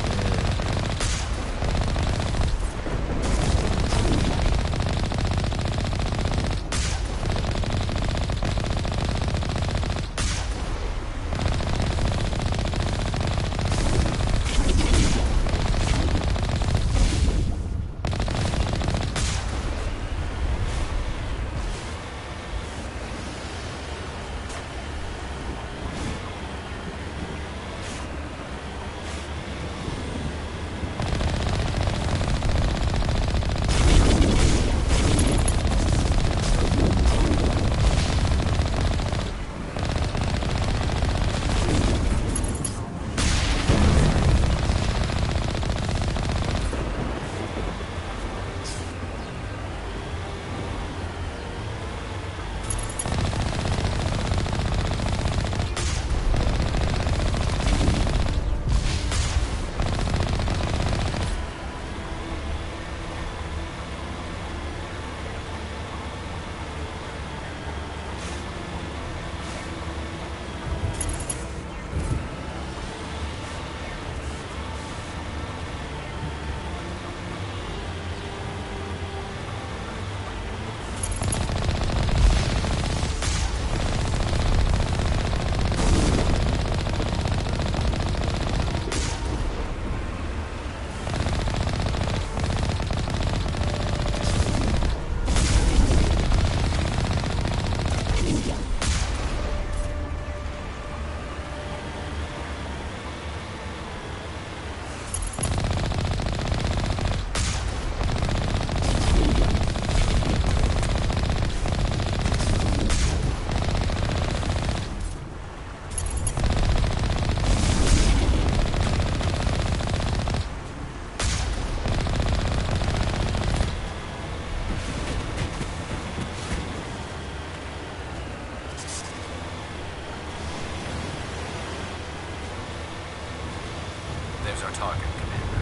There's our target, Commander.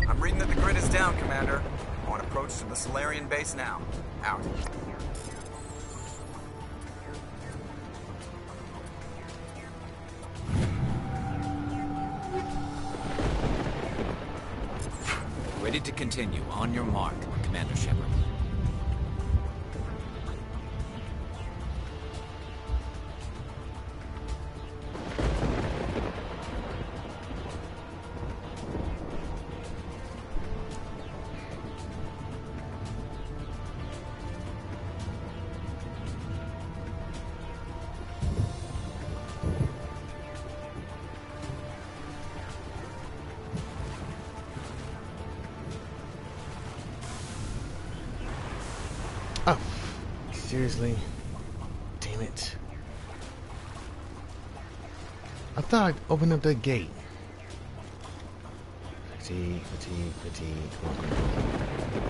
I'm reading that the grid is down, Commander. On approach to the Solarian base now. Out. Ready to continue. On your mark, Commander Shepard. Seriously? Damn it. I thought I'd open up the gate. Fatigue, fatigue, fatigue. Come on.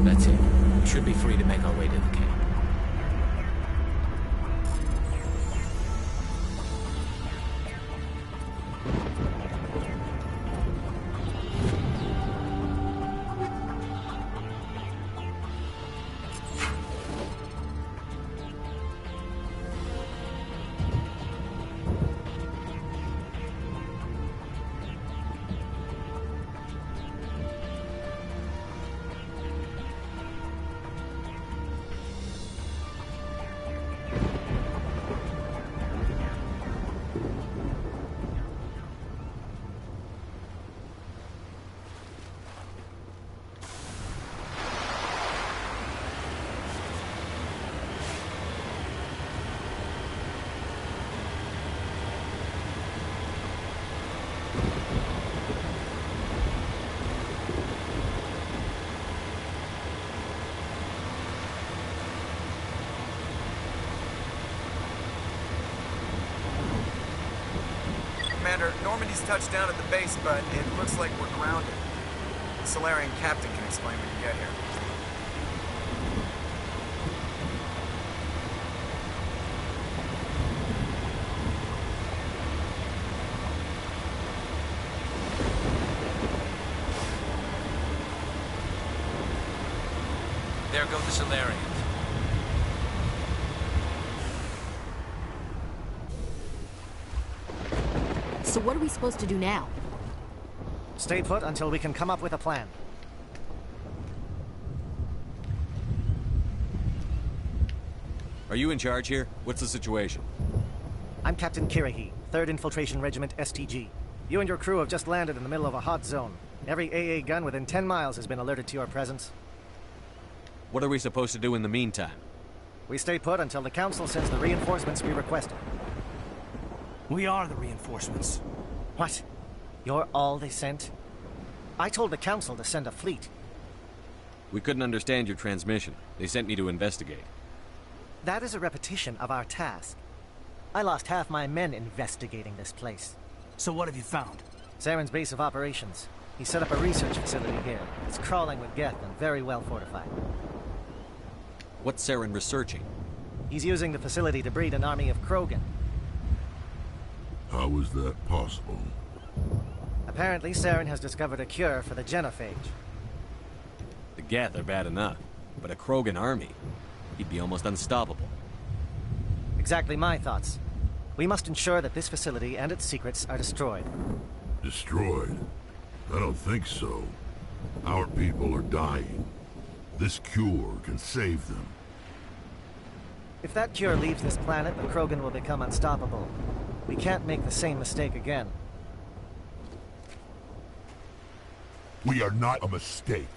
That's it. We should be free to make our way to the camp. Commander, Normandy's touched down at the base, but it looks like we're grounded. The Solarian captain can explain when you get here. There go the Solarians. So what are we supposed to do now? Stay put until we can come up with a plan. Are you in charge here? What's the situation? I'm Captain Kirahi, 3rd Infiltration Regiment STG. You and your crew have just landed in the middle of a hot zone. Every AA gun within 10 miles has been alerted to your presence. What are we supposed to do in the meantime? We stay put until the Council sends the reinforcements we requested. We are the reinforcements. What? You're all they sent? I told the Council to send a fleet. We couldn't understand your transmission. They sent me to investigate. That is a repetition of our task. I lost half my men investigating this place. So what have you found? Saren's base of operations. He set up a research facility here. It's crawling with Geth and very well fortified. What's Saren researching? He's using the facility to breed an army of Krogan. How is that possible? Apparently, Saren has discovered a cure for the genophage. The Geth are bad enough, but a Krogan army, he'd be almost unstoppable. Exactly my thoughts. We must ensure that this facility and its secrets are destroyed. Destroyed? I don't think so. Our people are dying. This cure can save them. If that cure leaves this planet, the Krogan will become unstoppable. We can't make the same mistake again. We are not a mistake.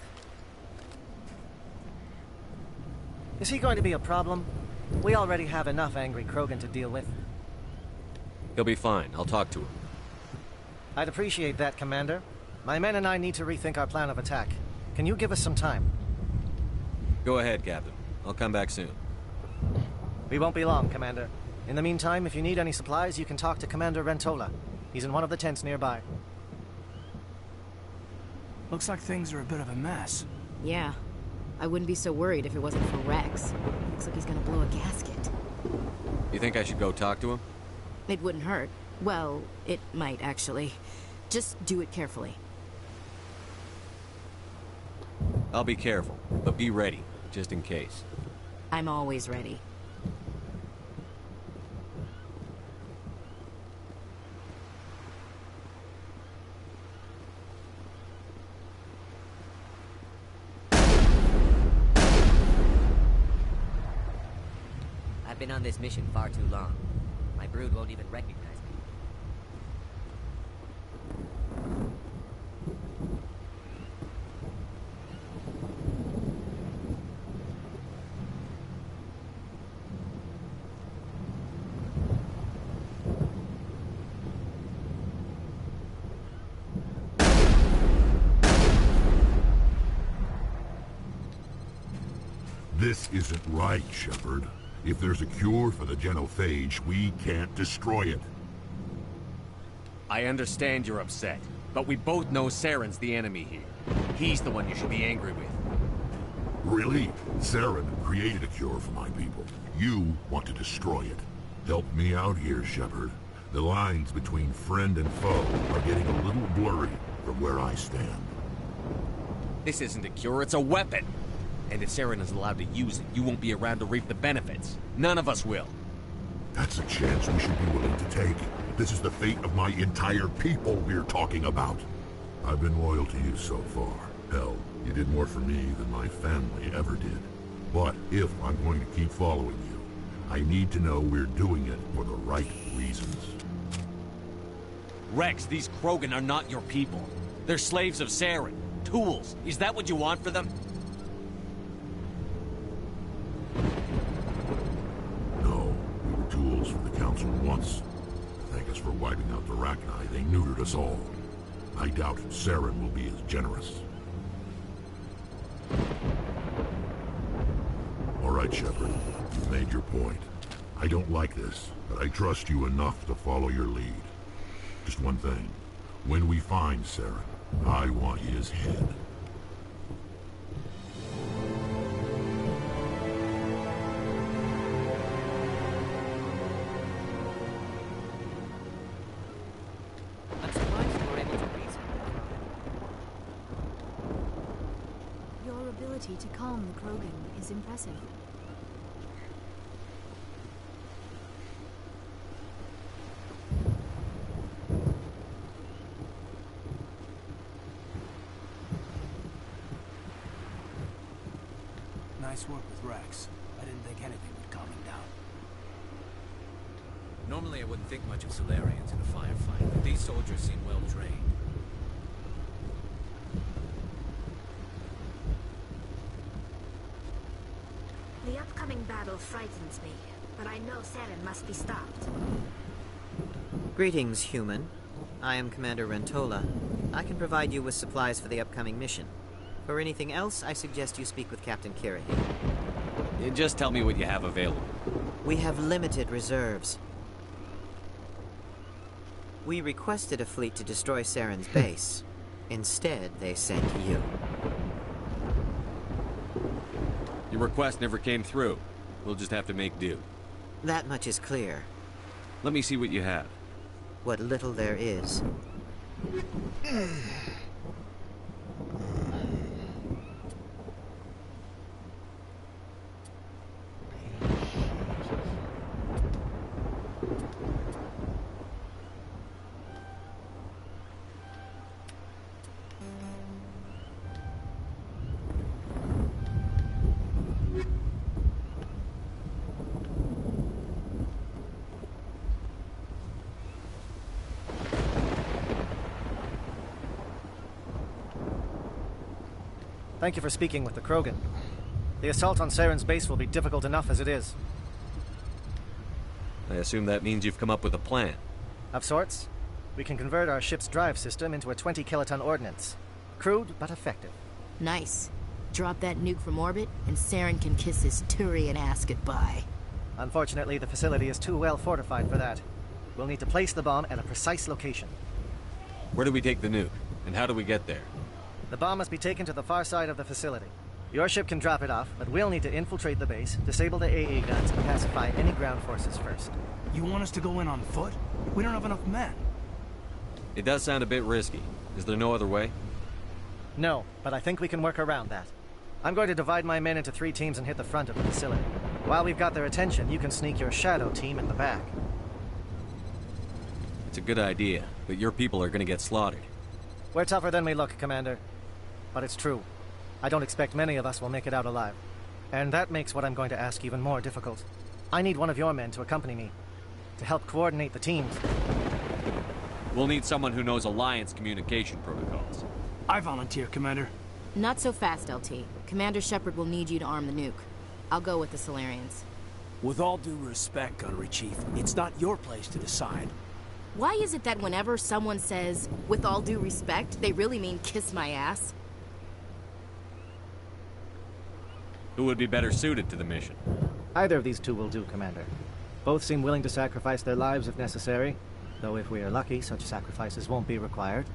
Is he going to be a problem? We already have enough angry Krogan to deal with. He'll be fine. I'll talk to him. I'd appreciate that, Commander. My men and I need to rethink our plan of attack. Can you give us some time? Go ahead, Captain. I'll come back soon. We won't be long, Commander. In the meantime, if you need any supplies, you can talk to Commander Rentola. He's in one of the tents nearby. Looks like things are a bit of a mess. Yeah. I wouldn't be so worried if it wasn't for Rex. Looks like he's gonna blow a gasket. You think I should go talk to him? It wouldn't hurt. Well, it might, actually. Just do it carefully. I'll be careful, but be ready, just in case. I'm always ready. I've been on this mission far too long. My brood won't even recognize me. This isn't right, Shepard. If there's a cure for the genophage, we can't destroy it. I understand you're upset, but we both know Saren's the enemy here. He's the one you should be angry with. Really? Saren created a cure for my people. You want to destroy it. Help me out here, Shepard. The lines between friend and foe are getting a little blurry from where I stand. This isn't a cure, it's a weapon! And if Saren is allowed to use it, you won't be around to reap the benefits. None of us will. That's a chance we should be willing to take. This is the fate of my entire people we're talking about. I've been loyal to you so far. Hell, you did more for me than my family ever did. But if I'm going to keep following you, I need to know we're doing it for the right reasons. Rex, these Krogan are not your people. They're slaves of Saren. Tools. Is that what you want for them? Tools for the Council once. Thank us for wiping out the Rachni. They neutered us all. I doubt Saren will be as generous. All right, Shepard. You've made your point. I don't like this, but I trust you enough to follow your lead. Just one thing. When we find Saren, I want his head. To calm the Krogan is impressive. Nice work with Rex. I didn't think anything would calm him down. Normally I wouldn't think much of Solarians in a firefight, but these soldiers seem well trained. The upcoming battle frightens me, but I know Saren must be stopped. Greetings, human. I am Commander Rentola. I can provide you with supplies for the upcoming mission. For anything else, I suggest you speak with Captain Kirrahe. Just tell me what you have available. We have limited reserves. We requested a fleet to destroy Saren's base. Instead, they sent you. Your request never came through. We'll just have to make do. That much is clear. Let me see what you have. What little there is. Thank you for speaking with the Krogan. The assault on Saren's base will be difficult enough as it is. I assume that means you've come up with a plan. Of sorts. We can convert our ship's drive system into a 20-kiloton ordnance. Crude, but effective. Nice. Drop that nuke from orbit, and Saren can kiss his Turian ass goodbye. Unfortunately, the facility is too well fortified for that. We'll need to place the bomb at a precise location. Where do we take the nuke? And how do we get there? The bomb must be taken to the far side of the facility. Your ship can drop it off, but we'll need to infiltrate the base, disable the AA guns, and pacify any ground forces first. You want us to go in on foot? We don't have enough men. It does sound a bit risky. Is there no other way? No, but I think we can work around that. I'm going to divide my men into 3 teams and hit the front of the facility. While we've got their attention, you can sneak your shadow team in the back. It's a good idea, but your people are going to get slaughtered. We're tougher than we look, Commander. But it's true. I don't expect many of us will make it out alive. And that makes what I'm going to ask even more difficult. I need one of your men to accompany me, to help coordinate the teams. We'll need someone who knows Alliance communication protocols. I volunteer, Commander. Not so fast, LT. Commander Shepard will need you to arm the nuke. I'll go with the Solarians. With all due respect, Gunnery Chief, it's not your place to decide. Why is it that whenever someone says, with all due respect, they really mean kiss my ass? Who would be better suited to the mission? Either of these 2 will do, Commander. Both seem willing to sacrifice their lives if necessary, though if we are lucky, such sacrifices won't be required.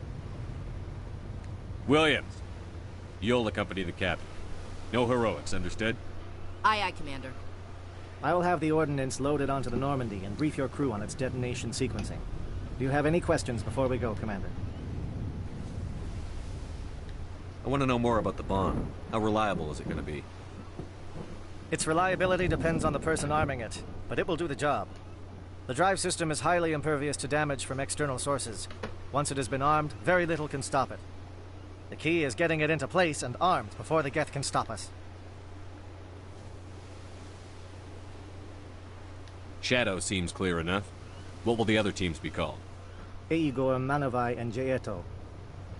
Williams, you'll accompany the captain. No heroics, understood? Aye, aye, Commander. I will have the ordnance loaded onto the Normandy and brief your crew on its detonation sequencing. Do you have any questions before we go, Commander? I want to know more about the bomb. How reliable is it going to be? Its reliability depends on the person arming it, but it will do the job. The drive system is highly impervious to damage from external sources. Once it has been armed, very little can stop it. The key is getting it into place and armed before the Geth can stop us. Shadow seems clear enough. What will the other teams be called? Igor, Manovai, and Jaeto.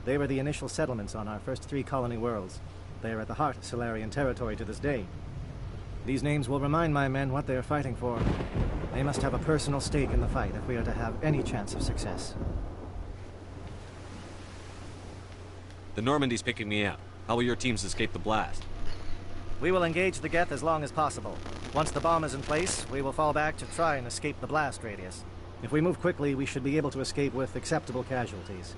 They were the initial settlements on our first 3 colony worlds. They are at the heart of Solarian territory to this day. These names will remind my men what they are fighting for. They must have a personal stake in the fight if we are to have any chance of success. The Normandy's picking me out. How will your teams escape the blast? We will engage the Geth as long as possible. Once the bomb is in place, we will fall back to try and escape the blast radius. If we move quickly, we should be able to escape with acceptable casualties.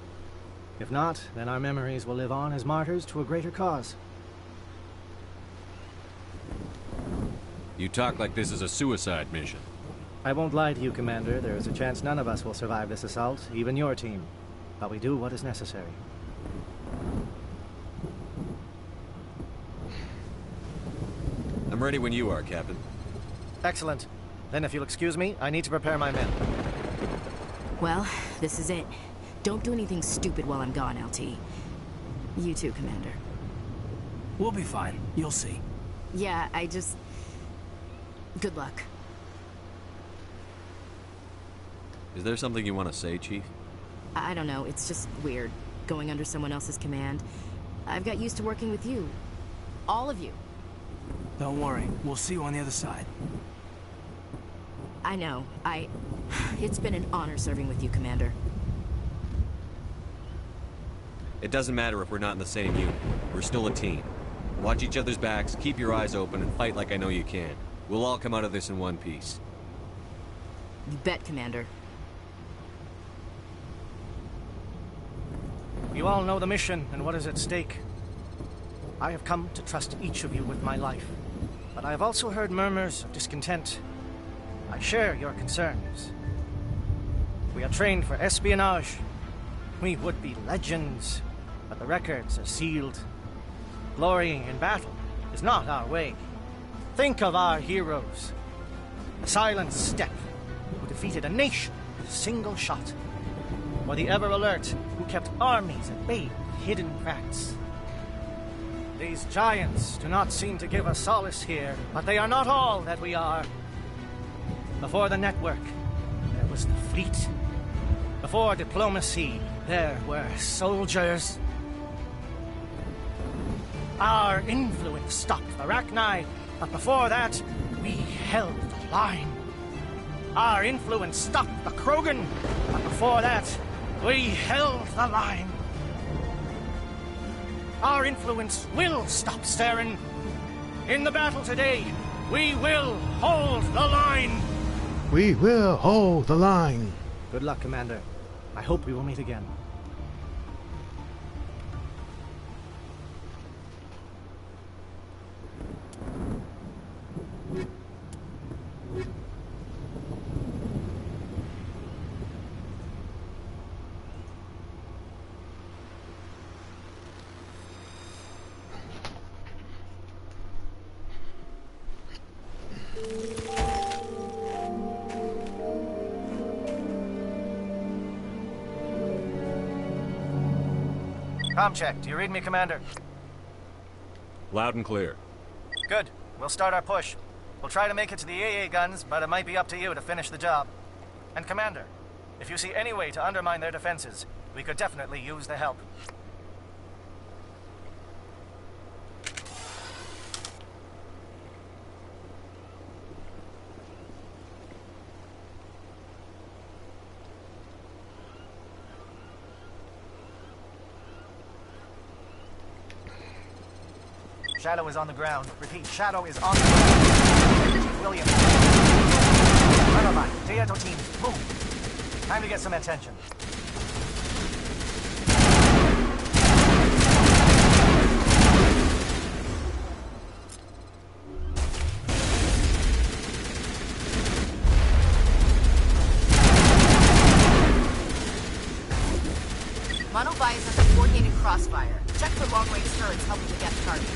If not, then our memories will live on as martyrs to a greater cause. You talk like this is a suicide mission. I won't lie to you, Commander. There is a chance none of us will survive this assault, even your team. But we do what is necessary. I'm ready when you are, Captain. Excellent. Then if you'll excuse me, I need to prepare my men. Well, this is it. Don't do anything stupid while I'm gone, LT. You too, Commander. We'll be fine. You'll see. Yeah, good luck. Is there something you want to say, Chief? I don't know, it's just weird, going under someone else's command. I've got used to working with you. All of you. Don't worry, we'll see you on the other side. I know, it's been an honor serving with you, Commander. It doesn't matter if we're not in the same unit. We're still a team. Watch each other's backs, keep your eyes open, and fight like I know you can. We'll all come out of this in one piece. You bet, Commander. You all know the mission and what is at stake. I have come to trust each of you with my life, but I have also heard murmurs of discontent. I share your concerns. We are trained for espionage. We would be legends, but the records are sealed. Glorying in battle is not our way. Think of our heroes. The silent step who defeated a nation with a single shot. Or the ever-alert who kept armies at bay with hidden cracks. These giants do not seem to give us solace here, but they are not all that we are. Before the network, there was the fleet. Before diplomacy, there were soldiers. Our influence stopped the Rachni, but before that, we held the line. Our influence stopped the Krogan, but before that, we held the line. Our influence will stop Saren. In the battle today, we will hold the line. We will hold the line. Good luck, Commander. I hope we will meet again. Com check. Do you read me, Commander? Loud and clear. Good. We'll start our push. We'll try to make it to the AA guns, but it might be up to you to finish the job. And Commander, if you see any way to undermine their defenses, we could definitely use the help. Shadow is on the ground. Repeat, Shadow is on the ground. William. Renova, Jaeto team, move. Time to get some attention. Monovi is under coordinated crossfire. Check for long-range turrets helping to get target.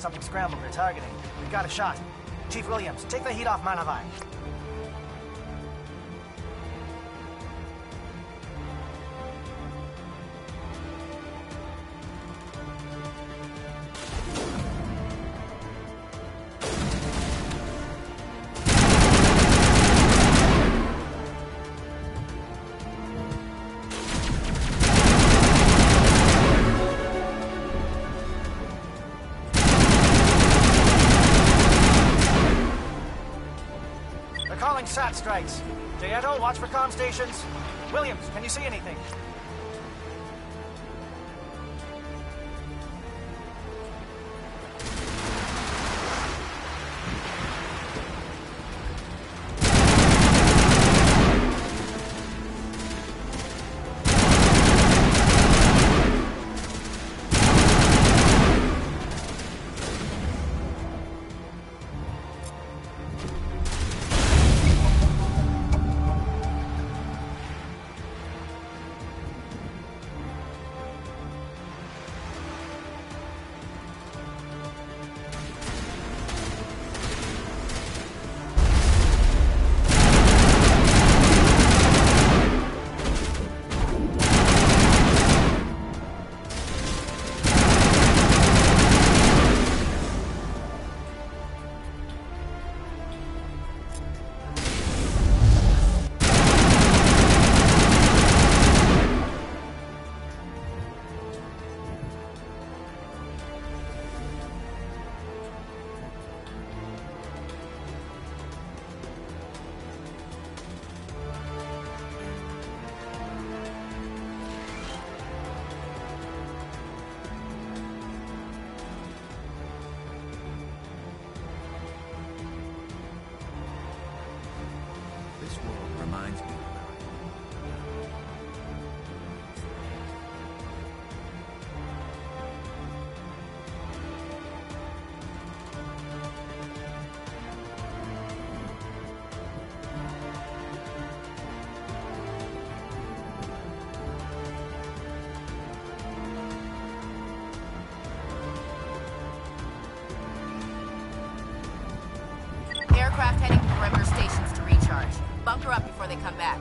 Something scrambled their targeting. We got a shot. Chief Williams, take the heat off Manavai. SAT strikes. Jaeto, watch for comm stations. Williams, can you see anything? Reminds me. Aircraft heading to perimeter stations to recharge. Bunker up before they come back.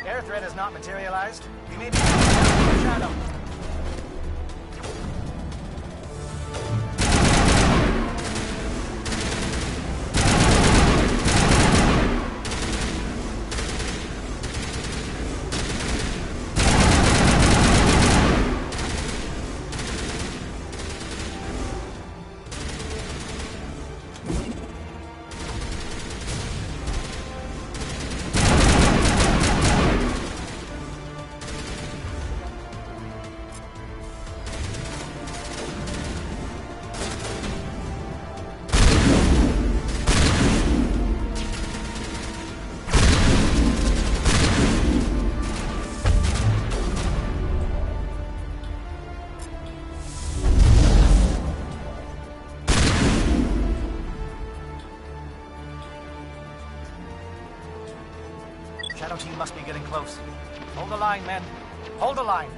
Air threat has not materialized. We may be shadow. must be getting close. Hold the line, men. Hold the line.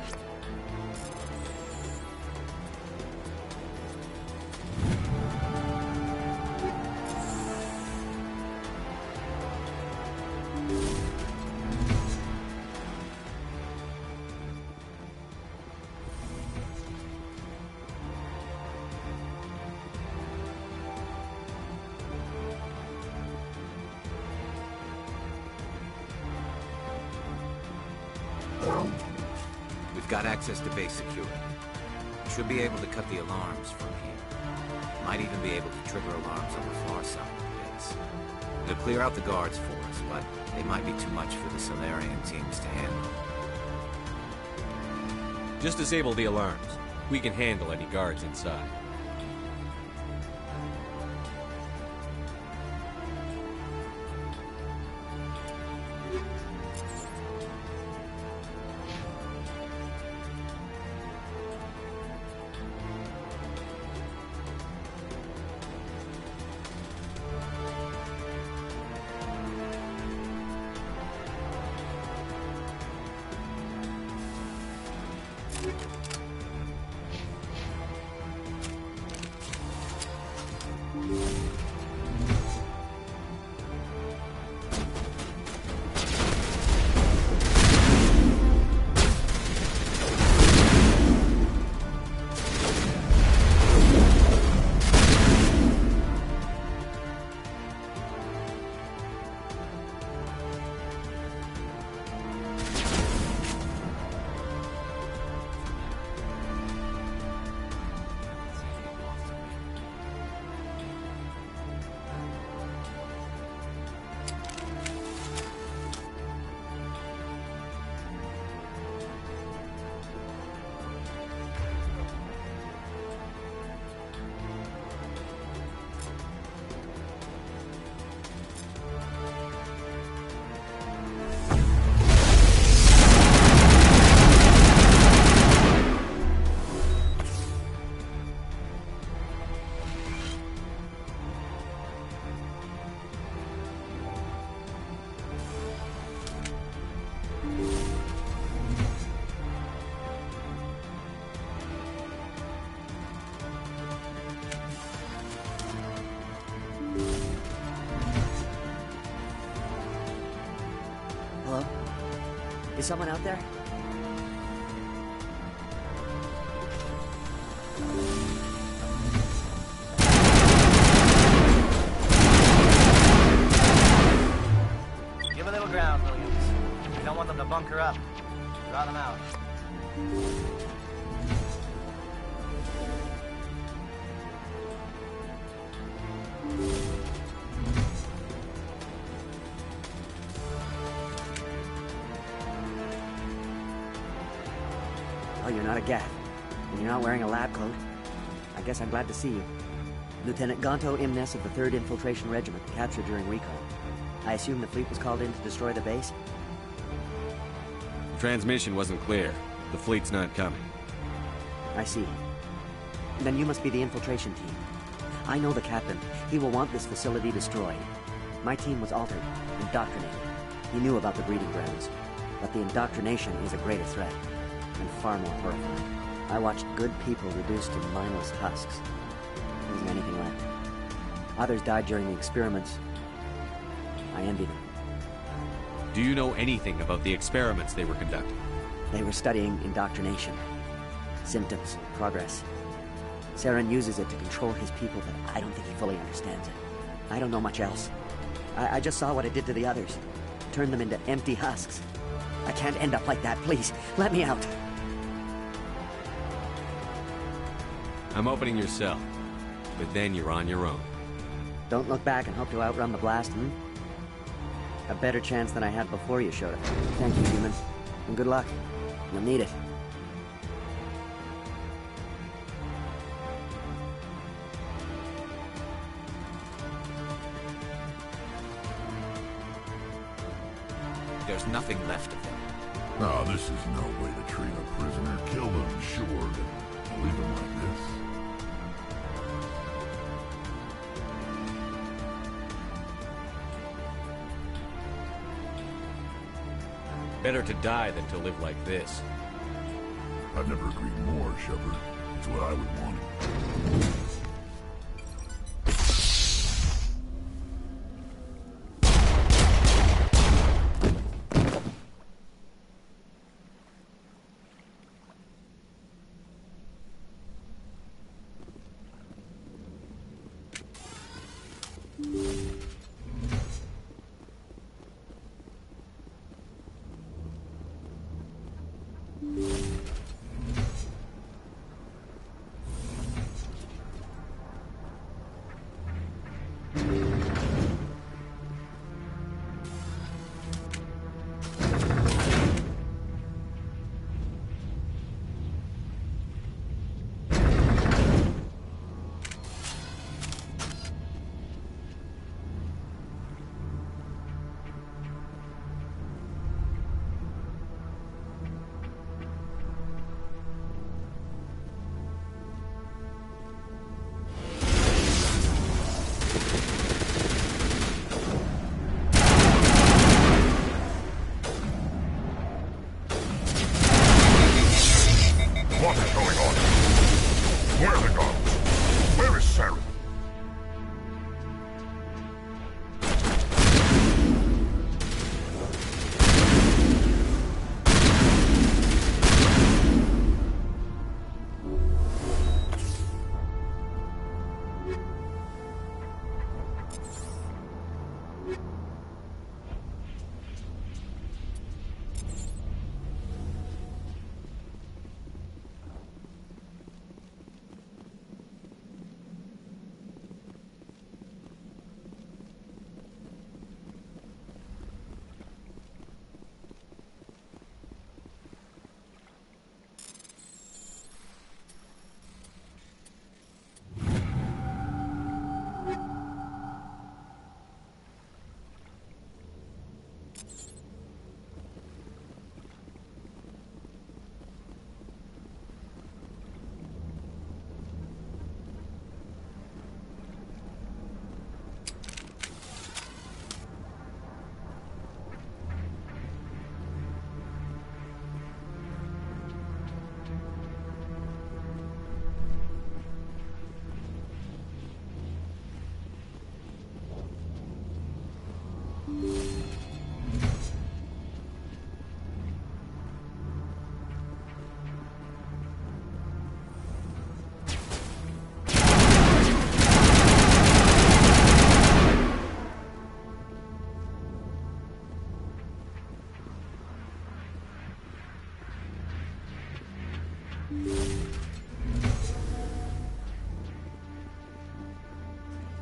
We've got access to base security. We should be able to cut the alarms from here. Might even be able to trigger alarms on the far side of the base. It'll clear out the guards for us, but they might be too much for the Solarian teams to handle. Just disable the alarms. We can handle any guards inside. Hello? Is someone out there? Give a little ground, Williams. We don't want them to bunker up. Draw them out. Oh, you're not a Gath. And you're not wearing a lab coat. I guess I'm glad to see you. Lieutenant Gonto Imnes of the 3rd Infiltration Regiment, captured during recon. I assume the fleet was called in to destroy the base? The transmission wasn't clear. The fleet's not coming. I see. Then you must be the infiltration team. I know the captain. He will want this facility destroyed. My team was altered, indoctrinated. He knew about the breeding grounds. But the indoctrination is a greater threat, and far more horrifying. I watched good people reduced to mindless husks. There isn't anything left. Others died during the experiments. I envy them. Do you know anything about the experiments they were conducting? They were studying indoctrination. Symptoms, progress. Saren uses it to control his people, but I don't think he fully understands it. I don't know much else. I just saw what it did to the others. Turned them into empty husks. I can't end up like that, please. Let me out. I'm opening your cell, but then you're on your own. Don't look back and hope to outrun the blast, A better chance than I had before you showed up. Thank you, human. And good luck. You'll need it. There's nothing left of them. No, this is no way to treat a prisoner. Kill them, sure, but leave them like this. Better to die than to live like this. I've never agreed more, Shepard. It's what I would want.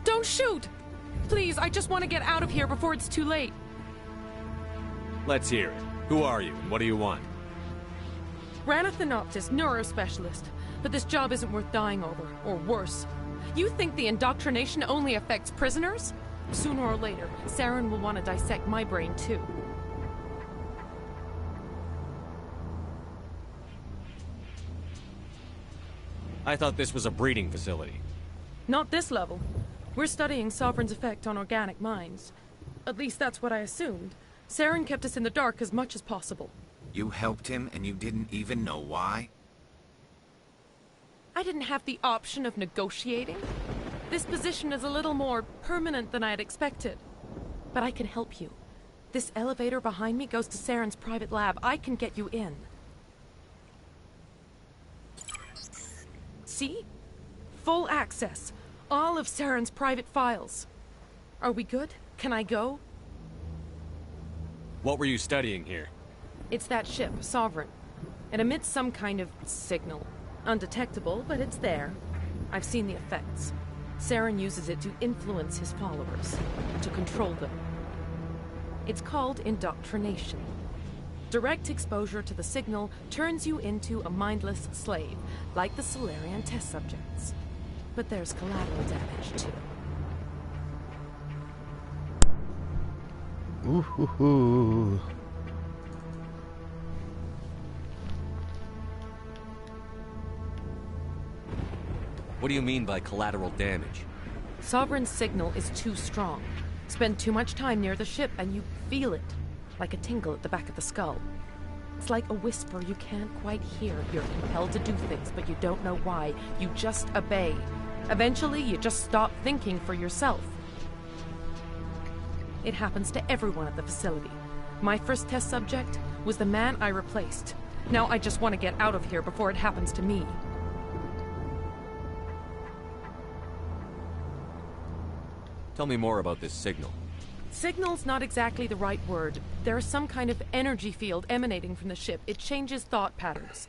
Don't shoot! Please, I just want to get out of here before it's too late. Let's hear it. Who are you, and what do you want? Ranathanoptis, neurospecialist. But this job isn't worth dying over, or worse. You think the indoctrination only affects prisoners? Sooner or later, Saren will want to dissect my brain too. I thought this was a breeding facility. Not this level. We're studying Sovereign's effect on organic minds. At least that's what I assumed. Saren kept us in the dark as much as possible. You helped him and you didn't even know why? I didn't have the option of negotiating. This position is a little more permanent than I had expected. But I can help you. This elevator behind me goes to Saren's private lab. I can get you in. See? Full access. All of Saren's private files. Are we good? Can I go? What were you studying here? It's that ship, Sovereign. It emits some kind of signal. Undetectable, but it's there. I've seen the effects. Saren uses it to influence his followers, to control them. It's called indoctrination. Direct exposure to the signal turns you into a mindless slave, like the Solarian test subjects. But there's collateral damage, too. Ooh. What do you mean by collateral damage? Sovereign's signal is too strong. Spend too much time near the ship and you feel it. like a tingle at the back of the skull. It's like a whisper you can't quite hear. You're compelled to do things, but you don't know why. You just obey. Eventually, you just stop thinking for yourself. It happens to everyone at the facility. My first test subject was the man I replaced. Now I just want to get out of here before it happens to me. Tell me more about this signal. Signal's not exactly the right word. There's some kind of energy field emanating from the ship. It changes thought patterns.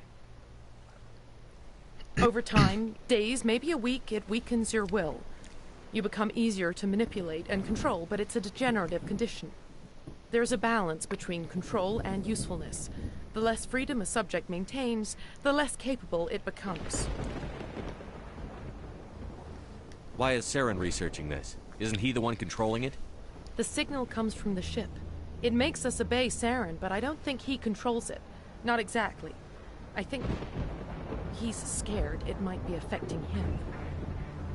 Over time, days, maybe a week, it weakens your will. You become easier to manipulate and control, but it's a degenerative condition. There's a balance between control and usefulness. The less freedom a subject maintains, the less capable it becomes. Why is Saren researching this? Isn't he the one controlling it? The signal comes from the ship. It makes us obey Saren, but I don't think he controls it. Not exactly. I think he's scared it might be affecting him.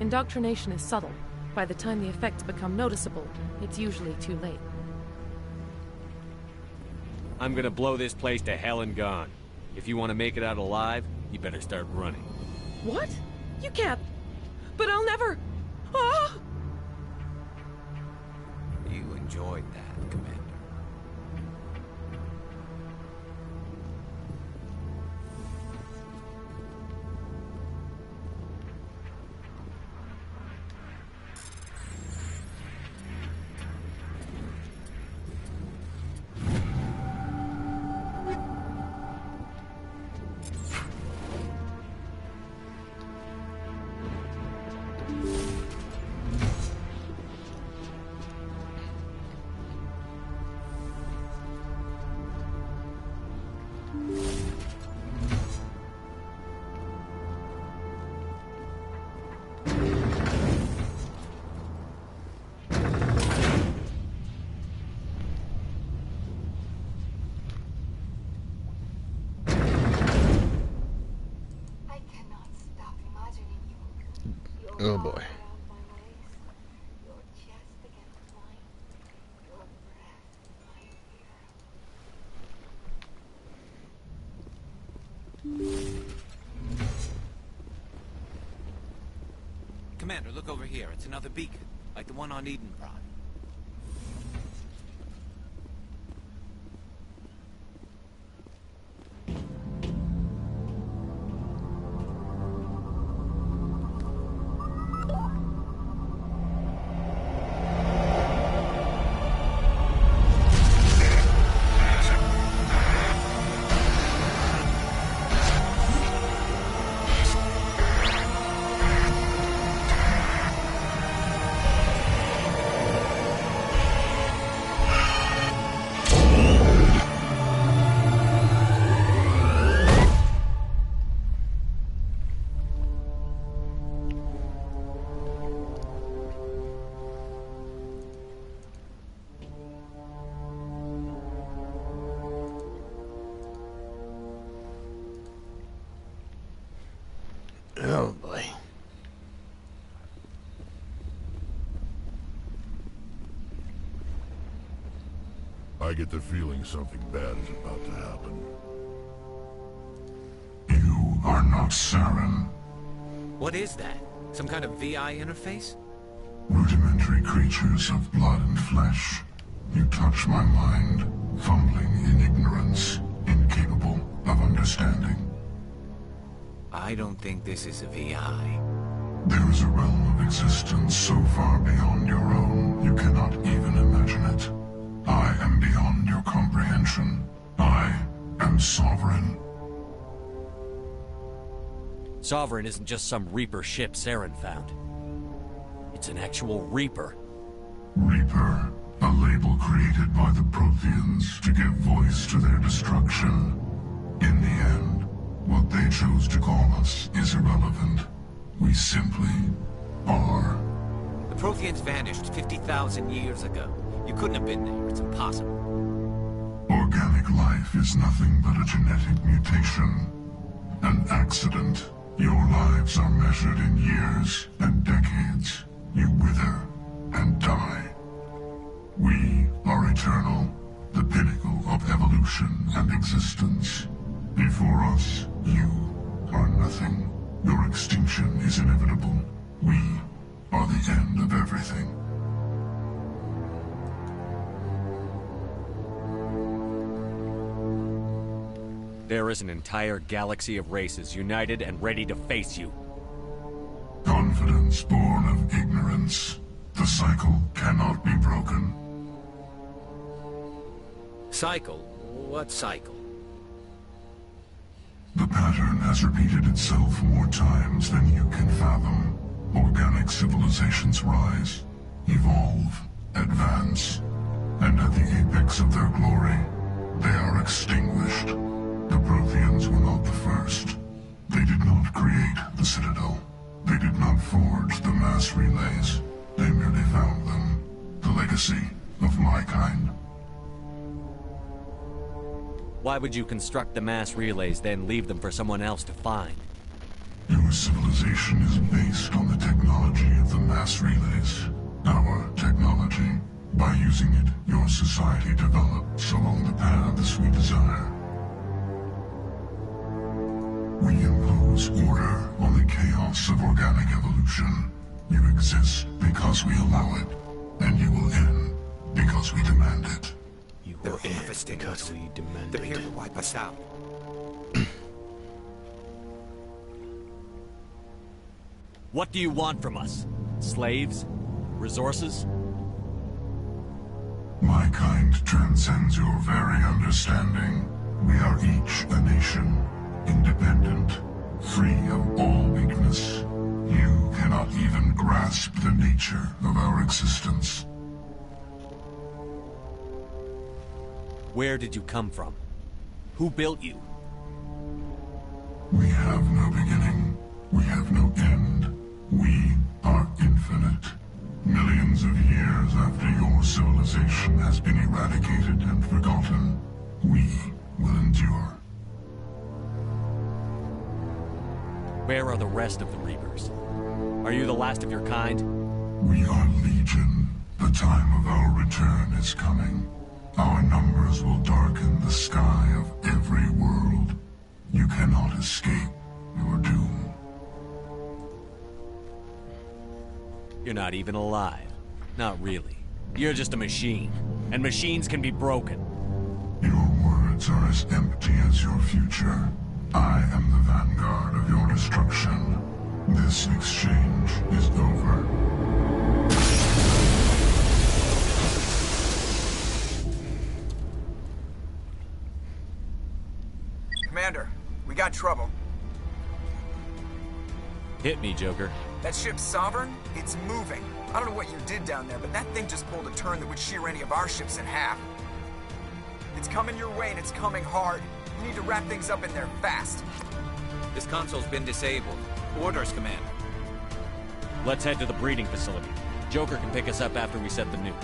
Indoctrination is subtle. By the time the effects become noticeable, it's usually too late. I'm gonna blow this place to hell and gone. If you want to make it out alive, you better start running. What? You can't. But I'll never. Ah! You enjoyed that, Commander. Oh boy. Commander, look over here. It's another beacon, like the one on Edenprod. Oh boy. I get the feeling something bad is about to happen. You are not Saren. What is that? Some kind of VI interface? Rudimentary creatures of blood and flesh. You touch my mind, fumbling in ignorance, incapable of understanding. I don't think this is a VI. There is a realm of existence so far beyond your own, you cannot even imagine it. I am beyond your comprehension. I am Sovereign. Sovereign isn't just some Reaper ship Saren found. It's an actual Reaper. Reaper, a label created by the Protheans to give voice to their destruction. In the end, what they chose to call us is irrelevant. We simply are. The Protheans vanished 50,000 years ago. You couldn't have been there. It's impossible. Organic life is nothing but a genetic mutation. An accident. Your lives are measured in years and decades. You wither and die. We are eternal, the pinnacle evolution and existence. Before us, you are nothing. Your extinction is inevitable. We are the end of everything. There is an entire galaxy of races united and ready to face you. Confidence born of ignorance. The cycle cannot be broken. Cycle? What cycle? The pattern has repeated itself more times than you can fathom. Organic civilizations rise, evolve, advance, and at the apex of their glory, they are extinguished. The Protheans were not the first. They did not create the Citadel. They did not forge the mass relays. They merely found them. The legacy of my kind. Why would you construct the mass relays, then leave them for someone else to find? Your civilization is based on the technology of the mass relays. Our technology. By using it, your society develops along the paths we desire. We impose order on the chaos of organic evolution. You exist because we allow it, and you will end because we demand it. They're harvesting us. They're here to wipe us out. What do you want from us? Slaves? Resources? My kind transcends your very understanding. We are each a nation, independent, free of all weakness. You cannot even grasp the nature of our existence. Where did you come from? Who built you? We have no beginning. We have no end. We are infinite. Millions of years after your civilization has been eradicated and forgotten, we will endure. Where are the rest of the Reapers? Are you the last of your kind? We are legion. The time of our return is coming. Our numbers will darken the sky of every world. You cannot escape your doom. You're not even alive. Not really. You're just a machine. And machines can be broken. Your words are as empty as your future. I am the vanguard of your destruction. This exchange is over. Commander, we got trouble. Hit me, Joker. That ship's Sovereign? It's moving. I don't know what you did down there, but that thing just pulled a turn that would shear any of our ships in half. It's coming your way, and it's coming hard. You need to wrap things up in there fast. This console's been disabled. Orders, Commander. Let's head to the breeding facility. Joker can pick us up after we set the nuke.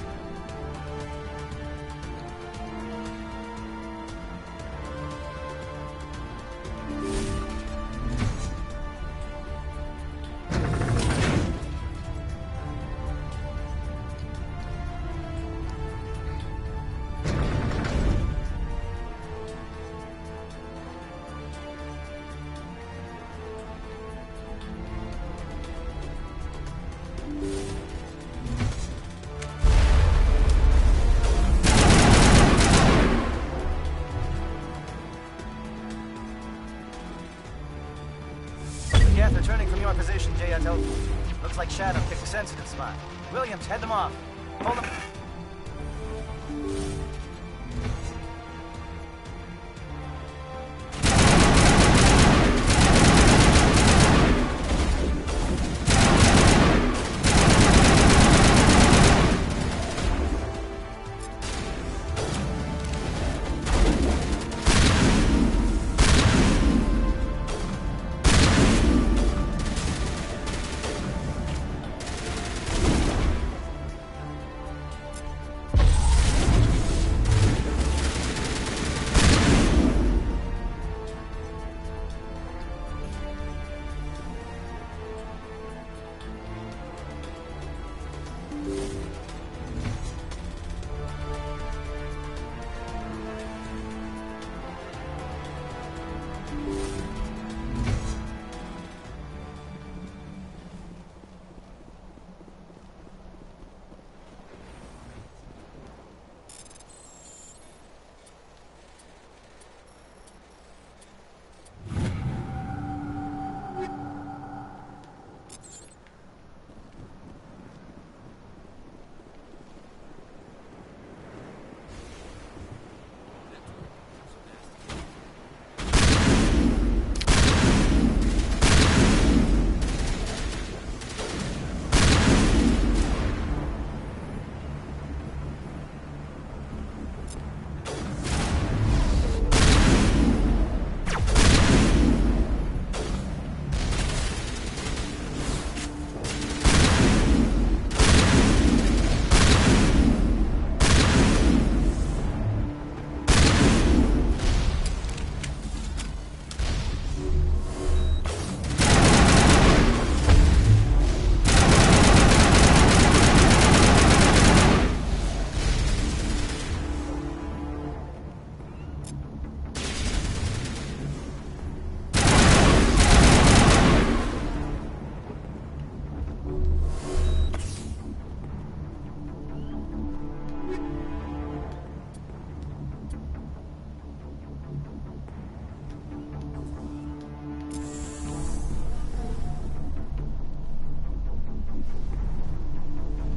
Kath, returning from your position, J.L. Looks like Shadow picked a sensitive spot. Williams, head them off. Hold them.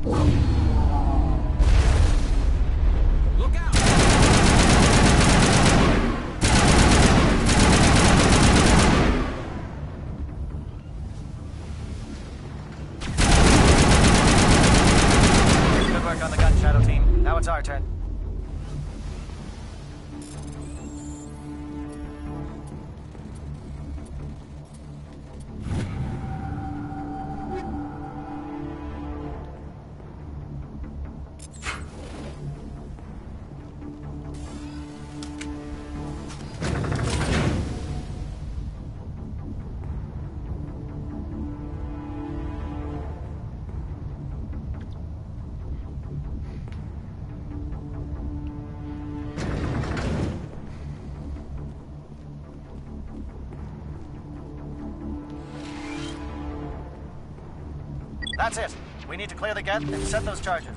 Look out! Good work on the gun, Shadow Team. Now it's our turn. That's it. We need to clear the gate and set those charges.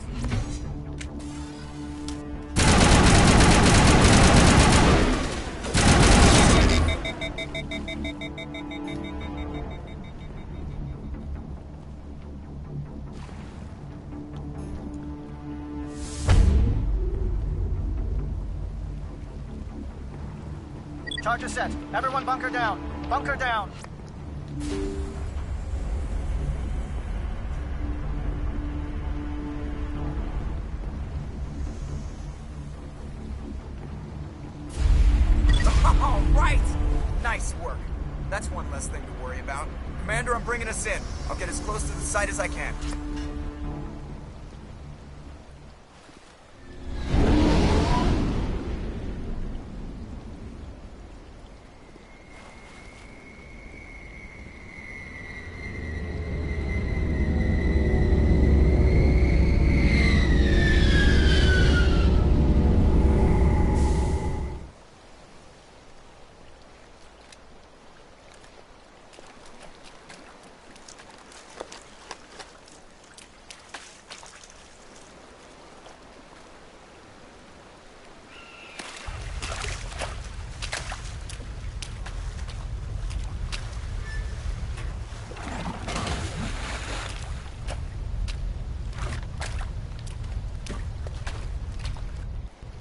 Charges set. Everyone bunker down. Bunker down. All right! Nice work. That's one less thing to worry about. Commander, I'm bringing us in. I'll get as close to the site as I can.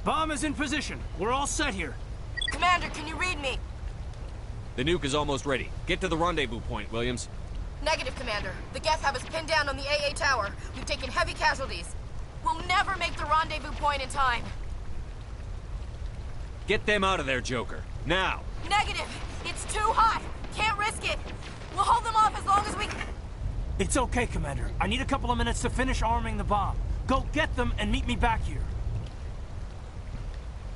Bomb is in position. We're all set here. Commander, can you read me? The nuke is almost ready. Get to the rendezvous point, Williams. Negative, Commander. The guests have us pinned down on the AA tower. We've taken heavy casualties. We'll never make the rendezvous point in time. Get them out of there, Joker. Now! Negative! It's too hot! Can't risk it! We'll hold them off as long as we... It's okay, Commander. I need a couple of minutes to finish arming the bomb. Go get them and meet me back here.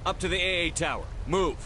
Up to the AA tower. Move!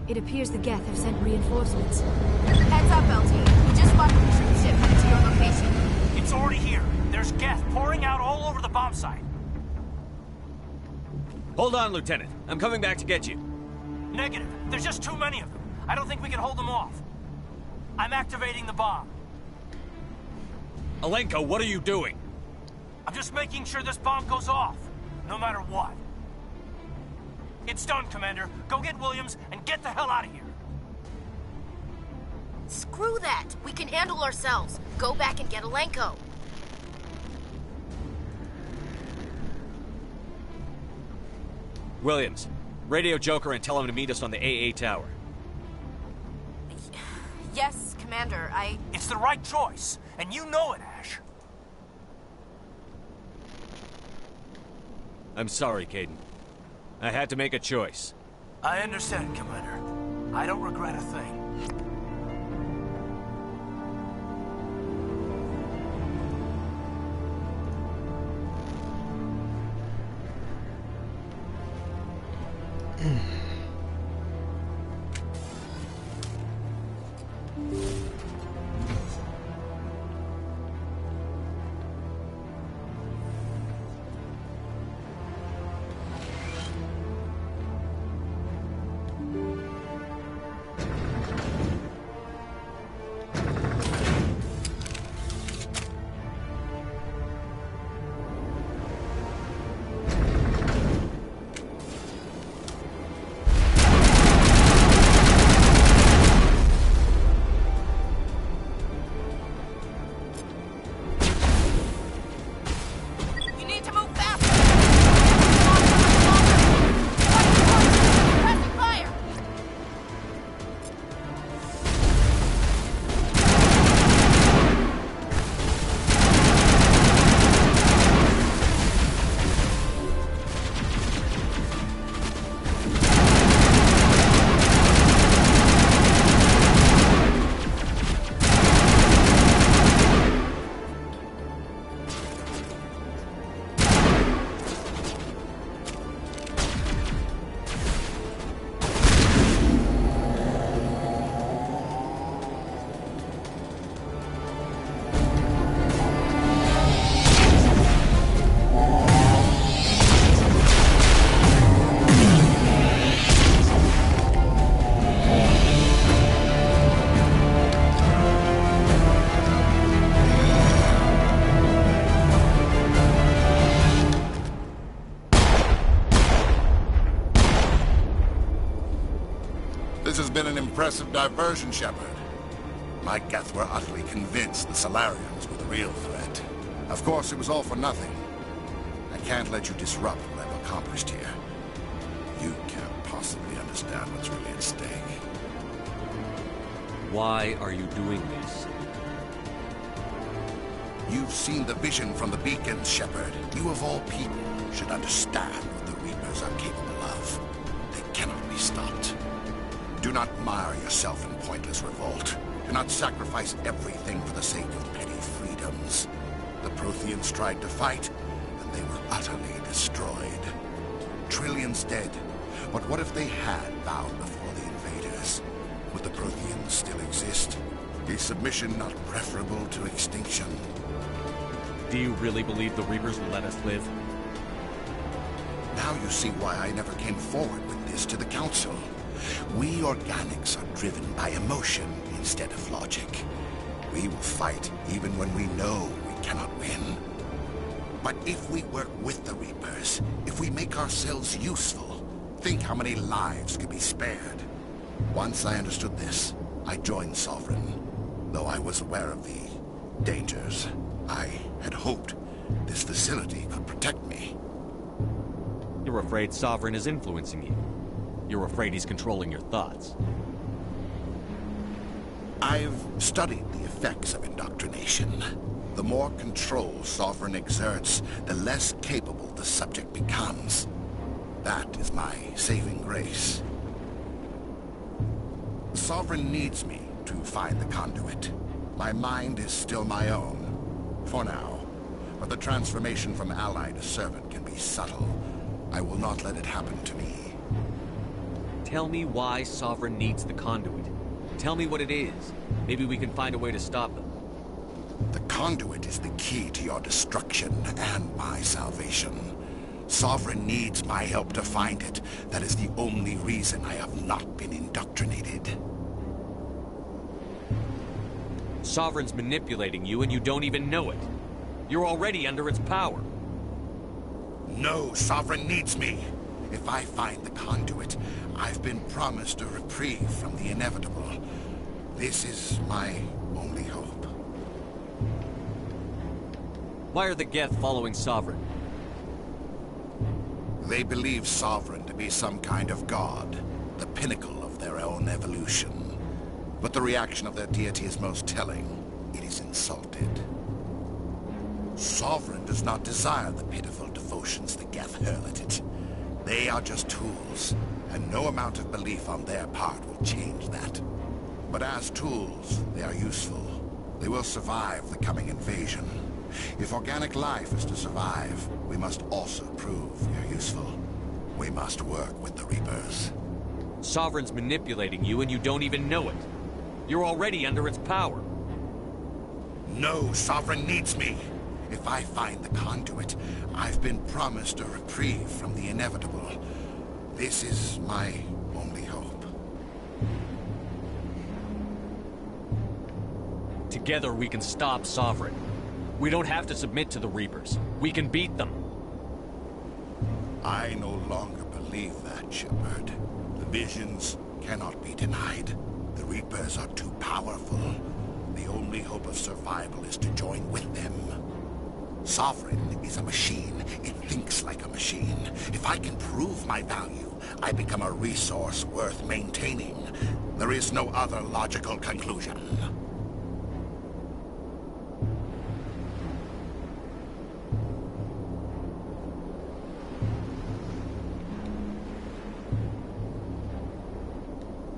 It appears the Geth have sent reinforcements. Heads up, LT. We just spotted a troop ship headed to your location. It's already here. There's Geth pouring out all over the bomb site. Hold on, Lieutenant. I'm coming back to get you. Negative. There's just too many of them. I don't think we can hold them off. I'm activating the bomb. Alenko, what are you doing? I'm just making sure this bomb goes off, no matter what. It's done, Commander. Go get Williams and get the hell out of here. Screw that. We can handle ourselves. Go back and get Alenko. Williams, radio Joker and tell him to meet us on the AA tower. Yes, Commander, It's the right choice, and you know it, Ash. I'm sorry, Caden. I had to make a choice. I understand, Commander. I don't regret a thing. This has been an impressive diversion, Shepard. My Geth were utterly convinced the Solarians were the real threat. Of course, it was all for nothing. I can't let you disrupt what I've accomplished here. You can't possibly understand what's really at stake. Why are you doing this? You've seen the vision from the beacons, Shepard. You of all people should understand what the Reapers are capable of. They cannot be stopped. Do not mire yourself in pointless revolt. Do not sacrifice everything for the sake of petty freedoms. The Protheans tried to fight, and they were utterly destroyed. Trillions dead. But what if they had bowed before the invaders? Would the Protheans still exist? Is submission not preferable to extinction? Do you really believe the Reapers will let us live? Now you see why I never came forward with this to the Council. We organics are driven by emotion instead of logic. We will fight even when we know we cannot win. But if we work with the Reapers, if we make ourselves useful, think how many lives could be spared. Once I understood this, I joined Sovereign. Though I was aware of the dangers, I had hoped this facility could protect me. You're afraid Sovereign is influencing you. You're afraid he's controlling your thoughts. I've studied the effects of indoctrination. The more control Sovereign exerts, the less capable the subject becomes. That is my saving grace. Sovereign needs me to find the conduit. My mind is still my own, for now. But the transformation from ally to servant can be subtle. I will not let it happen to me. Tell me why Sovereign needs the conduit. Tell me what it is. Maybe we can find a way to stop them. The conduit is the key to your destruction and my salvation. Sovereign needs my help to find it. That is the only reason I have not been indoctrinated. Sovereign's manipulating you and you don't even know it. You're already under its power. No, Sovereign needs me. If I find the conduit, I've been promised a reprieve from the inevitable. This is my only hope. Why are the Geth following Sovereign? They believe Sovereign to be some kind of god, the pinnacle of their own evolution. But the reaction of their deity is most telling. It is insulted. Sovereign does not desire the pitiful devotions the Geth hurl at it. They are just tools, and no amount of belief on their part will change that. But as tools, they are useful. They will survive the coming invasion. If organic life is to survive, we must also prove we are useful. We must work with the Reapers. Sovereign's manipulating you and you don't even know it. You're already under its power. No, Sovereign needs me. If I find the conduit, I've been promised a reprieve from the inevitable. This is my only hope. Together we can stop Sovereign. We don't have to submit to the Reapers. We can beat them. I no longer believe that, Shepard. The visions cannot be denied. The Reapers are too powerful. The only hope of survival is to join with them. Sovereign is a machine. It thinks like a machine. If I can prove my value, I become a resource worth maintaining. There is no other logical conclusion.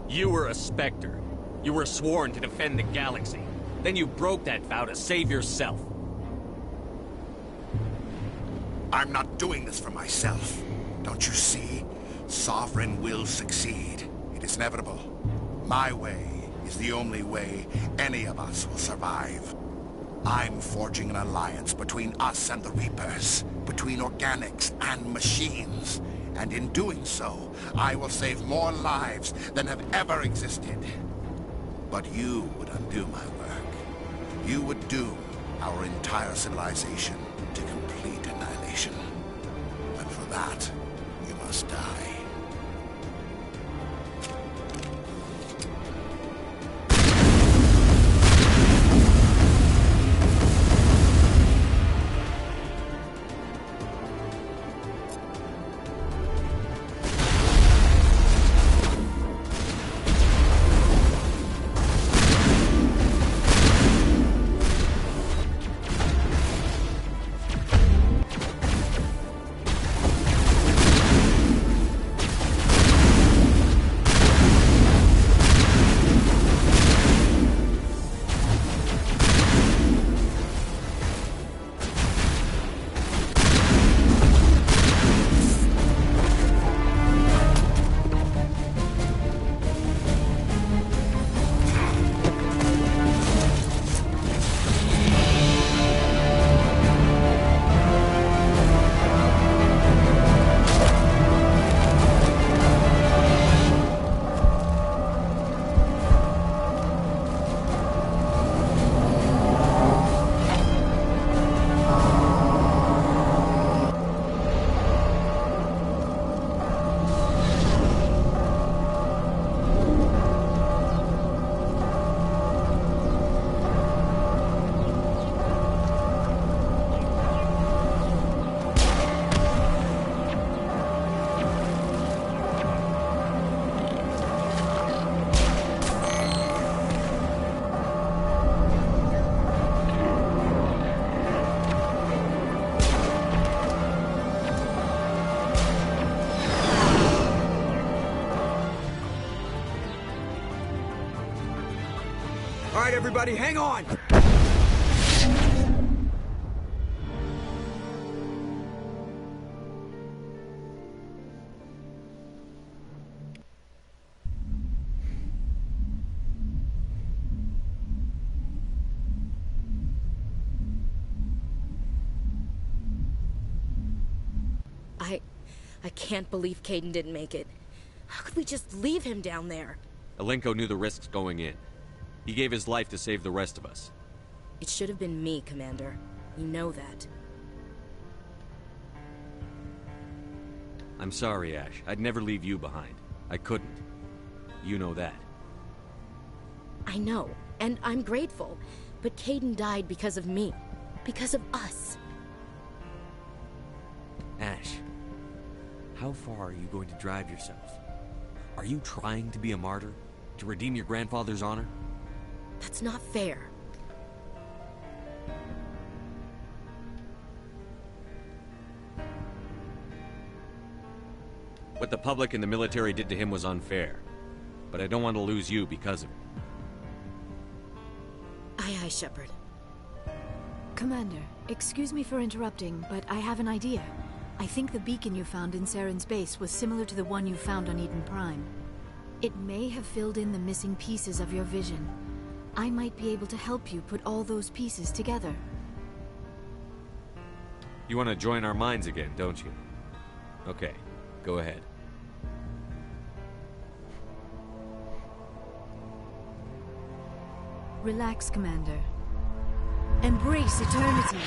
You were a Spectre. You were sworn to defend the galaxy. Then you broke that vow to save yourself. I'm not doing this for myself. Don't you see? Sovereign will succeed. It is inevitable. My way is the only way any of us will survive. I'm forging an alliance between us and the Reapers, between organics and machines. And in doing so, I will save more lives than have ever existed. But you would undo my work. You would doom our entire civilization to complete annihilation. And for that, you must die. All right, everybody, hang on! I can't believe Caden didn't make it. How could we just leave him down there? Alenko knew the risks going in. He gave his life to save the rest of us. It should have been me, Commander. You know that. I'm sorry, Ash. I'd never leave you behind. I couldn't. You know that. I know, and I'm grateful. But Caden died because of me. Because of us. Ash, how far are you going to drive yourself? Are you trying to be a martyr? To redeem your grandfather's honor? That's not fair. What the public and the military did to him was unfair. But I don't want to lose you because of it. Aye, aye, Shepard. Commander, excuse me for interrupting, but I have an idea. I think the beacon you found in Saren's base was similar to the one you found on Eden Prime. It may have filled in the missing pieces of your vision. I might be able to help you put all those pieces together. You want to join our minds again, don't you? Okay, go ahead. Relax, Commander. Embrace eternity.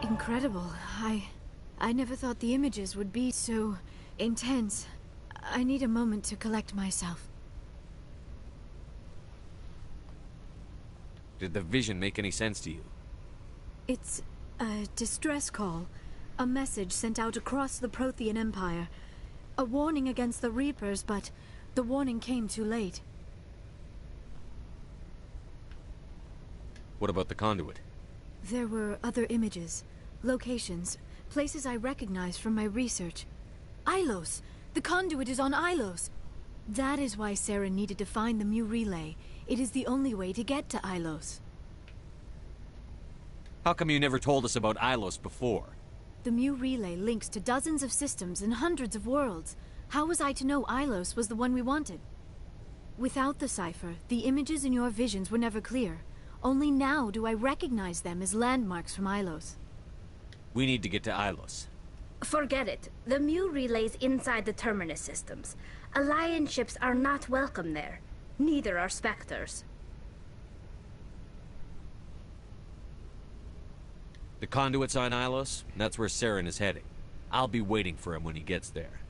Incredible. I never thought the images would be so intense. I need a moment to collect myself. Did the vision make any sense to you? It's a distress call. A message sent out across the Prothean Empire. A warning against the Reapers, but the warning came too late. What about the conduit? There were other images, locations, places I recognized from my research. Ilos! The conduit is on Ilos! That is why Saren needed to find the Mu relay. It is the only way to get to Ilos. How come you never told us about Ilos before? The Mu relay links to dozens of systems and hundreds of worlds. How was I to know Ilos was the one we wanted? Without the cipher, the images in your visions were never clear. Only now do I recognize them as landmarks from Ilos. We need to get to Ilos. Forget it. The Mu relay's inside the Terminus systems. Alliance ships are not welcome there. Neither are Spectres. The conduit's on Ilos, and that's where Saren is heading. I'll be waiting for him when he gets there.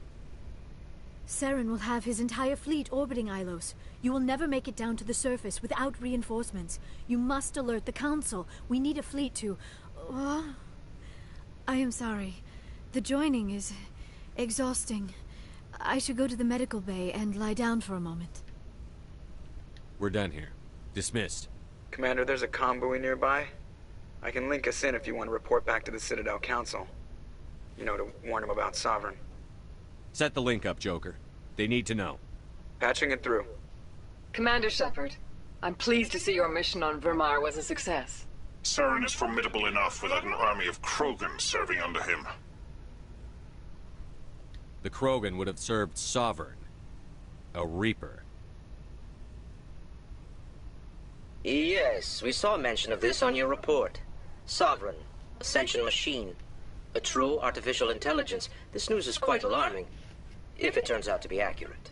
Saren will have his entire fleet orbiting Ilos. You will never make it down to the surface without reinforcements. You must alert the Council. We need a fleet to... I am sorry. The joining is exhausting. I should go to the medical bay and lie down for a moment. We're done here. Dismissed. Commander, there's a convoy nearby. I can link us in if you want to report back to the Citadel Council. You know, to warn them about Sovereign. Set the link up, Joker. They need to know. Patching it through. Commander Shepard, I'm pleased to see your mission on Vermar was a success. Saren is formidable enough without an army of Krogan serving under him. The Krogan would have served Sovereign. A Reaper. Yes, we saw mention of this on your report. Sovereign, Ascension machine. A true artificial intelligence. This news is quite alarming, if it turns out to be accurate.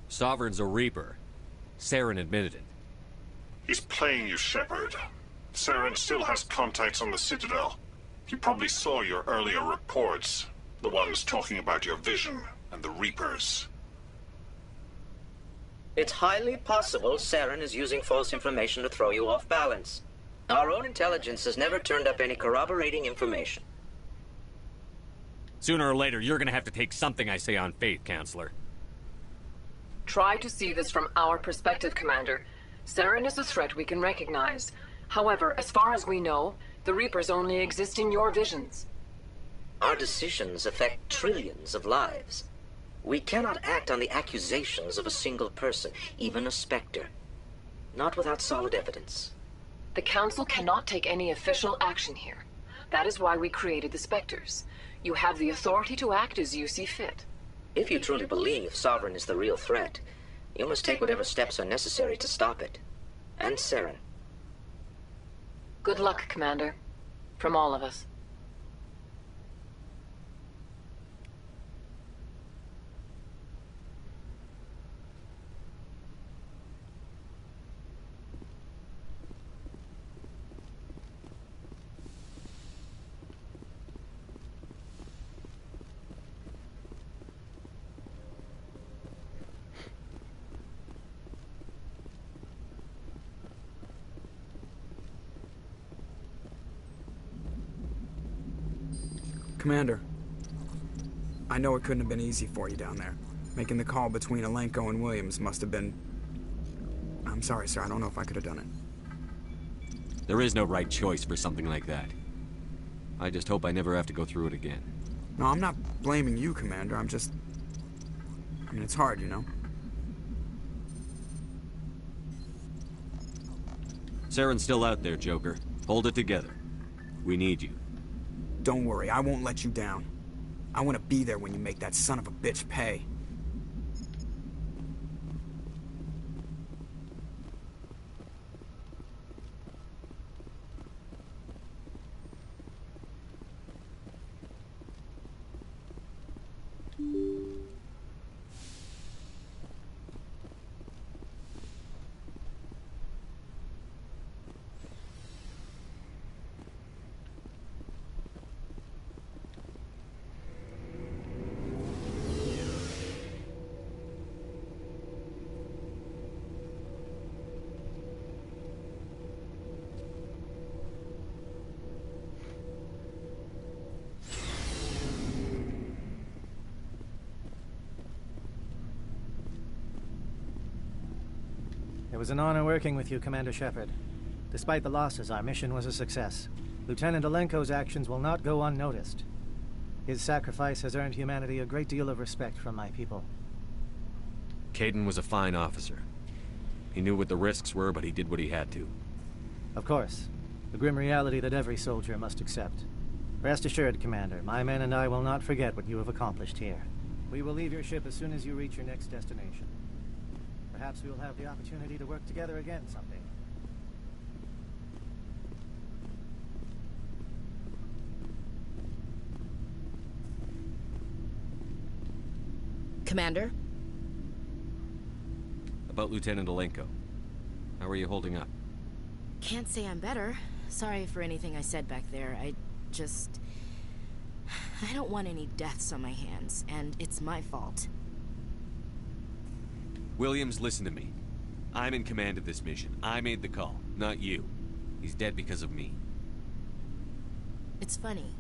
Sovereign's a Reaper. Saren admitted it. He's playing you, Shepard. Saren still has contacts on the Citadel. He probably saw your earlier reports. The ones talking about your vision and the Reapers. It's highly possible Saren is using false information to throw you off balance. Our own intelligence has never turned up any corroborating information. Sooner or later, you're gonna have to take something I say on faith, Counselor. Try to see this from our perspective, Commander. Saren is a threat we can recognize. However, as far as we know, the Reapers only exist in your visions. Our decisions affect trillions of lives. We cannot act on the accusations of a single person, even a Spectre. Not without solid evidence. The Council cannot take any official action here. That is why we created the Spectres. You have the authority to act as you see fit. If you truly believe Sovereign is the real threat, you must take whatever steps are necessary to stop it. And Saren. Good luck, Commander. From all of us. Commander, I know it couldn't have been easy for you down there. Making the call between Alenko and Williams must have been... I'm sorry, sir. I don't know if I could have done it. There is no right choice for something like that. I just hope I never have to go through it again. No, I'm not blaming you, Commander. I'm just... I mean, it's hard, you know? Saren's still out there, Joker. Hold it together. We need you. Don't worry, I won't let you down. I want to be there when you make that son of a bitch pay. It was an honor working with you, Commander Shepard. Despite the losses, our mission was a success. Lieutenant Alenko's actions will not go unnoticed. His sacrifice has earned humanity a great deal of respect from my people. Kaidan was a fine officer. He knew what the risks were, but he did what he had to. Of course. The grim reality that every soldier must accept. Rest assured, Commander, my men and I will not forget what you have accomplished here. We will leave your ship as soon as you reach your next destination. Perhaps we will have the opportunity to work together again someday. Commander? About Lieutenant Alenko. How are you holding up? Can't say I'm better. Sorry for anything I said back there. I don't want any deaths on my hands, and it's my fault. Williams, listen to me. I'm in command of this mission. I made the call, not you. He's dead because of me. It's funny.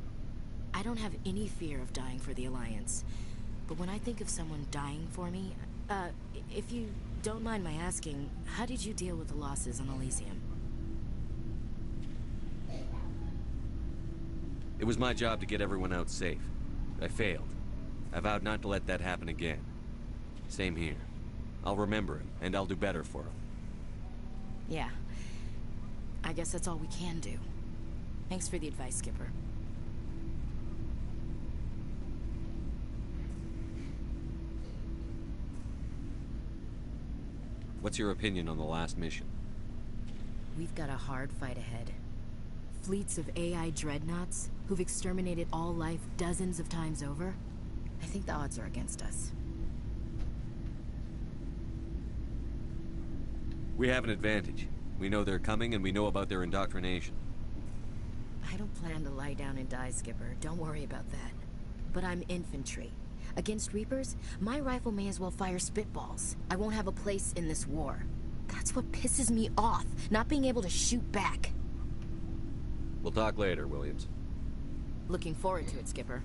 I don't have any fear of dying for the Alliance. But when I think of someone dying for me, if you don't mind my asking, how did you deal with the losses on Elysium? It was my job to get everyone out safe. I failed. I vowed not to let that happen again. Same here. I'll remember him, and I'll do better for him. Yeah. I guess that's all we can do. Thanks for the advice, Skipper. What's your opinion on the last mission? We've got a hard fight ahead. Fleets of AI dreadnoughts who've exterminated all life dozens of times over. I think the odds are against us. We have an advantage. We know they're coming, and we know about their indoctrination. I don't plan to lie down and die, Skipper. Don't worry about that. But I'm infantry. Against Reapers, my rifle may as well fire spitballs. I won't have a place in this war. That's what pisses me off, not being able to shoot back. We'll talk later, Williams. Looking forward to it, Skipper.